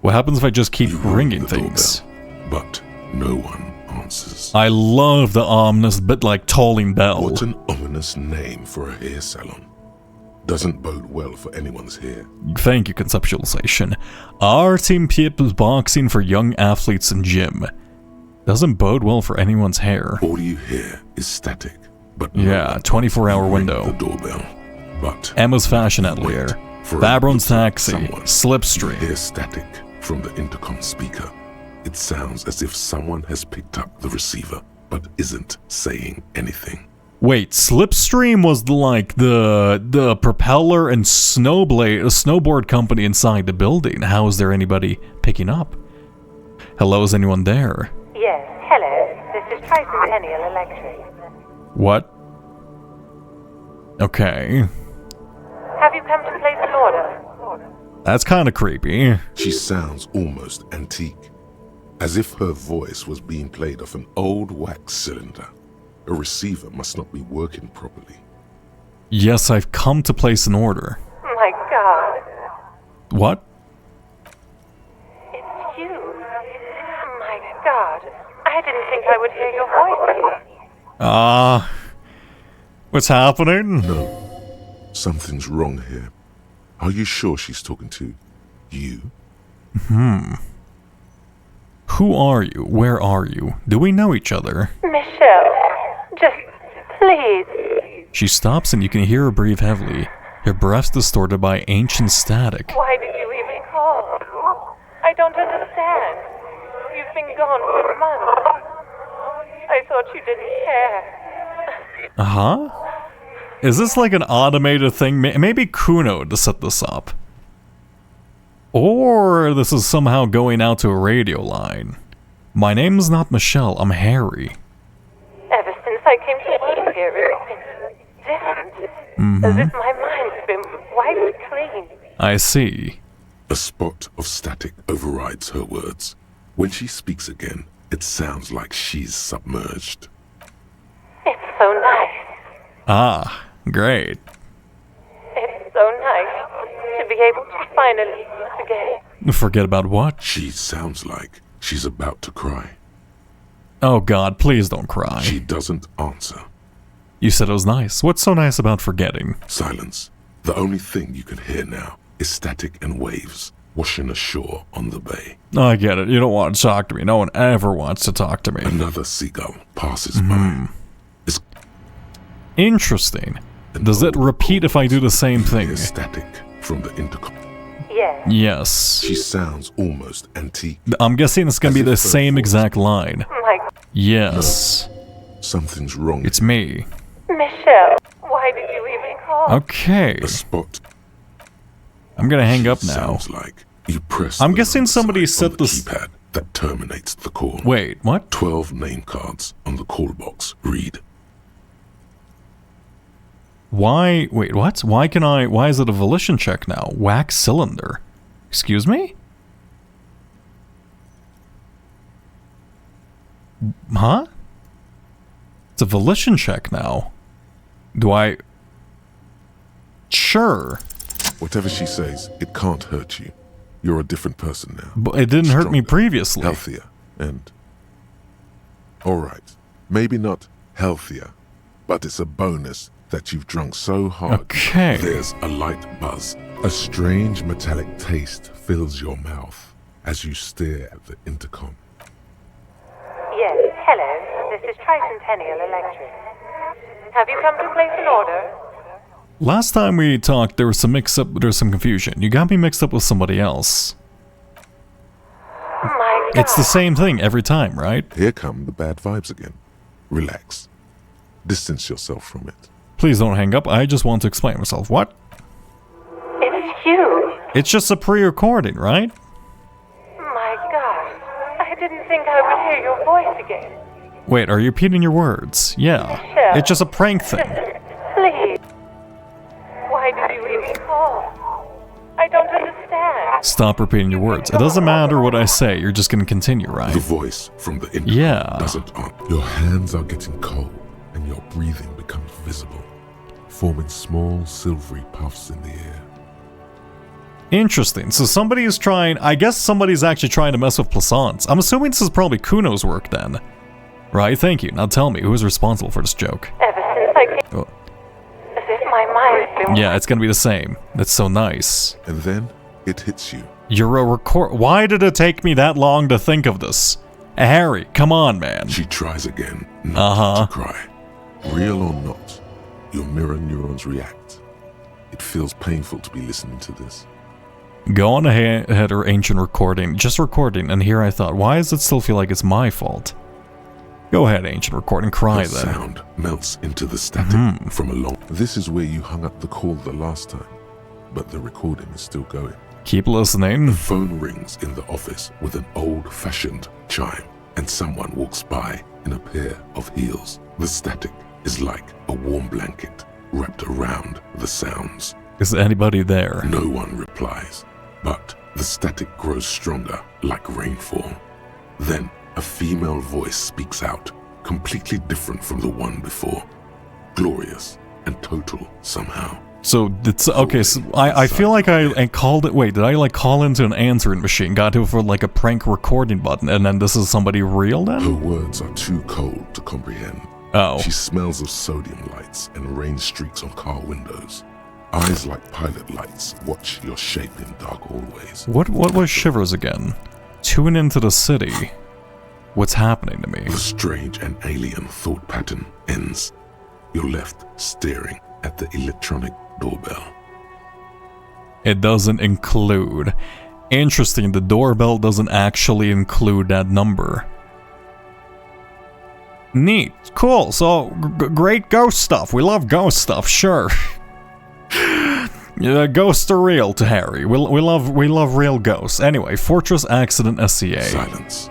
What happens if I just keep ringing things? But no one answers. I love the ominous bit like tolling bell. What an ominous name for a hair salon. Doesn't bode well for anyone's hair. Thank you, conceptualization. Our team people's boxing for young athletes in gym. Doesn't bode well for anyone's hair. All you hear is static, but yeah, 24-hour window. The doorbell, but Emma's Fashion Atelier, Fabron's Taxi, Slipstream. Hear static from the intercom speaker. It sounds as if someone has picked up the receiver, but isn't saying anything. Wait, Slipstream was like the propeller and snowboard company inside the building. How is there anybody picking up? Hello, is anyone there? Yes, hello. This is Tricentennial Electric. What? Okay. Have you come to place an order? That's kind of creepy. She sounds almost antique, as if her voice was being played off an old wax cylinder. A receiver must not be working properly. Yes, I've come to place an order. My God. What? It's you. My God. I didn't think I would hear your voice here. What's happening? No. Something's wrong here. Are you sure she's talking to you? Who are you? Where are you? Do we know each other? Michelle, just please. She stops and you can hear her breathe heavily, her breath distorted by ancient static. Why did you even call? I don't understand. You've been gone for months. I thought you didn't care. Uh-huh? Is this like an automated thing? Maybe Kuno to set this up. Or this is somehow going out to a radio line. My name is not Michelle, I'm Harry. Ever since I came to work here, it's been different. As if my mind's been wiped clean. I see. A spot of static overrides her words. When she speaks again, it sounds like she's submerged. It's so nice. Ah, great. It's so nice to be able to finally meet again. Forget about what? She sounds like she's about to cry. Oh God, please don't cry. She doesn't answer. You said it was nice. What's so nice about forgetting? Silence. The only thing you can hear now is static and waves washing ashore on the bay. I get it. You don't want to talk to me. No one ever wants to talk to me. Another seagull passes by. It's interesting. Does it repeat if I do the same thing? Static from the intercom. Yes. She sounds almost antique. I'm guessing it's gonna be the same exact line. Yes. No. Something's wrong. It's me. Michelle, why did you even call? Okay. A spot. I'm gonna hang up now. Sounds like you press. I'm guessing somebody set the keypad that terminates the call. Wait, what? 12 name cards on the call box. Read. Why? Wait, what? Why is it a volition check now? Wax cylinder. Excuse me? Huh? It's a volition check now. Do I? Sure. Whatever she says, it can't hurt you. You're a different person now. But it didn't hurt me previously. Healthier and... Alright, maybe not healthier, but it's a bonus that you've drunk so hard. Okay. There's a light buzz. A strange metallic taste fills your mouth as you stare at the intercom. Yes, hello. This is Tricentennial Electric. Have you come to place an order? Last time we talked, there was some mix-up, there was some confusion. You got me mixed up with somebody else. My God. It's the same thing every time, right? Here come the bad vibes again. Relax. Distance yourself from it. Please don't hang up. I just want to explain myself. What? It's you. It's just a pre-recording, right? My God. I didn't think I would hear your voice again. Wait, are you repeating your words? Yeah. Michelle. It's just a prank thing. Please. Why did you even call? I don't understand. Stop repeating your words. It doesn't matter what I say. You're just going to continue, right? The voice from the intercom doesn't answer. Your hands are getting cold, and your breathing becomes visible, forming small silvery puffs in the air. Interesting. So somebody is trying... I guess somebody's actually trying to mess with Plaisance. I'm assuming this is probably Kuno's work then. Right, thank you. Now tell me, who is responsible for this joke? Ever since I came... Oh. As if my mind's been... Yeah, it's gonna be the same. That's so nice. And then it hits you. You're a record... Why did it take me that long to think of this? Harry, come on, man. She tries again, not to cry. Real or not, your mirror neurons react. It feels painful to be listening to this. Go on ahead, or ancient recording. Just recording, and here I thought, why does it still feel like it's my fault? Go ahead, ancient recording, cry the then. Sound melts into the static from a long... This is where you hung up the call the last time, but the recording is still going. Keep listening. The phone rings in the office with an old-fashioned chime, and someone walks by in a pair of heels. The static is like a warm blanket wrapped around the sounds. Is anybody there? No one replies, but the static grows stronger like rainfall. Then a female voice speaks out, completely different from the one before. Glorious and total somehow. So it's okay. So I feel like I called it. Wait, did I like call into an answering machine? Got to for like a prank recording button, and then this is somebody real then? Her words are too cold to comprehend. Oh. She smells of sodium lights and rain streaks on car windows. Eyes like pilot lights watch your shape in dark hallways. What was Shivers again? Tune into the city. What's happening to me? The strange and alien thought pattern ends. You're left staring at the electronic doorbell. It doesn't include. Interesting, the doorbell doesn't actually include that number. Neat. Cool. So, great ghost stuff. We love ghost stuff, sure. Ghosts are real to Harry. We love real ghosts. Anyway, Fortress Accident SCA. Silence.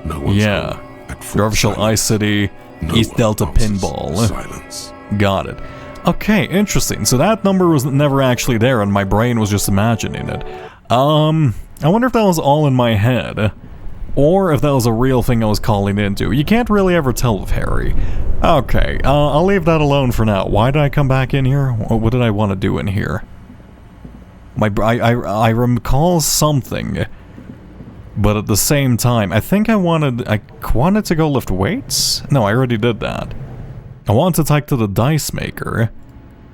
No one's Revachol Ice City, East Delta Pinball. Silence. Got it. Okay, interesting. So that number was never actually there, and my brain was just imagining it. I wonder if that was all in my head, or if that was a real thing I was calling into. You can't really ever tell with Harry. Okay, I'll leave that alone for now. Why did I come back in here? What did I want to do in here? I recall something, but at the same time, I think I wanted to go lift weights? No, I already did that. I wanted to take to the dice maker,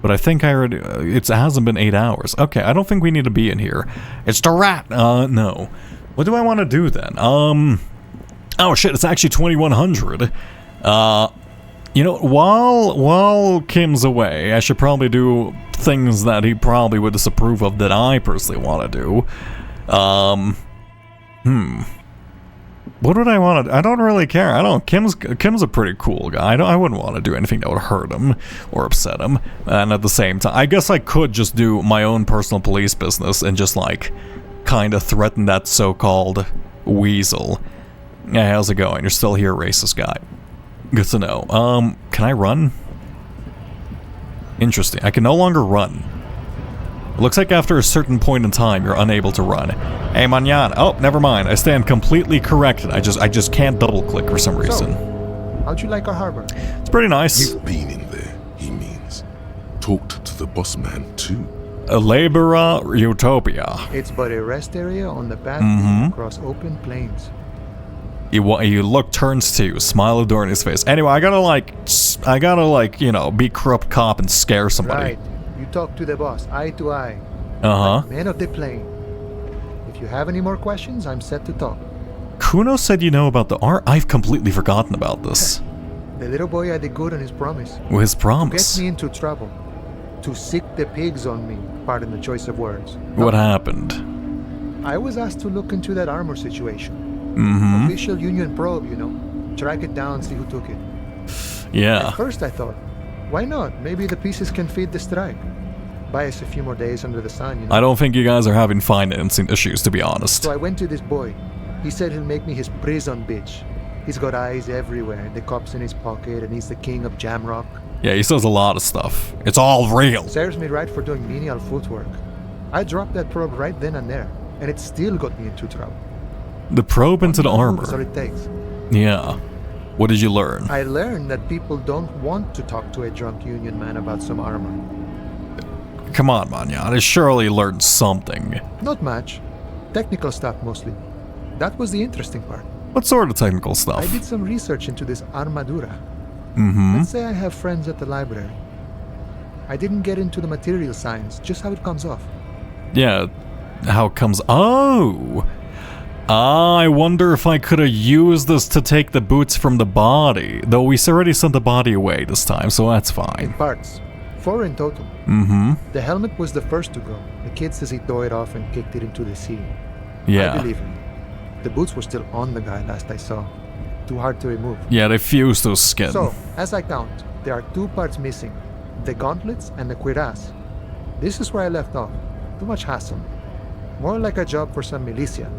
but I think I already... it hasn't been 8 hours. Okay, I don't think we need to be in here. It's the rat! No. What do I want to do then? Oh shit, it's actually 2100. You know, while Kim's away, I should probably do things that he probably would disapprove of that I personally want to do. What would I want to... I don't really care. Kim's a pretty cool guy. I wouldn't want to do anything that would hurt him or upset him. And at the same time, I guess I could just do my own personal police business and just, like, kind of threaten that so-called weasel. Hey, how's it going? You're still here, racist guy. Good to know. Can I run? Interesting. I can no longer run. It looks like after a certain point in time, you're unable to run. Hey, mañana. Oh, never mind. I stand completely corrected. I just can't double-click for some reason. So, how'd you like our harbor? It's pretty nice. You've been in there, he means. Talked to the boss man, too. Labora Utopia. It's but a rest area on the path across open plains. You look, turns to you, smile adoring his face. Anyway, I gotta, you know, be corrupt cop and scare somebody. Right. You talk to the boss, eye to eye. Uh-huh. Like man of the plane. If you have any more questions, I'm set to talk. Kuno said you know about the art? I've completely forgotten about this. The little boy had the good on his promise. His promise? To get me into trouble. To sick the pigs on me, pardon the choice of words. What happened? I was asked to look into that armor situation. Mm-hmm. Official union probe, you know. Track it down, see who took it. Yeah. At first I thought, why not? Maybe the pieces can feed the strike. Buy us a few more days under the sun, you know. I don't think you guys are having financing issues, to be honest. So I went to this boy. He said he'll make me his prison bitch. He's got eyes everywhere, the cops in his pocket, and he's the king of Jamrock. Yeah, he says a lot of stuff. It's all real. Serves me right for doing menial footwork. I dropped that probe right then and there, and it still got me into trouble. The probe into the armor. That's all it takes. Yeah. What did you learn? I learned that people don't want to talk to a drunk union man about some armor. Come on, Manyan. I surely learned something. Not much. Technical stuff mostly. That was the interesting part. What sort of technical stuff? I did some research into this armadura. Mm-hmm. Let's say I have friends at the library. I didn't get into the material science, just how it comes off. Yeah, how it comes... Oh! I wonder if I could have used this to take the boots from the body. Though we already sent the body away this time, so that's fine. In parts. 4 in total. Mm-hmm. The helmet was the first to go. The kid says he tore it off and kicked it into the sea. Yeah. I believe him. The boots were still on the guy last I saw. Too hard to remove. Yeah, they fused those skin. So, as I count, there are 2 parts missing. The gauntlets and the cuirass. This is where I left off. Too much hassle. More like a job for some militia.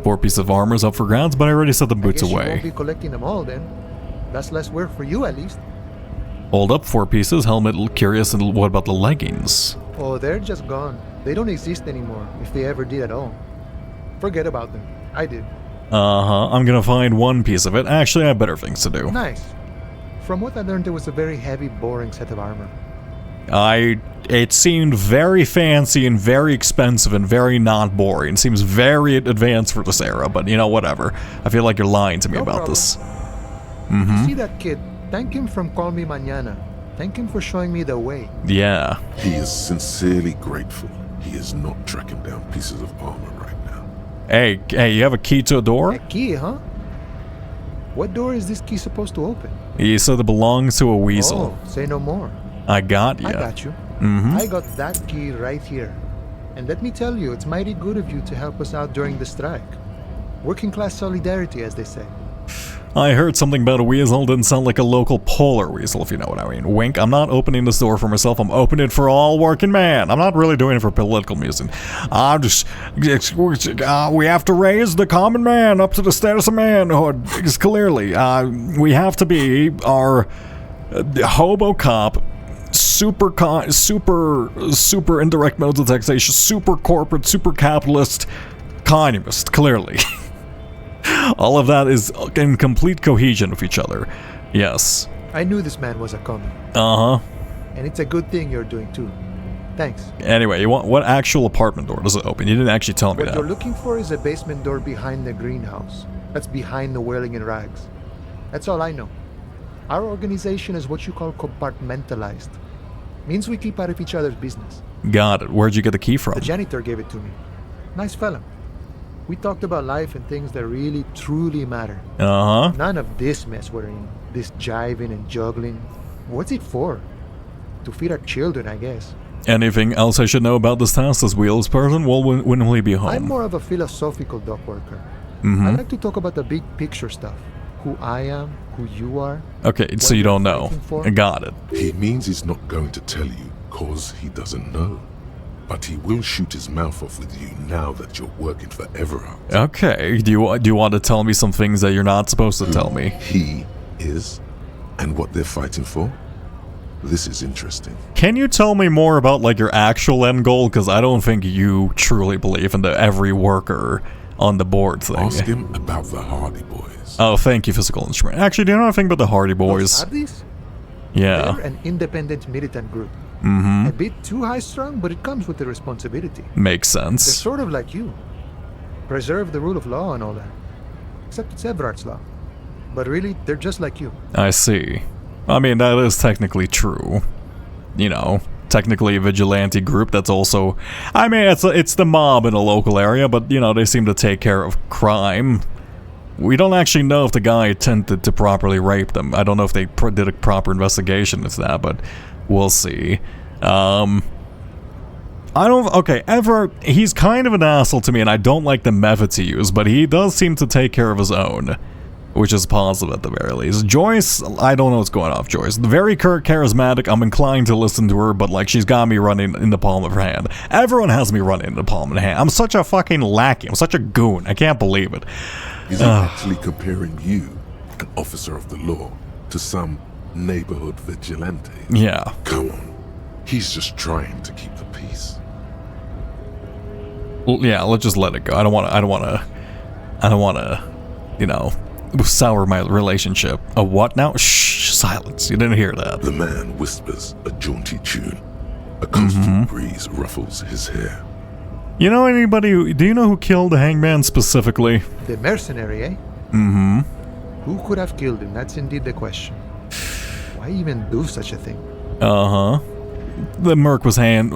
4 pieces of armor's up for grabs, but I already set the boots I guess away. You won't be collecting them all then. That's less work for you at least. Hold up, 4 pieces, helmet, curious, and what about the leggings? Oh, they're just gone. They don't exist anymore, if they ever did at all. Forget about them. I did. Uh-huh, I'm gonna find 1 piece of it. Actually, I have better things to do. Nice. From what I learned, it was a very heavy, boring set of armor. It seemed very fancy and very expensive and very not boring. Seems very advanced for this era, but you know, whatever. I feel like you're lying to me about this. Mm-hmm. See that kid? Thank him from Call Me Mañana. Thank him for showing me the way. Yeah. He is sincerely grateful. He is not tracking down pieces of armor right now. Hey, you have a key to a door? A key, huh? What door is this key supposed to open? He said it belongs to a weasel. Oh, say no more. I got you. I got you. Mm-hmm. I got that key right here. And let me tell you, it's mighty good of you to help us out during the strike. Working class solidarity, as they say. I heard something about a weasel. Didn't sound like a local polar weasel, if you know what I mean. Wink, I'm not opening this door for myself. I'm opening it for all working man. I'm not really doing it for political music. We have to raise the common man up to the status of manhood. Because clearly, we have to be our hobo cop, super indirect modes of taxation, super corporate, super capitalist, communist, clearly. All of that is in complete cohesion with each other. Yes. I knew this man was a commie. Uh-huh. And it's a good thing you're doing too. Thanks. Anyway, you want what actual apartment door does it open? You didn't actually tell me What that. you're looking for is a basement door behind the greenhouse. That's behind the whirling in rags. That's all I know. Our organization is what you call compartmentalized. Means we keep out of each other's business. Got it. Where'd you get the key from? The janitor gave it to me. Nice fella. We talked about life and things that really, truly matter. Uh-huh. None of this mess we're in. This jiving and juggling. What's it for? To feed our children, I guess. Anything else I should know about this task, this wheels person? Well, when will he be home? I'm more of a philosophical dock worker. Mm-hmm. I like to talk about the big picture stuff. Who I am, who you are. Okay, so you don't know. I got it. He means he's not going to tell you, cause he doesn't know. But he will shoot his mouth off with you now that you're working for Everard. Okay, do you want to tell me some things that you're not supposed to tell me? He is, and what they're fighting for? This is interesting. Can you tell me more about, like, your actual end goal? Because I don't think you truly believe in the every worker on the board thing. Ask him about the Hardy Boys. Oh, thank you, Physical Instrument. Actually, do you know anything about the Hardy Boys? Hardys? Yeah. They're an independent militant group. Mm-hmm. A bit too high-strung, but it comes with the responsibility. Makes sense. They're sort of like you. Preserve the rule of law and all that. Except it's Everard's law. But really, they're just like you. I see. I mean, that is technically true. You know, technically a vigilante group that's also... I mean, it's the mob in a local area, but, you know, they seem to take care of crime. We don't actually know if the guy attempted to properly rape them. I don't know if they did a proper investigation into that, but we'll see. Everard, he's kind of an asshole to me, and I don't like the methods he used, but he does seem to take care of his own. which is positive at the very least. Joyce, I don't know what's going on with Joyce. Very charismatic, I'm inclined to listen to her, but like she's got me running in the palm of her hand. Everyone has me running in the palm of the hand. I'm such a fucking lackey. I'm such a goon. I can't believe it. He's actually comparing you, an officer of the law, to some neighborhood vigilante. Yeah. Come on. He's just trying to keep the peace. Well, yeah, let's just let it go. I don't want to, you know, sour my relationship. A what now? Shh, silence. You didn't hear that. The man whispers a jaunty tune. A coastal breeze ruffles his hair. You know do you know who killed the hangman specifically? The mercenary, eh? Mm-hmm. Who could have killed him? That's indeed the question. Why even do such a thing? Uh-huh. The merc was hanged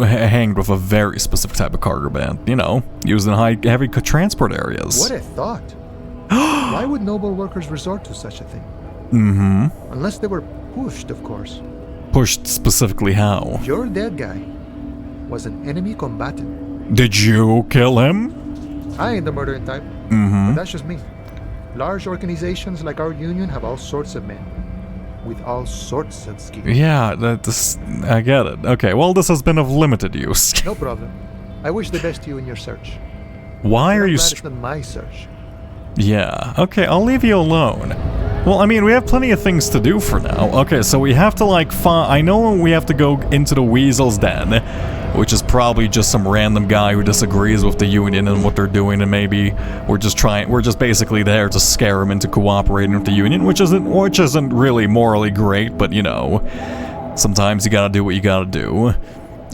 with a very specific type of cargo band, you know, used in heavy transport areas. What a thought. Why would noble workers resort to such a thing? Mm-hmm. Unless they were pushed, of course. Pushed specifically how? Your dead guy was an enemy combatant. Did you kill him? I ain't the murdering type. Mm-hmm. But that's just me. Large organizations like our union have all sorts of men. With all sorts of skills. Yeah, I get it. Okay, well, this has been of limited use. No problem. I wish the best to you in your search. Why are you... It's not my search. Yeah, okay, I'll leave you alone. Well, I mean, we have plenty of things to do for now. Okay, so we have to, like, I know we have to go into the Weasel's Den, which is probably just some random guy who disagrees with the Union and what they're doing, and maybe we're just basically there to scare him into cooperating with the Union, which isn't really morally great, but, you know, sometimes you gotta do what you gotta do.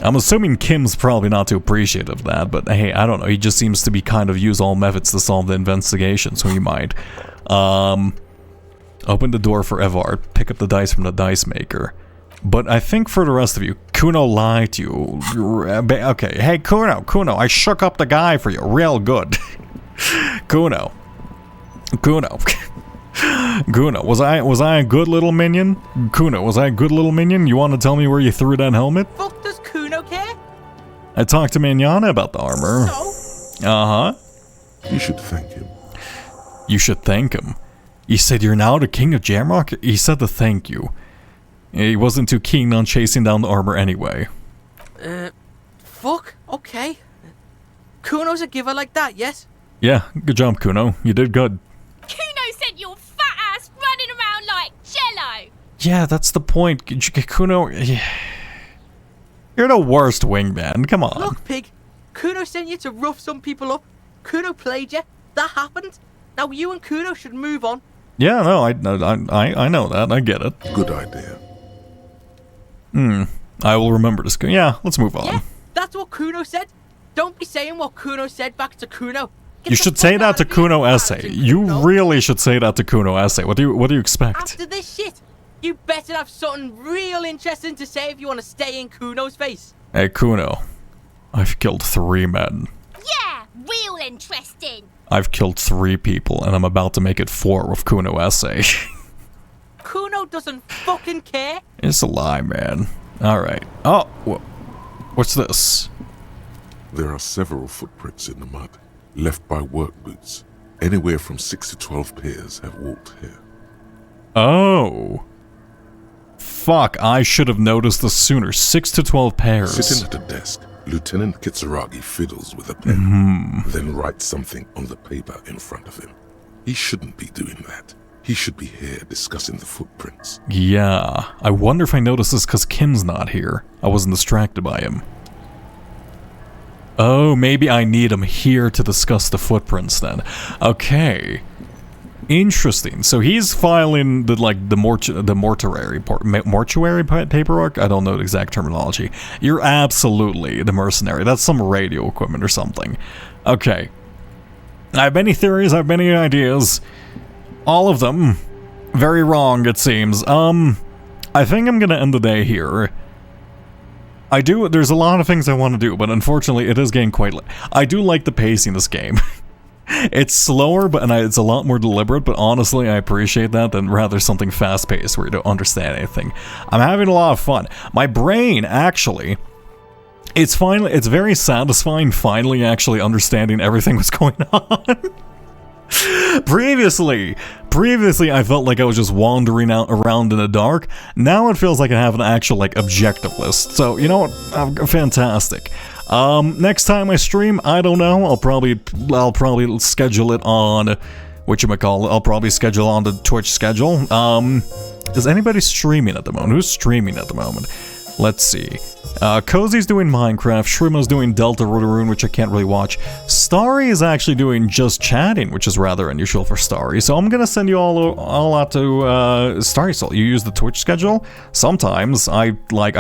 I'm assuming Kim's probably not too appreciative of that, but hey, I don't know, he just seems to be kind of use all methods to solve the investigation, so he might. Open the door for Evard, pick up the dice from the dice maker. But I think for the rest of you, Kuno lied to you. Okay, hey Kuno, I shook up the guy for you real good. Kuno, was I a good little minion? Kuno, was I a good little minion? You want to tell me where you threw that helmet? Fuck does Kuno care? I talked to Mignana about the armor. So? Uh-huh. You should thank him. You should thank him. He said you're now the king of Jamrock? He said to thank you. He wasn't too keen on chasing down the armor anyway. Fuck, okay. Kuno's a giver like that, yes? Yeah, good job, Kuno. You did good. Kuno sent your fat ass running around like jello. Yeah, that's the point. Kuno, you're the worst wingman. Come on. Look, pig. Kuno sent you to rough some people up. Kuno played you. That happened. Now you and Kuno should move on. Yeah, no, I know that. I get it. Good idea. I will remember this. Yeah, let's move on. Yeah, that's what Kuno said. Don't be saying what Kuno said back to Kuno. You should say that to Kuno Essay. You really should say that to Kuno Essay. What do you expect? After this shit, you better have something real interesting to say if you want to stay in Kuno's face. Hey, Kuno. I've killed 3 men. Yeah, real interesting. I've killed 3 people, and I'm about to make it 4 with Kuno Essay. Kuno doesn't fucking care. It's a lie, man. Alright. Oh, what's this? There are several footprints in the mud, left by work boots. Anywhere from 6 to 12 pairs have walked here. Oh. Fuck, I should have noticed this sooner. 6 to 12 pairs. Sitting at a desk, Lieutenant Kitsuragi fiddles with a pen, then writes something on the paper in front of him. He shouldn't be doing that. He should be here discussing the footprints. Yeah, I wonder if I noticed this because Kim's not here. I wasn't distracted by him. Oh, maybe I need him here to discuss the footprints then. Okay. Interesting. So he's filing the mortuary paperwork? I don't know the exact terminology. You're absolutely the mercenary. That's some radio equipment or something. Okay. I have many theories, I have many ideas. All of them very wrong, it seems. I think I'm gonna end the day here. There's a lot of things I want to do, but unfortunately it is getting quite late. I do like the pacing in this game. It's slower, but it's a lot more deliberate, but honestly, I appreciate that than rather something fast-paced where you don't understand anything. I'm having a lot of fun. My brain, actually, it's very satisfying finally actually understanding everything that's going on. Previously, I felt like I was just wandering around in the dark. Now it feels like I have an actual, like, objective list. So, you know what? Fantastic. Next time I stream, I don't know. I'll probably schedule it on whatchamacallit. I'll probably schedule on the Twitch schedule. Is anybody streaming at the moment? Who's streaming at the moment? Let's see. Cozy's doing Minecraft, Shrimo's doing Delta Rotorune, which I can't really watch. Starry is actually doing just chatting, which is rather unusual for Starry. So I'm gonna send you all out to Starry Soul. You use the Twitch schedule? Sometimes I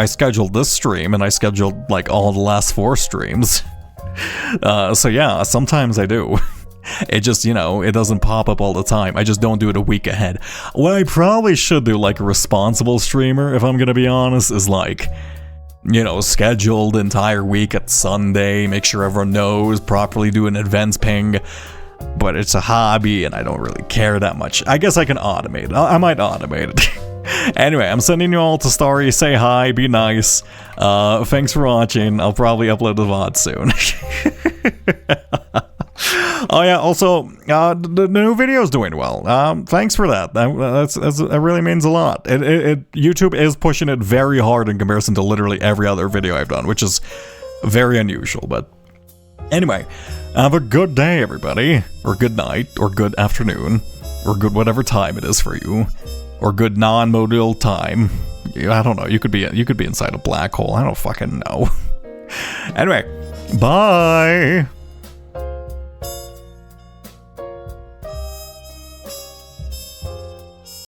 scheduled this stream and I scheduled like all the last 4 streams. So yeah, sometimes I do. It just, you know, it doesn't pop up all the time. I just don't do it a week ahead. What I probably should do, like a responsible streamer, if I'm gonna be honest, is like, you know, schedule the entire week at Sunday, make sure everyone knows, properly do an events ping. But it's a hobby and I don't really care that much. I guess I can automate it. I might automate it. Anyway, I'm sending you all to Starry. Say hi, be nice. Thanks for watching. I'll probably upload the VOD soon. Oh yeah, also, the new video's doing well. Thanks for that. That really means a lot. YouTube is pushing it very hard in comparison to literally every other video I've done, which is very unusual. But anyway, have a good day, everybody, or good night, or good afternoon, or good whatever time it is for you, or good non-modal time. I don't know. You could be inside a black hole. I don't fucking know. Anyway, bye.